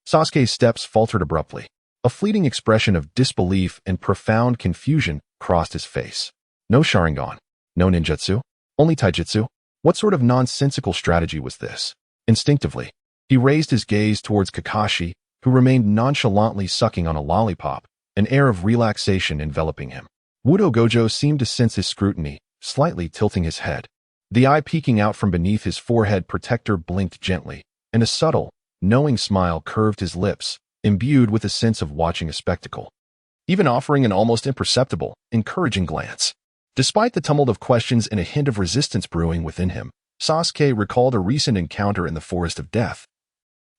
Speaker 1: Sasuke's steps faltered abruptly. A fleeting expression of disbelief and profound confusion crossed his face. No Sharingan, no ninjutsu, only taijutsu. What sort of nonsensical strategy was this? Instinctively, he raised his gaze towards Kakashi, who remained nonchalantly sucking on a lollipop, an air of relaxation enveloping him. Wudo Gojo seemed to sense his scrutiny, slightly tilting his head. The eye peeking out from beneath his forehead protector blinked gently, and a subtle, knowing smile curved his lips, imbued with a sense of watching a spectacle, even offering an almost imperceptible, encouraging glance. Despite the tumult of questions and a hint of resistance brewing within him, Sasuke recalled a recent encounter in the Forest of Death,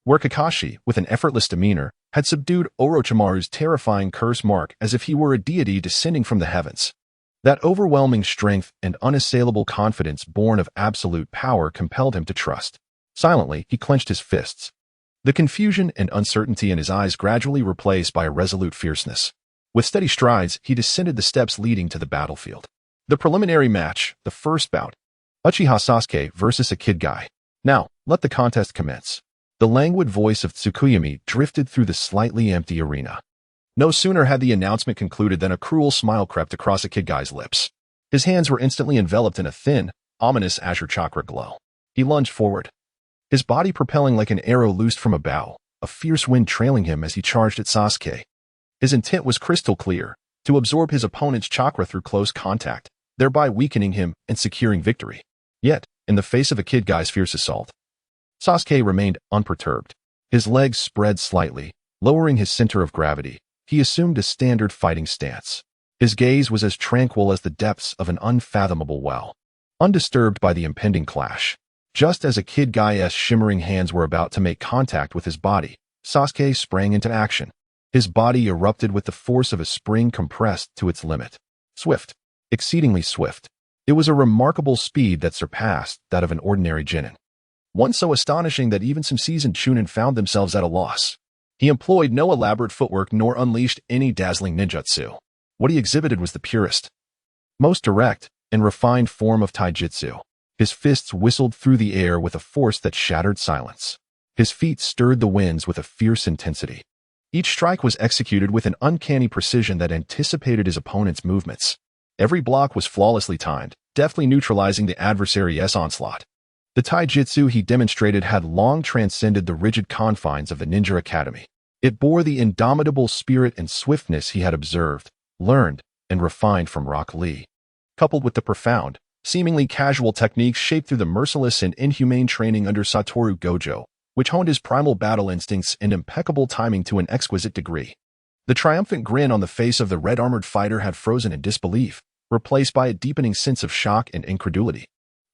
Speaker 1: where Kakashi, with an effortless demeanor, had subdued Orochimaru's terrifying curse mark as if he were a deity descending from the heavens. That overwhelming strength and unassailable confidence born of absolute power compelled him to trust. Silently, he clenched his fists, the confusion and uncertainty in his eyes gradually replaced by a resolute fierceness. With steady strides, he descended the steps leading to the battlefield. The preliminary match, the first bout, Uchiha Sasuke versus a kid guy. Now, let the contest commence. The languid voice of Tsukuyami drifted through the slightly empty arena. No sooner had the announcement concluded than a cruel smile crept across a kid guy's lips. His hands were instantly enveloped in a thin, ominous azure chakra glow. He lunged forward, his body propelling like an arrow loosed from a bow, a fierce wind trailing him as he charged at Sasuke. His intent was crystal clear, to absorb his opponent's chakra through close contact, thereby weakening him and securing victory. Yet, in the face of a kid guy's fierce assault, Sasuke remained unperturbed. His legs spread slightly, lowering his center of gravity. He assumed a standard fighting stance. His gaze was as tranquil as the depths of an unfathomable well, undisturbed by the impending clash. Just as a kid guy's shimmering hands were about to make contact with his body, Sasuke sprang into action. His body erupted with the force of a spring compressed to its limit. Swift, exceedingly swift. It was a remarkable speed that surpassed that of an ordinary genin. One so astonishing that even some seasoned chunin found themselves at a loss. He employed no elaborate footwork nor unleashed any dazzling ninjutsu. What he exhibited was the purest, most direct, and refined form of taijutsu. His fists whistled through the air with a force that shattered silence. His feet stirred the winds with a fierce intensity. Each strike was executed with an uncanny precision that anticipated his opponent's movements. Every block was flawlessly timed, deftly neutralizing the adversary's onslaught. The taijutsu he demonstrated had long transcended the rigid confines of the ninja academy. It bore the indomitable spirit and swiftness he had observed, learned, and refined from Rock Lee, coupled with the profound, seemingly casual techniques shaped through the merciless and inhumane training under Satoru Gojo, which honed his primal battle instincts and impeccable timing to an exquisite degree. The triumphant grin on the face of the red-armored fighter had frozen in disbelief, replaced by a deepening sense of shock and incredulity.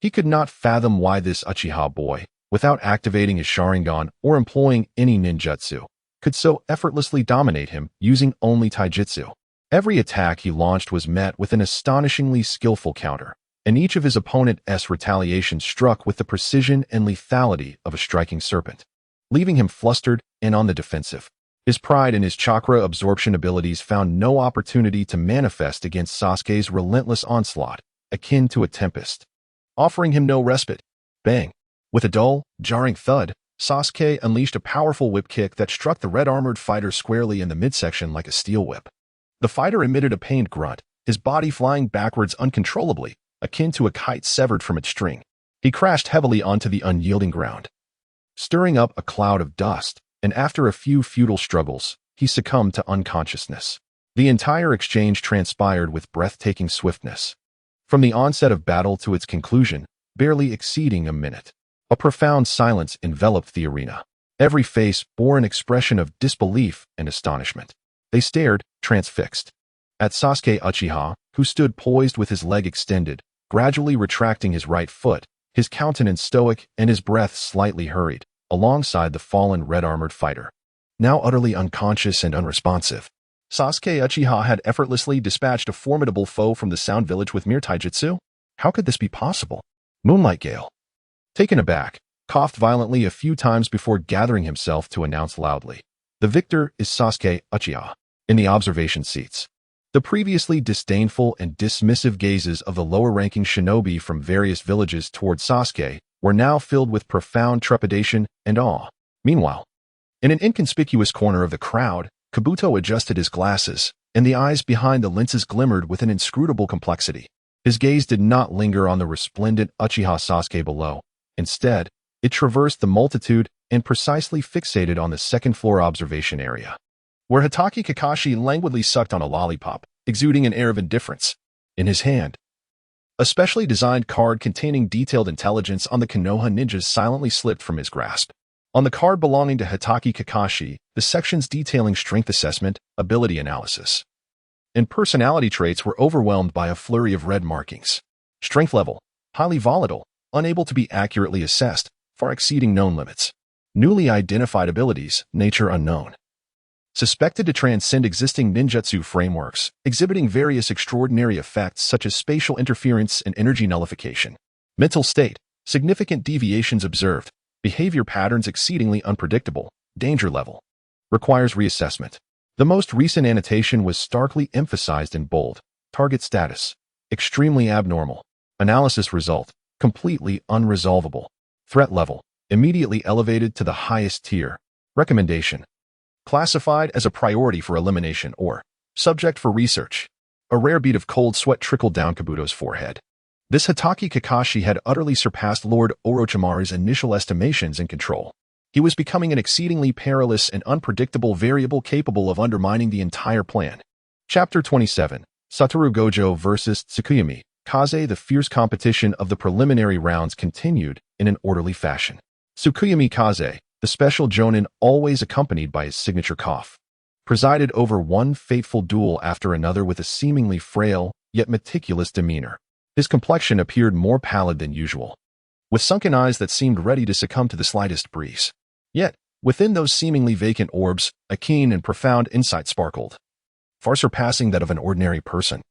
Speaker 1: He could not fathom why this Uchiha boy, without activating his Sharingan or employing any ninjutsu, could so effortlessly dominate him using only taijutsu. Every attack he launched was met with an astonishingly skillful counter, and each of his opponent's retaliations struck with the precision and lethality of a striking serpent, leaving him flustered and on the defensive. His pride in his chakra absorption abilities found no opportunity to manifest against Sasuke's relentless onslaught, akin to a tempest, offering him no respite. Bang! With a dull, jarring thud, Sasuke unleashed a powerful whip kick that struck the red-armored fighter squarely in the midsection like a steel whip. The fighter emitted a pained grunt, his body flying backwards uncontrollably, akin to a kite severed from its string. He crashed heavily onto the unyielding ground, stirring up a cloud of dust, and after a few futile struggles, he succumbed to unconsciousness. The entire exchange transpired with breathtaking swiftness. From the onset of battle to its conclusion, barely exceeding a minute. A profound silence enveloped the arena. Every face bore an expression of disbelief and astonishment. They stared, transfixed, at Sasuke Uchiha, who stood poised with his leg extended, gradually retracting his right foot, his countenance stoic and his breath slightly hurried, alongside the fallen red-armored fighter. Now utterly unconscious and unresponsive, Sasuke Uchiha had effortlessly dispatched a formidable foe from the Sound Village with mere taijutsu? How could this be possible? Moonlight Gale, taken aback, coughed violently a few times before gathering himself to announce loudly, "The victor is Sasuke Uchiha." In the observation seats, the previously disdainful and dismissive gazes of the lower-ranking shinobi from various villages toward Sasuke were now filled with profound trepidation and awe. Meanwhile, in an inconspicuous corner of the crowd, Kabuto adjusted his glasses, and the eyes behind the lenses glimmered with an inscrutable complexity. His gaze did not linger on the resplendent Uchiha Sasuke below. Instead, it traversed the multitude and precisely fixated on the second-floor observation area, where Hitaki Kakashi languidly sucked on a lollipop, exuding an air of indifference. In his hand, a specially designed card containing detailed intelligence on the Konoha ninjas silently slipped from his grasp. On the card belonging to Hitaki Kakashi, the sections detailing strength assessment, ability analysis, and personality traits were overwhelmed by a flurry of red markings. Strength level, highly volatile, unable to be accurately assessed, far exceeding known limits. Newly identified abilities, nature unknown. Suspected to transcend existing ninjutsu frameworks, exhibiting various extraordinary effects such as spatial interference and energy nullification. Mental state, significant deviations observed, behavior patterns exceedingly unpredictable, danger level. Requires reassessment. The most recent annotation was starkly emphasized in bold. Target status, extremely abnormal. Analysis result, completely unresolvable. Threat level, immediately elevated to the highest tier. Recommendation, classified as a priority for elimination or subject for research. A rare bead of cold sweat trickled down Kabuto's forehead. This Hitaki Kakashi had utterly surpassed Lord Orochimaru's initial estimations and control. He was becoming an exceedingly perilous and unpredictable variable capable of undermining the entire plan. Chapter 27, Satoru Gojo vs. Tsukuyami Kaze. The fierce competition of the preliminary rounds continued in an orderly fashion. Tsukuyami Kaze, the special jonin always accompanied by his signature cough, presided over one fateful duel after another with a seemingly frail, yet meticulous demeanor. His complexion appeared more pallid than usual, with sunken eyes that seemed ready to succumb to the slightest breeze. Yet, within those seemingly vacant orbs, a keen and profound insight sparkled, far surpassing that of an ordinary person.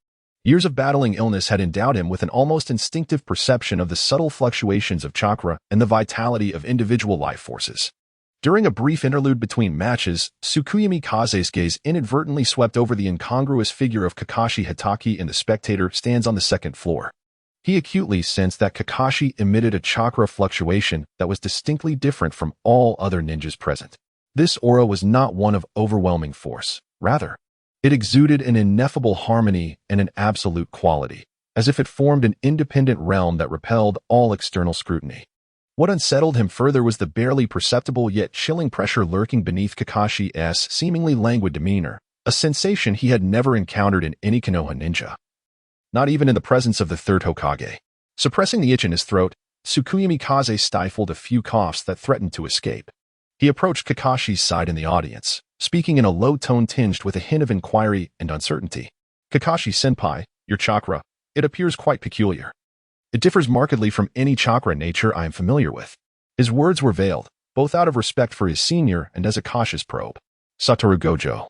Speaker 1: Years of battling illness had endowed him with an almost instinctive perception of the subtle fluctuations of chakra and the vitality of individual life forces. During a brief interlude between matches, Tsukuyami Kaze's gaze inadvertently swept over the incongruous figure of Kakashi Hitaki in the spectator stands on the second floor. He acutely sensed that Kakashi emitted a chakra fluctuation that was distinctly different from all other ninjas present. This aura was not one of overwhelming force. Rather, it exuded an ineffable harmony and an absolute quality, as if it formed an independent realm that repelled all external scrutiny. What unsettled him further was the barely perceptible yet chilling pressure lurking beneath Kakashi's seemingly languid demeanor, a sensation he had never encountered in any Konoha ninja. Not even in the presence of the third Hokage. Suppressing the itch in his throat, Tsukuyami Kaze stifled a few coughs that threatened to escape. He approached Kakashi's side in the audience, speaking in a low tone tinged with a hint of inquiry and uncertainty. "Kakashi-senpai, your chakra, it appears quite peculiar. It differs markedly from any chakra nature I am familiar with." His words were veiled, both out of respect for his senior and as a cautious probe. Satoru Gojo,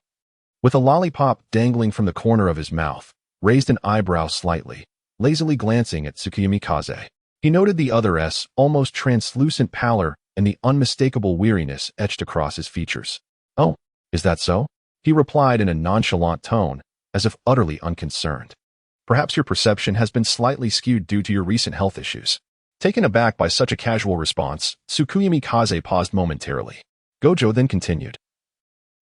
Speaker 1: with a lollipop dangling from the corner of his mouth, raised an eyebrow slightly, lazily glancing at Tsukuyami Kaze. He noted the other's almost translucent pallor and the unmistakable weariness etched across his features. "Oh, is that so?" he replied in a nonchalant tone, as if utterly unconcerned. "Perhaps your perception has been slightly skewed due to your recent health issues." Taken aback by such a casual response, Tsukuyami Kaze paused momentarily. Gojo then continued,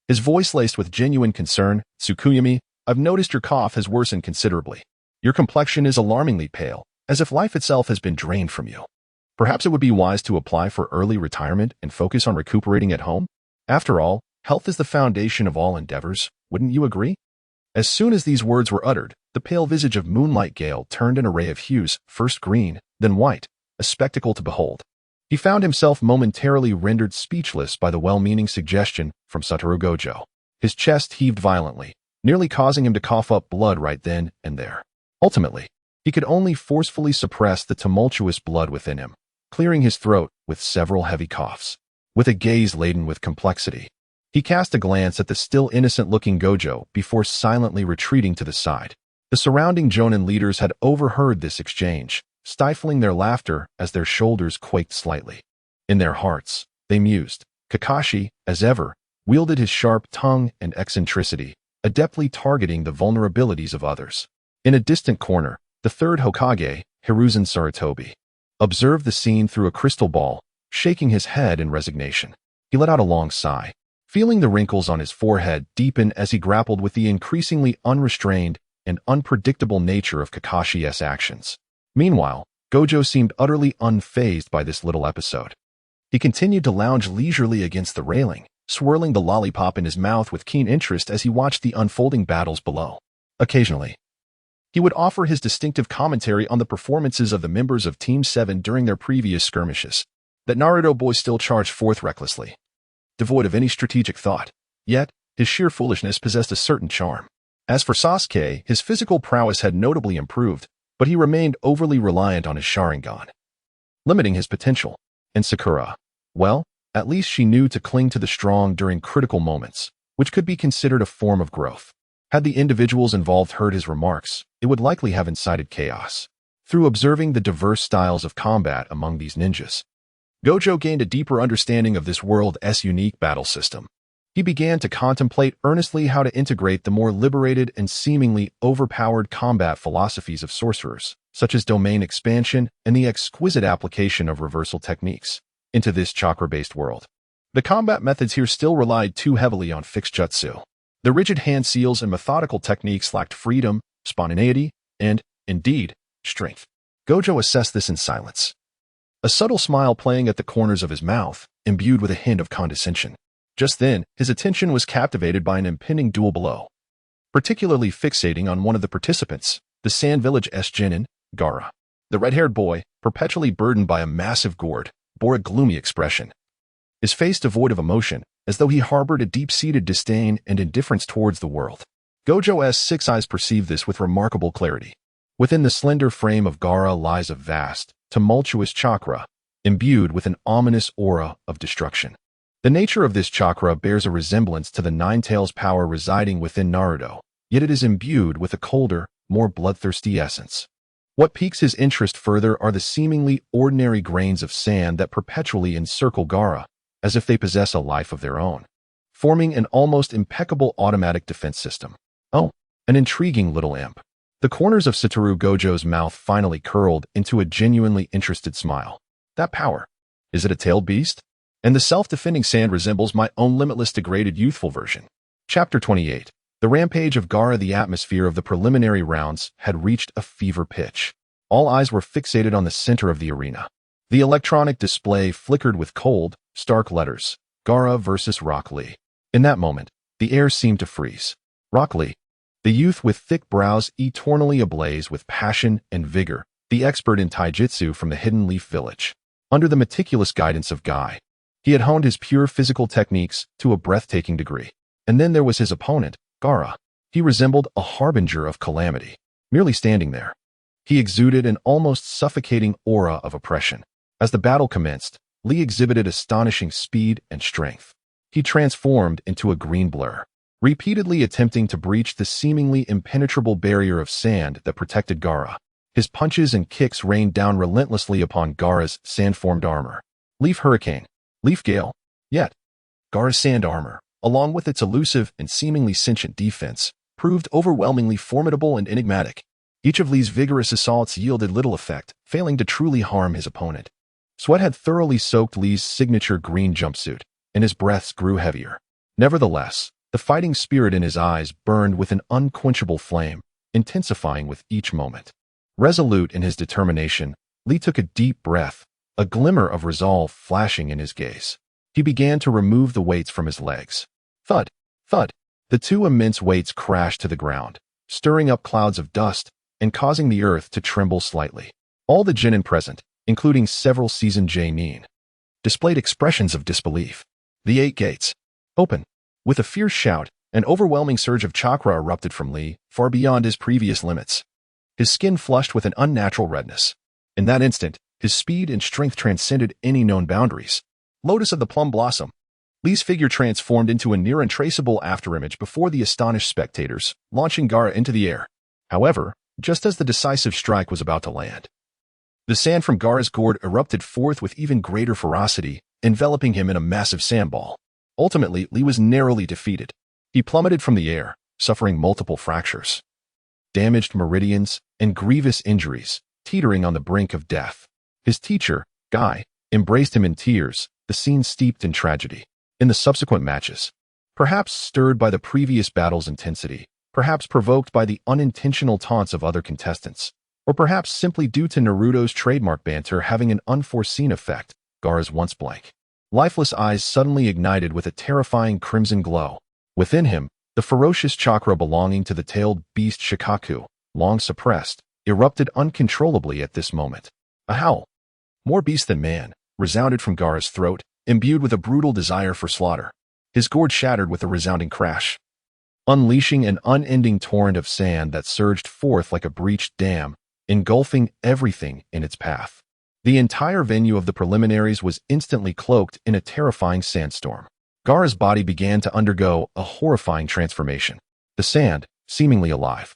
Speaker 1: his voice laced with genuine concern. "Tsukuyami, I've noticed your cough has worsened considerably. Your complexion is alarmingly pale, as if life itself has been drained from you. Perhaps it would be wise to apply for early retirement and focus on recuperating at home? After all, health is the foundation of all endeavors, wouldn't you agree?" As soon as these words were uttered, the pale visage of Moonlight Gale turned an array of hues, first green, then white, a spectacle to behold. He found himself momentarily rendered speechless by the well-meaning suggestion from Satoru Gojo. His chest heaved violently, nearly causing him to cough up blood right then and there. Ultimately, he could only forcefully suppress the tumultuous blood within him, clearing his throat with several heavy coughs. With a gaze laden with complexity, he cast a glance at the still innocent-looking Gojo before silently retreating to the side. The surrounding Jonin leaders had overheard this exchange, stifling their laughter as their shoulders quaked slightly. In their hearts, they mused. Kakashi, as ever, wielded his sharp tongue and eccentricity, adeptly targeting the vulnerabilities of others. In a distant corner, the third Hokage, Hiruzen Sarutobi, observed the scene through a crystal ball, shaking his head in resignation. He let out a long sigh, feeling the wrinkles on his forehead deepen as he grappled with the increasingly unrestrained and unpredictable nature of Kakashi's actions. Meanwhile, Gojo seemed utterly unfazed by this little episode. He continued to lounge leisurely against the railing, swirling the lollipop in his mouth with keen interest as he watched the unfolding battles below. Occasionally, he would offer his distinctive commentary on the performances of the members of Team 7 during their previous skirmishes. That Naruto boy still charged forth recklessly, devoid of any strategic thought. Yet, his sheer foolishness possessed a certain charm. As for Sasuke, his physical prowess had notably improved, but he remained overly reliant on his Sharingan, limiting his potential. And Sakura, well, at least she knew to cling to the strong during critical moments, which could be considered a form of growth. Had the individuals involved heard his remarks, it would likely have incited chaos. Through observing the diverse styles of combat among these ninjas, Gojo gained a deeper understanding of this world's unique battle system. He began to contemplate earnestly how to integrate the more liberated and seemingly overpowered combat philosophies of sorcerers, such as domain expansion and the exquisite application of reversal techniques, into this chakra-based world. The combat methods here still relied too heavily on fixed jutsu. The rigid hand seals and methodical techniques lacked freedom, spontaneity, and, indeed, strength. Gojo assessed this in silence, a subtle smile playing at the corners of his mouth, imbued with a hint of condescension. Just then, his attention was captivated by an impending duel below. Particularly fixating on one of the participants, the Sand Village's genin, Gaara. The red-haired boy, perpetually burdened by a massive gourd, bore a gloomy expression. His face devoid of emotion, as though he harbored a deep-seated disdain and indifference towards the world. Gojo's six eyes perceived this with remarkable clarity. Within the slender frame of Gaara lies a vast, tumultuous chakra, imbued with an ominous aura of destruction. The nature of this chakra bears a resemblance to the Nine-Tails power residing within Naruto, yet it is imbued with a colder, more bloodthirsty essence. What piques his interest further are the seemingly ordinary grains of sand that perpetually encircle Gaara, as if they possess a life of their own, forming an almost impeccable automatic defense system. Oh, an intriguing little imp. The corners of Satoru Gojo's mouth finally curled into a genuinely interested smile. That power, is it a tailed beast? And the self-defending sand resembles my own limitless degraded youthful version. Chapter 28. The rampage of Gaara. The atmosphere of the preliminary rounds had reached a fever pitch. All eyes were fixated on the center of the arena. The electronic display flickered with cold, stark letters, Gaara versus Rock Lee. In that moment, the air seemed to freeze. Rock Lee, the youth with thick brows eternally ablaze with passion and vigor, the expert in taijutsu from the Hidden Leaf Village. Under the meticulous guidance of Guy, he had honed his pure physical techniques to a breathtaking degree. And then there was his opponent, Gaara. He resembled a harbinger of calamity. Merely standing there, he exuded an almost suffocating aura of oppression. As the battle commenced, Lee exhibited astonishing speed and strength. He transformed into a green blur, repeatedly attempting to breach the seemingly impenetrable barrier of sand that protected Gaara. His punches and kicks rained down relentlessly upon Gaara's sand-formed armor. Leaf Hurricane, Leaf Gale. Yet, Gaara's sand armor, along with its elusive and seemingly sentient defense, proved overwhelmingly formidable and enigmatic. Each of Lee's vigorous assaults yielded little effect, failing to truly harm his opponent. Sweat had thoroughly soaked Lee's signature green jumpsuit, and his breaths grew heavier. Nevertheless, the fighting spirit in his eyes burned with an unquenchable flame, intensifying with each moment. Resolute in his determination, Lee took a deep breath, a glimmer of resolve flashing in his gaze. He began to remove the weights from his legs. Thud, thud. The two immense weights crashed to the ground, stirring up clouds of dust and causing the earth to tremble slightly. All the genin present, including several seasoned genin, displayed expressions of disbelief. The 8 gates. Open. With a fierce shout, an overwhelming surge of chakra erupted from Lee, far beyond his previous limits. His skin flushed with an unnatural redness. In that instant, his speed and strength transcended any known boundaries. Lotus of the Plum Blossom. Lee's figure transformed into a near untraceable afterimage before the astonished spectators, launching Gaara into the air. However, just as the decisive strike was about to land, the sand from Gaara's gourd erupted forth with even greater ferocity, enveloping him in a massive sandball. Ultimately, Lee was narrowly defeated. He plummeted from the air, suffering multiple fractures, damaged meridians, and grievous injuries, teetering on the brink of death. His teacher, Guy, embraced him in tears, the scene steeped in tragedy. In the subsequent matches, perhaps stirred by the previous battle's intensity, perhaps provoked by the unintentional taunts of other contestants, or perhaps simply due to Naruto's trademark banter having an unforeseen effect, Gaara's once blank, lifeless eyes suddenly ignited with a terrifying crimson glow. Within him, the ferocious chakra belonging to the tailed beast Shikaku, long suppressed, erupted uncontrollably at this moment. A howl, more beast than man, resounded from Gaara's throat, imbued with a brutal desire for slaughter. His gourd shattered with a resounding crash, unleashing an unending torrent of sand that surged forth like a breached dam, engulfing everything in its path. The entire venue of the preliminaries was instantly cloaked in a terrifying sandstorm. Gaara's body began to undergo a horrifying transformation. The sand, seemingly alive,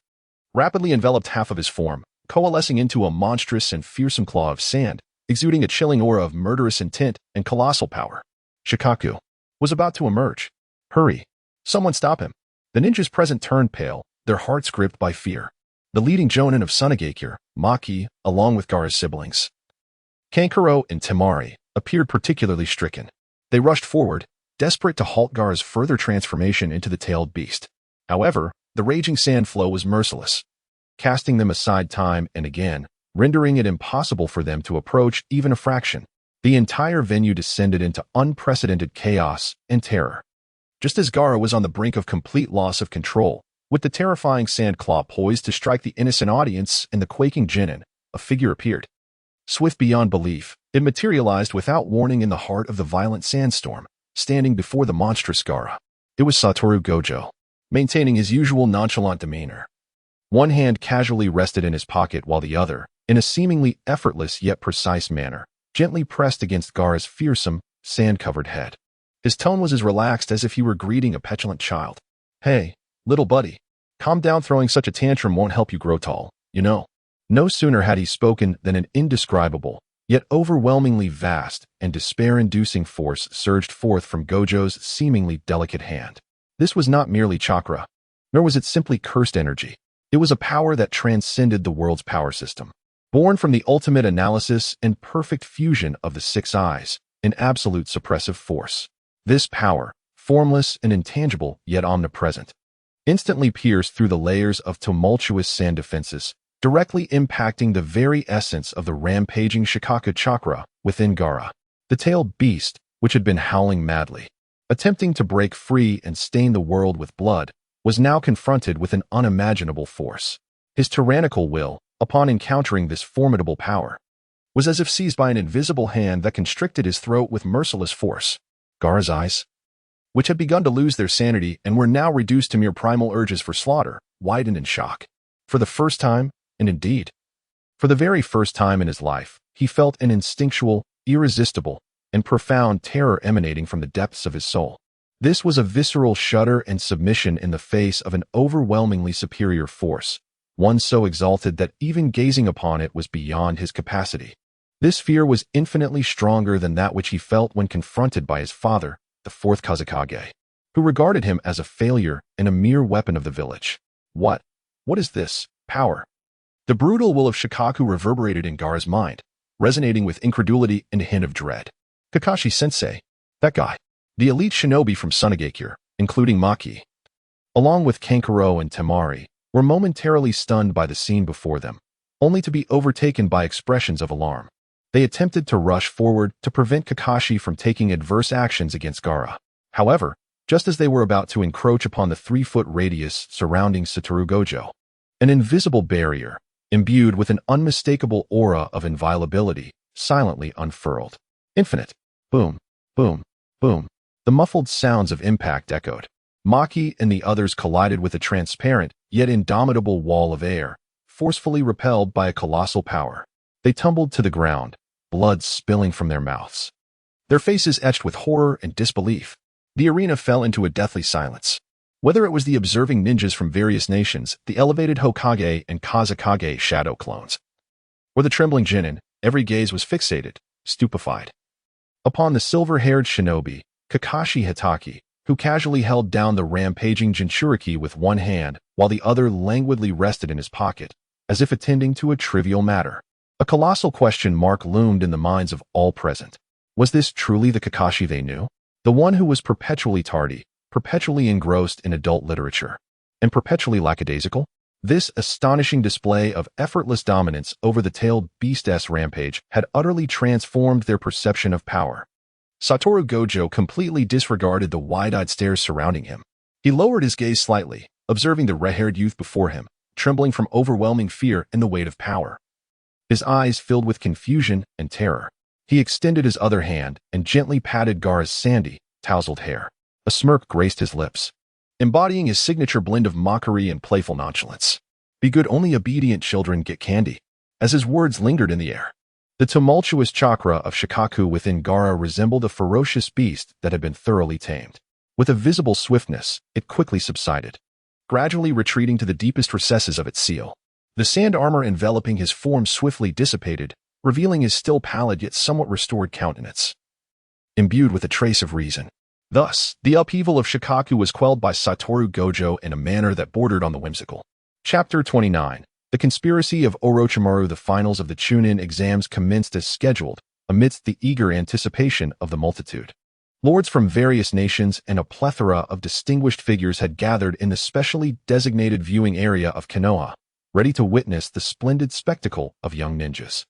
Speaker 1: rapidly enveloped half of his form, coalescing into a monstrous and fearsome claw of sand, exuding a chilling aura of murderous intent and colossal power. Shikaku was about to emerge. Hurry! Someone stop him! The ninjas present turned pale, their hearts gripped by fear. The leading jonin of Sunagakure, Maki, along with Gaara's siblings, Kankuro and Temari, appeared particularly stricken. They rushed forward, desperate to halt Gaara's further transformation into the tailed beast. However, the raging sand flow was merciless, casting them aside time and again, rendering it impossible for them to approach even a fraction. The entire venue descended into unprecedented chaos and terror. Just as Gaara was on the brink of complete loss of control, with the terrifying sand claw poised to strike the innocent audience and the quaking genin, a figure appeared. Swift beyond belief, it materialized without warning in the heart of the violent sandstorm, standing before the monstrous Gaara. It was Satoru Gojo, maintaining his usual nonchalant demeanor. One hand casually rested in his pocket while the other, in a seemingly effortless yet precise manner, gently pressed against Gaara's fearsome, sand-covered head. His tone was as relaxed as if he were greeting a petulant child. Hey, little buddy, calm down. Throwing such a tantrum won't help you grow tall, you know. No sooner had he spoken than an indescribable, yet overwhelmingly vast and despair-inducing force surged forth from Gojo's seemingly delicate hand. This was not merely chakra, nor was it simply cursed energy. It was a power that transcended the world's power system. Born from the ultimate analysis and perfect fusion of the 6 eyes, an absolute suppressive force. This power, formless and intangible yet omnipresent, instantly pierced through the layers of tumultuous sand defenses, directly impacting the very essence of the rampaging Shikaku chakra within Gaara. The tailed beast, which had been howling madly, attempting to break free and stain the world with blood, was now confronted with an unimaginable force. His tyrannical will, upon encountering this formidable power, was as if seized by an invisible hand that constricted his throat with merciless force. Gaara's eyes, which had begun to lose their sanity and were now reduced to mere primal urges for slaughter, widened in shock. For the first time, and indeed, for the very first time in his life, he felt an instinctual, irresistible, and profound terror emanating from the depths of his soul. This was a visceral shudder and submission in the face of an overwhelmingly superior force, one so exalted that even gazing upon it was beyond his capacity. This fear was infinitely stronger than that which he felt when confronted by his father, the fourth Kazekage, who regarded him as a failure and a mere weapon of the village. What is this power? The brutal will of Shikaku reverberated in Gaara's mind, resonating with incredulity and a hint of dread. Kakashi-sensei, that guy, the elite shinobi from Sunagakure, including Maki, along with Kankuro and Temari, were momentarily stunned by the scene before them, only to be overtaken by expressions of alarm. They attempted to rush forward to prevent Kakashi from taking adverse actions against Gaara. However, just as they were about to encroach upon the 3-foot radius surrounding Satoru Gojo, an invisible barrier, imbued with an unmistakable aura of inviolability, silently unfurled. Infinite. Boom, boom, boom. The muffled sounds of impact echoed. Maki and the others collided with a transparent, yet indomitable wall of air, forcefully repelled by a colossal power. They tumbled to the ground, blood spilling from their mouths, their faces etched with horror and disbelief. The arena fell into a deathly silence. Whether it was the observing ninjas from various nations, the elevated Hokage and Kazekage shadow clones, or the trembling genin, every gaze was fixated, stupefied, upon the silver-haired shinobi, Kakashi Hitaki, who casually held down the rampaging Jinchuriki with one hand while the other languidly rested in his pocket, as if attending to a trivial matter. A colossal question mark loomed in the minds of all present. Was this truly the Kakashi they knew? The one who was perpetually tardy, perpetually engrossed in adult literature, and perpetually lackadaisical? This astonishing display of effortless dominance over the tailed beast's rampage had utterly transformed their perception of power. Satoru Gojo completely disregarded the wide-eyed stares surrounding him. He lowered his gaze slightly, observing the red-haired youth before him, trembling from overwhelming fear and the weight of power. His eyes filled with confusion and terror. He extended his other hand and gently patted Gaara's sandy, tousled hair. A smirk graced his lips, embodying his signature blend of mockery and playful nonchalance. Be good, only obedient children get candy. As his words lingered in the air, the tumultuous chakra of Shikaku within Gaara resembled a ferocious beast that had been thoroughly tamed. With a visible swiftness, it quickly subsided, gradually retreating to the deepest recesses of its seal. The sand armor enveloping his form swiftly dissipated, revealing his still pallid yet somewhat restored countenance, imbued with a trace of reason. Thus, the upheaval of Shikaku was quelled by Satoru Gojo in a manner that bordered on the whimsical. Chapter 29. The Conspiracy of Orochimaru. The finals of the Chunin exams commenced as scheduled, amidst the eager anticipation of the multitude. Lords from various nations and a plethora of distinguished figures had gathered in the specially designated viewing area of Konoha, ready to witness the splendid spectacle of young ninjas.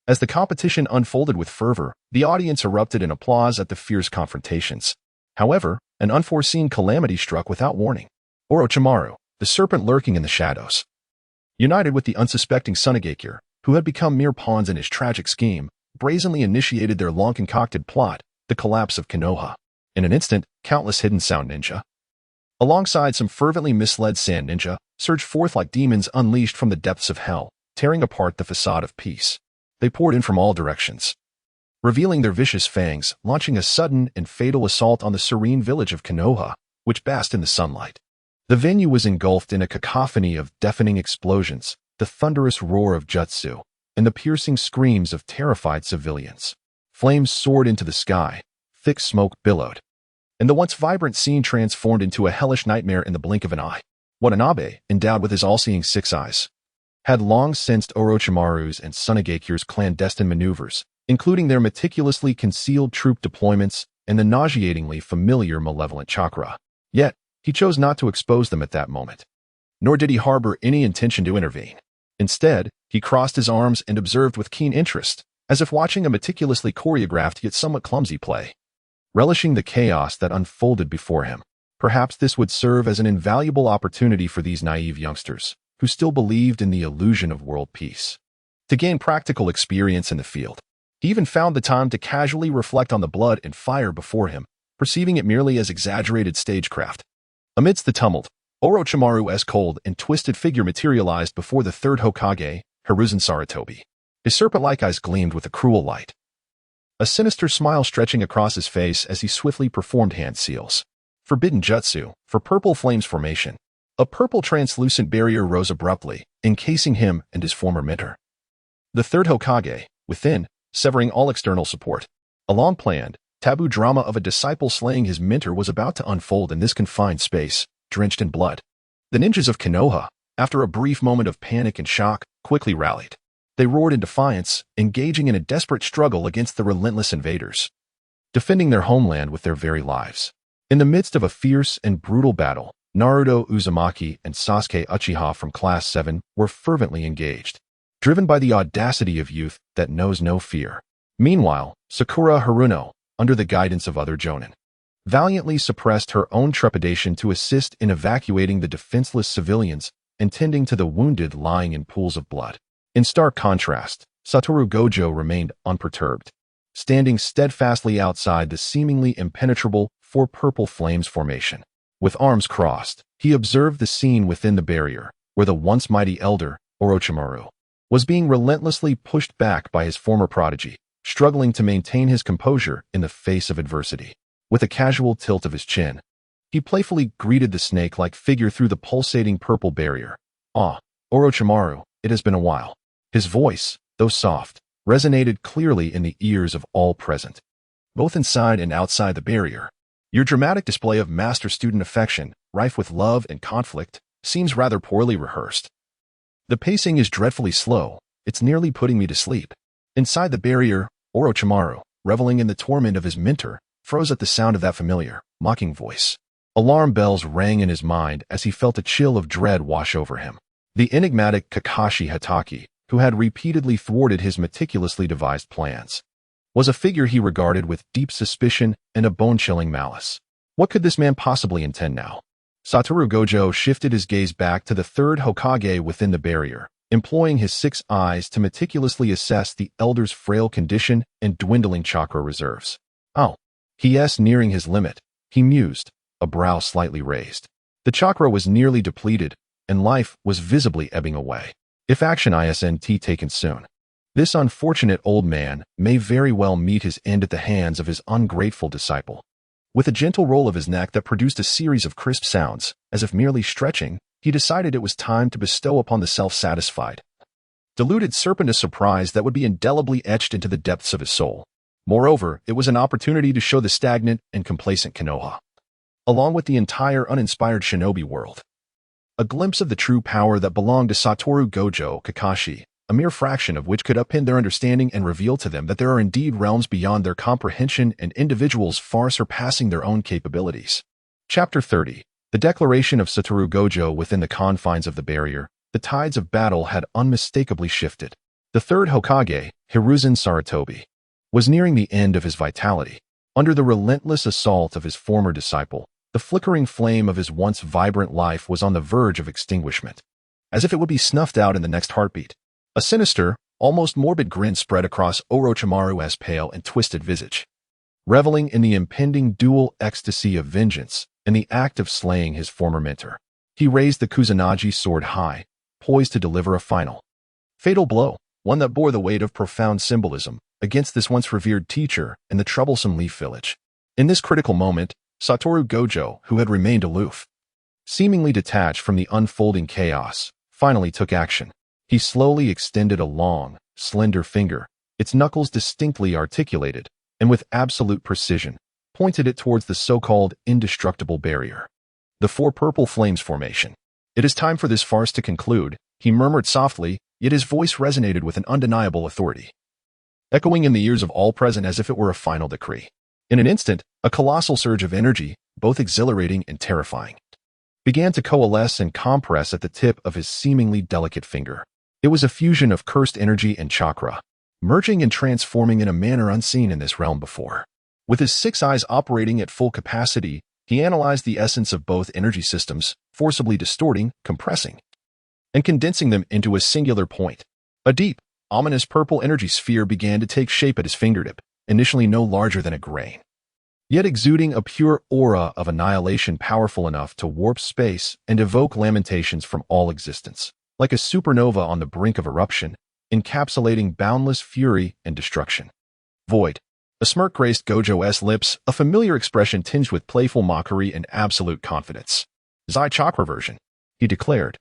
Speaker 1: As the competition unfolded with fervor, the audience erupted in applause at the fierce confrontations. However, an unforeseen calamity struck without warning. Orochimaru, the serpent lurking in the shadows, united with the unsuspecting Sunagakure, who had become mere pawns in his tragic scheme, brazenly initiated their long-concocted plot, the collapse of Konoha. In an instant, countless hidden sound ninja, alongside some fervently misled sand ninja, surged forth like demons unleashed from the depths of hell, tearing apart the facade of peace. They poured in from all directions, revealing their vicious fangs, launching a sudden and fatal assault on the serene village of Konoha, which basked in the sunlight. The venue was engulfed in a cacophony of deafening explosions, the thunderous roar of jutsu, and the piercing screams of terrified civilians. Flames soared into the sky, thick smoke billowed, and the once vibrant scene transformed into a hellish nightmare in the blink of an eye. Watanabe, endowed with his all-seeing six eyes, had long sensed Orochimaru's and Sunagakure's clandestine maneuvers, including their meticulously concealed troop deployments and the nauseatingly familiar malevolent chakra. Yet, he chose not to expose them at that moment, nor did he harbor any intention to intervene. Instead, he crossed his arms and observed with keen interest, as if watching a meticulously choreographed yet somewhat clumsy play, relishing the chaos that unfolded before him. Perhaps this would serve as an invaluable opportunity for these naive youngsters, who still believed in the illusion of world peace, to gain practical experience in the field. He even found the time to casually reflect on the blood and fire before him, perceiving it merely as exaggerated stagecraft. Amidst the tumult, Orochimaru's cold and twisted figure materialized before the third Hokage, Hiruzen Sarutobi. His serpent-like eyes gleamed with a cruel light, a sinister smile stretching across his face as he swiftly performed hand seals. Forbidden jutsu, for purple flames formation. A purple translucent barrier rose abruptly, encasing him and his former mentor. The third Hokage, within, severing all external support. A long-planned, taboo drama of a disciple slaying his mentor was about to unfold in this confined space, drenched in blood. The ninjas of Konoha, after a brief moment of panic and shock, quickly rallied. They roared in defiance, engaging in a desperate struggle against the relentless invaders, defending their homeland with their very lives. In the midst of a fierce and brutal battle, Naruto Uzumaki and Sasuke Uchiha from Class 7 were fervently engaged, driven by the audacity of youth that knows no fear. Meanwhile, Sakura Haruno, under the guidance of other jonin, valiantly suppressed her own trepidation to assist in evacuating the defenseless civilians and tending to the wounded lying in pools of blood. In stark contrast, Satoru Gojo remained unperturbed, standing steadfastly outside the seemingly impenetrable four purple flames formation. With arms crossed, he observed the scene within the barrier, where the once mighty elder, Orochimaru, was being relentlessly pushed back by his former prodigy, struggling to maintain his composure in the face of adversity. With a casual tilt of his chin, he playfully greeted the snake-like figure through the pulsating purple barrier. "Ah, Orochimaru, it has been a while." His voice, though soft, resonated clearly in the ears of all present, both inside and outside the barrier. "Your dramatic display of master-student affection, rife with love and conflict, seems rather poorly rehearsed. The pacing is dreadfully slow. It's nearly putting me to sleep." Inside the barrier, Orochimaru, reveling in the torment of his mentor, froze at the sound of that familiar, mocking voice. Alarm bells rang in his mind as he felt a chill of dread wash over him. The enigmatic Kakashi Hatake, who had repeatedly thwarted his meticulously devised plans, was a figure he regarded with deep suspicion and a bone-chilling malice. What could this man possibly intend now? Satoru Gojo shifted his gaze back to the third Hokage within the barrier, employing his 6 eyes to meticulously assess the elder's frail condition and dwindling chakra reserves. "Oh," he nearing his limit, he mused, a brow slightly raised. The chakra was nearly depleted, and life was visibly ebbing away. If action isn't taken soon, this unfortunate old man may very well meet his end at the hands of his ungrateful disciple. With a gentle roll of his neck that produced a series of crisp sounds, as if merely stretching, he decided it was time to bestow upon the self-satisfied, deluded serpent a surprise that would be indelibly etched into the depths of his soul. Moreover, it was an opportunity to show the stagnant and complacent Konoha, along with the entire uninspired shinobi world, a glimpse of the true power that belonged to Satoru Gojo Kakashi, a mere fraction of which could upend their understanding and reveal to them that there are indeed realms beyond their comprehension and individuals far surpassing their own capabilities. Chapter 30. The declaration of Satoru Gojo within the confines of the barrier. The tides of battle had unmistakably shifted. The third Hokage, Hiruzen Sarutobi, was nearing the end of his vitality. Under the relentless assault of his former disciple, the flickering flame of his once vibrant life was on the verge of extinguishment, as if it would be snuffed out in the next heartbeat. A sinister, almost morbid grin spread across Orochimaru's pale and twisted visage. Reveling in the impending dual ecstasy of vengeance and the act of slaying his former mentor, he raised the Kusanagi sword high, poised to deliver a final, fatal blow, one that bore the weight of profound symbolism, against this once revered teacher in the troublesome Leaf Village. In this critical moment, Satoru Gojo, who had remained aloof, seemingly detached from the unfolding chaos, finally took action. He slowly extended a long, slender finger, its knuckles distinctly articulated, and with absolute precision, pointed it towards the so-called indestructible barrier. The four purple flames formation. "It is time for this farce to conclude," he murmured softly, yet his voice resonated with an undeniable authority, echoing in the ears of all present as if it were a final decree. In an instant, a colossal surge of energy, both exhilarating and terrifying, began to coalesce and compress at the tip of his seemingly delicate finger. It was a fusion of cursed energy and chakra, merging and transforming in a manner unseen in this realm before. With his 6 eyes operating at full capacity, he analyzed the essence of both energy systems, forcibly distorting, compressing, and condensing them into a singular point. A deep, ominous purple energy sphere began to take shape at his fingertip, initially no larger than a grain, yet exuding a pure aura of annihilation powerful enough to warp space and evoke lamentations from all existence. Like a supernova on the brink of eruption, encapsulating boundless fury and destruction. Void. A smirk graced Gojo's lips, a familiar expression tinged with playful mockery and absolute confidence. "Zai Chakra version," he declared,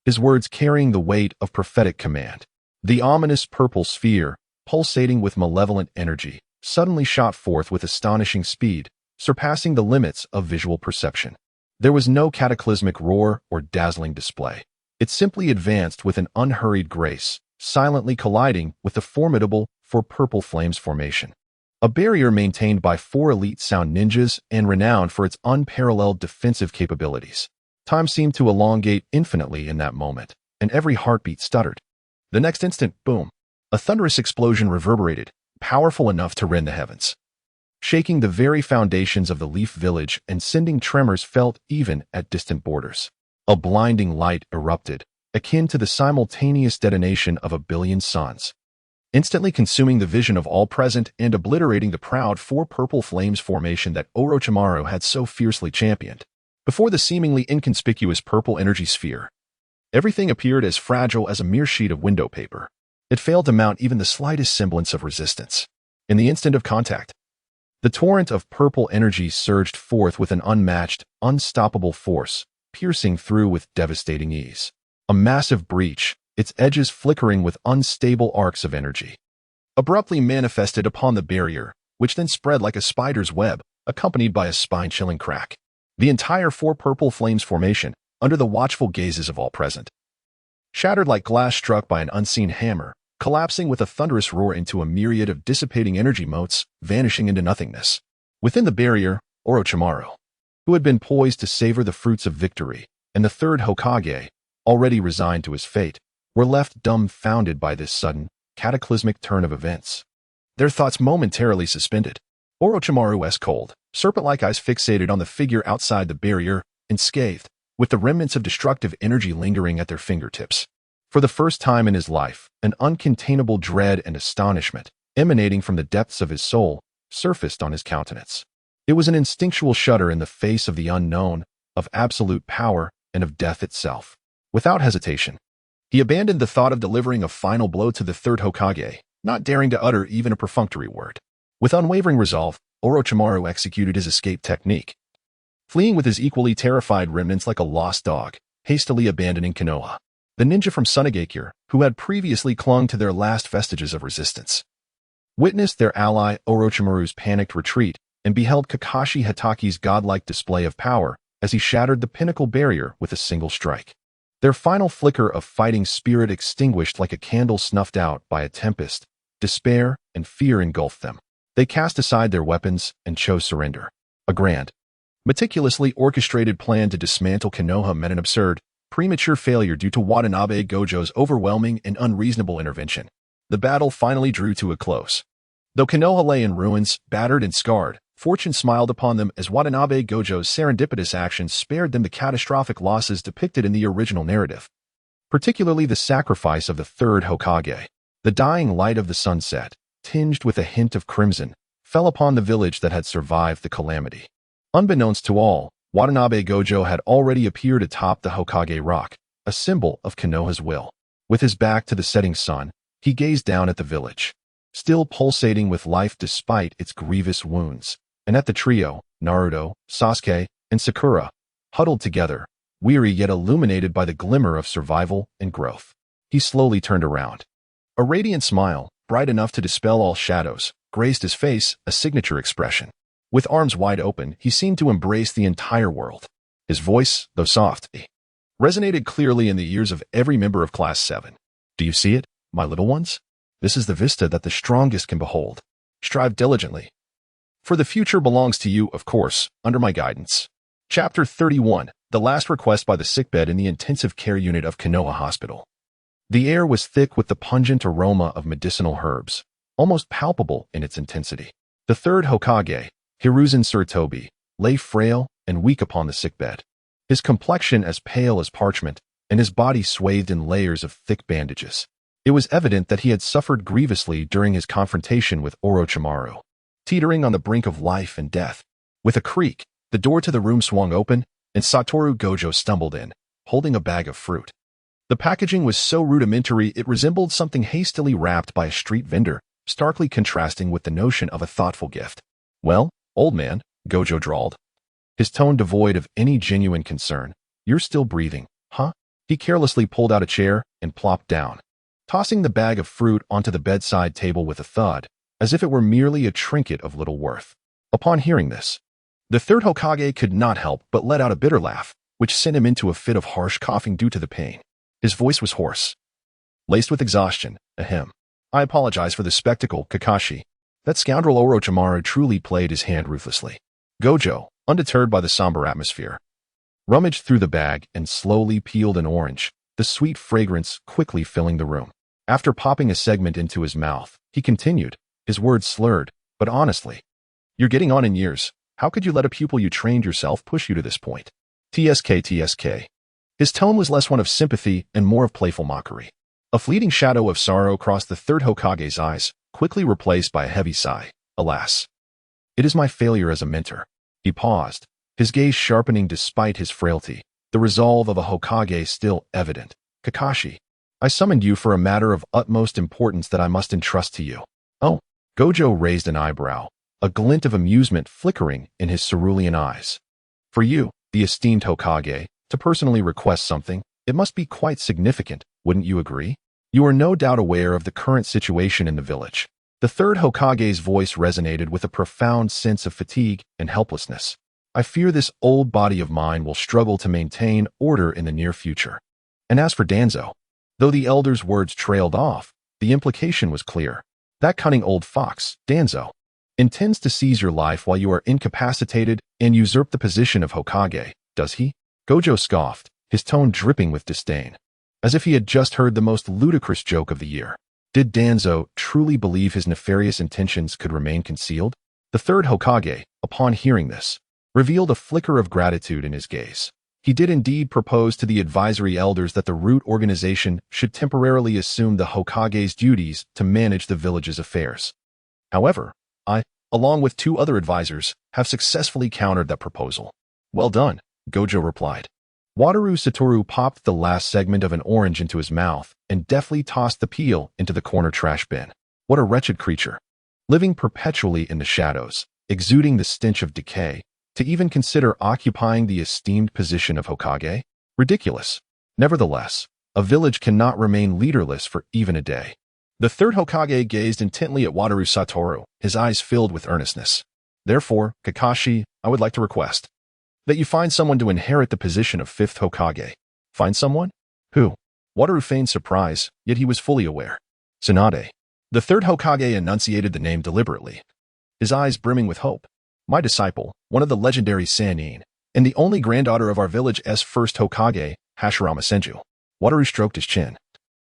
Speaker 1: his words carrying the weight of prophetic command. The ominous purple sphere, pulsating with malevolent energy, suddenly shot forth with astonishing speed, surpassing the limits of visual perception. There was no cataclysmic roar or dazzling display. It simply advanced with an unhurried grace, silently colliding with the formidable Four Purple Flames formation. A barrier maintained by 4 elite sound ninjas and renowned for its unparalleled defensive capabilities. Time seemed to elongate infinitely in that moment, and every heartbeat stuttered. The next instant, boom, a thunderous explosion reverberated, powerful enough to rend the heavens, shaking the very foundations of the Leaf Village and sending tremors felt even at distant borders. A blinding light erupted, akin to the simultaneous detonation of a billion suns, instantly consuming the vision of all present and obliterating the proud Four Purple Flames formation that Orochimaru had so fiercely championed. Before the seemingly inconspicuous purple energy sphere, everything appeared as fragile as a mere sheet of window paper. It failed to mount even the slightest semblance of resistance. In the instant of contact, the torrent of purple energy surged forth with an unmatched, unstoppable force, piercing through with devastating ease. A massive breach, its edges flickering with unstable arcs of energy, abruptly manifested upon the barrier, which then spread like a spider's web, accompanied by a spine-chilling crack. The entire Four Purple Flames formation, under the watchful gazes of all present, shattered like glass struck by an unseen hammer, collapsing with a thunderous roar into a myriad of dissipating energy motes, vanishing into nothingness. Within the barrier, Orochimaru, who had been poised to savor the fruits of victory, and the third Hokage, already resigned to his fate, were left dumbfounded by this sudden, cataclysmic turn of events. Their thoughts momentarily suspended. Orochimaru's cold, serpent-like eyes fixated on the figure outside the barrier, unscathed, with the remnants of destructive energy lingering at their fingertips. For the first time in his life, an uncontainable dread and astonishment, emanating from the depths of his soul, surfaced on his countenance. It was an instinctual shudder in the face of the unknown, of absolute power, and of death itself. Without hesitation, he abandoned the thought of delivering a final blow to the third Hokage, not daring to utter even a perfunctory word. With unwavering resolve, Orochimaru executed his escape technique, fleeing with his equally terrified remnants like a lost dog, hastily abandoning Konoha, the ninja from Sunagakure, who had previously clung to their last vestiges of resistance, witnessed their ally Orochimaru's panicked retreat and beheld Kakashi Hataki's godlike display of power as he shattered the pinnacle barrier with a single strike. Their final flicker of fighting spirit extinguished like a candle snuffed out by a tempest. Despair and fear engulfed them. They cast aside their weapons and chose surrender. A grand, meticulously orchestrated plan to dismantle Konoha met an absurd, premature failure due to Watanabe Gojo's overwhelming and unreasonable intervention. The battle finally drew to a close. Though Konoha lay in ruins, battered and scarred, fortune smiled upon them as Watanabe Gojo's serendipitous actions spared them the catastrophic losses depicted in the original narrative, particularly the sacrifice of the third Hokage. The dying light of the sunset, tinged with a hint of crimson, fell upon the village that had survived the calamity. Unbeknownst to all, Watanabe Gojo had already appeared atop the Hokage rock, a symbol of Konoha's will. With his back to the setting sun, he gazed down at the village, still pulsating with life despite its grievous wounds, and at the trio, Naruto, Sasuke, and Sakura, huddled together, weary yet illuminated by the glimmer of survival and growth. He slowly turned around. A radiant smile, bright enough to dispel all shadows, graced his face, a signature expression. With arms wide open, he seemed to embrace the entire world. His voice, though soft, resonated clearly in the ears of every member of Class 7. "Do you see it, my little ones? This is the vista that the strongest can behold. Strive diligently, for the future belongs to you, of course, under my guidance." Chapter 31, The Last Request by the Sickbed in the Intensive Care Unit of Konoha Hospital. The air was thick with the pungent aroma of medicinal herbs, almost palpable in its intensity. The third Hokage, Hiruzen Sarutobi, lay frail and weak upon the sickbed, his complexion as pale as parchment, and his body swathed in layers of thick bandages. It was evident that he had suffered grievously during his confrontation with Orochimaru, teetering on the brink of life and death. With a creak, the door to the room swung open, and Satoru Gojo stumbled in, holding a bag of fruit. The packaging was so rudimentary it resembled something hastily wrapped by a street vendor, starkly contrasting with the notion of a thoughtful gift. "Well, old man," Gojo drawled, his tone devoid of any genuine concern. "You're still breathing, huh?" He carelessly pulled out a chair and plopped down, tossing the bag of fruit onto the bedside table with a thud, as if it were merely a trinket of little worth. Upon hearing this, the third Hokage could not help but let out a bitter laugh, which sent him into a fit of harsh coughing due to the pain. His voice was hoarse, laced with exhaustion. Ahem. "I apologize for the spectacle, Kakashi." That scoundrel Orochimaru truly played his hand ruthlessly. Gojo, undeterred by the somber atmosphere, rummaged through the bag and slowly peeled an orange, the sweet fragrance quickly filling the room. After popping a segment into his mouth, he continued, his words slurred, but honestly. "You're getting on in years. How could you let a pupil you trained yourself push you to this point?" TSK. His tone was less one of sympathy and more of playful mockery. A fleeting shadow of sorrow crossed the third Hokage's eyes, quickly replaced by a heavy sigh. "Alas. It is my failure as a mentor." He paused, his gaze sharpening despite his frailty, the resolve of a Hokage still evident. "Kakashi, I summoned you for a matter of utmost importance that I must entrust to you." "Oh." Gojo raised an eyebrow, a glint of amusement flickering in his cerulean eyes. "For you, the esteemed Hokage, to personally request something, it must be quite significant, wouldn't you agree? You are no doubt aware of the current situation in the village." The third Hokage's voice resonated with a profound sense of fatigue and helplessness. "I fear this old body of mine will struggle to maintain order in the near future." And as for Danzo, though the elder's words trailed off, the implication was clear. That cunning old fox, Danzo, intends to seize your life while you are incapacitated and usurp the position of Hokage, does he? Gojo scoffed, his tone dripping with disdain, as if he had just heard the most ludicrous joke of the year. Did Danzo truly believe his nefarious intentions could remain concealed? The third Hokage, upon hearing this, revealed a flicker of gratitude in his gaze. He did indeed propose to the advisory elders that the root organization should temporarily assume the Hokage's duties to manage the village's affairs. However, I, along with 2 other advisors, have successfully countered that proposal. "Well done," Gojo replied. Satoru popped the last segment of an orange into his mouth and deftly tossed the peel into the corner trash bin. What a wretched creature, living perpetually in the shadows, exuding the stench of decay, to even consider occupying the esteemed position of Hokage? Ridiculous. Nevertheless, a village cannot remain leaderless for even a day. The third Hokage gazed intently at Satoru, his eyes filled with earnestness. "Therefore, Kakashi, I would like to request that you find someone to inherit the position of 5th Hokage." "Find someone? Who?" Wataru feigned surprise, yet he was fully aware. "Tsunade." The third Hokage enunciated the name deliberately, his eyes brimming with hope. "My disciple, one of the legendary Sannin, and the only granddaughter of our village's first Hokage, Hashirama Senju." Wataru stroked his chin,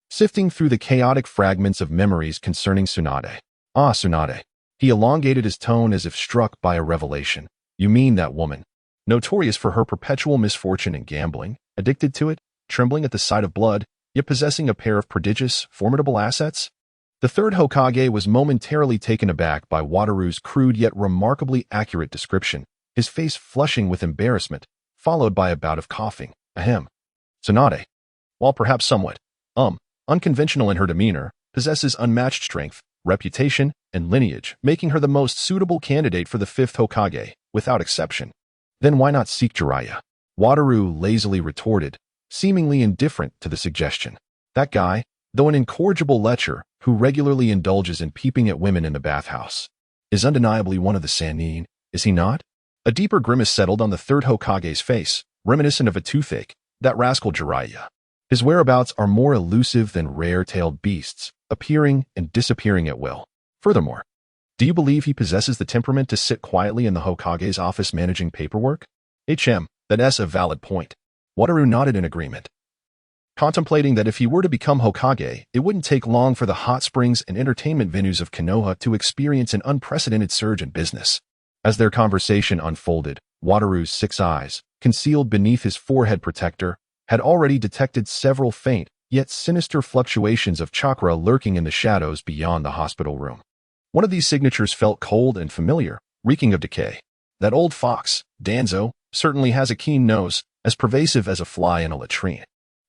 Speaker 1: sifting through the chaotic fragments of memories concerning Tsunade. "Ah, Tsunade." He elongated his tone as if struck by a revelation. "You mean that woman, notorious for her perpetual misfortune and gambling, addicted to it, trembling at the sight of blood, yet possessing a pair of prodigious, formidable assets?" The third Hokage was momentarily taken aback by Wataru's crude yet remarkably accurate description, his face flushing with embarrassment, followed by a bout of coughing. "Ahem. Tsunade, while perhaps somewhat, unconventional in her demeanor, possesses unmatched strength, reputation, and lineage, making her the most suitable candidate for the 5th Hokage, without exception." "Then why not seek Jiraiya?" Wataru lazily retorted, seemingly indifferent to the suggestion. "That guy, though an incorrigible lecher who regularly indulges in peeping at women in the bathhouse, is undeniably one of the Sannin, is he not?" A deeper grimace settled on the third Hokage's face, reminiscent of a toothache. "That rascal Jiraiya. His whereabouts are more elusive than rare-tailed beasts, appearing and disappearing at will. Furthermore, do you believe he possesses the temperament to sit quietly in the Hokage's office managing paperwork?" That's a valid point." Wataru nodded in agreement, contemplating that if he were to become Hokage, it wouldn't take long for the hot springs and entertainment venues of Konoha to experience an unprecedented surge in business. As their conversation unfolded, Wataru's 6 eyes, concealed beneath his forehead protector, had already detected several faint, yet sinister fluctuations of chakra lurking in the shadows beyond the hospital room. One of these signatures felt cold and familiar, reeking of decay. That old fox, Danzo, certainly has a keen nose, as pervasive as a fly in a latrine.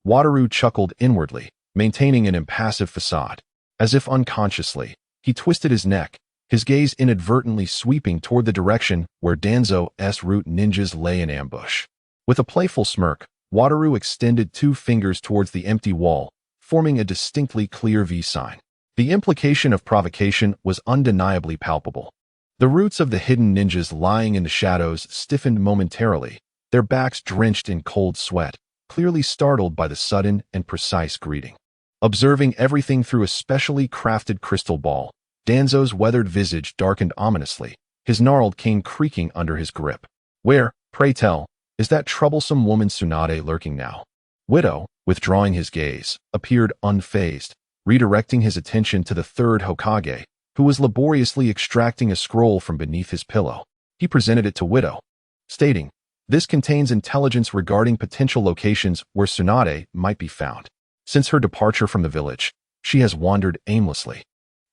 Speaker 1: Wataru chuckled inwardly, maintaining an impassive facade. As if unconsciously, He twisted his neck, his gaze inadvertently sweeping toward the direction where Danzo's root ninjas lay in ambush. With a playful smirk, Wataru extended 2 fingers towards the empty wall, forming a distinctly clear V sign. The implication of provocation was undeniably palpable. The roots of the hidden ninjas lying in the shadows stiffened momentarily, their backs drenched in cold sweat, clearly startled by the sudden and precise greeting. Observing everything through a specially crafted crystal ball, Danzo's weathered visage darkened ominously, his gnarled cane creaking under his grip. Where, pray tell, is that troublesome woman Tsunade lurking now? Widow, withdrawing his gaze, appeared unfazed, redirecting his attention to the 3rd Hokage, who was laboriously extracting a scroll from beneath his pillow. He presented it to Widow, stating, "This contains intelligence regarding potential locations where Tsunade might be found. Since her departure from the village, she has wandered aimlessly.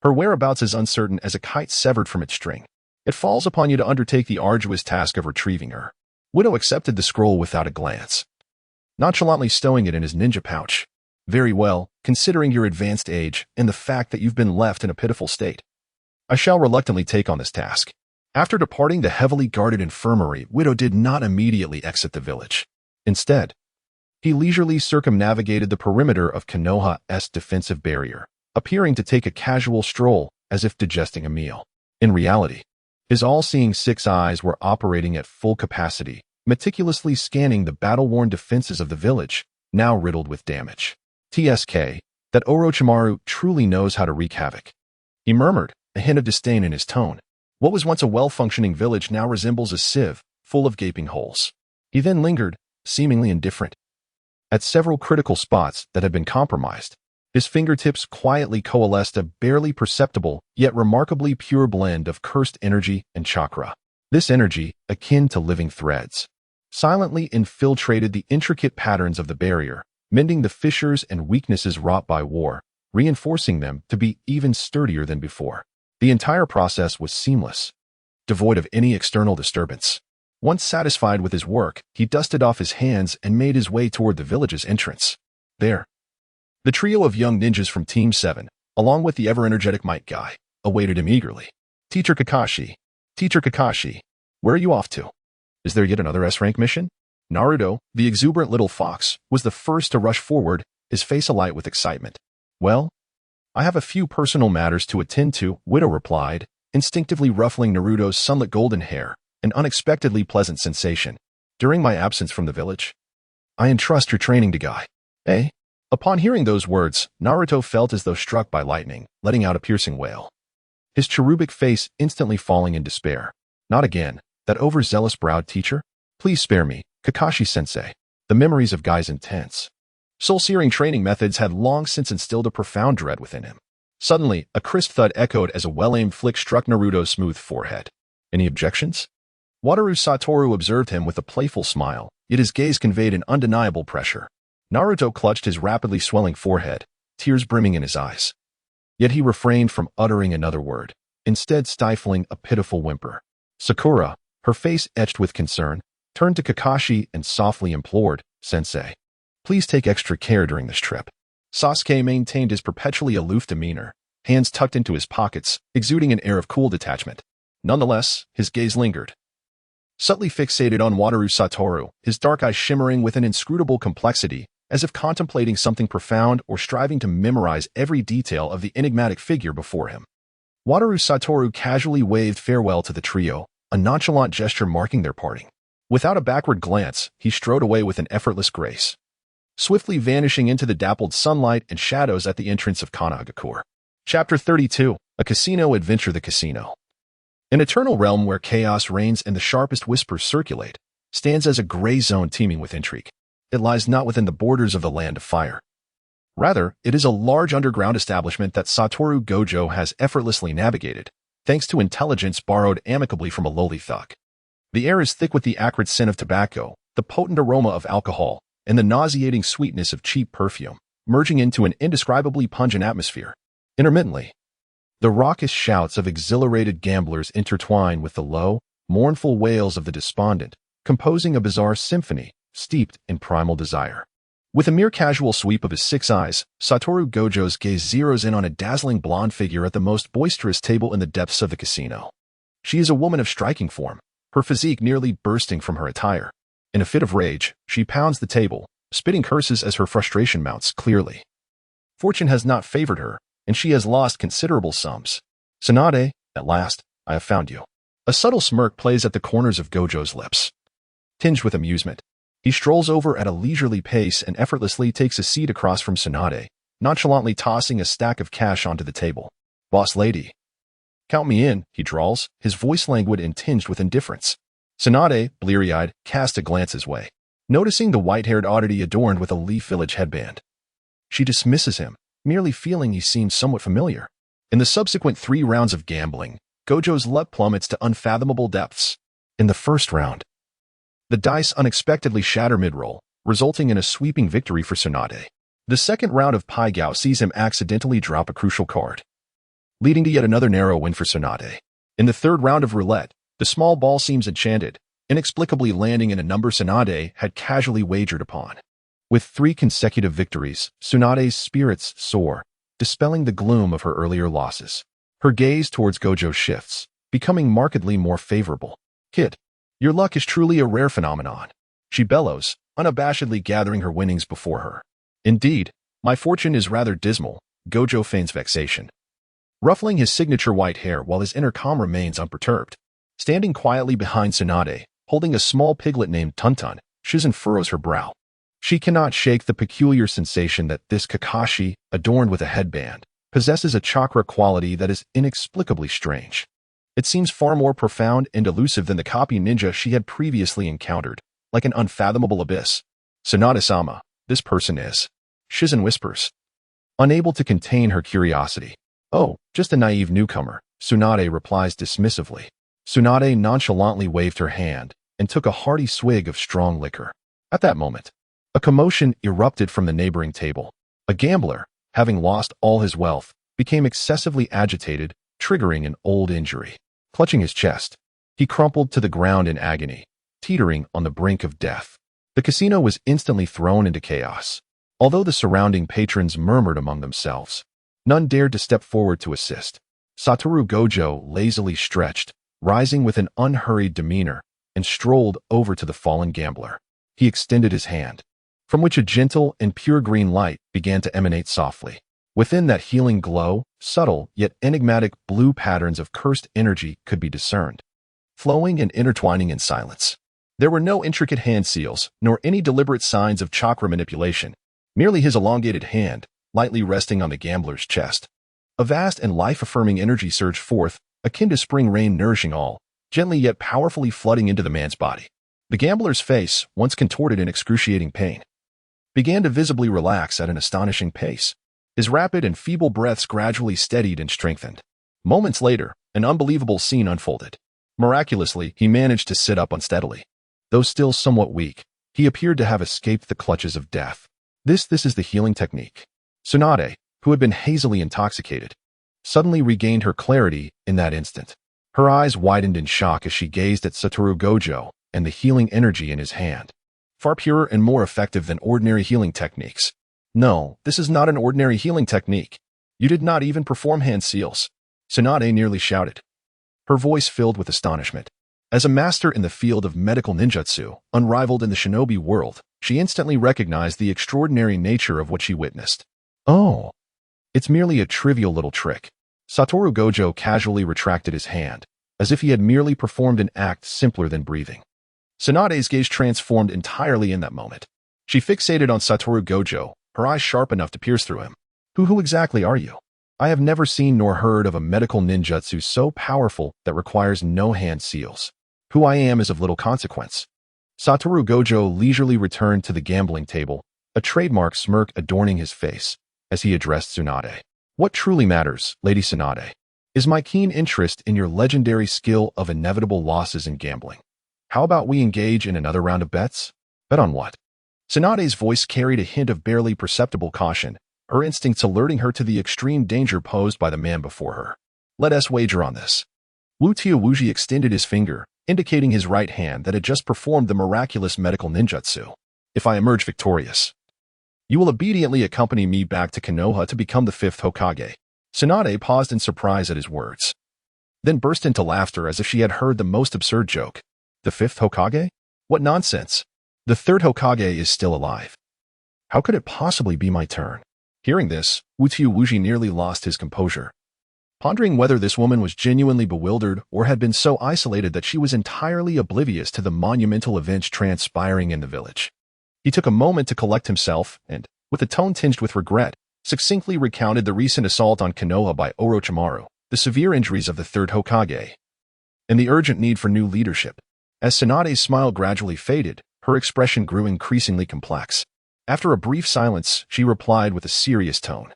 Speaker 1: Her whereabouts is uncertain as a kite severed from its string. It falls upon you to undertake the arduous task of retrieving her." Widow accepted the scroll without a glance, nonchalantly stowing it in his ninja pouch. "Very well, considering your advanced age and the fact that you've been left in a pitiful state. I shall reluctantly take on this task." After departing the heavily guarded infirmary, Widow did not immediately exit the village. Instead, he leisurely circumnavigated the perimeter of Konoha's defensive barrier, appearing to take a casual stroll as if digesting a meal. In reality, his all-seeing 6 eyes were operating at full capacity, meticulously scanning the battle-worn defenses of the village, now riddled with damage. "TSK, that Orochimaru truly knows how to wreak havoc," he murmured, a hint of disdain in his tone. "What was once a well-functioning village now resembles a sieve, full of gaping holes." He then lingered, seemingly indifferent, at several critical spots that had been compromised. His fingertips quietly coalesced a barely perceptible, yet remarkably pure blend of cursed energy and chakra. This energy, akin to living threads, silently infiltrated the intricate patterns of the barrier, mending the fissures and weaknesses wrought by war, reinforcing them to be even sturdier than before. The entire process was seamless, devoid of any external disturbance. Once satisfied with his work, he dusted off his hands and made his way toward the village's entrance. There, the trio of young ninjas from Team 7, along with the ever-energetic Might Guy, awaited him eagerly. Teacher Kakashi, where are you off to? Is there yet another S-rank mission?" Naruto, the exuberant little fox, was the first to rush forward, his face alight with excitement. "Well, I have a few personal matters to attend to," Widow replied, instinctively ruffling Naruto's sunlit golden hair, an unexpectedly pleasant sensation. "During my absence from the village, I entrust your training to Guy." "Eh?" Upon hearing those words, Naruto felt as though struck by lightning, letting out a piercing wail, his cherubic face instantly falling in despair. "Not again, that overzealous-browed teacher? Please spare me, Kakashi-sensei." The memories of Guy's intense, soul-searing training methods had long since instilled a profound dread within him. Suddenly, a crisp thud echoed as a well-aimed flick struck Naruto's smooth forehead. "Any objections?" Wataru Satoru observed him with a playful smile, yet his gaze conveyed an undeniable pressure. Naruto clutched his rapidly swelling forehead, tears brimming in his eyes. Yet he refrained from uttering another word, instead stifling a pitiful whimper. Sakura, her face etched with concern, turned to Kakashi and softly implored, "Sensei, please take extra care during this trip." Sasuke maintained his perpetually aloof demeanor, hands tucked into his pockets, exuding an air of cool detachment. Nonetheless, his gaze lingered, subtly fixated on Wataru Satoru, his dark eyes shimmering with an inscrutable complexity, as if contemplating something profound or striving to memorize every detail of the enigmatic figure before him. Wataru Satoru casually waved farewell to the trio, a nonchalant gesture marking their parting. Without a backward glance, he strode away with an effortless grace, swiftly vanishing into the dappled sunlight and shadows at the entrance of Konohagakure. Chapter 32, A Casino Adventure. The Casino, an eternal realm where chaos reigns and the sharpest whispers circulate, stands as a gray zone teeming with intrigue. It lies not within the borders of the Land of Fire. Rather, it is a large underground establishment that Satoru Gojo has effortlessly navigated, thanks to intelligence borrowed amicably from a lowly thug. The air is thick with the acrid scent of tobacco, the potent aroma of alcohol, and the nauseating sweetness of cheap perfume, merging into an indescribably pungent atmosphere. Intermittently, the raucous shouts of exhilarated gamblers intertwine with the low, mournful wails of the despondent, composing a bizarre symphony steeped in primal desire. With a mere casual sweep of his 6 eyes, Satoru Gojo's gaze zeroes in on a dazzling blonde figure at the most boisterous table in the depths of the casino. She is a woman of striking form, her physique nearly bursting from her attire. In a fit of rage, she pounds the table, spitting curses as her frustration mounts clearly. Fortune has not favored her, and she has lost considerable sums. Tsunade, at last, I have found you. A subtle smirk plays at the corners of Gojo's lips. Tinged with amusement, he strolls over at a leisurely pace and effortlessly takes a seat across from Tsunade, nonchalantly tossing a stack of cash onto the table. Boss lady. Count me in, he drawls, his voice languid and tinged with indifference. Tsunade, bleary-eyed, cast a glance his way, noticing the white-haired oddity adorned with a Leaf Village headband. She dismisses him, merely feeling he seems somewhat familiar. In the subsequent 3 rounds of gambling, Gojo's luck plummets to unfathomable depths. In the first round, the dice unexpectedly shatter mid-roll, resulting in a sweeping victory for Tsunade. The second round of Pai Gao sees him accidentally drop a crucial card, leading to yet another narrow win for Tsunade. In the third round of roulette, the small ball seems enchanted, inexplicably landing in a number Tsunade had casually wagered upon. With 3 consecutive victories, Tsunade's spirits soar, dispelling the gloom of her earlier losses. Her gaze towards Gojo shifts, becoming markedly more favorable. Kid, your luck is truly a rare phenomenon. She bellows, unabashedly gathering her winnings before her. Indeed, my fortune is rather dismal, Gojo feigns vexation, ruffling his signature white hair while his inner calm remains unperturbed. Standing quietly behind Tsunade, holding a small piglet named Tuntun, Shizen furrows her brow. She cannot shake the peculiar sensation that this Kakashi, adorned with a headband, possesses a chakra quality that is inexplicably strange. It seems far more profound and elusive than the copy ninja she had previously encountered, like an unfathomable abyss. Tsunade-sama, this person is. Shizen whispers, unable to contain her curiosity. Oh, just a naive newcomer, Tsunade replies dismissively. Tsunade nonchalantly waved her hand and took a hearty swig of strong liquor. At that moment, a commotion erupted from the neighboring table. A gambler, having lost all his wealth, became excessively agitated, triggering an old injury. Clutching his chest, he crumpled to the ground in agony, teetering on the brink of death. The casino was instantly thrown into chaos. Although the surrounding patrons murmured among themselves, none dared to step forward to assist. Satoru Gojo lazily stretched, rising with an unhurried demeanor, and strolled over to the fallen gambler. He extended his hand, from which a gentle and pure green light began to emanate softly. Within that healing glow, subtle yet enigmatic blue patterns of cursed energy could be discerned, flowing and intertwining in silence. There were no intricate hand seals, nor any deliberate signs of chakra manipulation, merely his elongated hand, lightly resting on the gambler's chest. A vast and life-affirming energy surged forth, akin to spring rain nourishing all, gently yet powerfully flooding into the man's body. The gambler's face, once contorted in excruciating pain, began to visibly relax at an astonishing pace. His rapid and feeble breaths gradually steadied and strengthened. Moments later, an unbelievable scene unfolded. Miraculously, he managed to sit up unsteadily. Though still somewhat weak, he appeared to have escaped the clutches of death. This is the healing technique. Tsunade, who had been hazily intoxicated, suddenly regained her clarity in that instant. Her eyes widened in shock as she gazed at Satoru Gojo and the healing energy in his hand. Far purer and more effective than ordinary healing techniques. No, this is not an ordinary healing technique. You did not even perform hand seals, Tsunade nearly shouted, her voice filled with astonishment. As a master in the field of medical ninjutsu, unrivaled in the shinobi world, she instantly recognized the extraordinary nature of what she witnessed. Oh, it's merely a trivial little trick. Satoru Gojo casually retracted his hand, as if he had merely performed an act simpler than breathing. Tsunade's gaze transformed entirely in that moment. She fixated on Satoru Gojo, her eyes sharp enough to pierce through him. Who exactly are you? I have never seen nor heard of a medical ninjutsu so powerful that requires no hand seals. Who I am is of little consequence. Satoru Gojo leisurely returned to the gambling table, a trademark smirk adorning his face, as he addressed Tsunade. What truly matters, Lady Tsunade, is my keen interest in your legendary skill of inevitable losses in gambling. How about we engage in another round of bets? Bet on what? Tsunade's voice carried a hint of barely perceptible caution, her instincts alerting her to the extreme danger posed by the man before her. Let us wager on this. Wu Tiawuji extended his finger, indicating his right hand that had just performed the miraculous medical ninjutsu. If I emerge victorious, You will obediently accompany me back to Konoha to become the 5th Hokage. Tsunade paused in surprise at his words, then burst into laughter as if she had heard the most absurd joke. The 5th Hokage? What nonsense! The 3rd Hokage is still alive. How could it possibly be my turn? Hearing this, Wuji nearly lost his composure, pondering whether this woman was genuinely bewildered or had been so isolated that she was entirely oblivious to the monumental events transpiring in the village. He took a moment to collect himself and, with a tone tinged with regret, succinctly recounted the recent assault on Konoha by Orochimaru, the severe injuries of the 3rd Hokage, and the urgent need for new leadership. As Tsunade's smile gradually faded, her expression grew increasingly complex. After a brief silence, she replied with a serious tone.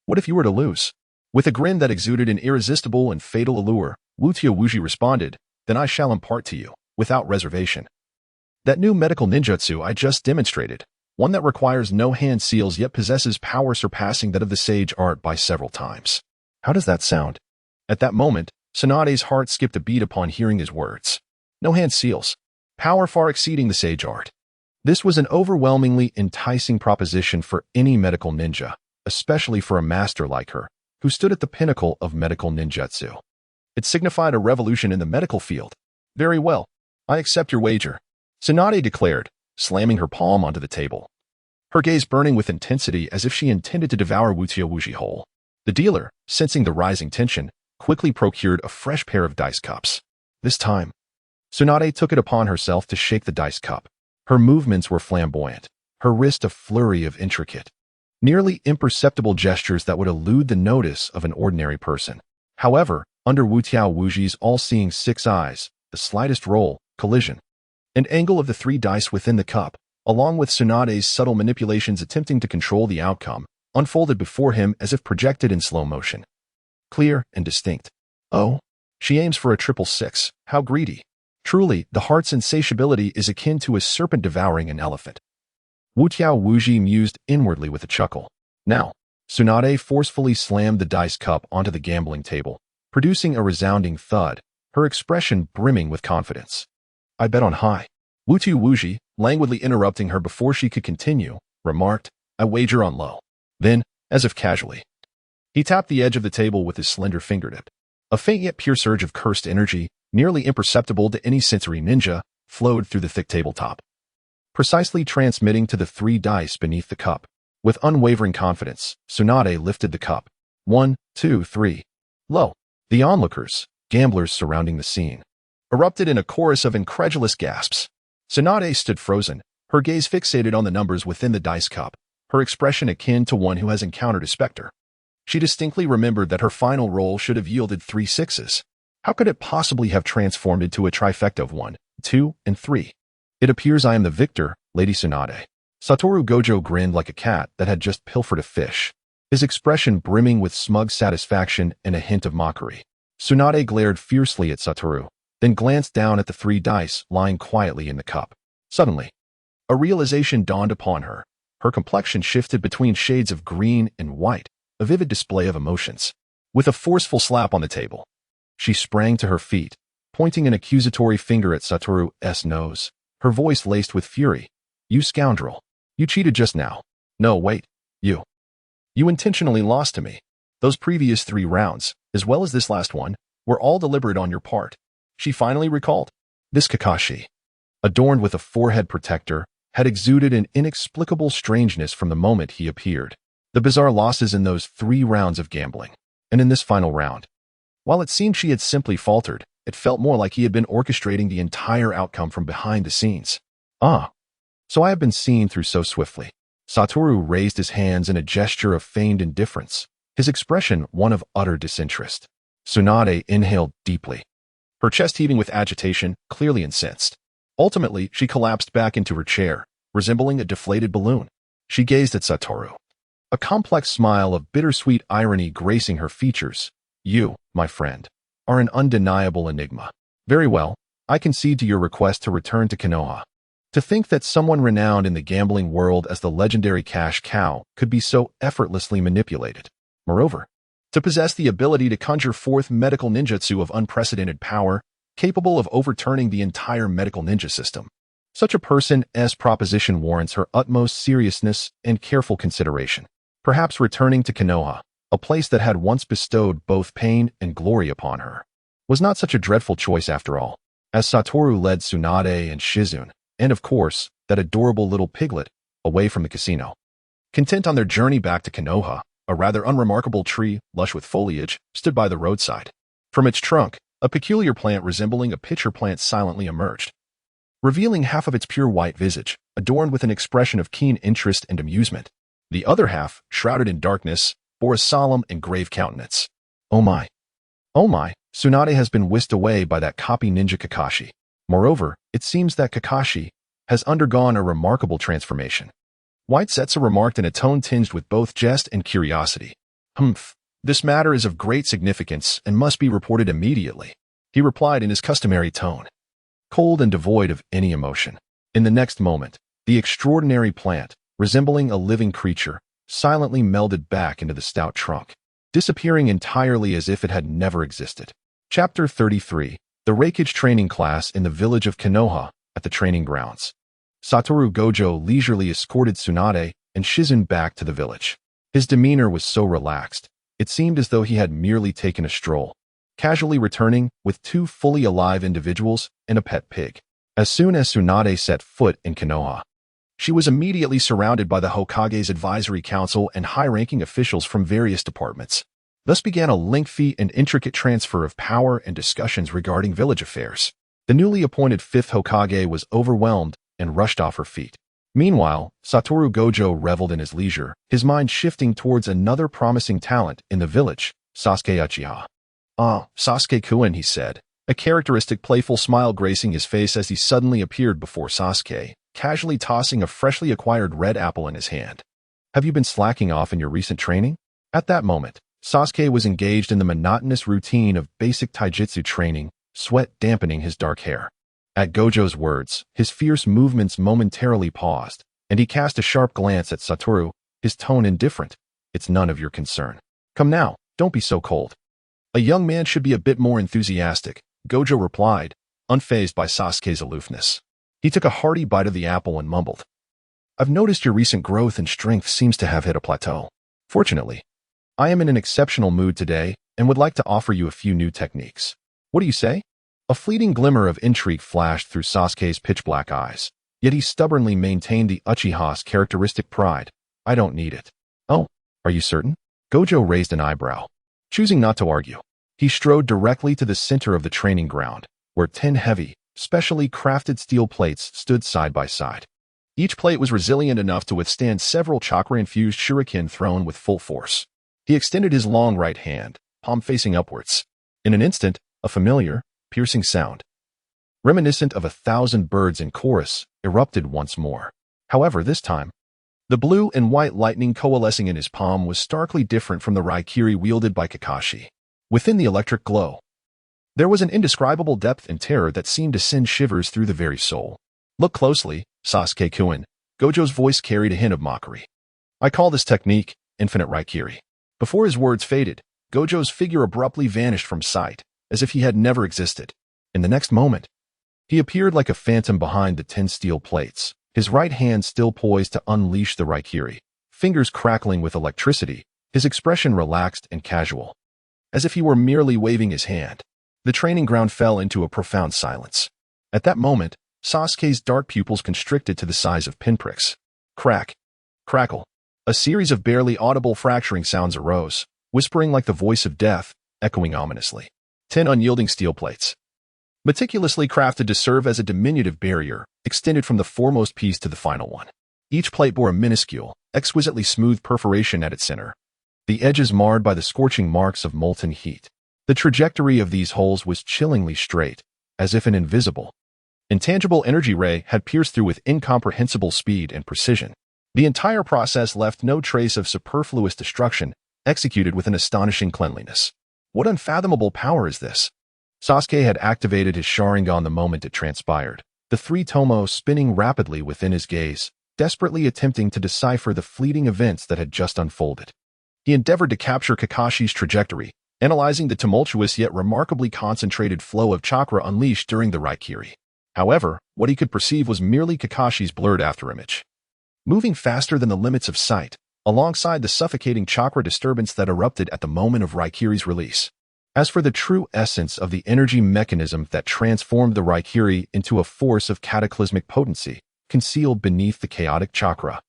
Speaker 1: What if you were to lose? With a grin that exuded an irresistible and fatal allure, Wuji responded, then I shall impart to you, without reservation, that new medical ninjutsu I just demonstrated, one that requires no hand seals yet possesses power surpassing that of the sage art by several times. How does that sound? At that moment, Tsunade's heart skipped a beat upon hearing his words. No hand seals. Power far exceeding the sage art. This was an overwhelmingly enticing proposition for any medical ninja, especially for a master like her, who stood at the pinnacle of medical ninjutsu. It signified a revolution in the medical field. Very well. I accept your wager, Tsunade declared, slamming her palm onto the table, her gaze burning with intensity as if she intended to devour Wuji whole. The dealer, sensing the rising tension, quickly procured a fresh pair of dice cups. This time, Tsunade took it upon herself to shake the dice cup. Her movements were flamboyant, her wrist a flurry of intricate, nearly imperceptible gestures that would elude the notice of an ordinary person. However, under Wuji's all-seeing 6 eyes, the slightest roll, collision, and angle of the 3 dice within the cup, along with Tsunade's subtle manipulations attempting to control the outcome, unfolded before him as if projected in slow motion. Clear and distinct. Oh, she aims for a 666. How greedy. Truly, the heart's insatiability is akin to a serpent devouring an elephant. Wuji mused inwardly with a chuckle. Now, Tsunade forcefully slammed the dice cup onto the gambling table, producing a resounding thud, her expression brimming with confidence. I bet on high. Wuji, languidly interrupting her before she could continue, remarked, I wager on low. Then, as if casually, he tapped the edge of the table with his slender fingertip. A faint yet pure surge of cursed energy, nearly imperceptible to any sensory ninja, flowed through the thick tabletop, precisely transmitting to the 3 dice beneath the cup. With unwavering confidence, Tsunade lifted the cup. 1, 2, 3. Lo! The onlookers, gamblers surrounding the scene, erupted in a chorus of incredulous gasps. Tsunade stood frozen, her gaze fixated on the numbers within the dice cup, her expression akin to one who has encountered a specter. She distinctly remembered that her final roll should have yielded 3 sixes. How could it possibly have transformed into a trifecta of 1, 2, and 3? It appears I am the victor, Lady Tsunade. Satoru Gojo grinned like a cat that had just pilfered a fish, his expression brimming with smug satisfaction and a hint of mockery. Tsunade glared fiercely at Satoru, then glanced down at the 3 dice lying quietly in the cup. Suddenly, a realization dawned upon her. Her complexion shifted between shades of green and white, a vivid display of emotions. With a forceful slap on the table, she sprang to her feet, pointing an accusatory finger at Satoru's nose, her voice laced with fury. You scoundrel. You cheated just now. No, wait. You intentionally lost to me. Those previous 3 rounds, as well as this last one, were all deliberate on your part. She finally recalled. This Kakashi, adorned with a forehead protector, had exuded an inexplicable strangeness from the moment he appeared. The bizarre losses in those 3 rounds of gambling, and in this final round. While it seemed she had simply faltered, it felt more like he had been orchestrating the entire outcome from behind the scenes. Ah, so I have been seen through so swiftly. Satoru raised his hands in a gesture of feigned indifference, his expression one of utter disinterest. Tsunade inhaled deeply, her chest heaving with agitation, clearly incensed. Ultimately, she collapsed back into her chair, resembling a deflated balloon. She gazed at Satoru, a complex smile of bittersweet irony gracing her features. You, my friend, are an undeniable enigma. Very well, I concede to your request to return to Konoha. To think that someone renowned in the gambling world as the legendary cash cow could be so effortlessly manipulated. Moreover, to possess the ability to conjure forth medical ninjutsu of unprecedented power, capable of overturning the entire medical ninja system. Such a person's proposition warrants her utmost seriousness and careful consideration. Perhaps returning to Konoha, a place that had once bestowed both pain and glory upon her, was not such a dreadful choice after all. As Satoru led Tsunade and Shizune, and of course, that adorable little piglet, away from the casino. Content on their journey back to Konoha, a rather unremarkable tree, lush with foliage, stood by the roadside. From its trunk, a peculiar plant resembling a pitcher plant silently emerged, revealing half of its pure white visage, adorned with an expression of keen interest and amusement. The other half, shrouded in darkness, bore a solemn and grave countenance. Oh my! Oh my! Tsunade has been whisked away by that copy ninja Kakashi. Moreover, it seems that Kakashi has undergone a remarkable transformation. White Setsu remarked in a tone tinged with both jest and curiosity. Humph. This matter is of great significance and must be reported immediately, he replied in his customary tone, cold and devoid of any emotion. In the next moment, the extraordinary plant, resembling a living creature, silently melded back into the stout trunk, disappearing entirely as if it had never existed. Chapter 33. The Reikage Training Class in the village of Konoha, at the training grounds. Satoru Gojo leisurely escorted Tsunade and Shizune back to the village. His demeanor was so relaxed, it seemed as though he had merely taken a stroll, casually returning with 2 fully alive individuals and a pet pig. As soon as Tsunade set foot in Konoha, she was immediately surrounded by the Hokage's advisory council and high-ranking officials from various departments. Thus began a lengthy and intricate transfer of power and discussions regarding village affairs. The newly appointed 5th Hokage was overwhelmed and rushed off her feet. Meanwhile, Satoru Gojo reveled in his leisure, his mind shifting towards another promising talent in the village, Sasuke Uchiha. "Ah, Sasuke-kun," he said, a characteristic playful smile gracing his face as he suddenly appeared before Sasuke, casually tossing a freshly acquired red apple in his hand. "Have you been slacking off in your recent training?" At that moment, Sasuke was engaged in the monotonous routine of basic taijutsu training, sweat dampening his dark hair. At Gojo's words, his fierce movements momentarily paused, and he cast a sharp glance at Satoru, his tone indifferent. "It's none of your concern. Come now, don't be so cold." "A young man should be a bit more enthusiastic," Gojo replied, unfazed by Sasuke's aloofness. He took a hearty bite of the apple and mumbled, "I've noticed your recent growth and strength seems to have hit a plateau. Fortunately, I am in an exceptional mood today and would like to offer you a few new techniques. What do you say?" A fleeting glimmer of intrigue flashed through Sasuke's pitch-black eyes, yet he stubbornly maintained the Uchiha's characteristic pride. "I don't need it." "Oh, are you certain?" Gojo raised an eyebrow. Choosing not to argue, he strode directly to the center of the training ground, where 10 heavy, specially crafted steel plates stood side by side. Each plate was resilient enough to withstand several chakra-infused shuriken thrown with full force. He extended his long right hand, palm facing upwards. In an instant, a familiar, piercing sound, reminiscent of 1,000 birds in chorus, erupted once more. However, this time, the blue and white lightning coalescing in his palm was starkly different from the Raikiri wielded by Kakashi. Within the electric glow, there was an indescribable depth and terror that seemed to send shivers through the very soul. "Look closely, Sasuke-kun." Gojo's voice carried a hint of mockery. "I call this technique Infinite Raikiri." Before his words faded, Gojo's figure abruptly vanished from sight, as if he had never existed. In the next moment, he appeared like a phantom behind the 10 steel plates, his right hand still poised to unleash the Raikiri, fingers crackling with electricity, his expression relaxed and casual, as if he were merely waving his hand. The training ground fell into a profound silence. At that moment, Sasuke's dark pupils constricted to the size of pinpricks. Crack, crackle. A series of barely audible fracturing sounds arose, whispering like the voice of death, echoing ominously. 10 unyielding steel plates, meticulously crafted to serve as a diminutive barrier, extended from the foremost piece to the final one. Each plate bore a minuscule, exquisitely smooth perforation at its center, the edges marred by the scorching marks of molten heat. The trajectory of these holes was chillingly straight, as if an invisible, intangible energy ray had pierced through with incomprehensible speed and precision. The entire process left no trace of superfluous destruction, executed with an astonishing cleanliness. What unfathomable power is this? Sasuke had activated his Sharingan the moment it transpired, the 3 tomo spinning rapidly within his gaze, desperately attempting to decipher the fleeting events that had just unfolded. He endeavored to capture Kakashi's trajectory, analyzing the tumultuous yet remarkably concentrated flow of chakra unleashed during the Raikiri. However, what he could perceive was merely Kakashi's blurred afterimage, moving faster than the limits of sight, alongside the suffocating chakra disturbance that erupted at the moment of Raikiri's release. As for the true essence of the energy mechanism that transformed the Raikiri into a force of cataclysmic potency, concealed beneath the chaotic chakra,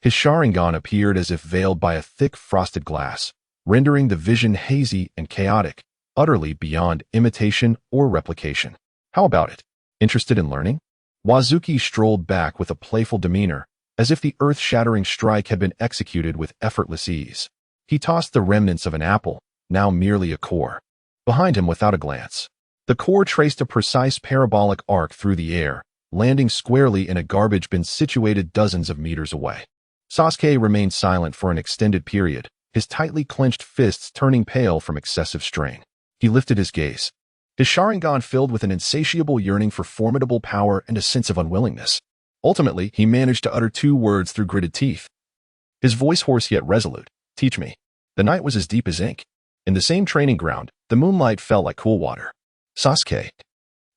Speaker 1: his Sharingan appeared as if veiled by a thick frosted glass, rendering the vision hazy and chaotic, utterly beyond imitation or replication. How about it? Interested in learning? Wazuki strolled back with a playful demeanor, as if the earth-shattering strike had been executed with effortless ease. He tossed the remnants of an apple, now merely a core, behind him without a glance. The core traced a precise parabolic arc through the air, landing squarely in a garbage bin situated dozens of meters away. Sasuke remained silent for an extended period, his tightly clenched fists turning pale from excessive strain. He lifted his gaze, his Sharingan filled with an insatiable yearning for formidable power and a sense of unwillingness. Ultimately, he managed to utter 2 words through gritted teeth. His voice hoarse yet resolute. "Teach me." The night was as deep as ink. In the same training ground, the moonlight felt like cool water. Sasuke,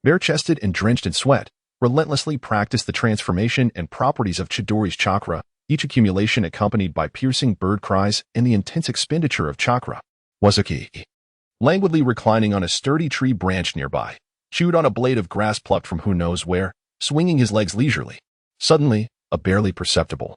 Speaker 1: bare-chested and drenched in sweat, relentlessly practiced the transformation and properties of Chidori's chakra, each accumulation accompanied by piercing bird cries and the intense expenditure of chakra. Wazuki, languidly reclining on a sturdy tree branch nearby, chewed on a blade of grass plucked from who knows where, swinging his legs leisurely. Suddenly, a barely perceptible,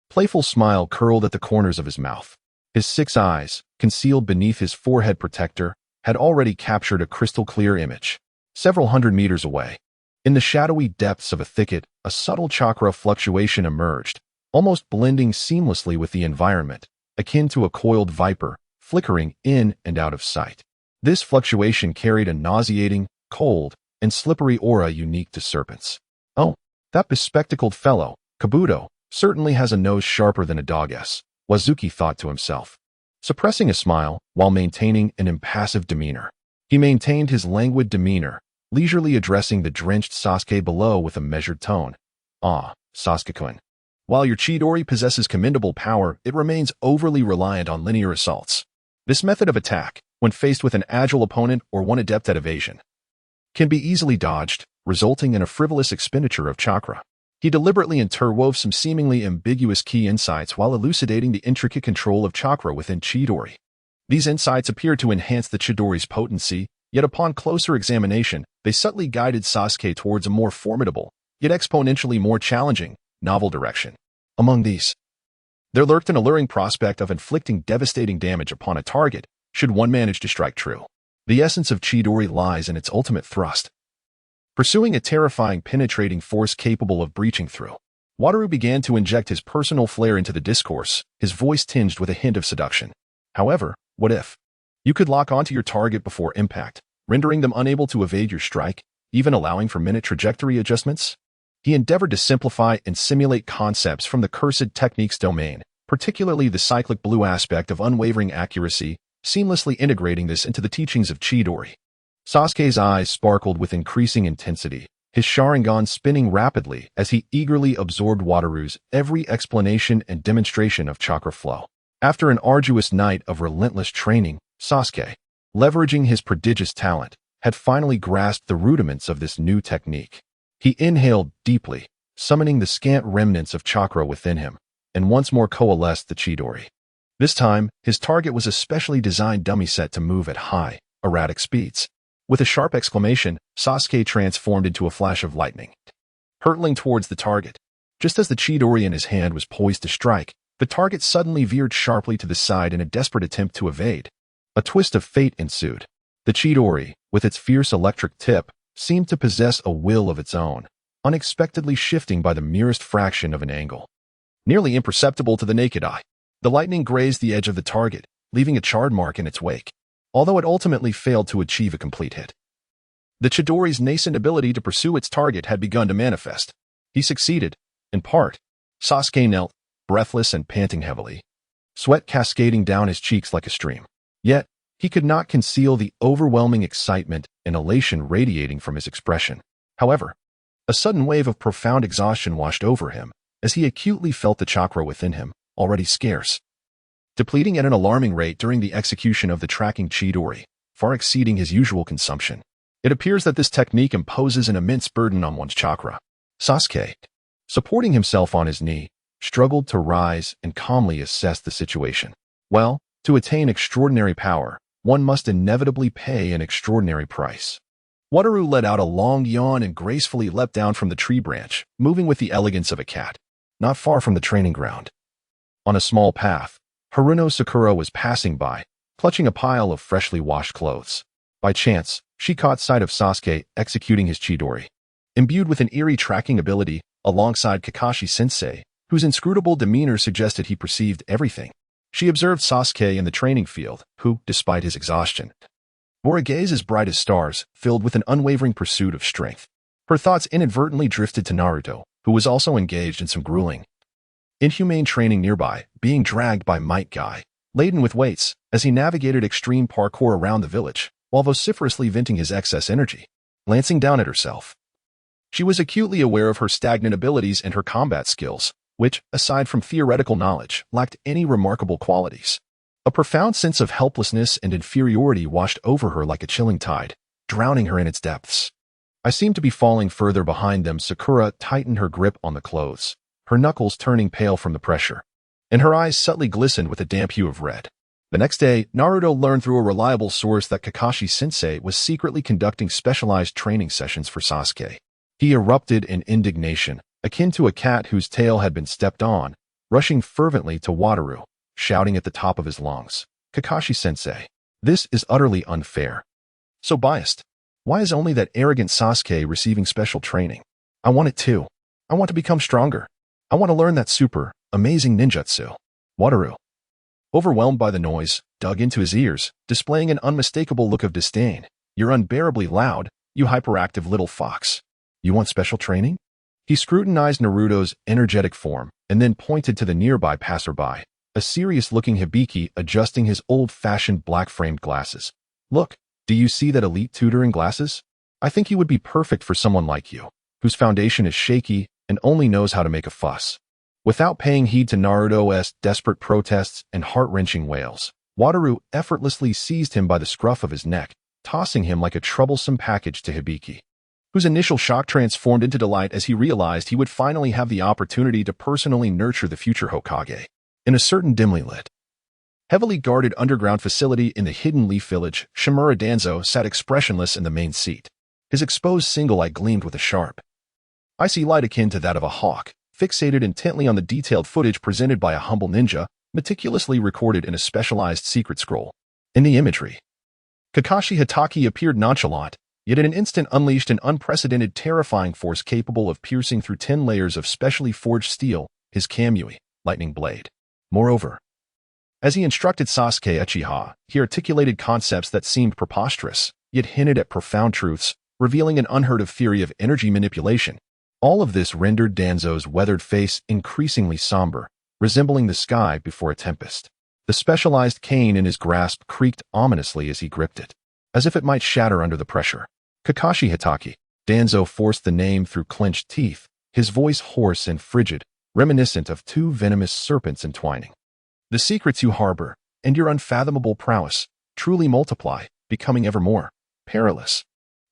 Speaker 1: playful smile curled at the corners of his mouth. His 6 eyes, concealed beneath his forehead protector, had already captured a crystal-clear image. Several hundred meters away, in the shadowy depths of a thicket, a subtle chakra fluctuation emerged, almost blending seamlessly with the environment, akin to a coiled viper, flickering in and out of sight. This fluctuation carried a nauseating, cold, and slippery aura unique to serpents. "Oh, that bespectacled fellow, Kabuto, certainly has a nose sharper than a dog's," Wazuki thought to himself, suppressing a smile while maintaining an impassive demeanor. He maintained his languid demeanor, leisurely addressing the drenched Sasuke below with a measured tone. "Ah, Sasuke-kun. While your Chidori possesses commendable power, it remains overly reliant on linear assaults. This method of attack, when faced with an agile opponent or one adept at evasion, can be easily dodged, resulting in a frivolous expenditure of chakra." He deliberately interwove some seemingly ambiguous key insights while elucidating the intricate control of chakra within Chidori. These insights appeared to enhance the Chidori's potency, yet upon closer examination, they subtly guided Sasuke towards a more formidable, yet exponentially more challenging, novel direction. Among these, there lurked an alluring prospect of inflicting devastating damage upon a target, should one manage to strike true. The essence of Chidori lies in its ultimate thrust, pursuing a terrifying penetrating force capable of breaching through. Wataru began to inject his personal flair into the discourse, his voice tinged with a hint of seduction. "However, what if you could lock onto your target before impact, rendering them unable to evade your strike, even allowing for minute trajectory adjustments?" He endeavored to simplify and simulate concepts from the cursed techniques domain, particularly the cyclic blue aspect of unwavering accuracy, seamlessly integrating this into the teachings of Chidori. Sasuke's eyes sparkled with increasing intensity, his Sharingan spinning rapidly as he eagerly absorbed Wataru's every explanation and demonstration of chakra flow. After an arduous night of relentless training, Sasuke, leveraging his prodigious talent, had finally grasped the rudiments of this new technique. He inhaled deeply, summoning the scant remnants of chakra within him, and once more coalesced the Chidori. This time, his target was a specially designed dummy set to move at high, erratic speeds. With a sharp exclamation, Sasuke transformed into a flash of lightning, hurtling towards the target. Just as the Chidori in his hand was poised to strike, the target suddenly veered sharply to the side in a desperate attempt to evade. A twist of fate ensued. The Chidori, with its fierce electric tip, seemed to possess a will of its own, unexpectedly shifting by the merest fraction of an angle. Nearly imperceptible to the naked eye, the lightning grazed the edge of the target, leaving a charred mark in its wake, although it ultimately failed to achieve a complete hit. The Chidori's nascent ability to pursue its target had begun to manifest. He succeeded, in part. Sasuke knelt, breathless and panting heavily, sweat cascading down his cheeks like a stream. Yet, he could not conceal the overwhelming excitement and elation radiating from his expression. However, a sudden wave of profound exhaustion washed over him as he acutely felt the chakra within him, already scarce, depleting at an alarming rate during the execution of the tracking Chidori, far exceeding his usual consumption. It appears that this technique imposes an immense burden on one's chakra. Sasuke, supporting himself on his knee, struggled to rise and calmly assess the situation. Well, to attain extraordinary power, one must inevitably pay an extraordinary price. Wataru let out a long yawn and gracefully leapt down from the tree branch, moving with the elegance of a cat. Not far from the training ground, on a small path, Haruno Sakura was passing by, clutching a pile of freshly washed clothes. By chance, she caught sight of Sasuke executing his Chidori. Imbued with an eerie tracking ability, alongside Kakashi-sensei, whose inscrutable demeanor suggested he perceived everything, she observed Sasuke in the training field, who, despite his exhaustion, bore a gaze as bright as stars, filled with an unwavering pursuit of strength. Her thoughts inadvertently drifted to Naruto, who was also engaged in some grueling, inhumane training nearby, being dragged by Might Guy, laden with weights, as he navigated extreme parkour around the village, while vociferously venting his excess energy. Glancing down at herself, she was acutely aware of her stagnant abilities and her combat skills, which, aside from theoretical knowledge, lacked any remarkable qualities. A profound sense of helplessness and inferiority washed over her like a chilling tide, drowning her in its depths. I seemed to be falling further behind them. Sakura tightened her grip on the clothes, her knuckles turning pale from the pressure, and her eyes subtly glistened with a damp hue of red. The next day, Naruto learned through a reliable source that Kakashi-sensei was secretly conducting specialized training sessions for Sasuke. He erupted in indignation, akin to a cat whose tail had been stepped on, rushing fervently to Wataru, shouting at the top of his lungs, "Kakashi-sensei, this is utterly unfair. So biased. Why is only that arrogant Sasuke receiving special training? I want it too. I want to become stronger. I want to learn that super, amazing ninjutsu." Wataru, overwhelmed by the noise, dug into his ears, displaying an unmistakable look of disdain. "You're unbearably loud, you hyperactive little fox. You want special training?" He scrutinized Naruto's energetic form, and then pointed to the nearby passerby, a serious-looking Hibiki adjusting his old-fashioned black-framed glasses. "Look, do you see that elite tutor in glasses? I think he would be perfect for someone like you, whose foundation is shaky and only knows how to make a fuss." Without paying heed to Naruto's desperate protests and heart-wrenching wails, Wataru effortlessly seized him by the scruff of his neck, tossing him like a troublesome package to Hibiki, whose initial shock transformed into delight as he realized he would finally have the opportunity to personally nurture the future Hokage. In a certain dimly lit, heavily guarded underground facility in the Hidden Leaf Village, Shimura Danzo sat expressionless in the main seat. His exposed single eye gleamed with a sharp, icy light akin to that of a hawk, fixated intently on the detailed footage presented by a humble ninja, meticulously recorded in a specialized secret scroll. In the imagery, Kakashi Hatake appeared nonchalant, yet in an instant unleashed an unprecedented terrifying force capable of piercing through 10 layers of specially forged steel, his Kamui, lightning blade. Moreover, as he instructed Sasuke Uchiha, he articulated concepts that seemed preposterous, yet hinted at profound truths, revealing an unheard-of theory of energy manipulation. All of this rendered Danzo's weathered face increasingly somber, resembling the sky before a tempest. The specialized cane in his grasp creaked ominously as he gripped it, as if it might shatter under the pressure. "Kakashi Hatake." Danzo forced the name through clenched teeth, his voice hoarse and frigid, reminiscent of two venomous serpents entwining. "The secrets you harbor, and your unfathomable prowess, truly multiply, becoming ever more perilous."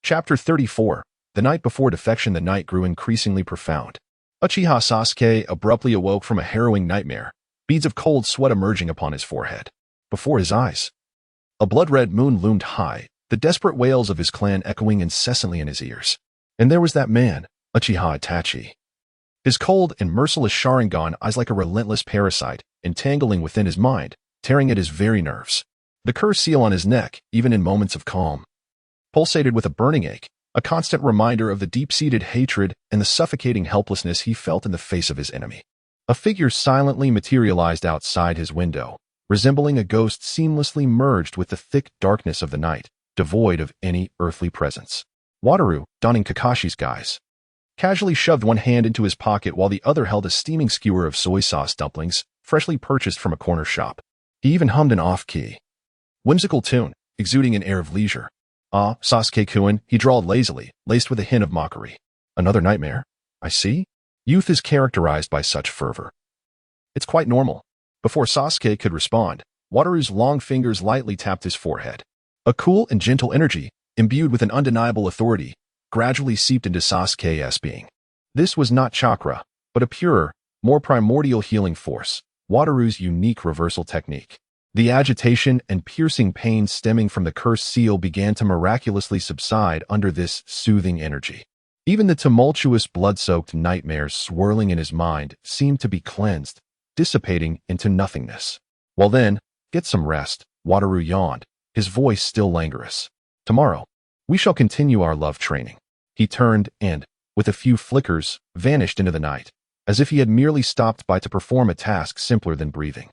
Speaker 1: Chapter 34. The night before defection. The night grew increasingly profound. Uchiha Sasuke abruptly awoke from a harrowing nightmare, beads of cold sweat emerging upon his forehead. Before his eyes, a blood-red moon loomed high, the desperate wails of his clan echoing incessantly in his ears. And there was that man, Uchiha Itachi. His cold and merciless Sharingan eyes like a relentless parasite, entangling within his mind, tearing at his very nerves. The curse seal on his neck, even in moments of calm, pulsated with a burning ache, a constant reminder of the deep-seated hatred and the suffocating helplessness he felt in the face of his enemy. A figure silently materialized outside his window, resembling a ghost seamlessly merged with the thick darkness of the night, devoid of any earthly presence. Wataru, donning Kakashi's guise, casually shoved one hand into his pocket while the other held a steaming skewer of soy sauce dumplings, freshly purchased from a corner shop. He even hummed an off-key, whimsical tune, exuding an air of leisure. "Ah, Sasuke-kun," he drawled lazily, laced with a hint of mockery. "Another nightmare, I see." Youth is characterized by such fervor. It's quite normal. Before Sasuke could respond, Wataru's long fingers lightly tapped his forehead. A cool and gentle energy, imbued with an undeniable authority, gradually seeped into Sasuke's being. This was not chakra, but a purer, more primordial healing force, Wataru's unique reversal technique. The agitation and piercing pain stemming from the cursed seal began to miraculously subside under this soothing energy. Even the tumultuous blood-soaked nightmares swirling in his mind seemed to be cleansed, dissipating into nothingness. Well then, get some rest, Wataru yawned, his voice still languorous. Tomorrow, we shall continue our love training. He turned and, with a few flickers, vanished into the night, as if he had merely stopped by to perform a task simpler than breathing.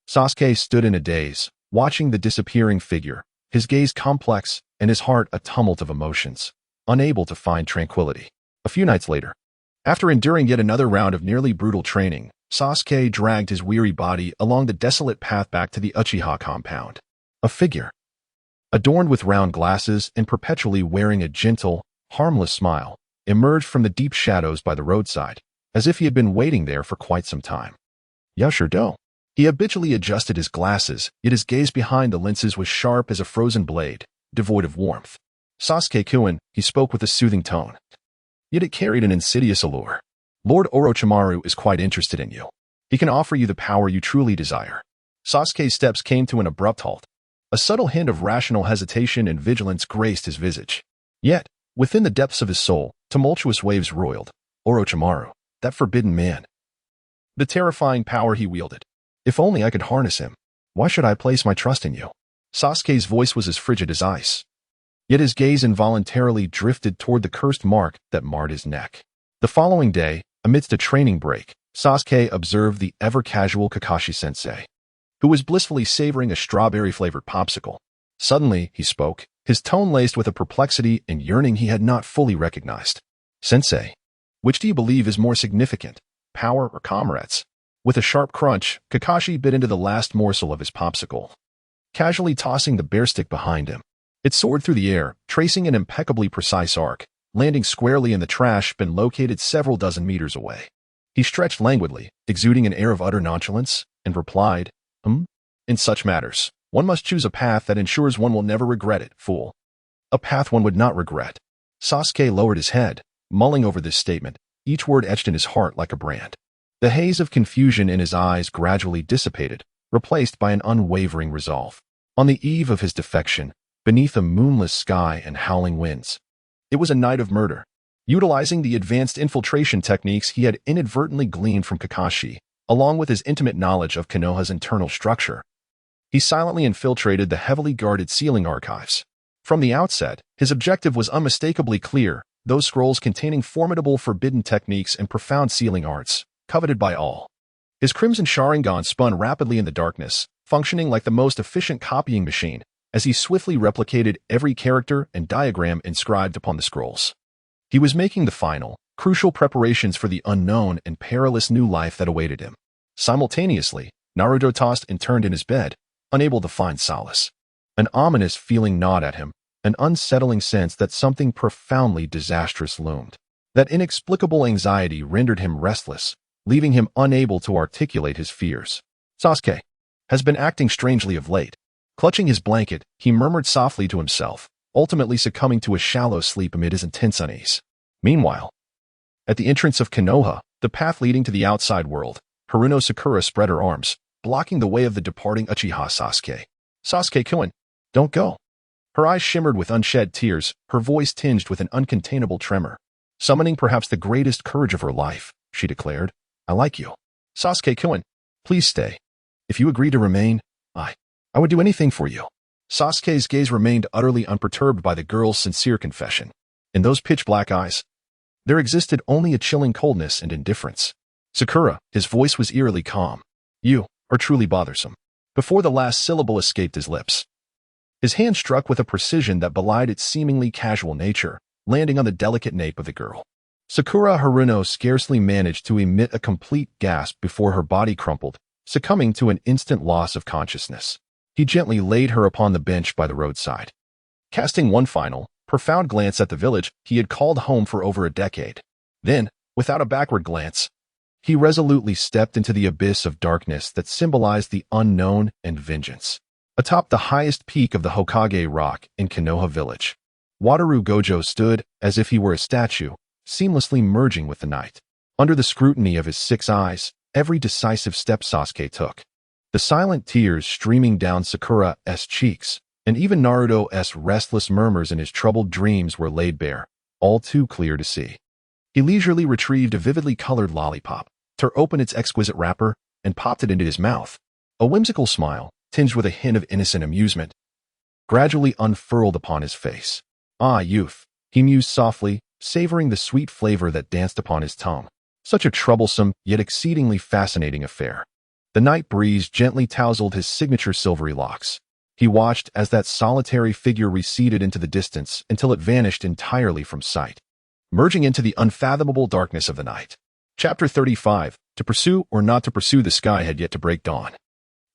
Speaker 1: Sasuke stood in a daze, watching the disappearing figure, his gaze complex and his heart a tumult of emotions, unable to find tranquility. A few nights later, after enduring yet another round of nearly brutal training, Sasuke dragged his weary body along the desolate path back to the Uchiha compound. A figure, adorned with round glasses and perpetually wearing a gentle, harmless smile, emerged from the deep shadows by the roadside, as if he had been waiting there for quite some time. Yashirdo. He habitually adjusted his glasses, yet his gaze behind the lenses was sharp as a frozen blade, devoid of warmth. Sasuke-kun, he spoke with a soothing tone. Yet it carried an insidious allure. Lord Orochimaru is quite interested in you. He can offer you the power you truly desire. Sasuke's steps came to an abrupt halt. A subtle hint of rational hesitation and vigilance graced his visage. Yet, within the depths of his soul, tumultuous waves roiled. Orochimaru, that forbidden man. The terrifying power he wielded. If only I could harness him. Why should I place my trust in you? Sasuke's voice was as frigid as ice. Yet his gaze involuntarily drifted toward the cursed mark that marred his neck. The following day, amidst a training break, Sasuke observed the ever-casual Kakashi-sensei, who was blissfully savoring a strawberry-flavored popsicle. Suddenly, he spoke, his tone laced with a perplexity and yearning he had not fully recognized. Sensei, which do you believe is more significant, power or comrades? With a sharp crunch, Kakashi bit into the last morsel of his popsicle, casually tossing the bear stick behind him. It soared through the air, tracing an impeccably precise arc, landing squarely in the trash bin located several dozen meters away. He stretched languidly, exuding an air of utter nonchalance, and replied, In such matters, one must choose a path that ensures one will never regret it, fool. A path one would not regret. Sasuke lowered his head, mulling over this statement, each word etched in his heart like a brand. The haze of confusion in his eyes gradually dissipated, replaced by an unwavering resolve. On the eve of his defection, beneath a moonless sky and howling winds, it was a night of murder. Utilizing the advanced infiltration techniques he had inadvertently gleaned from Kakashi, along with his intimate knowledge of Konoha's internal structure, he silently infiltrated the heavily guarded sealing archives. From the outset, his objective was unmistakably clear, those scrolls containing formidable forbidden techniques and profound sealing arts, coveted by all. His crimson Sharingan spun rapidly in the darkness, functioning like the most efficient copying machine, as he swiftly replicated every character and diagram inscribed upon the scrolls. He was making the final, crucial preparations for the unknown and perilous new life that awaited him. Simultaneously, Naruto tossed and turned in his bed, unable to find solace. An ominous feeling gnawed at him, an unsettling sense that something profoundly disastrous loomed. That inexplicable anxiety rendered him restless, leaving him unable to articulate his fears. Sasuke has been acting strangely of late. Clutching his blanket, he murmured softly to himself, ultimately succumbing to a shallow sleep amid his intense unease. Meanwhile, at the entrance of Konoha, the path leading to the outside world, Haruno Sakura spread her arms, blocking the way of the departing Uchiha Sasuke. Sasuke-kun, don't go. Her eyes shimmered with unshed tears, her voice tinged with an uncontainable tremor. Summoning perhaps the greatest courage of her life, she declared, I like you. Sasuke-kun, please stay. If you agree to remain, I would do anything for you. Sasuke's gaze remained utterly unperturbed by the girl's sincere confession. In those pitch-black eyes, there existed only a chilling coldness and indifference. Sakura, his voice was eerily calm. You are truly bothersome. Before the last syllable escaped his lips, his hand struck with a precision that belied its seemingly casual nature, landing on the delicate nape of the girl. Sakura Haruno scarcely managed to emit a complete gasp before her body crumpled, succumbing to an instant loss of consciousness. He gently laid her upon the bench by the roadside. Casting one final, profound glance at the village he had called home for over a decade. Then, without a backward glance, he resolutely stepped into the abyss of darkness that symbolized the unknown and vengeance. Atop the highest peak of the Hokage Rock in Konoha Village, Wataru Gojo stood as if he were a statue, seamlessly merging with the night. Under the scrutiny of his 6 eyes, every decisive step Sasuke took. The silent tears streaming down Sakura's cheeks, and even Naruto's restless murmurs in his troubled dreams were laid bare, all too clear to see. He leisurely retrieved a vividly colored lollipop, tore open its exquisite wrapper, and popped it into his mouth. A whimsical smile, tinged with a hint of innocent amusement, gradually unfurled upon his face. Ah, youth, he mused softly, savoring the sweet flavor that danced upon his tongue. Such a troublesome, yet exceedingly fascinating affair. The night breeze gently tousled his signature silvery locks. He watched as that solitary figure receded into the distance until it vanished entirely from sight, merging into the unfathomable darkness of the night. Chapter 35, To Pursue or Not to Pursue. The sky had yet to break dawn.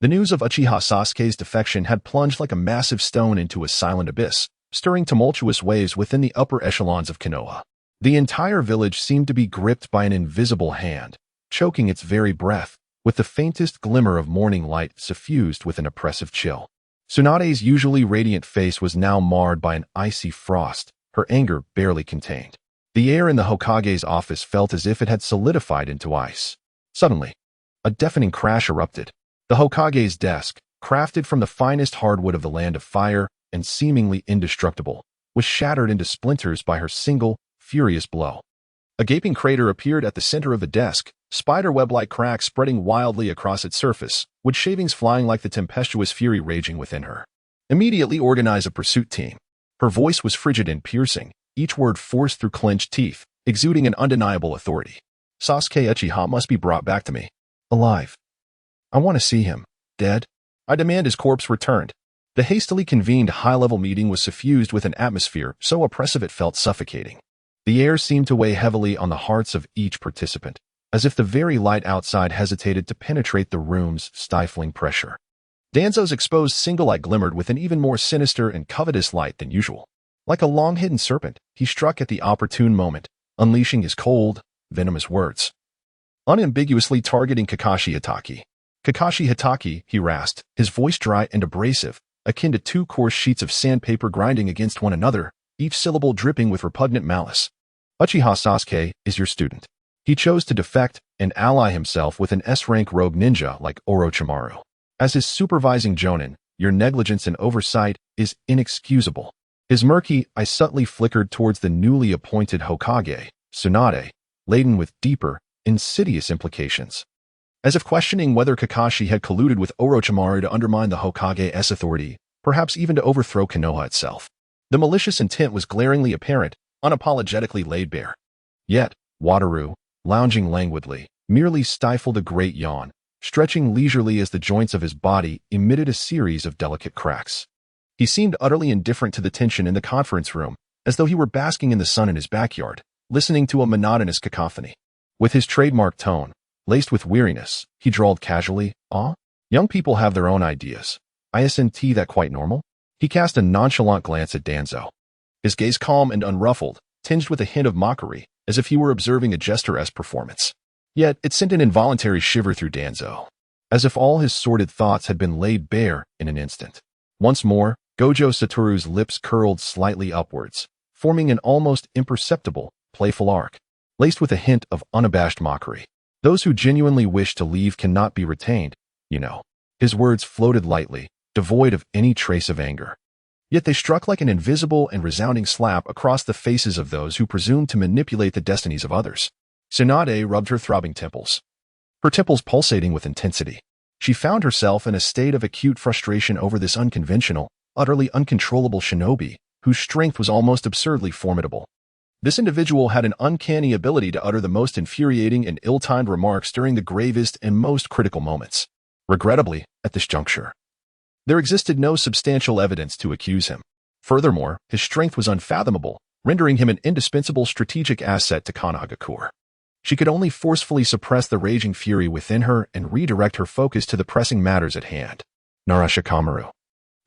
Speaker 1: The news of Uchiha Sasuke's defection had plunged like a massive stone into a silent abyss, stirring tumultuous waves within the upper echelons of Konoha. The entire village seemed to be gripped by an invisible hand, choking its very breath, with the faintest glimmer of morning light suffused with an oppressive chill. Tsunade's usually radiant face was now marred by an icy frost, her anger barely contained. The air in the Hokage's office felt as if it had solidified into ice. Suddenly, a deafening crash erupted. The Hokage's desk, crafted from the finest hardwood of the land of fire and seemingly indestructible, was shattered into splinters by her single, furious blow. A gaping crater appeared at the center of the desk, spiderweb-like cracks spreading wildly across its surface, wood shavings flying like the tempestuous fury raging within her. Immediately organize a pursuit team. Her voice was frigid and piercing, each word forced through clenched teeth, exuding an undeniable authority. Sasuke Uchiha must be brought back to me. Alive. I want to see him. Dead. I demand his corpse returned. The hastily convened high-level meeting was suffused with an atmosphere so oppressive it felt suffocating. The air seemed to weigh heavily on the hearts of each participant, as if the very light outside hesitated to penetrate the room's stifling pressure. Danzo's exposed single eye glimmered with an even more sinister and covetous light than usual. Like a long-hidden serpent, he struck at the opportune moment, unleashing his cold, venomous words, unambiguously targeting Kakashi Hatake. Kakashi Hatake, he rasped, his voice dry and abrasive, akin to 2 coarse sheets of sandpaper grinding against one another, each syllable dripping with repugnant malice. Uchiha Sasuke is your student. He chose to defect and ally himself with an S-rank rogue ninja like Orochimaru. As his supervising jonin, your negligence and oversight is inexcusable. His murky eye subtly flickered towards the newly appointed Hokage, Tsunade, laden with deeper, insidious implications. As if questioning whether Kakashi had colluded with Orochimaru to undermine the Hokage's authority, perhaps even to overthrow Konoha itself. The malicious intent was glaringly apparent, unapologetically laid bare. Yet, Wataru, lounging languidly, merely stifled a great yawn, stretching leisurely as the joints of his body emitted a series of delicate cracks. He seemed utterly indifferent to the tension in the conference room, as though he were basking in the sun in his backyard, listening to a monotonous cacophony. With his trademark tone, laced with weariness, he drawled casually, young people have their own ideas. Isn't that quite normal? He cast a nonchalant glance at Danzo. His gaze calm and unruffled, tinged with a hint of mockery, as if he were observing a jester-esque performance. Yet it sent an involuntary shiver through Danzo, as if all his sordid thoughts had been laid bare in an instant. Once more, Gojo Satoru's lips curled slightly upwards, forming an almost imperceptible, playful arc, laced with a hint of unabashed mockery. Those who genuinely wish to leave cannot be retained, you know. His words floated lightly, devoid of any trace of anger. Yet they struck like an invisible and resounding slap across the faces of those who presumed to manipulate the destinies of others. Tsunade rubbed her throbbing temples, her temples pulsating with intensity. She found herself in a state of acute frustration over this unconventional, utterly uncontrollable shinobi, whose strength was almost absurdly formidable. This individual had an uncanny ability to utter the most infuriating and ill-timed remarks during the gravest and most critical moments. Regrettably, at this juncture, there existed no substantial evidence to accuse him. Furthermore, his strength was unfathomable, rendering him an indispensable strategic asset to Konohagakure. She could only forcefully suppress the raging fury within her and redirect her focus to the pressing matters at hand. Narashikamaru,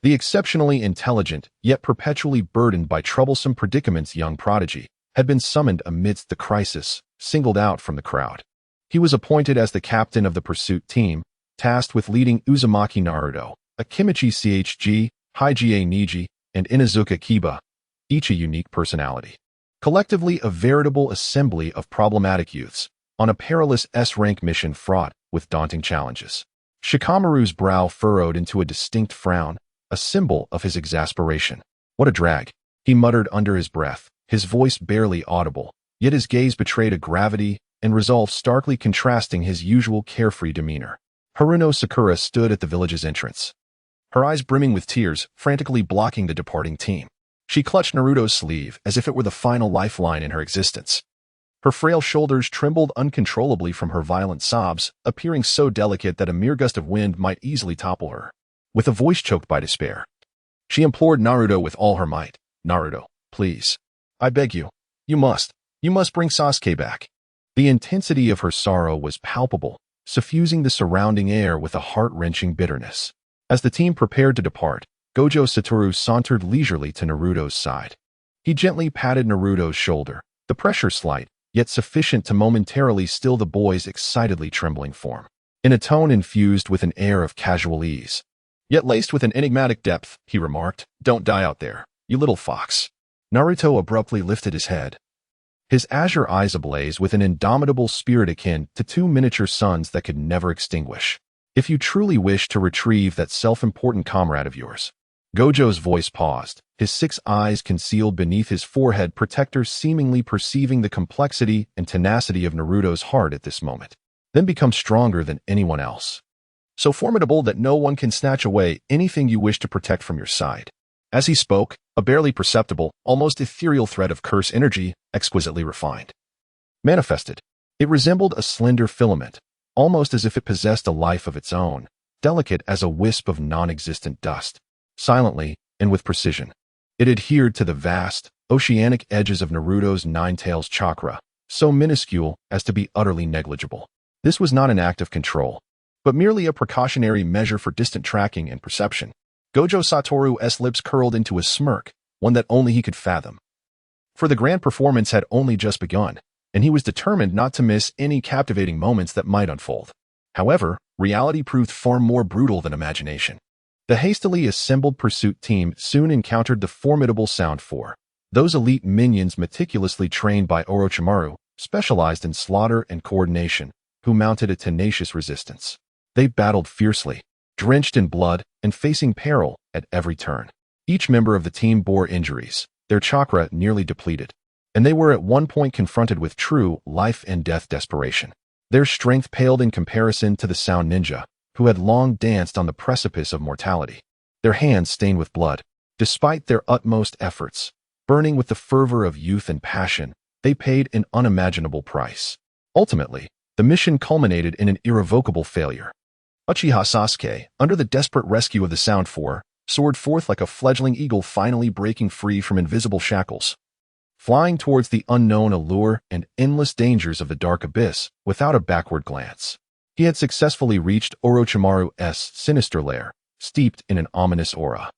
Speaker 1: the exceptionally intelligent, yet perpetually burdened by troublesome predicaments young prodigy, had been summoned amidst the crisis, singled out from the crowd. He was appointed as the captain of the pursuit team, tasked with leading Uzumaki Naruto, Akimichi Chg, Hygie Niji, and Inazuka Kiba, each a unique personality. Collectively a veritable assembly of problematic youths, on a perilous S-rank mission fraught with daunting challenges. Shikamaru's brow furrowed into a distinct frown, a symbol of his exasperation. What a drag, he muttered under his breath, his voice barely audible, yet his gaze betrayed a gravity and resolve starkly contrasting his usual carefree demeanor. Haruno Sakura stood at the village's entrance, her eyes brimming with tears, frantically blocking the departing team. She clutched Naruto's sleeve as if it were the final lifeline in her existence. Her frail shoulders trembled uncontrollably from her violent sobs, appearing so delicate that a mere gust of wind might easily topple her. With a voice choked by despair, she implored Naruto with all her might. Naruto, please. I beg you. You must bring Sasuke back. The intensity of her sorrow was palpable, suffusing the surrounding air with a heart-wrenching bitterness. As the team prepared to depart, Gojo Satoru sauntered leisurely to Naruto's side. He gently patted Naruto's shoulder, the pressure slight, yet sufficient to momentarily still the boy's excitedly trembling form. In a tone infused with an air of casual ease, yet laced with an enigmatic depth, he remarked, "Don't die out there, you little fox." Naruto abruptly lifted his head, his azure eyes ablaze with an indomitable spirit akin to two miniature suns that could never extinguish. "If you truly wish to retrieve that self-important comrade of yours." Gojo's voice paused, his 6 eyes concealed beneath his forehead protector seemingly perceiving the complexity and tenacity of Naruto's heart at this moment. "Then become stronger than anyone else. So formidable that no one can snatch away anything you wish to protect from your side." As he spoke, a barely perceptible, almost ethereal thread of curse energy, exquisitely refined, manifested. It resembled a slender filament, almost as if it possessed a life of its own, delicate as a wisp of non-existent dust. Silently, and with precision, it adhered to the vast, oceanic edges of Naruto's nine-tails chakra, so minuscule as to be utterly negligible. This was not an act of control, but merely a precautionary measure for distant tracking and perception. Gojo Satoru's lips curled into a smirk, one that only he could fathom. For the grand performance had only just begun, and he was determined not to miss any captivating moments that might unfold. However, reality proved far more brutal than imagination. The hastily assembled pursuit team soon encountered the formidable Sound 4, those elite minions meticulously trained by Orochimaru, specialized in slaughter and coordination, who mounted a tenacious resistance. They battled fiercely, drenched in blood and facing peril at every turn. Each member of the team bore injuries, their chakra nearly depleted, and they were at one point confronted with true life-and-death desperation. Their strength paled in comparison to the Sound Ninja, who had long danced on the precipice of mortality. Their hands stained with blood, despite their utmost efforts, burning with the fervor of youth and passion, they paid an unimaginable price. Ultimately, the mission culminated in an irrevocable failure. Uchiha Sasuke, under the desperate rescue of the Sound 4, soared forth like a fledgling eagle finally breaking free from invisible shackles, flying towards the unknown allure and endless dangers of the dark abyss without a backward glance. He had successfully reached Orochimaru's sinister lair, steeped in an ominous aura.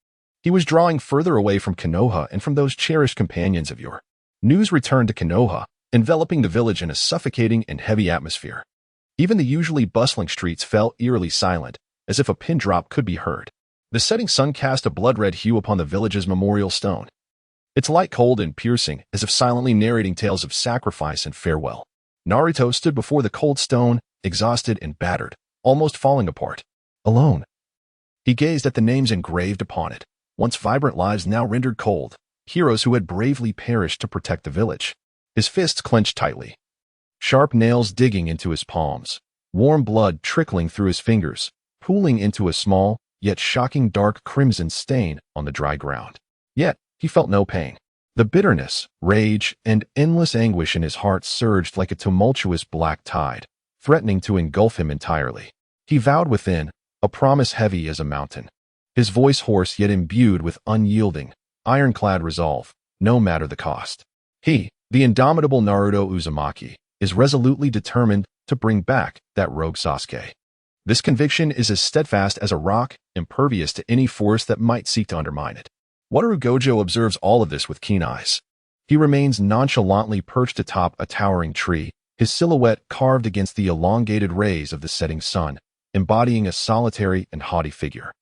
Speaker 1: He was drawing further away from Konoha and from those cherished companions of yore. News returned to Konoha, enveloping the village in a suffocating and heavy atmosphere. Even the usually bustling streets fell eerily silent, as if a pin drop could be heard. The setting sun cast a blood-red hue upon the village's memorial stone, its light cold and piercing, as if silently narrating tales of sacrifice and farewell. Naruto stood before the cold stone, exhausted and battered, almost falling apart. Alone. He gazed at the names engraved upon it, once vibrant lives now rendered cold, heroes who had bravely perished to protect the village. His fists clenched tightly, sharp nails digging into his palms, warm blood trickling through his fingers, pooling into a small, yet shocking dark crimson stain on the dry ground. Yet, he felt no pain. The bitterness, rage, and endless anguish in his heart surged like a tumultuous black tide, threatening to engulf him entirely. He vowed within, a promise heavy as a mountain, his voice hoarse yet imbued with unyielding, ironclad resolve, no matter the cost. He, the indomitable Naruto Uzumaki, is resolutely determined to bring back that rogue Sasuke. This conviction is as steadfast as a rock, impervious to any force that might seek to undermine it. Wataru Gojo observes all of this with keen eyes. He remains nonchalantly perched atop a towering tree, his silhouette carved against the elongated rays of the setting sun, embodying a solitary and haughty figure.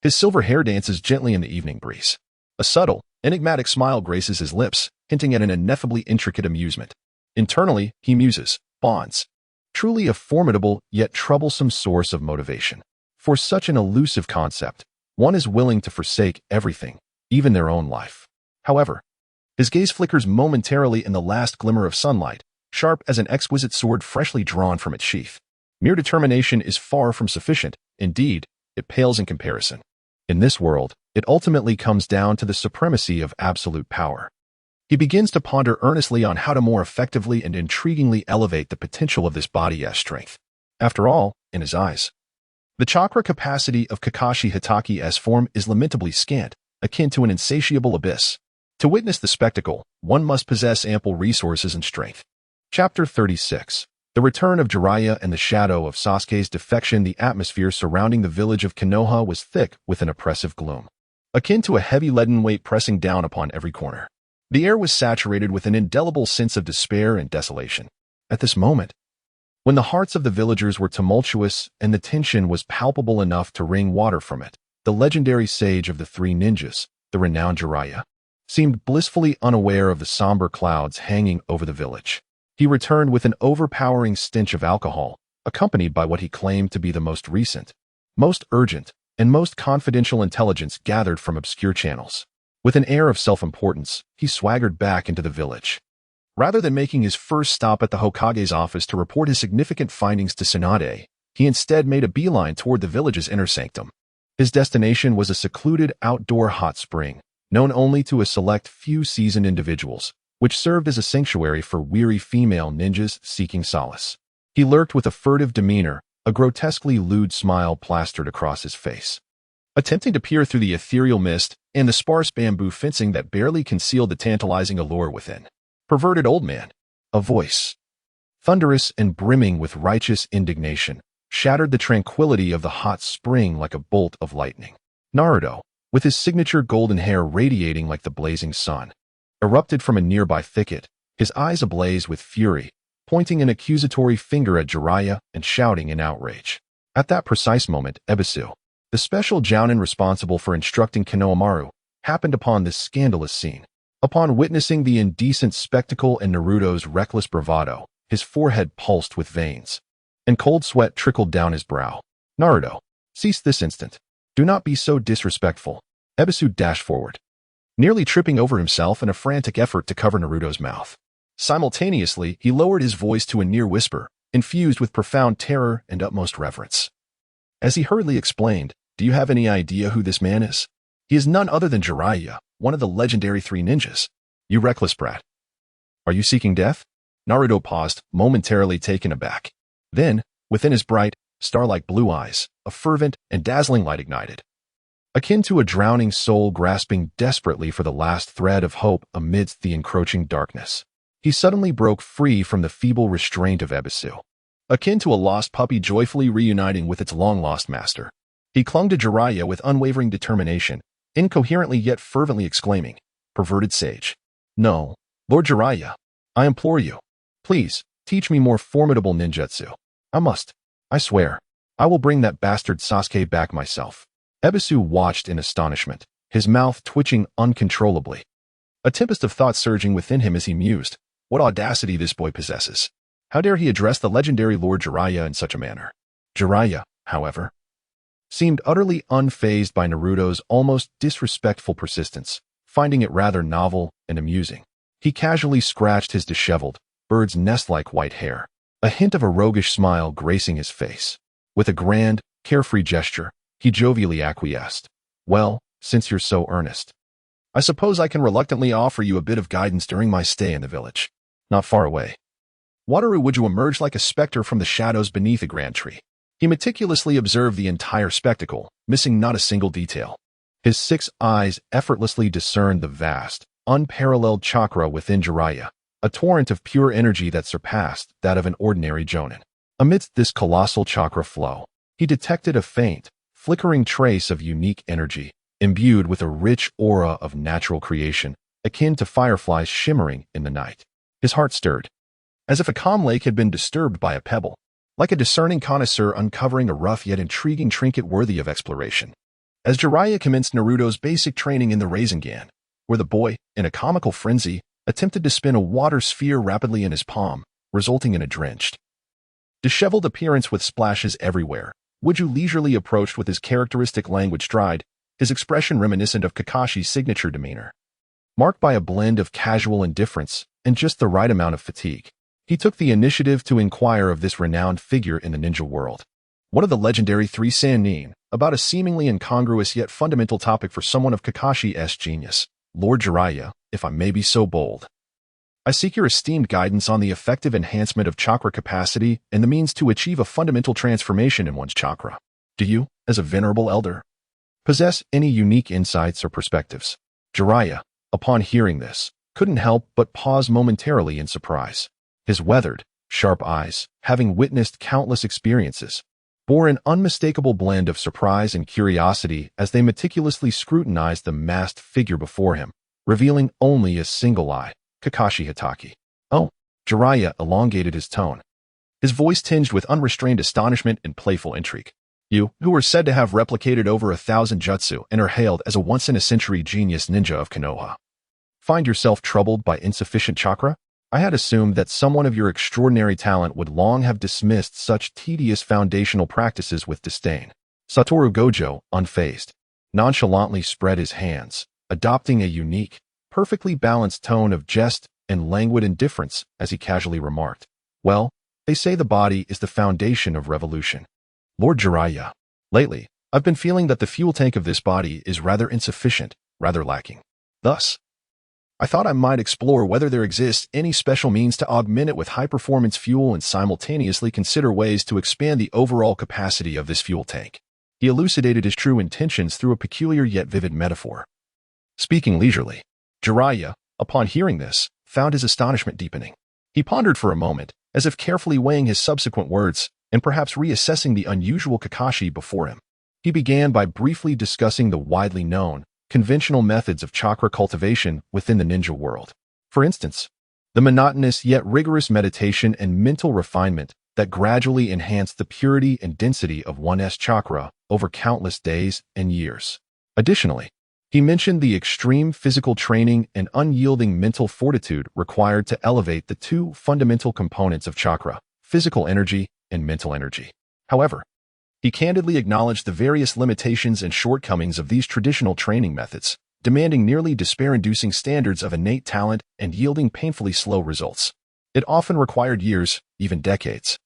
Speaker 1: His silver hair dances gently in the evening breeze. A subtle, Enigmatic smile graces his lips, hinting at an ineffably intricate amusement. Internally, he muses, bonds. Truly a formidable yet troublesome source of motivation. For such an elusive concept, one is willing to forsake everything, even their own life. However, his gaze flickers momentarily in the last glimmer of sunlight, sharp as an exquisite sword freshly drawn from its sheath. Mere determination is far from sufficient. Indeed, it pales in comparison. In this world, it ultimately comes down to the supremacy of absolute power. He begins to ponder earnestly on how to more effectively and intriguingly elevate the potential of this body as strength. After all, in his eyes, the chakra capacity of Kakashi Hitaki as form is lamentably scant, akin to an insatiable abyss. To witness the spectacle, one must possess ample resources and strength. Chapter 36. The return of Jiraiya and the shadow of Sasuke's defection. The atmosphere surrounding the village of Konoha was thick with an oppressive gloom, akin to a heavy leaden weight pressing down upon every corner. The air was saturated with an indelible sense of despair and desolation. At this moment, when the hearts of the villagers were tumultuous and the tension was palpable enough to wring water from it, the legendary sage of the three ninjas, the renowned Jiraiya, seemed blissfully unaware of the somber clouds hanging over the village. He returned with an overpowering stench of alcohol, accompanied by what he claimed to be the most recent, most urgent, and most confidential intelligence gathered from obscure channels. With an air of self-importance, he swaggered back into the village. Rather than making his first stop at the Hokage's office to report his significant findings to Tsunade, he instead made a beeline toward the village's inner sanctum. His destination was a secluded outdoor hot spring, known only to a select few seasoned individuals, which served as a sanctuary for weary female ninjas seeking solace. He lurked with a furtive demeanor, a grotesquely lewd smile plastered across his face. Attempting to peer through the ethereal mist and the sparse bamboo fencing that barely concealed the tantalizing allure within. Perverted old man. A voice, thunderous and brimming with righteous indignation, shattered the tranquility of the hot spring like a bolt of lightning. Naruto, with his signature golden hair radiating like the blazing sun, erupted from a nearby thicket, his eyes ablaze with fury, pointing an accusatory finger at Jiraiya and shouting in outrage. At that precise moment, Ebisu, the special jounin responsible for instructing Konohamaru, happened upon this scandalous scene. Upon witnessing the indecent spectacle and Naruto's reckless bravado, his forehead pulsed with veins, and cold sweat trickled down his brow. Naruto, cease this instant. Do not be so disrespectful. Ebisu dashed forward, nearly tripping over himself in a frantic effort to cover Naruto's mouth. Simultaneously, he lowered his voice to a near whisper, infused with profound terror and utmost reverence. As he hurriedly explained, do you have any idea who this man is? He is none other than Jiraiya, one of the legendary three ninjas. You reckless brat. Are you seeking death? Naruto paused, momentarily taken aback. Then, within his bright, star-like blue eyes, a fervent and dazzling light ignited. Akin to a drowning soul grasping desperately for the last thread of hope amidst the encroaching darkness, he suddenly broke free from the feeble restraint of Ebisu. Akin to a lost puppy joyfully reuniting with its long-lost master, he clung to Jiraiya with unwavering determination, incoherently yet fervently exclaiming, "Perverted sage! No, Lord Jiraiya, I implore you, please, teach me more formidable ninjutsu. I must. I swear, I will bring that bastard Sasuke back myself." Ebisu watched in astonishment, his mouth twitching uncontrollably. A tempest of thought surging within him as he mused, what audacity this boy possesses. How dare he address the legendary Lord Jiraiya in such a manner? Jiraiya, however, seemed utterly unfazed by Naruto's almost disrespectful persistence, finding it rather novel and amusing. He casually scratched his disheveled, bird's nest-like white hair, a hint of a roguish smile gracing his face. With a grand, carefree gesture, he jovially acquiesced. Well, since you're so earnest, I suppose I can reluctantly offer you a bit of guidance during my stay in the village. Not far away, Wataru Wojo emerged like a specter from the shadows beneath a grand tree. He meticulously observed the entire spectacle, missing not a single detail. His 6 eyes effortlessly discerned the vast, unparalleled chakra within Jiraiya, a torrent of pure energy that surpassed that of an ordinary jonin. Amidst this colossal chakra flow, he detected a faint, flickering trace of unique energy, imbued with a rich aura of natural creation, akin to fireflies shimmering in the night. His heart stirred, as if a calm lake had been disturbed by a pebble, like a discerning connoisseur uncovering a rough yet intriguing trinket worthy of exploration. As Jiraiya commenced Naruto's basic training in the Rasengan, where the boy, in a comical frenzy, attempted to spin a water sphere rapidly in his palm, resulting in a drenched, disheveled appearance with splashes everywhere. Gojo leisurely approached with his characteristic language stride, his expression reminiscent of Kakashi's signature demeanor, marked by a blend of casual indifference and just the right amount of fatigue. He took the initiative to inquire of this renowned figure in the ninja world, one of the legendary three Sannin, about a seemingly incongruous yet fundamental topic for someone of Kakashi's genius. Lord Jiraiya, if I may be so bold, I seek your esteemed guidance on the effective enhancement of chakra capacity and the means to achieve a fundamental transformation in one's chakra. Do you, as a venerable elder, possess any unique insights or perspectives? Jiraiya, upon hearing this, couldn't help but pause momentarily in surprise. His weathered, sharp eyes, having witnessed countless experiences, bore an unmistakable blend of surprise and curiosity as they meticulously scrutinized the masked figure before him, revealing only a single eye, Kakashi Hatake. Oh, Jiraiya elongated his tone, his voice tinged with unrestrained astonishment and playful intrigue. You, who are said to have replicated over 1,000 jutsu and are hailed as a once-in-a-century genius ninja of Konoha, find yourself troubled by insufficient chakra? I had assumed that someone of your extraordinary talent would long have dismissed such tedious foundational practices with disdain. Satoru Gojo, unfazed, nonchalantly spread his hands, adopting a unique, perfectly balanced tone of jest and languid indifference as he casually remarked, well, they say the body is the foundation of revolution. Lord Jiraiya, lately, I've been feeling that the fuel tank of this body is rather insufficient, rather lacking. Thus, I thought I might explore whether there exists any special means to augment it with high-performance fuel and simultaneously consider ways to expand the overall capacity of this fuel tank. He elucidated his true intentions through a peculiar yet vivid metaphor. Speaking leisurely, Jiraiya, upon hearing this, found his astonishment deepening. He pondered for a moment, as if carefully weighing his subsequent words and perhaps reassessing the unusual Kakashi before him. He began by briefly discussing the widely known, conventional methods of chakra cultivation within the ninja world. For instance, the monotonous yet rigorous meditation and mental refinement that gradually enhance the purity and density of one's chakra over countless days and years. Additionally, he mentioned the extreme physical training and unyielding mental fortitude required to elevate the two fundamental components of chakra, physical energy and mental energy. However, he candidly acknowledged the various limitations and shortcomings of these traditional training methods, demanding nearly despair-inducing standards of innate talent and yielding painfully slow results. It often required years, even decades,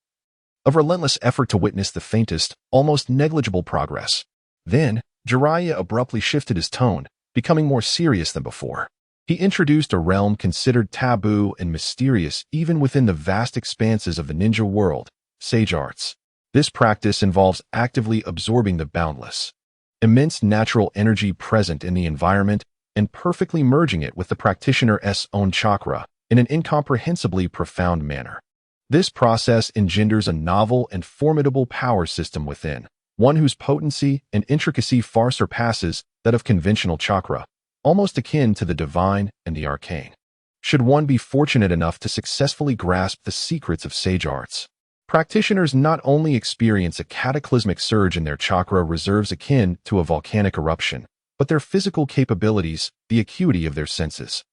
Speaker 1: of relentless effort to witness the faintest, almost negligible progress. Then, Jiraiya abruptly shifted his tone, becoming more serious than before. He introduced a realm considered taboo and mysterious even within the vast expanses of the ninja world, sage arts. This practice involves actively absorbing the boundless, immense natural energy present in the environment and perfectly merging it with the practitioner's own chakra in an incomprehensibly profound manner. This process engenders a novel and formidable power system within, one whose potency and intricacy far surpasses that of conventional chakra, almost akin to the divine and the arcane. Should one be fortunate enough to successfully grasp the secrets of sage arts, practitioners not only experience a cataclysmic surge in their chakra reserves akin to a volcanic eruption, but their physical capabilities, the acuity of their senses,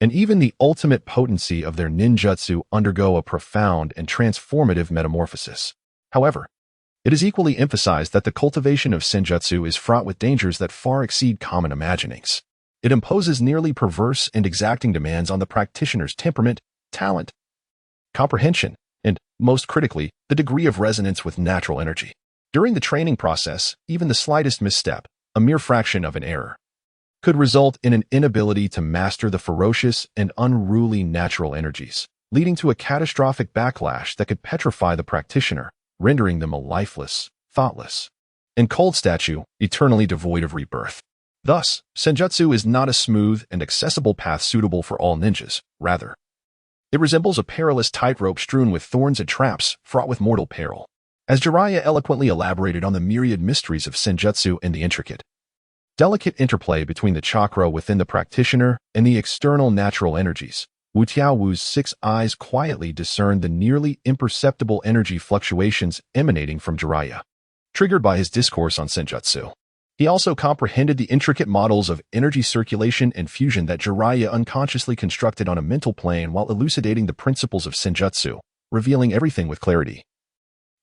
Speaker 1: and even the ultimate potency of their ninjutsu undergo a profound and transformative metamorphosis. However, it is equally emphasized that the cultivation of senjutsu is fraught with dangers that far exceed common imaginings. It imposes nearly perverse and exacting demands on the practitioner's temperament, talent, comprehension, and, most critically, the degree of resonance with natural energy. During the training process, even the slightest misstep, a mere fraction of an error, could result in an inability to master the ferocious and unruly natural energies, leading to a catastrophic backlash that could petrify the practitioner, rendering them a lifeless, thoughtless, and cold statue, eternally devoid of rebirth. Thus, senjutsu is not a smooth and accessible path suitable for all ninjas. Rather, it resembles a perilous tightrope strewn with thorns and traps fraught with mortal peril. As Jiraiya eloquently elaborated on the myriad mysteries of senjutsu and the intricate, delicate interplay between the chakra within the practitioner and the external natural energies, Wu Tiaowu's 6 eyes quietly discerned the nearly imperceptible energy fluctuations emanating from Jiraiya. Triggered by his discourse on senjutsu, He also comprehended the intricate models of energy circulation and fusion that Jiraiya unconsciously constructed on a mental plane while elucidating the principles of senjutsu, revealing everything with clarity.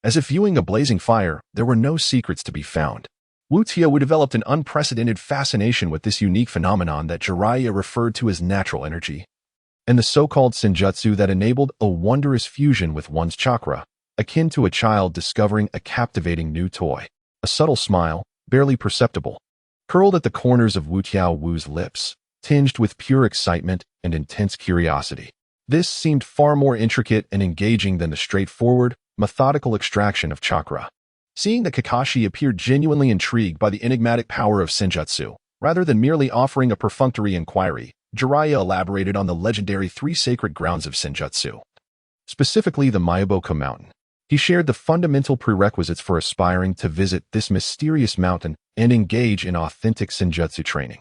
Speaker 1: As if viewing a blazing fire, there were no secrets to be found. Wu Tiao developed an unprecedented fascination with this unique phenomenon that Jiraiya referred to as natural energy, and the so-called senjutsu that enabled a wondrous fusion with one's chakra, akin to a child discovering a captivating new toy. A subtle smile, barely perceptible, curled at the corners of Wu Tiao's lips, tinged with pure excitement and intense curiosity. This seemed far more intricate and engaging than the straightforward, methodical extraction of chakra. Seeing that Kakashi appeared genuinely intrigued by the enigmatic power of senjutsu, rather than merely offering a perfunctory inquiry, Jiraiya elaborated on the legendary 3 sacred grounds of senjutsu, specifically the Myoboku Mountain. He shared the fundamental prerequisites for aspiring to visit this mysterious mountain and engage in authentic senjutsu training,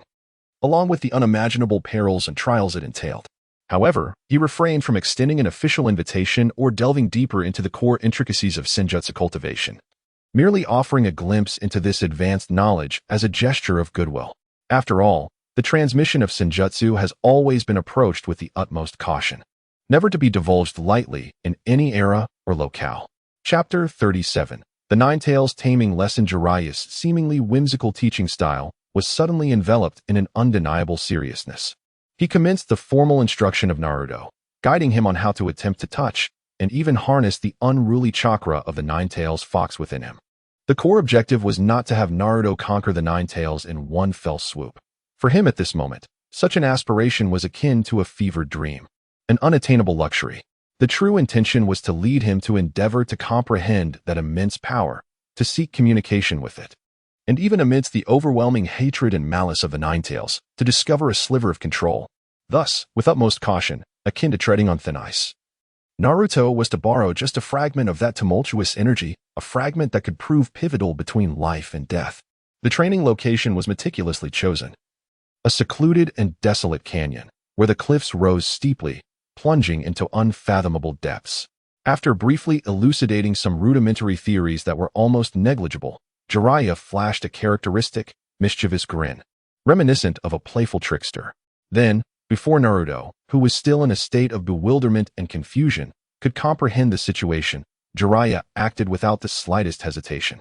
Speaker 1: along with the unimaginable perils and trials it entailed. However, he refrained from extending an official invitation or delving deeper into the core intricacies of senjutsu cultivation, merely offering a glimpse into this advanced knowledge as a gesture of goodwill. After all, the transmission of senjutsu has always been approached with the utmost caution, never to be divulged lightly in any era or locale. Chapter 37. The Nine-Tails Taming Lesson. Jiraiya's seemingly whimsical teaching style was suddenly enveloped in an undeniable seriousness. He commenced the formal instruction of Naruto, guiding him on how to attempt to touch and even harness the unruly chakra of the Nine-Tails fox within him. The core objective was not to have Naruto conquer the Nine-Tails in one fell swoop. For him at this moment, such an aspiration was akin to a fevered dream, an unattainable luxury. The true intention was to lead him to endeavor to comprehend that immense power, to seek communication with it, and even amidst the overwhelming hatred and malice of the Nine-Tails, to discover a sliver of control. Thus, with utmost caution, akin to treading on thin ice, Naruto was to borrow just a fragment of that tumultuous energy, a fragment that could prove pivotal between life and death. The training location was meticulously chosen, a secluded and desolate canyon, where the cliffs rose steeply, plunging into unfathomable depths. After briefly elucidating some rudimentary theories that were almost negligible, Jiraiya flashed a characteristic, mischievous grin, reminiscent of a playful trickster. Then, before Naruto, who was still in a state of bewilderment and confusion, could comprehend the situation, Jiraiya acted without the slightest hesitation.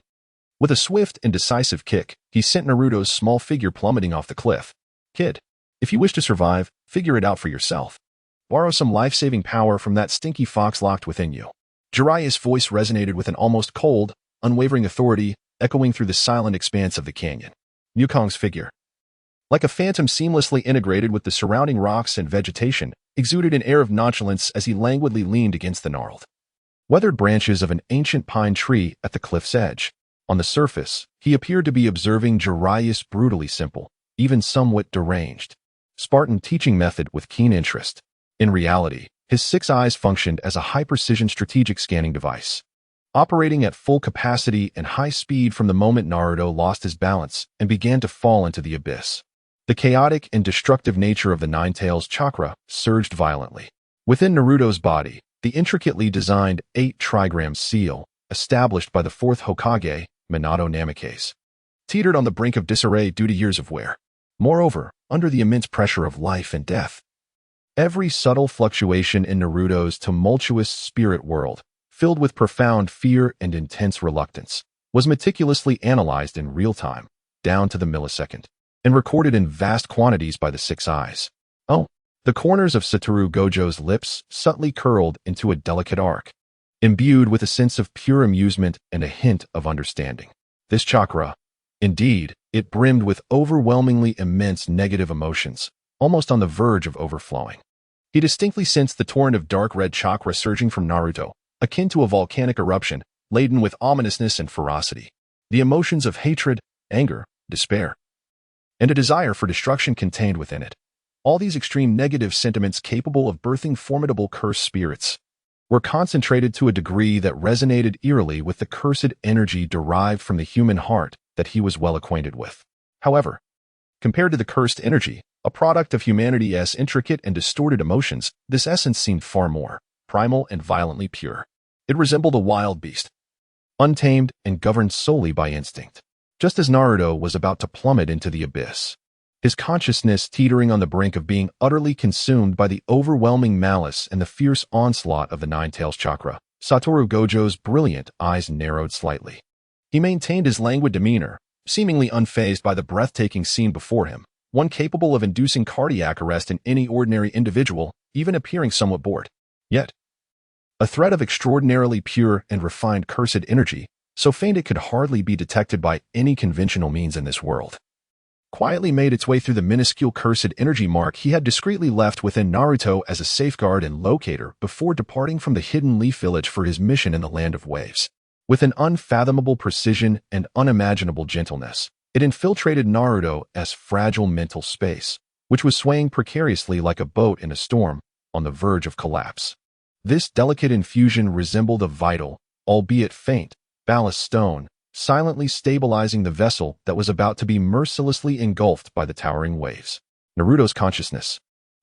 Speaker 1: With a swift and decisive kick, he sent Naruto's small figure plummeting off the cliff. "Kid, if you wish to survive, figure it out for yourself. Borrow some life-saving power from that stinky fox locked within you." Jiraiya's voice resonated with an almost cold, unwavering authority, echoing through the silent expanse of the canyon. Yukong's figure, like a phantom seamlessly integrated with the surrounding rocks and vegetation, exuded an air of nonchalance as he languidly leaned against the gnarled, weathered branches of an ancient pine tree at the cliff's edge. On the surface, he appeared to be observing Jiraiya's brutally simple, even somewhat deranged, Spartan teaching method with keen interest. In reality, his 6 eyes functioned as a high-precision strategic scanning device, operating at full capacity and high speed from the moment Naruto lost his balance and began to fall into the abyss. The chaotic and destructive nature of the Nine-Tails chakra surged violently. Within Naruto's body, the intricately designed 8-trigram seal, established by the 4th Hokage, Minato Namikaze, teetered on the brink of disarray due to years of wear. Moreover, under the immense pressure of life and death, every subtle fluctuation in Naruto's tumultuous spirit world, filled with profound fear and intense reluctance, was meticulously analyzed in real time, down to the millisecond, and recorded in vast quantities by the 6 eyes. Oh, the corners of Satoru Gojo's lips subtly curled into a delicate arc, imbued with a sense of pure amusement and a hint of understanding. This chakra, indeed, it brimmed with overwhelmingly immense negative emotions, almost on the verge of overflowing. He distinctly sensed the torrent of dark red chakra surging from Naruto, akin to a volcanic eruption, laden with ominousness and ferocity. The emotions of hatred, anger, despair, and a desire for destruction contained within it. All these extreme negative sentiments capable of birthing formidable cursed spirits were concentrated to a degree that resonated eerily with the cursed energy derived from the human heart that he was well acquainted with. However, compared to the cursed energy, a product of humanity's intricate and distorted emotions, this essence seemed far more primal and violently pure. It resembled a wild beast, untamed and governed solely by instinct. just as Naruto was about to plummet into the abyss. His consciousness teetering on the brink of being utterly consumed by the overwhelming malice and the fierce onslaught of the Nine-Tails chakra, Satoru Gojo's brilliant eyes narrowed slightly. He maintained his languid demeanor, seemingly unfazed by the breathtaking scene before him, one capable of inducing cardiac arrest in any ordinary individual, even appearing somewhat bored. Yet, a thread of extraordinarily pure and refined cursed energy, so faint it could hardly be detected by any conventional means in this world, quietly made its way through the minuscule cursed energy mark he had discreetly left within Naruto as a safeguard and locator before departing from the hidden leaf village for his mission in the Land of Waves. With an unfathomable precision and unimaginable gentleness, it infiltrated Naruto's fragile mental space, which was swaying precariously like a boat in a storm, on the verge of collapse. This delicate infusion resembled a vital, albeit faint, ballast stone, silently stabilizing the vessel that was about to be mercilessly engulfed by the towering waves. Naruto's consciousness,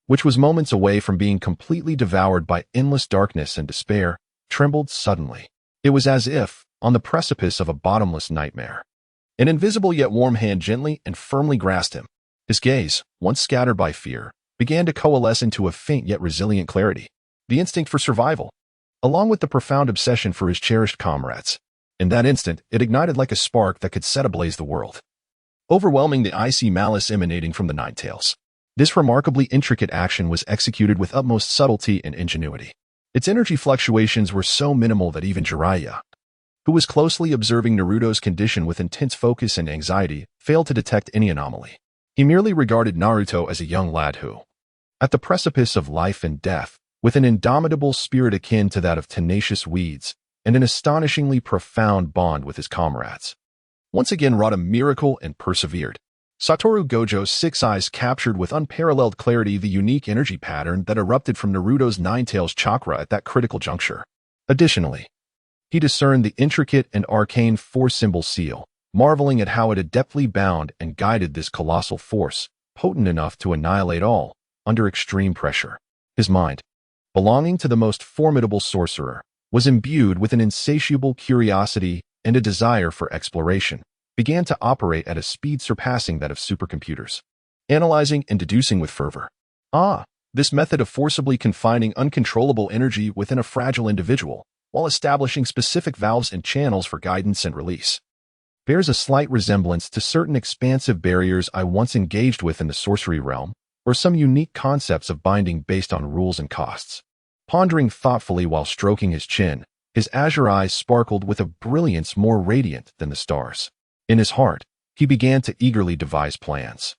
Speaker 1: which was moments away from being completely devoured by endless darkness and despair, trembled suddenly. It was as if, on the precipice of a bottomless nightmare, an invisible yet warm hand gently and firmly grasped him. His gaze, once scattered by fear, began to coalesce into a faint yet resilient clarity. The instinct for survival, along with the profound obsession for his cherished comrades. In that instant, it ignited like a spark that could set ablaze the world, overwhelming the icy malice emanating from the Nine-Tails. This remarkably intricate action was executed with utmost subtlety and ingenuity. Its energy fluctuations were so minimal that even Jiraiya, who was closely observing Naruto's condition with intense focus and anxiety, failed to detect any anomaly. He merely regarded Naruto as a young lad who, at the precipice of life and death, with an indomitable spirit akin to that of tenacious weeds, and an astonishingly profound bond with his comrades, once again wrought a miracle and persevered. Satoru Gojo's six eyes captured with unparalleled clarity the unique energy pattern that erupted from Naruto's Nine-Tails chakra at that critical juncture. Additionally, he discerned the intricate and arcane four-symbol seal, marveling at how it adeptly bound and guided this colossal force, potent enough to annihilate all, under extreme pressure. His mind, belonging to the most formidable sorcerer, was imbued with an insatiable curiosity and a desire for exploration, began to operate at a speed surpassing that of supercomputers, analyzing and deducing with fervor. This method of forcibly confining uncontrollable energy within a fragile individual, while establishing specific valves and channels for guidance and release, bears a slight resemblance to certain expansive barriers I once engaged with in the sorcery realm, or some unique concepts of binding based on rules and costs. Pondering thoughtfully while stroking his chin, his azure eyes sparkled with a brilliance more radiant than the stars. In his heart, he began to eagerly devise plans.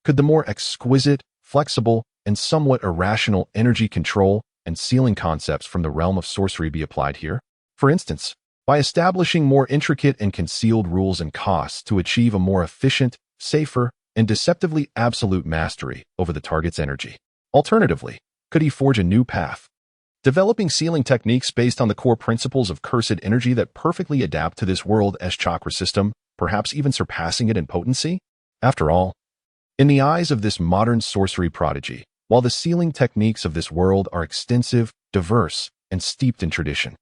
Speaker 1: Could the more exquisite, flexible, and somewhat irrational energy control and sealing concepts from the realm of sorcery be applied here? For instance, by establishing more intricate and concealed rules and costs to achieve a more efficient, safer, and deceptively absolute mastery over the target's energy. Alternatively, could he forge a new path, developing sealing techniques based on the core principles of cursed energy that perfectly adapt to this world's chakra system, perhaps even surpassing it in potency? After all, in the eyes of this modern sorcery prodigy, while the sealing techniques of this world are extensive, diverse, and steeped in tradition,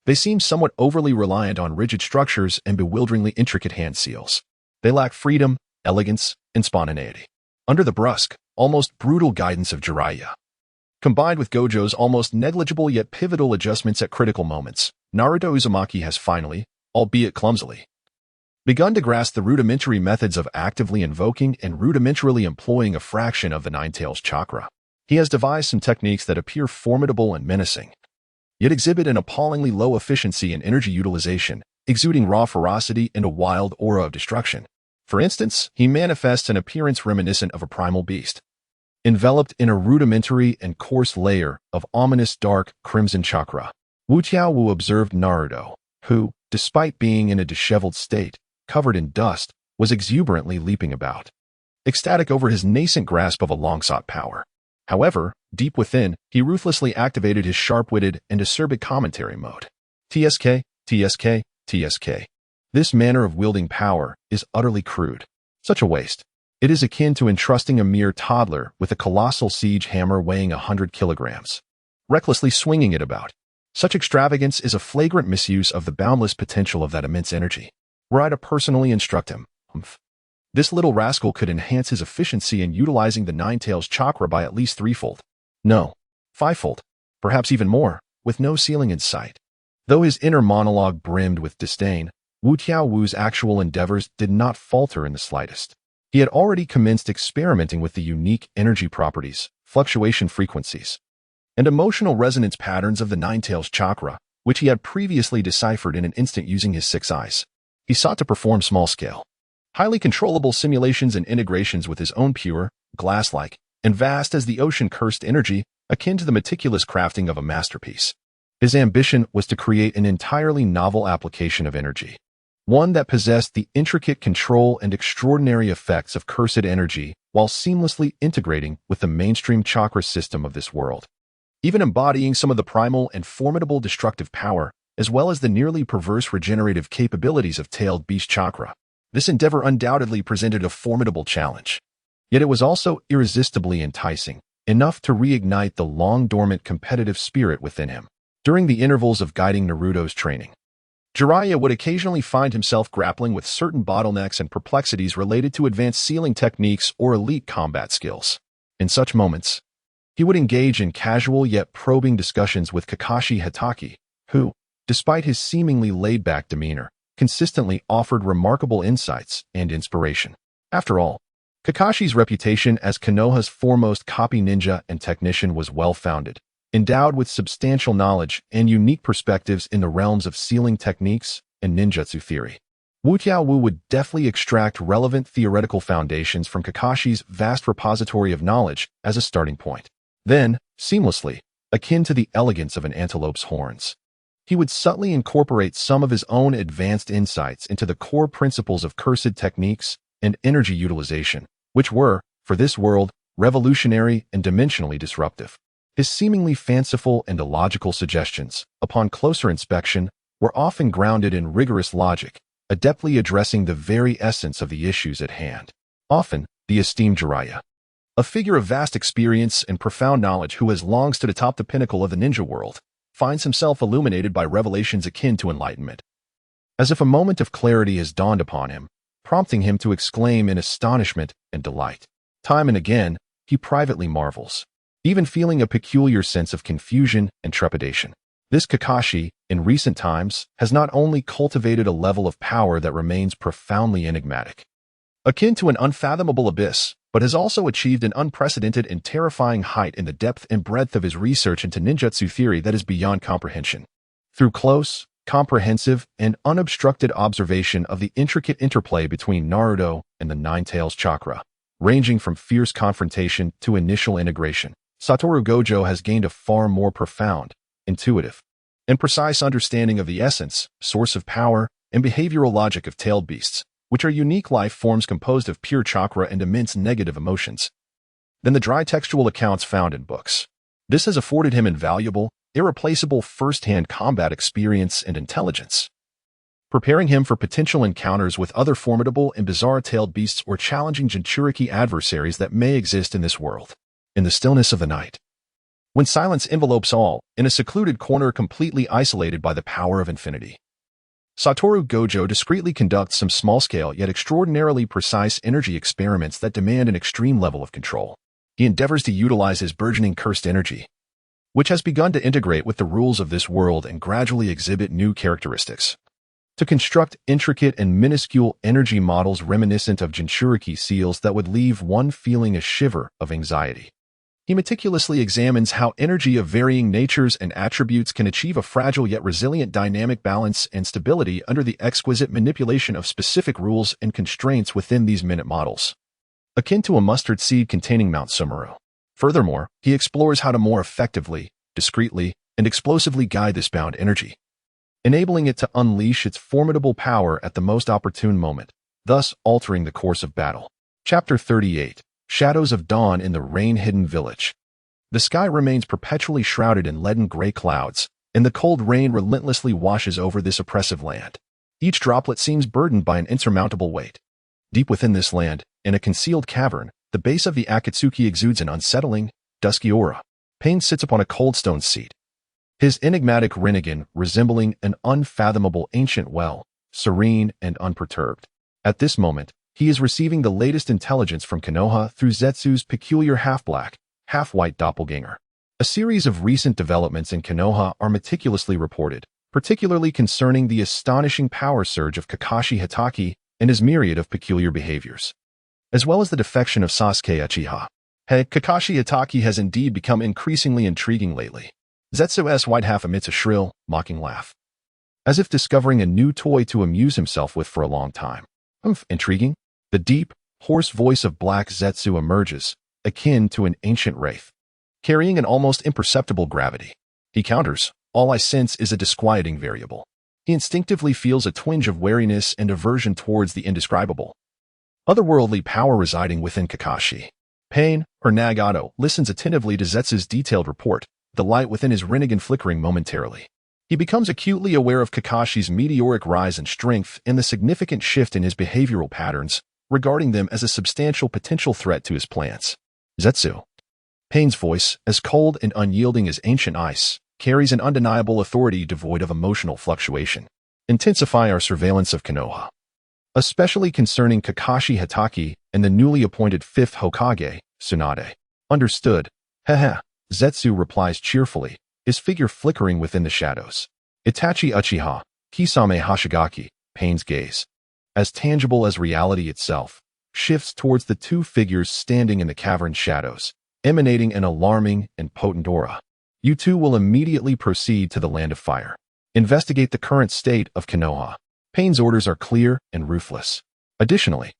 Speaker 1: they seem somewhat overly reliant on rigid structures and bewilderingly intricate hand seals. They lack freedom, elegance, and spontaneity. Under the brusque, almost brutal guidance of Jiraiya, combined with Gojo's almost negligible yet pivotal adjustments at critical moments, Naruto Uzumaki has finally, albeit clumsily, begun to grasp the rudimentary methods of actively invoking and rudimentarily employing a fraction of the Nine-Tails chakra. He has devised some techniques that appear formidable and menacing, yet exhibit an appallingly low efficiency in energy utilization, exuding raw ferocity and a wild aura of destruction. For instance, he manifests an appearance reminiscent of a primal beast, enveloped in a rudimentary and coarse layer of ominous dark crimson chakra. Wu Tiaowu observed Naruto, who, despite being in a disheveled state, covered in dust, was exuberantly leaping about, ecstatic over his nascent grasp of a long-sought power. However, deep within, he ruthlessly activated his sharp-witted and acerbic commentary mode. TSK, TSK, TSK. This manner of wielding power is utterly crude. Such a waste. It is akin to entrusting a mere toddler with a colossal siege hammer weighing 100 kilograms, recklessly swinging it about. Such extravagance is a flagrant misuse of the boundless potential of that immense energy. Were I to personally instruct him, This little rascal could enhance his efficiency in utilizing the Nine-Tails chakra by at least threefold. No, fivefold, perhaps even more, with no ceiling in sight. Though his inner monologue brimmed with disdain, Wu Tiaowu's actual endeavors did not falter in the slightest. He had already commenced experimenting with the unique energy properties, fluctuation frequencies, and emotional resonance patterns of the Nine-Tails chakra, which he had previously deciphered in an instant using his 6 eyes. He sought to perform small-scale, highly controllable simulations and integrations with his own pure, glass-like, and vast as the ocean-cursed energy, akin to the meticulous crafting of a masterpiece. His ambition was to create an entirely novel application of energy, one that possessed the intricate control and extraordinary effects of cursed energy while seamlessly integrating with the mainstream chakra system of this world, even embodying some of the primal and formidable destructive power, as well as the nearly perverse regenerative capabilities of tailed beast chakra. This endeavor undoubtedly presented a formidable challenge. Yet it was also irresistibly enticing, enough to reignite the long-dormant competitive spirit within him. During the intervals of guiding Naruto's training, Jiraiya would occasionally find himself grappling with certain bottlenecks and perplexities related to advanced sealing techniques or elite combat skills. In such moments, he would engage in casual yet probing discussions with Kakashi Hatake, who, despite his seemingly laid-back demeanor, consistently offered remarkable insights and inspiration. After all, Kakashi's reputation as Konoha's foremost copy ninja and technician was well-founded, endowed with substantial knowledge and unique perspectives in the realms of sealing techniques and ninjutsu theory. Wu Tiaowu would deftly extract relevant theoretical foundations from Kakashi's vast repository of knowledge as a starting point. Then, seamlessly, akin to the elegance of an antelope's horns, he would subtly incorporate some of his own advanced insights into the core principles of cursed techniques and energy utilization, which were, for this world, revolutionary and dimensionally disruptive. His seemingly fanciful and illogical suggestions, upon closer inspection, were often grounded in rigorous logic, adeptly addressing the very essence of the issues at hand. Often, the esteemed Jiraiya, a figure of vast experience and profound knowledge who has long stood atop the pinnacle of the ninja world, finds himself illuminated by revelations akin to enlightenment. As if a moment of clarity has dawned upon him, prompting him to exclaim in astonishment and delight. Time and again, he privately marvels, even feeling a peculiar sense of confusion and trepidation. This Kakashi, in recent times, has not only cultivated a level of power that remains profoundly enigmatic, akin to an unfathomable abyss, but has also achieved an unprecedented and terrifying height in the depth and breadth of his research into ninjutsu theory that is beyond comprehension. Through close, comprehensive, and unobstructed observation of the intricate interplay between Naruto and the Nine-Tails chakra, ranging from fierce confrontation to initial integration, Satoru Gojo has gained a far more profound, intuitive, and precise understanding of the essence, source of power, and behavioral logic of tailed beasts, which are unique life forms composed of pure chakra and immense negative emotions, than the dry textual accounts found in books. This has afforded him invaluable, irreplaceable first-hand combat experience and intelligence, preparing him for potential encounters with other formidable and bizarre-tailed beasts or challenging Jinchuriki adversaries that may exist in this world. In the stillness of the night, when silence envelopes all, in a secluded corner completely isolated by the power of infinity, Satoru Gojo discreetly conducts some small-scale yet extraordinarily precise energy experiments that demand an extreme level of control. He endeavors to utilize his burgeoning cursed energy, which has begun to integrate with the rules of this world and gradually exhibit new characteristics, to construct intricate and minuscule energy models reminiscent of Jinchuriki seals that would leave one feeling a shiver of anxiety. He meticulously examines how energy of varying natures and attributes can achieve a fragile yet resilient dynamic balance and stability under the exquisite manipulation of specific rules and constraints within these minute models, akin to a mustard seed containing Mount Sumeru. Furthermore, he explores how to more effectively, discreetly, and explosively guide this bound energy, enabling it to unleash its formidable power at the most opportune moment, thus altering the course of battle. Chapter 38. Shadows of Dawn in the Rain-Hidden Village. The sky remains perpetually shrouded in leaden gray clouds, and the cold rain relentlessly washes over this oppressive land. Each droplet seems burdened by an insurmountable weight. Deep within this land, in a concealed cavern, the base of the Akatsuki exudes an unsettling, dusky aura. Pain sits upon a cold stone seat, his enigmatic Rinnegan resembling an unfathomable ancient well, serene and unperturbed. At this moment, He is receiving the latest intelligence from Konoha through Zetsu's peculiar half-black, half-white doppelganger. A series of recent developments in Konoha are meticulously reported, particularly concerning the astonishing power surge of Kakashi Hatake and his myriad of peculiar behaviors, as well as the defection of Sasuke Uchiha. Kakashi Hatake has indeed become increasingly intriguing lately. Zetsu's white half emits a shrill, mocking laugh, as if discovering a new toy to amuse himself with for a long time. Intriguing? The deep, hoarse voice of Black Zetsu emerges, akin to an ancient wraith, carrying an almost imperceptible gravity. He counters, "All I sense is a disquieting variable." He instinctively feels a twinge of wariness and aversion towards the indescribable, otherworldly power residing within Kakashi. Pain, or Nagato, listens attentively to Zetsu's detailed report, the light within his Rinnegan flickering momentarily. He becomes acutely aware of Kakashi's meteoric rise in strength and the significant shift in his behavioral patterns, regarding them as a substantial potential threat to his plans. Zetsu. Pain's voice, as cold and unyielding as ancient ice, carries an undeniable authority devoid of emotional fluctuation. Intensify our surveillance of Konoha, especially concerning Kakashi Hatake and the newly appointed 5th Hokage, Tsunade. Understood. Haha. Zetsu replies cheerfully, his figure flickering within the shadows. Itachi Uchiha, Kisame Hashigaki, Pain's gaze, as tangible as reality itself, shifts towards the two figures standing in the cavern's shadows, emanating an alarming and potent aura. You two will immediately proceed to the Land of Fire. Investigate the current state of Konoha. Pain's orders are clear and ruthless. Additionally,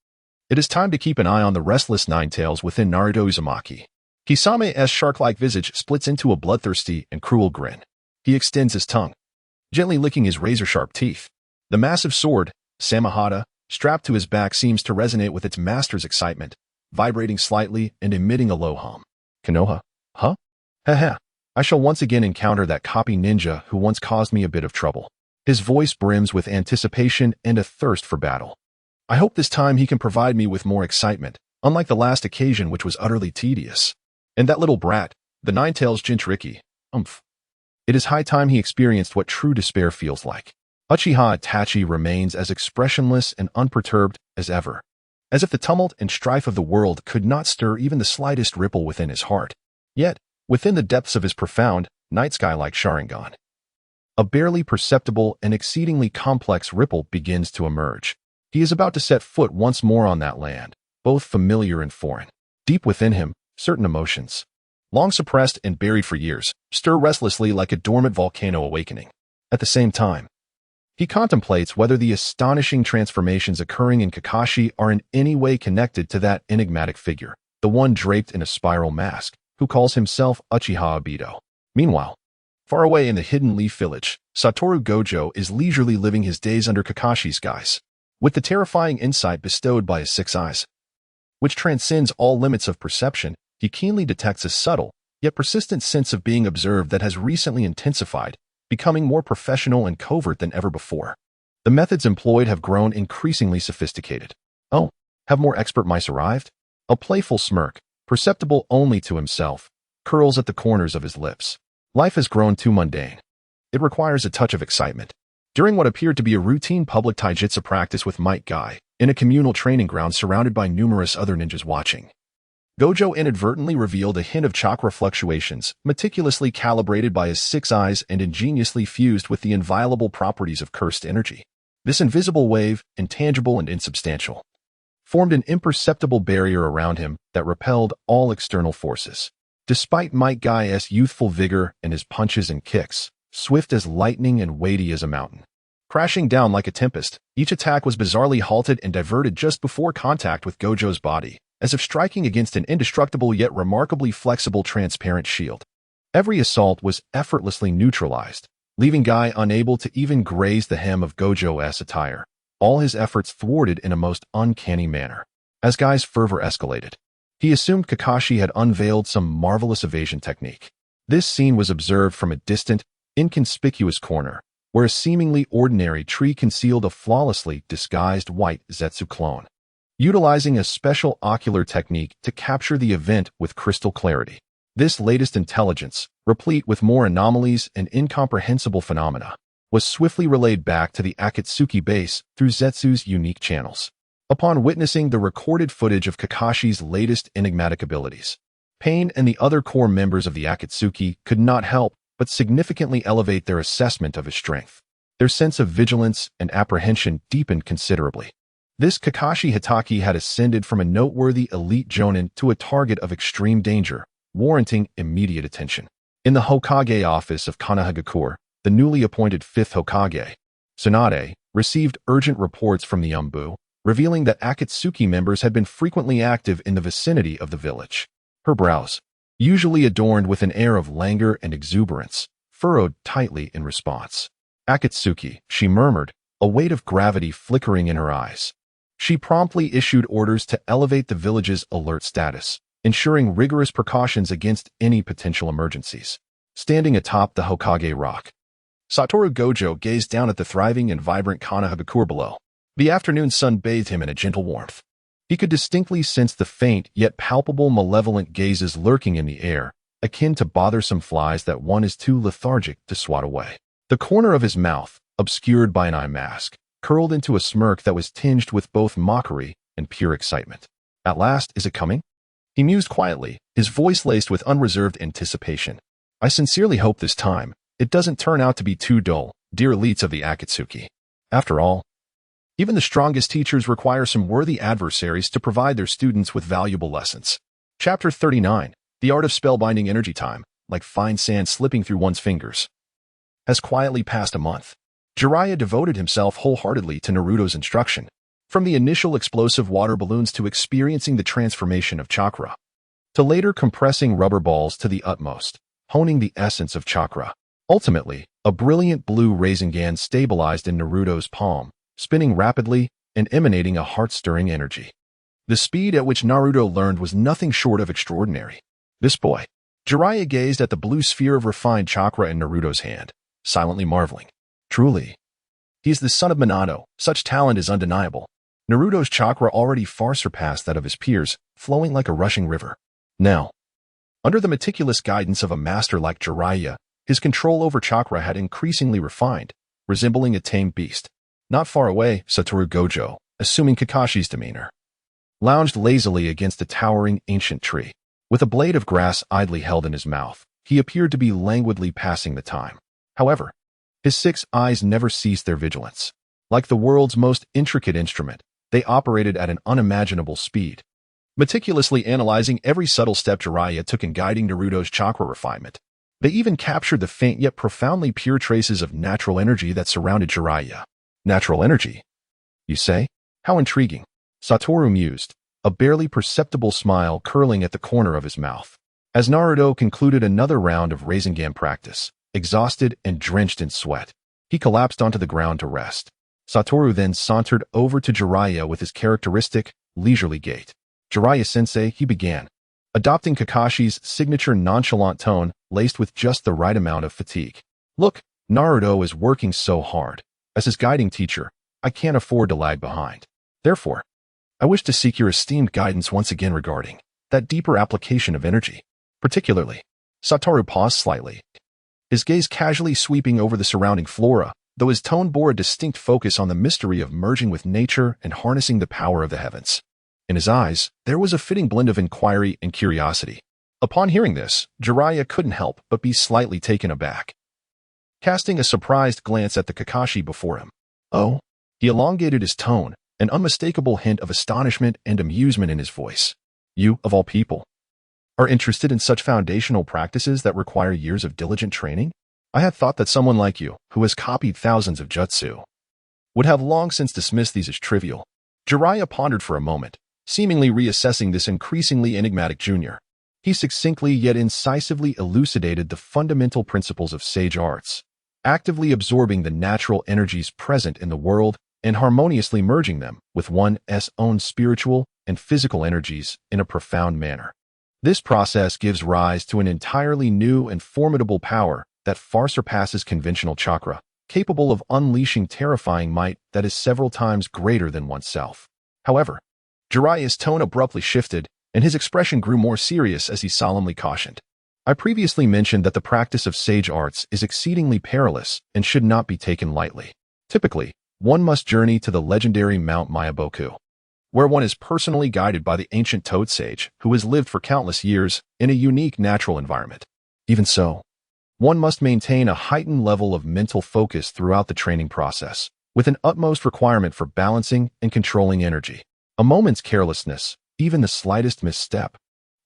Speaker 1: it is time to keep an eye on the restless Ninetales within Naruto Uzumaki. Kisame's shark-like visage splits into a bloodthirsty and cruel grin. He extends his tongue, gently licking his razor-sharp teeth. The massive sword, Samahata, strapped to his back seems to resonate with its master's excitement, vibrating slightly and emitting a low hum. Konoha? Huh? Haha. I shall once again encounter that copy ninja who once caused me a bit of trouble. His voice brims with anticipation and a thirst for battle. I hope this time he can provide me with more excitement, unlike the last occasion which was utterly tedious. And that little brat, the Ninetales Jinchuriki, It is high time he experienced what true despair feels like. Uchiha Itachi remains as expressionless and unperturbed as ever, as if the tumult and strife of the world could not stir even the slightest ripple within his heart. Yet, within the depths of his profound, night sky-like Sharingan, a barely perceptible and exceedingly complex ripple begins to emerge. He is about to set foot once more on that land, both familiar and foreign. Deep within him, certain emotions, long suppressed and buried for years, stir restlessly like a dormant volcano awakening. At the same time, he contemplates whether the astonishing transformations occurring in Kakashi are in any way connected to that enigmatic figure, the one draped in a spiral mask, who calls himself Uchiha Obito. Meanwhile, far away in the Hidden Leaf Village, Satoru Gojo is leisurely living his days under Kakashi's guise, with the terrifying insight bestowed by his 6 eyes, which transcends all limits of perception. He keenly detects a subtle, yet persistent sense of being observed that has recently intensified, becoming more professional and covert than ever before. The methods employed have grown increasingly sophisticated. Oh, have more expert mice arrived? A playful smirk, perceptible only to himself, curls at the corners of his lips. Life has grown too mundane. It requires a touch of excitement. During what appeared to be a routine public taijutsu practice with Might Guy, in a communal training ground surrounded by numerous other ninjas watching, Gojo inadvertently revealed a hint of chakra fluctuations, meticulously calibrated by his 6 eyes and ingeniously fused with the inviolable properties of cursed energy. This invisible wave, intangible and insubstantial, formed an imperceptible barrier around him that repelled all external forces. Despite Might Guy's youthful vigor and his punches and kicks, swift as lightning and weighty as a mountain, crashing down like a tempest, each attack was bizarrely halted and diverted just before contact with Gojo's body, as if striking against an indestructible yet remarkably flexible transparent shield. Every assault was effortlessly neutralized, leaving Guy unable to even graze the hem of Gojo's attire, all his efforts thwarted in a most uncanny manner. As Guy's fervor escalated, he assumed Kakashi had unveiled some marvelous evasion technique. This scene was observed from a distant, inconspicuous corner, where a seemingly ordinary tree concealed a flawlessly disguised white Zetsu clone, utilizing a special ocular technique to capture the event with crystal clarity. This latest intelligence, replete with more anomalies and incomprehensible phenomena, was swiftly relayed back to the Akatsuki base through Zetsu's unique channels. Upon witnessing the recorded footage of Kakashi's latest enigmatic abilities, Pain and the other core members of the Akatsuki could not help but significantly elevate their assessment of his strength. Their sense of vigilance and apprehension deepened considerably. This Kakashi Hitaki had ascended from a noteworthy elite jonin to a target of extreme danger, warranting immediate attention. In the Hokage office of Konohagakure, the newly appointed 5th Hokage, Tsunade, received urgent reports from the Umbu, revealing that Akatsuki members had been frequently active in the vicinity of the village. Her brows, usually adorned with an air of languor and exuberance, furrowed tightly in response. Akatsuki, she murmured, a weight of gravity flickering in her eyes. She promptly issued orders to elevate the village's alert status, ensuring rigorous precautions against any potential emergencies. Standing atop the Hokage rock, Satoru Gojo gazed down at the thriving and vibrant Konohagakure below. The afternoon sun bathed him in a gentle warmth. He could distinctly sense the faint yet palpable malevolent gazes lurking in the air, akin to bothersome flies that one is too lethargic to swat away. The corner of his mouth, obscured by an eye mask, curled into a smirk that was tinged with both mockery and pure excitement. At last, is it coming? He mused quietly, his voice laced with unreserved anticipation. I sincerely hope this time, it doesn't turn out to be too dull, dear elites of the Akatsuki. After all, even the strongest teachers require some worthy adversaries to provide their students with valuable lessons. Chapter 39, The Art of Spellbinding Energy Time, like fine sand slipping through one's fingers. Has quietly passed a month. Jiraiya devoted himself wholeheartedly to Naruto's instruction, from the initial explosive water balloons to experiencing the transformation of chakra, to later compressing rubber balls to the utmost, honing the essence of chakra. Ultimately, a brilliant blue Rasengan stabilized in Naruto's palm, spinning rapidly and emanating a heart-stirring energy. The speed at which Naruto learned was nothing short of extraordinary. This boy. Jiraiya gazed at the blue sphere of refined chakra in Naruto's hand, silently marveling. Truly, he is the son of Minato. Such talent is undeniable. Naruto's chakra already far surpassed that of his peers, flowing like a rushing river. Now, under the meticulous guidance of a master like Jiraiya, his control over chakra had increasingly refined, resembling a tame beast. Not far away, Satoru Gojo, assuming Kakashi's demeanor, lounged lazily against a towering ancient tree. With a blade of grass idly held in his mouth, he appeared to be languidly passing the time. However, his 6 eyes never ceased their vigilance. Like the world's most intricate instrument, they operated at an unimaginable speed, meticulously analyzing every subtle step Jiraiya took in guiding Naruto's chakra refinement. They even captured the faint yet profoundly pure traces of natural energy that surrounded Jiraiya. Natural energy, you say? How intriguing. Satoru mused, a barely perceptible smile curling at the corner of his mouth. As Naruto concluded another round of Rasengan practice, exhausted and drenched in sweat, he collapsed onto the ground to rest. Satoru then sauntered over to Jiraiya with his characteristic, leisurely gait. Jiraiya-sensei, he began, adopting Kakashi's signature nonchalant tone laced with just the right amount of fatigue. Look, Naruto is working so hard. As his guiding teacher, I can't afford to lag behind. Therefore, I wish to seek your esteemed guidance once again regarding that deeper application of energy. Particularly, Satoru paused slightly, his gaze casually sweeping over the surrounding flora, though his tone bore a distinct focus on the mystery of merging with nature and harnessing the power of the heavens. In his eyes, there was a fitting blend of inquiry and curiosity. Upon hearing this, Jiraiya couldn't help but be slightly taken aback. Casting a surprised glance at the Kakashi before him. Oh? He elongated his tone, an unmistakable hint of astonishment and amusement in his voice. You, of all people, are interested in such foundational practices that require years of diligent training? I had thought that someone like you, who has copied thousands of jutsu, would have long since dismissed these as trivial. Jiraiya pondered for a moment, seemingly reassessing this increasingly enigmatic junior. He succinctly yet incisively elucidated the fundamental principles of sage arts, actively absorbing the natural energies present in the world and harmoniously merging them with one's own spiritual and physical energies in a profound manner. This process gives rise to an entirely new and formidable power that far surpasses conventional chakra, capable of unleashing terrifying might that is several times greater than oneself. However, Jiraiya's tone abruptly shifted, and his expression grew more serious as he solemnly cautioned. I previously mentioned that the practice of sage arts is exceedingly perilous and should not be taken lightly. Typically, one must journey to the legendary Mount Myaboku, where one is personally guided by the ancient toad sage who has lived for countless years in a unique natural environment. Even so, one must maintain a heightened level of mental focus throughout the training process, with an utmost requirement for balancing and controlling energy. A moment's carelessness, even the slightest misstep,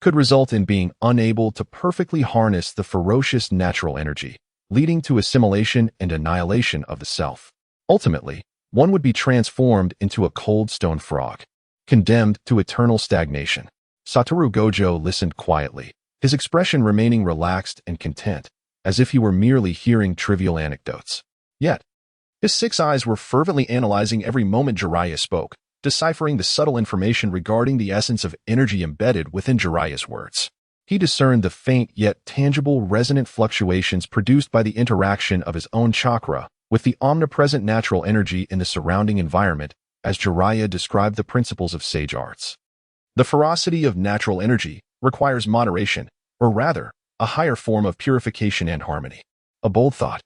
Speaker 1: could result in being unable to perfectly harness the ferocious natural energy, leading to assimilation and annihilation of the self. Ultimately, one would be transformed into a cold stone frog, condemned to eternal stagnation. Satoru Gojo listened quietly, his expression remaining relaxed and content, as if he were merely hearing trivial anecdotes. Yet, his 6 eyes were fervently analyzing every moment Jiraiya spoke, deciphering the subtle information regarding the essence of energy embedded within Jiraiya's words. He discerned the faint yet tangible resonant fluctuations produced by the interaction of his own chakra with the omnipresent natural energy in the surrounding environment, as Jiraiya described the principles of sage arts. The ferocity of natural energy requires moderation, or rather, a higher form of purification and harmony. A bold thought,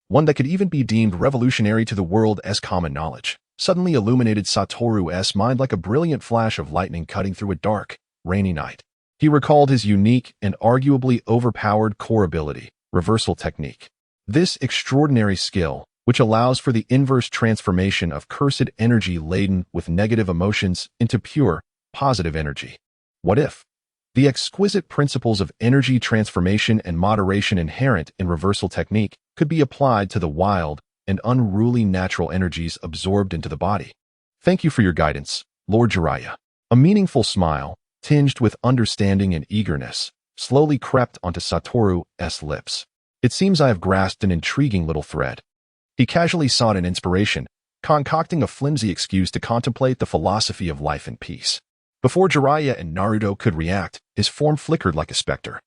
Speaker 1: one that could even be deemed revolutionary to the world as common knowledge, suddenly illuminated Satoru's mind like a brilliant flash of lightning cutting through a dark, rainy night. He recalled his unique and arguably overpowered core ability, reversal technique. This extraordinary skill, which allows for the inverse transformation of cursed energy laden with negative emotions into pure, positive energy. What if the exquisite principles of energy transformation and moderation inherent in reversal technique could be applied to the wild and unruly natural energies absorbed into the body? Thank you for your guidance, Lord Jiraiya. A meaningful smile, tinged with understanding and eagerness, slowly crept onto Satoru's lips. It seems I have grasped an intriguing little thread. He casually sought an inspiration, concocting a flimsy excuse to contemplate the philosophy of life and peace. Before Jiraiya and Naruto could react, his form flickered like a specter,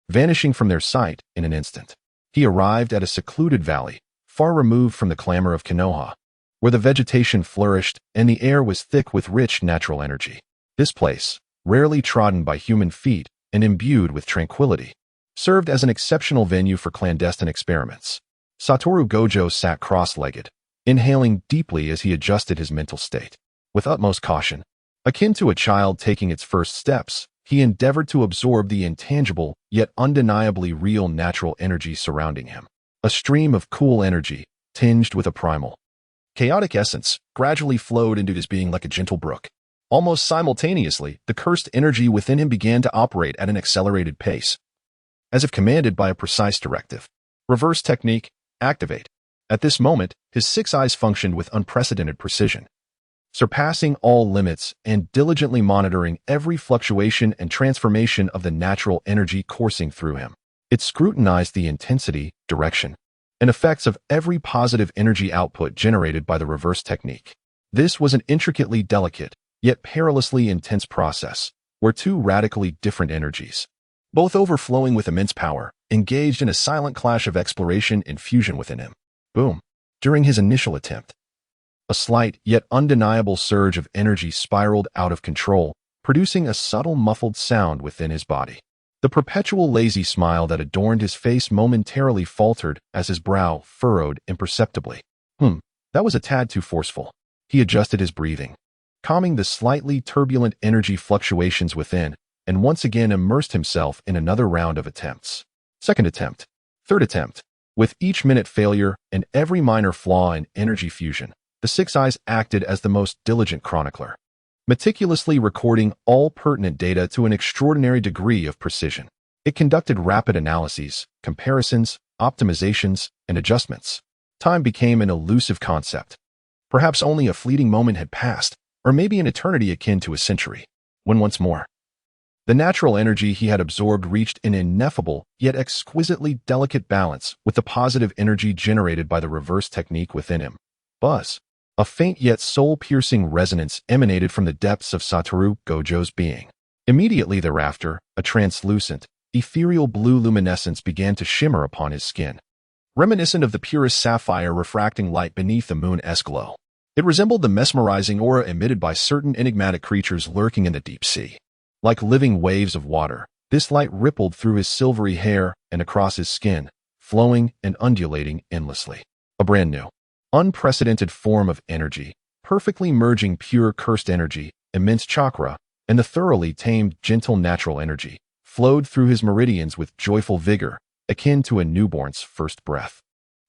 Speaker 1: vanishing from their sight in an instant. He arrived at a secluded valley, far removed from the clamor of Konoha, where the vegetation flourished and the air was thick with rich natural energy. This place, rarely trodden by human feet and imbued with tranquility, served as an exceptional venue for clandestine experiments. Satoru Gojo sat cross-legged, inhaling deeply as he adjusted his mental state. With utmost caution, akin to a child taking its first steps, he endeavored to absorb the intangible yet undeniably real natural energy surrounding him. A stream of cool energy, tinged with a primal, chaotic essence, gradually flowed into his being like a gentle brook. Almost simultaneously, the cursed energy within him began to operate at an accelerated pace, as if commanded by a precise directive. Reverse technique, activate. At this moment, his 6 eyes functioned with unprecedented precision, surpassing all limits and diligently monitoring every fluctuation and transformation of the natural energy coursing through him. It scrutinized the intensity, direction, and effects of every positive energy output generated by the reverse technique. This was an intricately delicate, yet perilously intense process, where 2 radically different energies, both overflowing with immense power, engaged in a silent clash of exploration and fusion within him. Boom! During his initial attempt, a slight yet undeniable surge of energy spiraled out of control, producing a subtle muffled sound within his body. The perpetual lazy smile that adorned his face momentarily faltered as his brow furrowed imperceptibly. That was a tad too forceful. He adjusted his breathing, calming the slightly turbulent energy fluctuations within, and once again immersed himself in another round of attempts. Second attempt. Third attempt. With each minute failure and every minor flaw in energy fusion, the 6 eyes acted as the most diligent chronicler, meticulously recording all pertinent data to an extraordinary degree of precision. It conducted rapid analyses, comparisons, optimizations, and adjustments. Time became an elusive concept. Perhaps only a fleeting moment had passed, or maybe an eternity akin to a century, when once more, the natural energy he had absorbed reached an ineffable yet exquisitely delicate balance with the positive energy generated by the reverse technique within him. Buzz. A faint yet soul-piercing resonance emanated from the depths of Satoru Gojo's being. Immediately thereafter, a translucent, ethereal blue luminescence began to shimmer upon his skin, reminiscent of the purest sapphire refracting light beneath the moon's glow. It resembled the mesmerizing aura emitted by certain enigmatic creatures lurking in the deep sea. Like living waves of water, this light rippled through his silvery hair and across his skin, flowing and undulating endlessly. A brand new, unprecedented form of energy, perfectly merging pure cursed energy, immense chakra, and the thoroughly tamed, gentle natural energy, flowed through his meridians with joyful vigor, akin to a newborn's first breath.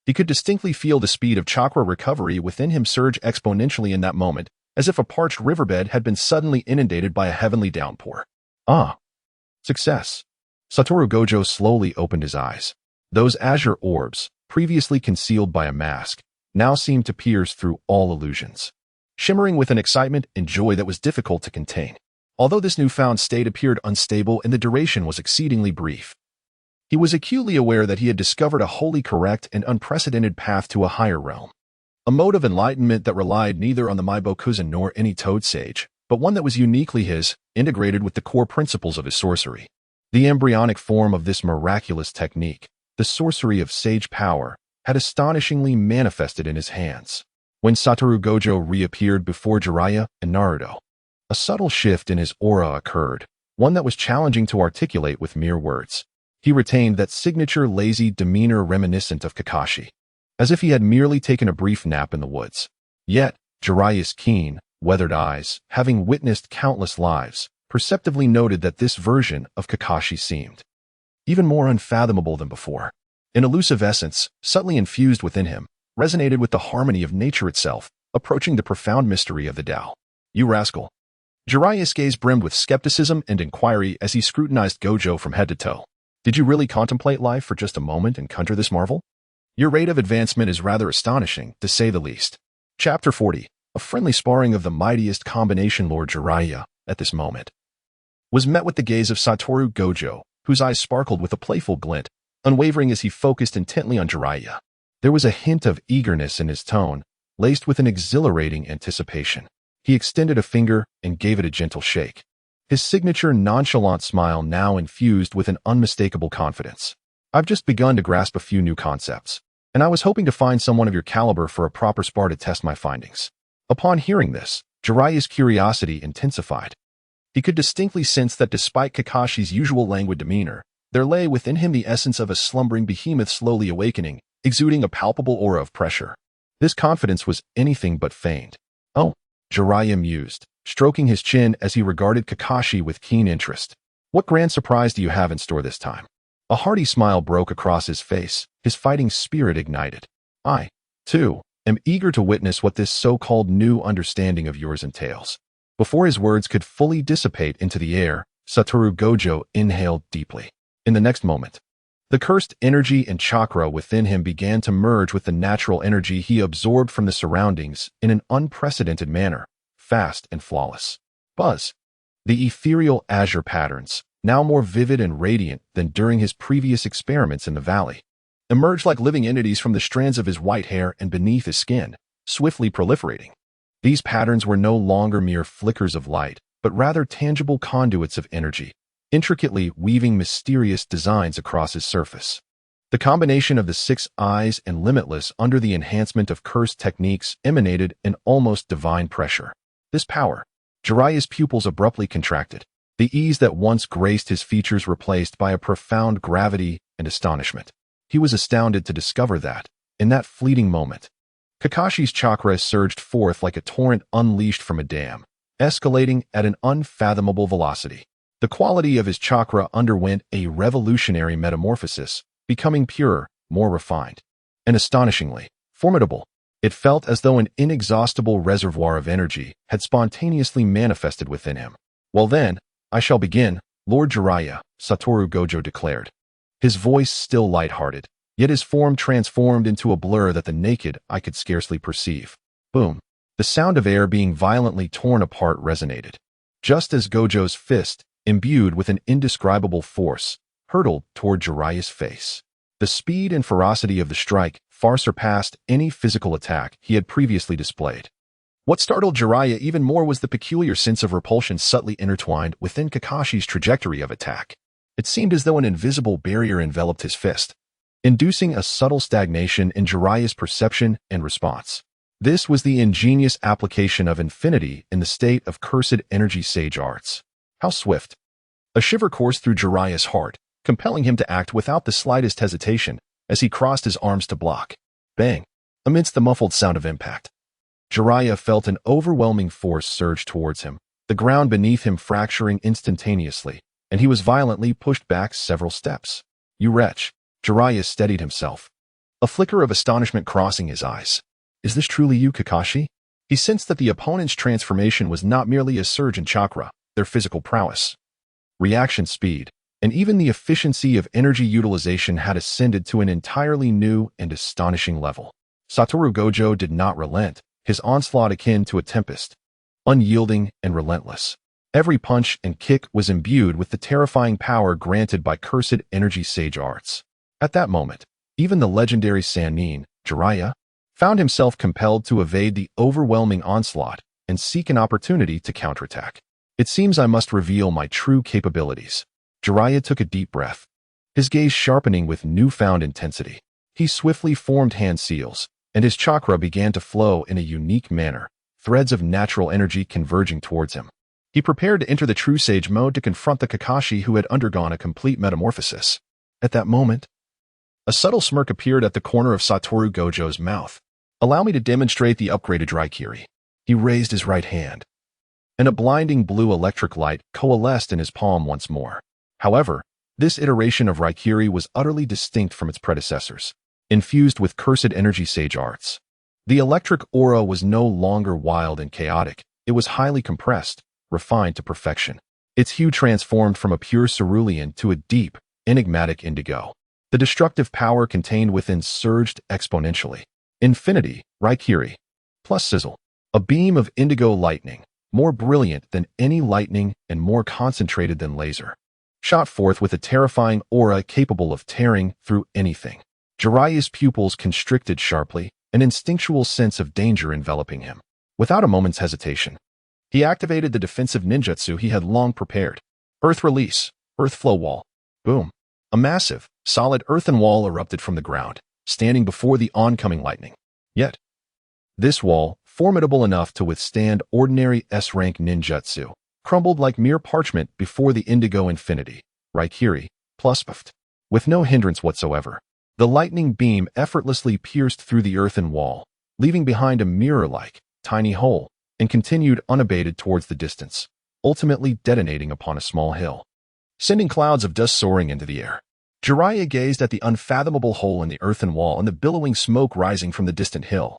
Speaker 1: He could distinctly feel the speed of chakra recovery within him surge exponentially in that moment, as if a parched riverbed had been suddenly inundated by a heavenly downpour. Ah! Success! Satoru Gojo slowly opened his eyes. Those azure orbs, previously concealed by a mask, now seemed to pierce through all illusions, shimmering with an excitement and joy that was difficult to contain. Although this newfound state appeared unstable and the duration was exceedingly brief, he was acutely aware that he had discovered a wholly correct and unprecedented path to a higher realm. A mode of enlightenment that relied neither on the Maibokuzen nor any Toad Sage, but one that was uniquely his, integrated with the core principles of his sorcery. The embryonic form of this miraculous technique, the sorcery of sage power, had astonishingly manifested in his hands. When Satoru Gojo reappeared before Jiraiya and Naruto, a subtle shift in his aura occurred, one that was challenging to articulate with mere words. He retained that signature lazy demeanor reminiscent of Kakashi, as if he had merely taken a brief nap in the woods. Yet, Jiraiya's keen, weathered eyes, having witnessed countless lives, perceptively noted that this version of Kakashi seemed even more unfathomable than before. An elusive essence, subtly infused within him, resonated with the harmony of nature itself, approaching the profound mystery of the Tao. You rascal. Jiraiya's gaze brimmed with skepticism and inquiry as he scrutinized Gojo from head to toe. Did you really contemplate life for just a moment and conjure this marvel? Your rate of advancement is rather astonishing, to say the least. Chapter 40. A friendly sparring of the mightiest combination. Lord Jiraiya, at this moment, was met with the gaze of Satoru Gojo, whose eyes sparkled with a playful glint, unwavering as he focused intently on Jiraiya. There was a hint of eagerness in his tone, laced with an exhilarating anticipation. He extended a finger and gave it a gentle shake, his signature nonchalant smile now infused with an unmistakable confidence. I've just begun to grasp a few new concepts, and I was hoping to find someone of your caliber for a proper spar to test my findings. Upon hearing this, Jiraiya's curiosity intensified. He could distinctly sense that despite Kakashi's usual languid demeanor, there lay within him the essence of a slumbering behemoth slowly awakening, exuding a palpable aura of pressure. This confidence was anything but feigned. Oh, Jiraiya mused, stroking his chin as he regarded Kakashi with keen interest. What grand surprise do you have in store this time? A hearty smile broke across his face, his fighting spirit ignited. I, too, am eager to witness what this so-called new understanding of yours entails. Before his words could fully dissipate into the air, Satoru Gojo inhaled deeply. In the next moment, the cursed energy and chakra within him began to merge with the natural energy he absorbed from the surroundings in an unprecedented manner, fast and flawless. Buzz. The ethereal azure patterns, now more vivid and radiant than during his previous experiments in the valley, emerged like living entities from the strands of his white hair and beneath his skin, swiftly proliferating. These patterns were no longer mere flickers of light, but rather tangible conduits of energy, intricately weaving mysterious designs across his surface. The combination of the 6 eyes and limitless under the enhancement of cursed techniques emanated an almost divine pressure. This power, Jiraiya's pupils abruptly contracted, the ease that once graced his features replaced by a profound gravity and astonishment. He was astounded to discover that, in that fleeting moment, Kakashi's chakra surged forth like a torrent unleashed from a dam, escalating at an unfathomable velocity. The quality of his chakra underwent a revolutionary metamorphosis, becoming purer, more refined, and astonishingly formidable. It felt as though an inexhaustible reservoir of energy had spontaneously manifested within him. Well then, I shall begin, Lord Jiraiya, Satoru Gojo declared. His voice still light-hearted, yet his form transformed into a blur that the naked eye could scarcely perceive. Boom. The sound of air being violently torn apart resonated, just as Gojo's fist, imbued with an indescribable force, hurtled toward Jiraiya's face. The speed and ferocity of the strike far surpassed any physical attack he had previously displayed. What startled Jiraiya even more was the peculiar sense of repulsion subtly intertwined within Kakashi's trajectory of attack. It seemed as though an invisible barrier enveloped his fist, inducing a subtle stagnation in Jiraiya's perception and response. This was the ingenious application of infinity in the state of cursed energy sage arts. How swift! A shiver coursed through Jiraiya's heart, compelling him to act without the slightest hesitation as he crossed his arms to block. Bang! Amidst the muffled sound of impact, Jiraiya felt an overwhelming force surge towards him, the ground beneath him fracturing instantaneously, and he was violently pushed back several steps. "You wretch!" Jiraiya steadied himself, a flicker of astonishment crossing his eyes. "Is this truly you, Kakashi?" He sensed that the opponent's transformation was not merely a surge in chakra, their physical prowess, reaction speed, and even the efficiency of energy utilization had ascended to an entirely new and astonishing level. Satoru Gojo did not relent, his onslaught akin to a tempest, unyielding and relentless. Every punch and kick was imbued with the terrifying power granted by cursed energy sage arts. At that moment, even the legendary Sannin, Jiraiya, found himself compelled to evade the overwhelming onslaught and seek an opportunity to counterattack. "It seems I must reveal my true capabilities." Jiraiya took a deep breath, his gaze sharpening with newfound intensity. He swiftly formed hand seals, and his chakra began to flow in a unique manner, threads of natural energy converging towards him. He prepared to enter the true sage mode to confront the Kakashi who had undergone a complete metamorphosis. At that moment, a subtle smirk appeared at the corner of Satoru Gojo's mouth. "Allow me to demonstrate the upgraded Raikiri." He raised his right hand, and a blinding blue electric light coalesced in his palm once more. However, this iteration of Raikiri was utterly distinct from its predecessors, infused with cursed energy sage arts. The electric aura was no longer wild and chaotic, it was highly compressed, refined to perfection. Its hue transformed from a pure cerulean to a deep, enigmatic indigo. The destructive power contained within surged exponentially. Infinity, Raikiri, plus sizzle. A beam of indigo lightning, more brilliant than any lightning and more concentrated than laser, shot forth with a terrifying aura capable of tearing through anything. Jiraiya's pupils constricted sharply, an instinctual sense of danger enveloping him. Without a moment's hesitation, he activated the defensive ninjutsu he had long prepared. Earth release, earth flow wall. Boom. A massive, solid earthen wall erupted from the ground, standing before the oncoming lightning. Yet, this wall, formidable enough to withstand ordinary S-rank ninjutsu, crumbled like mere parchment before the indigo infinity, Raikiri, plus puffed. With no hindrance whatsoever, the lightning beam effortlessly pierced through the earthen wall, leaving behind a mirror-like, tiny hole, and continued unabated towards the distance, ultimately detonating upon a small hill, sending clouds of dust soaring into the air. Jiraiya gazed at the unfathomable hole in the earthen wall and the billowing smoke rising from the distant hill,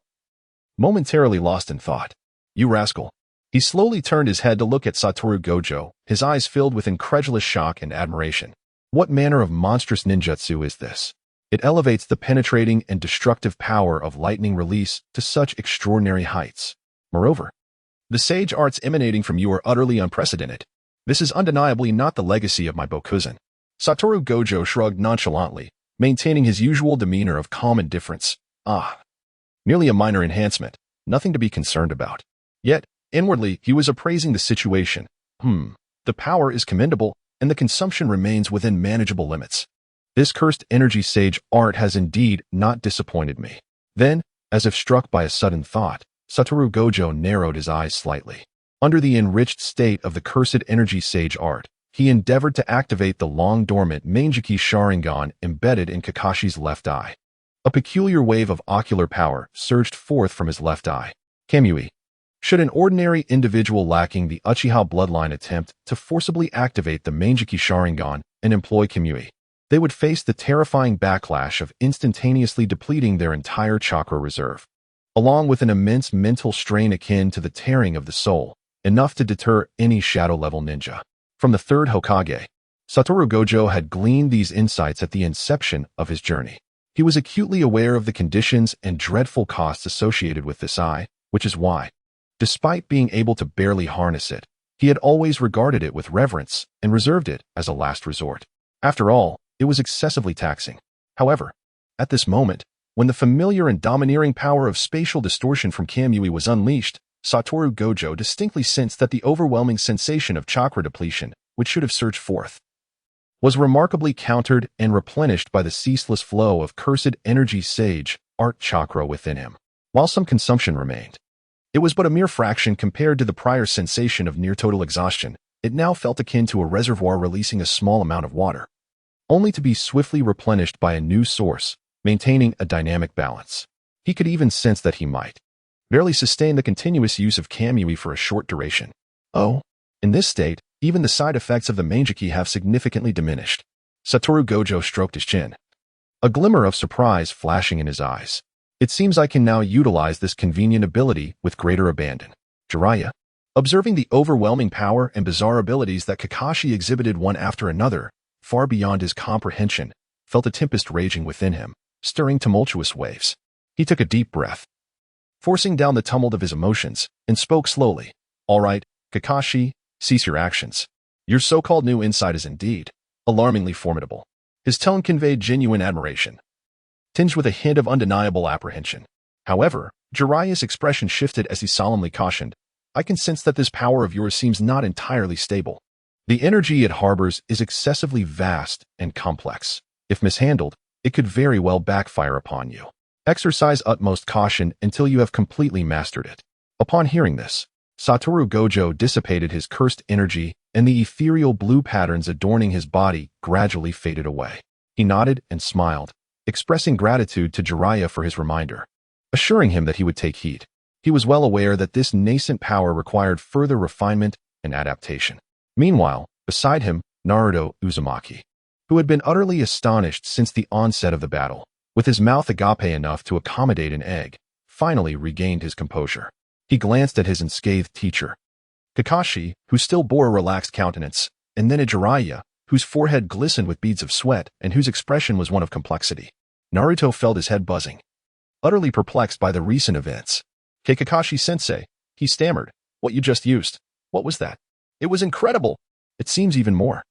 Speaker 1: momentarily lost in thought. "You rascal." He slowly turned his head to look at Satoru Gojo, his eyes filled with incredulous shock and admiration. What manner of monstrous ninjutsu is this? It elevates the penetrating and destructive power of lightning release to such extraordinary heights. Moreover, the sage arts emanating from you are utterly unprecedented. This is undeniably not the legacy of my Bokuzen. Satoru Gojo shrugged nonchalantly, maintaining his usual demeanor of calm indifference. Merely a minor enhancement, nothing to be concerned about. Yet, inwardly, he was appraising the situation. The power is commendable, and the consumption remains within manageable limits. This cursed energy sage art has indeed not disappointed me. Then, as if struck by a sudden thought, Satoru Gojo narrowed his eyes slightly. Under the enriched state of the cursed energy sage art, he endeavored to activate the long-dormant Mangeki Sharingan embedded in Kakashi's left eye. A peculiar wave of ocular power surged forth from his left eye. Kamui. Should an ordinary individual lacking the Uchiha bloodline attempt to forcibly activate the Mangeki Sharingan and employ Kamui, they would face the terrifying backlash of instantaneously depleting their entire chakra reserve, along with an immense mental strain akin to the tearing of the soul, enough to deter any shadow-level ninja. From the third Hokage, Satoru Gojo had gleaned these insights at the inception of his journey. He was acutely aware of the conditions and dreadful costs associated with this eye, which is why, despite being able to barely harness it, he had always regarded it with reverence and reserved it as a last resort. After all, it was excessively taxing. However, at this moment, when the familiar and domineering power of spatial distortion from Kamui was unleashed, Satoru Gojo distinctly sensed that the overwhelming sensation of chakra depletion, which should have surged forth, was remarkably countered and replenished by the ceaseless flow of cursed energy sage art chakra within him. While some consumption remained, it was but a mere fraction compared to the prior sensation of near-total exhaustion. It now felt akin to a reservoir releasing a small amount of water, only to be swiftly replenished by a new source, maintaining a dynamic balance. He could even sense that he might, barely sustained the continuous use of Kamui for a short duration. Oh, in this state, even the side effects of the Mangeki have significantly diminished. Satoru Gojo stroked his chin, a glimmer of surprise flashing in his eyes. It seems I can now utilize this convenient ability with greater abandon. Jiraiya, observing the overwhelming power and bizarre abilities that Kakashi exhibited one after another, far beyond his comprehension, felt a tempest raging within him, stirring tumultuous waves. He took a deep breath, forcing down the tumult of his emotions, and spoke slowly. All right, Kakashi, cease your actions. Your so-called new insight is indeed alarmingly formidable. His tone conveyed genuine admiration, tinged with a hint of undeniable apprehension. However, Jiraiya's expression shifted as he solemnly cautioned, I can sense that this power of yours seems not entirely stable. The energy it harbors is excessively vast and complex. If mishandled, it could very well backfire upon you. Exercise utmost caution until you have completely mastered it. Upon hearing this, Satoru Gojo dissipated his cursed energy, and the ethereal blue patterns adorning his body gradually faded away. He nodded and smiled, expressing gratitude to Jiraiya for his reminder, assuring him that he would take heed. He was well aware that this nascent power required further refinement and adaptation. Meanwhile, beside him, Naruto Uzumaki, who had been utterly astonished since the onset of the battle, with his mouth agape enough to accommodate an egg, finally regained his composure. He glanced at his unscathed teacher, Kakashi, who still bore a relaxed countenance, and then at Jiraiya, whose forehead glistened with beads of sweat and whose expression was one of complexity. Naruto felt his head buzzing, utterly perplexed by the recent events. Kakashi-sensei, he stammered, what you just used, what was that? It was incredible. It seems even more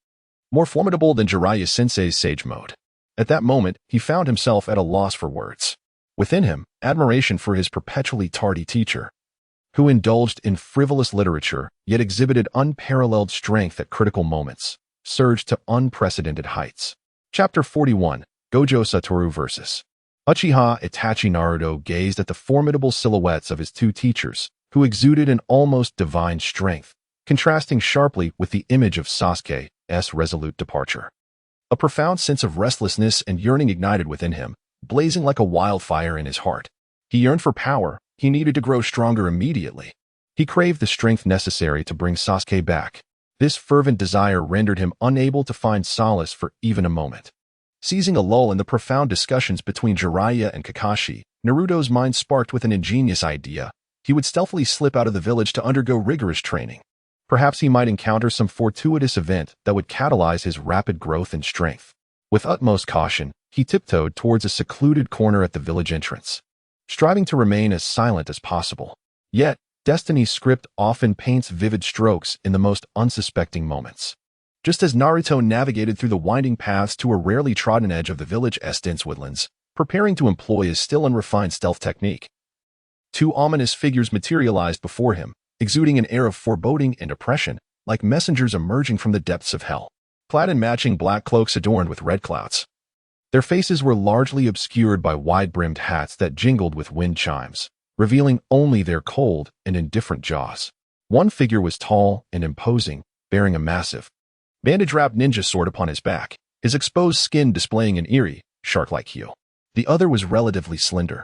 Speaker 1: formidable than Jiraiya-sensei's sage mode. At that moment, he found himself at a loss for words. Within him, admiration for his perpetually tardy teacher, who indulged in frivolous literature yet exhibited unparalleled strength at critical moments, surged to unprecedented heights. Chapter 41, Gojo Satoru vs. Uchiha Itachi. Naruto gazed at the formidable silhouettes of his two teachers, who exuded an almost divine strength, contrasting sharply with the image of Sasuke's resolute departure. A profound sense of restlessness and yearning ignited within him, blazing like a wildfire in his heart. He yearned for power. He needed to grow stronger immediately. He craved the strength necessary to bring Sasuke back. This fervent desire rendered him unable to find solace for even a moment. Seizing a lull in the profound discussions between Jiraiya and Kakashi, Naruto's mind sparked with an ingenious idea. He would stealthily slip out of the village to undergo rigorous training. Perhaps he might encounter some fortuitous event that would catalyze his rapid growth and strength. With utmost caution, he tiptoed towards a secluded corner at the village entrance, striving to remain as silent as possible. Yet, destiny's script often paints vivid strokes in the most unsuspecting moments. Just as Naruto navigated through the winding paths to a rarely trodden edge of the village's dense woodlands, preparing to employ his still unrefined stealth technique, two ominous figures materialized before him, exuding an air of foreboding and oppression, like messengers emerging from the depths of hell. Clad in matching black cloaks adorned with red clouds, their faces were largely obscured by wide-brimmed hats that jingled with wind chimes, revealing only their cold and indifferent jaws. One figure was tall and imposing, bearing a massive, bandage-wrapped ninja sword upon his back, his exposed skin displaying an eerie, shark-like heel. The other was relatively slender,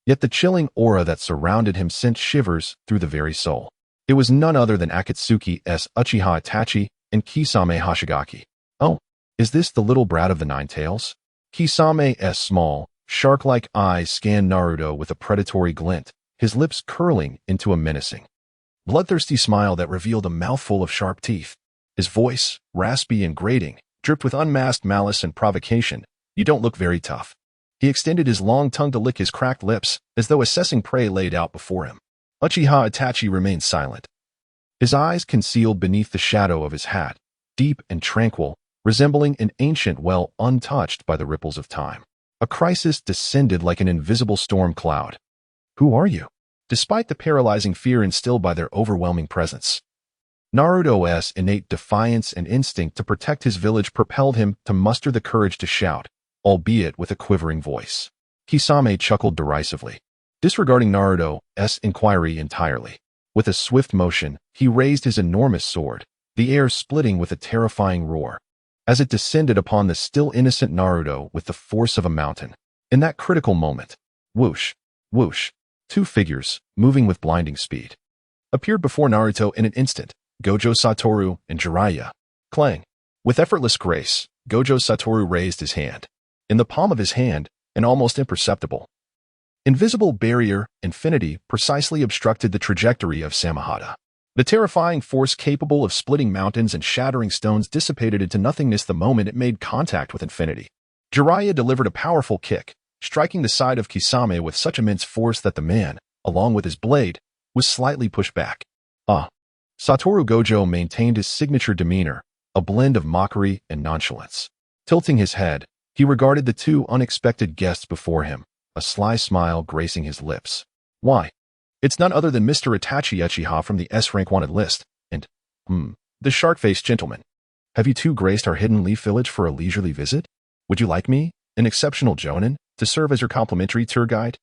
Speaker 1: yet the chilling aura that surrounded him sent shivers through the very soul. It was none other than Akatsuki's Uchiha Itachi and Kisame Hashigaki. Oh, is this the little brat of the Nine Tails? Kisame's small, shark-like eyes scanned Naruto with a predatory glint, his lips curling into a menacing, bloodthirsty smile that revealed a mouthful of sharp teeth. His voice, raspy and grating, dripped with unmasked malice and provocation. You don't look very tough. He extended his long tongue to lick his cracked lips, as though assessing prey laid out before him. Uchiha Itachi remained silent, his eyes concealed beneath the shadow of his hat, deep and tranquil, resembling an ancient well untouched by the ripples of time. A crisis descended like an invisible storm cloud. Who are you? Despite the paralyzing fear instilled by their overwhelming presence, Naruto's innate defiance and instinct to protect his village propelled him to muster the courage to shout, albeit with a quivering voice. Kisame chuckled derisively, disregarding Naruto's inquiry entirely. With a swift motion, he raised his enormous sword, the air splitting with a terrifying roar, as it descended upon the still innocent Naruto with the force of a mountain. In that critical moment, whoosh, whoosh, Two figures, moving with blinding speed, appeared before Naruto in an instant: Gojo Satoru and Jiraiya. Clang. With effortless grace, Gojo Satoru raised his hand. In the palm of his hand, an almost imperceptible, invisible barrier, infinity, precisely obstructed the trajectory of Samahata. The terrifying force capable of splitting mountains and shattering stones dissipated into nothingness the moment it made contact with infinity. Jiraiya delivered a powerful kick, striking the side of Kisame with such immense force that the man, along with his blade, was slightly pushed back. Satoru Gojo maintained his signature demeanor, a blend of mockery and nonchalance. Tilting his head, he regarded the two unexpected guests before him, a sly smile gracing his lips. Why? It's none other than Mr. Itachi Uchiha from the S-rank wanted list, and, the shark-faced gentleman. Have you two graced our hidden leaf village for a leisurely visit? Would you like me, an exceptional jonin, to serve as your complimentary tour guide?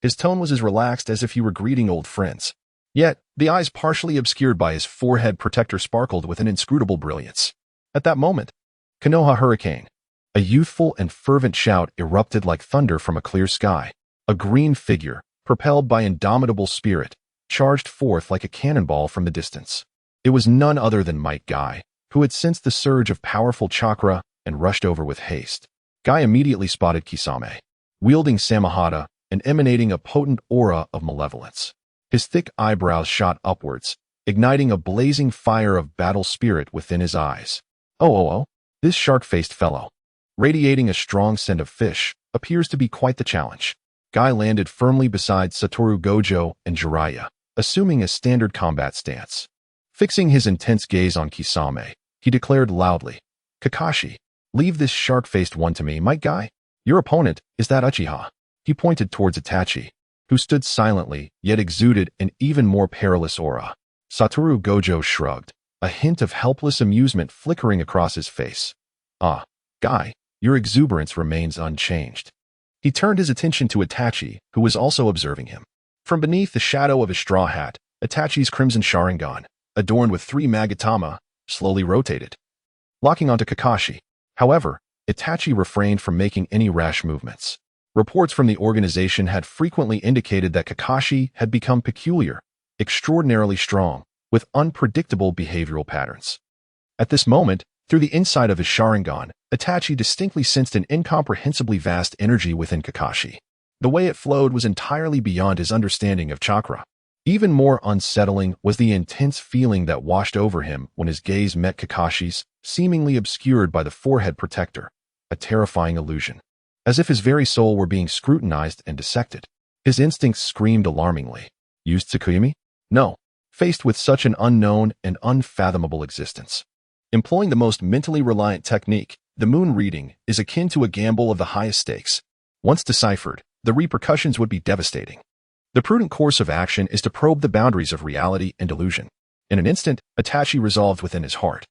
Speaker 1: His tone was as relaxed as if he were greeting old friends. Yet, the eyes partially obscured by his forehead protector sparkled with an inscrutable brilliance. At that moment, Konoha Hurricane, a youthful and fervent shout erupted like thunder from a clear sky. A green figure, propelled by indomitable spirit, charged forth like a cannonball from the distance. It was none other than Might Guy, who had sensed the surge of powerful chakra and rushed over with haste. Guy immediately spotted Kisame, wielding Samahata and emanating a potent aura of malevolence. His thick eyebrows shot upwards, igniting a blazing fire of battle spirit within his eyes. This shark-faced fellow, radiating a strong scent of fish, appears to be quite the challenge. Guy landed firmly beside Satoru Gojo and Jiraiya, assuming a standard combat stance. Fixing his intense gaze on Kisame, he declared loudly, "Kakashi, leave this shark-faced one to me, Might Guy. Your opponent is that Uchiha." He pointed towards Itachi, who stood silently, yet exuded an even more perilous aura. Satoru Gojo shrugged, a hint of helpless amusement flickering across his face. Guy, your exuberance remains unchanged." He turned his attention to Itachi, who was also observing him. From beneath the shadow of his straw hat, Itachi's crimson Sharingan, adorned with 3 Magatama, slowly rotated, locking onto Kakashi. However, Itachi refrained from making any rash movements. Reports from the organization had frequently indicated that Kakashi had become peculiar, extraordinarily strong, with unpredictable behavioral patterns. At this moment, through the inside of his Sharingan, Itachi distinctly sensed an incomprehensibly vast energy within Kakashi. The way it flowed was entirely beyond his understanding of chakra. Even more unsettling was the intense feeling that washed over him when his gaze met Kakashi's, seemingly obscured by the forehead protector, a terrifying illusion. As if his very soul were being scrutinized and dissected. His instincts screamed alarmingly. Used Tsukuyami? No. Faced with such an unknown and unfathomable existence. Employing the most mentally reliant technique, the moon reading is akin to a gamble of the highest stakes. Once deciphered, the repercussions would be devastating. The prudent course of action is to probe the boundaries of reality and illusion. In an instant, Itachi resolved within his heart,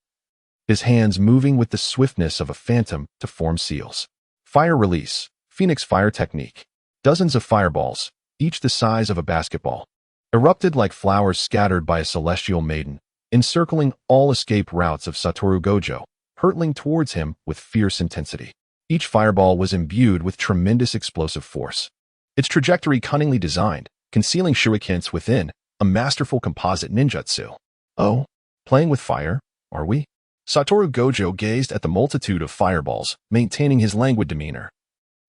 Speaker 1: his hands moving with the swiftness of a phantom to form seals. Fire release, Phoenix fire technique. Dozens of fireballs, each the size of a basketball, erupted like flowers scattered by a celestial maiden, encircling all escape routes of Satoru Gojo, hurtling towards him with fierce intensity. Each fireball was imbued with tremendous explosive force. Its trajectory cunningly designed, concealing shurikens within, a masterful composite ninjutsu. Oh, playing with fire, are we? Satoru Gojo gazed at the multitude of fireballs, maintaining his languid demeanor.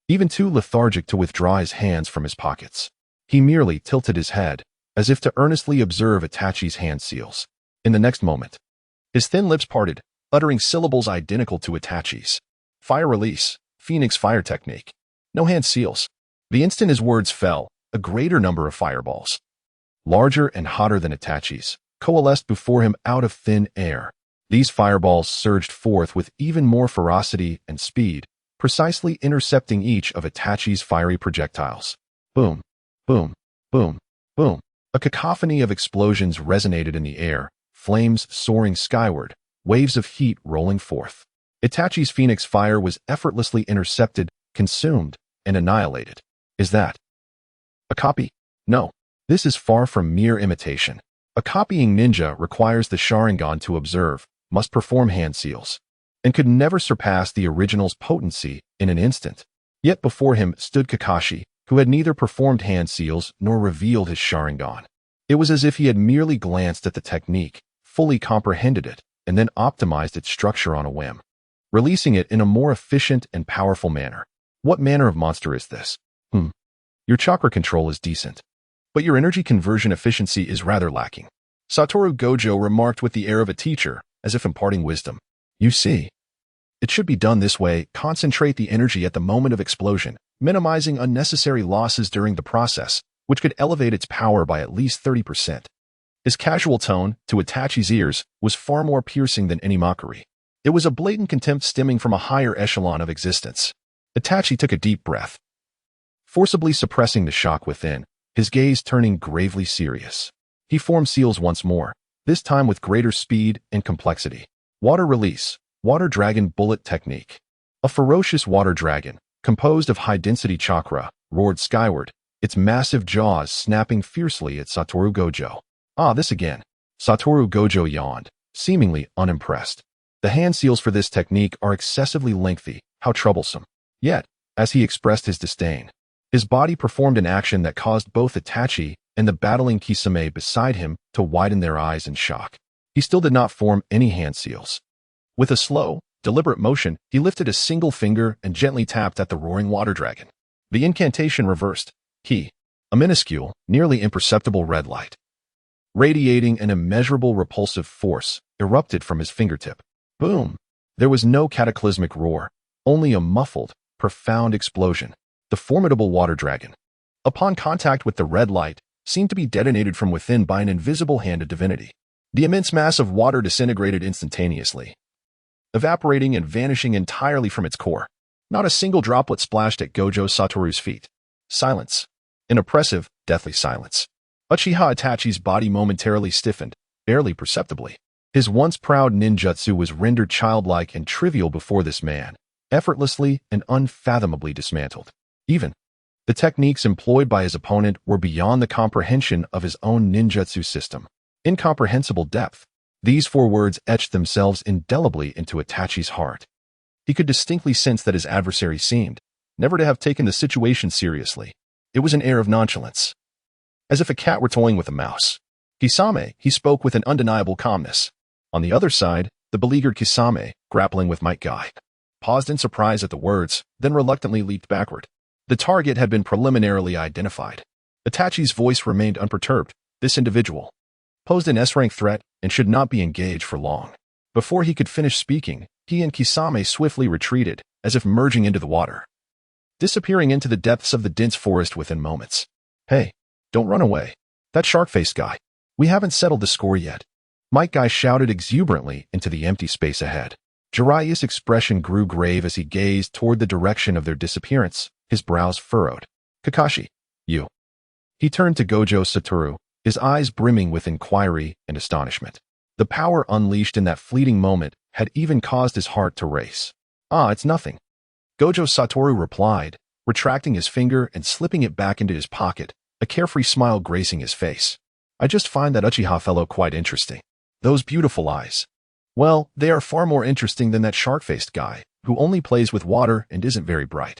Speaker 1: Even too lethargic to withdraw his hands from his pockets. He merely tilted his head, as if to earnestly observe Itachi's hand seals. In the next moment, his thin lips parted, uttering syllables identical to Itachi's. Fire release, Phoenix fire technique. No hand seals. The instant his words fell, a greater number of fireballs, larger and hotter than Itachi's, coalesced before him out of thin air. These fireballs surged forth with even more ferocity and speed, precisely intercepting each of Itachi's fiery projectiles. Boom, boom, boom, boom. A cacophony of explosions resonated in the air, flames soaring skyward, waves of heat rolling forth. Itachi's Phoenix fire was effortlessly intercepted, consumed, and annihilated. Is that a copy? No. This is far from mere imitation. A copying ninja requires the Sharingan to observe, must perform hand seals, and could never surpass the original's potency in an instant. Yet before him stood Kakashi, who had neither performed hand seals nor revealed his Sharingan. It was as if he had merely glanced at the technique, fully comprehended it, and then optimized its structure on a whim, releasing it in a more efficient and powerful manner. What manner of monster is this? Your chakra control is decent, but your energy conversion efficiency is rather lacking. Satoru Gojo remarked with the air of a teacher, as if imparting wisdom. You see, it should be done this way. Concentrate the energy at the moment of explosion, minimizing unnecessary losses during the process, which could elevate its power by at least 30%. His casual tone, to Itachi's ears, was far more piercing than any mockery. It was a blatant contempt stemming from a higher echelon of existence. Itachi took a deep breath, forcibly suppressing the shock within, his gaze turning gravely serious. He formed seals once more, this time with greater speed and complexity. Water release, water dragon bullet technique. A ferocious water dragon, composed of high-density chakra, roared skyward, its massive jaws snapping fiercely at Satoru Gojo. Ah, this again. Satoru Gojo yawned, seemingly unimpressed. The hand seals for this technique are excessively lengthy, how troublesome. Yet, as he expressed his disdain, his body performed an action that caused both Itachi and the battling Kisame beside him to widen their eyes in shock. He still did not form any hand seals. With a slow, deliberate motion, he lifted a single finger and gently tapped at the roaring water dragon. The incantation reversed. A minuscule, nearly imperceptible red light, radiating an immeasurable repulsive force, erupted from his fingertip. Boom! There was no cataclysmic roar, only a muffled, profound explosion. The formidable water dragon, upon contact with the red light, seemed to be detonated from within by an invisible hand of divinity. The immense mass of water disintegrated instantaneously, evaporating and vanishing entirely from its core. Not a single droplet splashed at Gojo Satoru's feet. Silence. An oppressive, deathly silence. Uchiha Itachi's body momentarily stiffened, barely perceptibly. His once proud ninjutsu was rendered childlike and trivial before this man, effortlessly and unfathomably dismantled. Even the techniques employed by his opponent were beyond the comprehension of his own ninjutsu system. Incomprehensible depth. These 4 words etched themselves indelibly into Itachi's heart. He could distinctly sense that his adversary seemed never to have taken the situation seriously. It was an air of nonchalance, as if a cat were toying with a mouse. Kisame, he spoke with an undeniable calmness. On the other side, the beleaguered Kisame, grappling with Might Guy, paused in surprise at the words, then reluctantly leaped backward. The target had been preliminarily identified. Itachi's voice remained unperturbed. This individual posed an S-rank threat and should not be engaged for long. Before he could finish speaking, he and Kisame swiftly retreated, as if merging into the water, disappearing into the depths of the dense forest within moments. Hey, don't run away. That shark-faced guy. We haven't settled the score yet. Might Guy shouted exuberantly into the empty space ahead. Jiraiya's expression grew grave as he gazed toward the direction of their disappearance, his brows furrowed. Kakashi, you. He turned to Gojo Satoru, his eyes brimming with inquiry and astonishment. The power unleashed in that fleeting moment had even caused his heart to race. Ah, it's nothing. Gojo Satoru replied, retracting his finger and slipping it back into his pocket, a carefree smile gracing his face. I just find that Uchiha fellow quite interesting. Those beautiful eyes. Well, they are far more interesting than that shark-faced guy, who only plays with water and isn't very bright.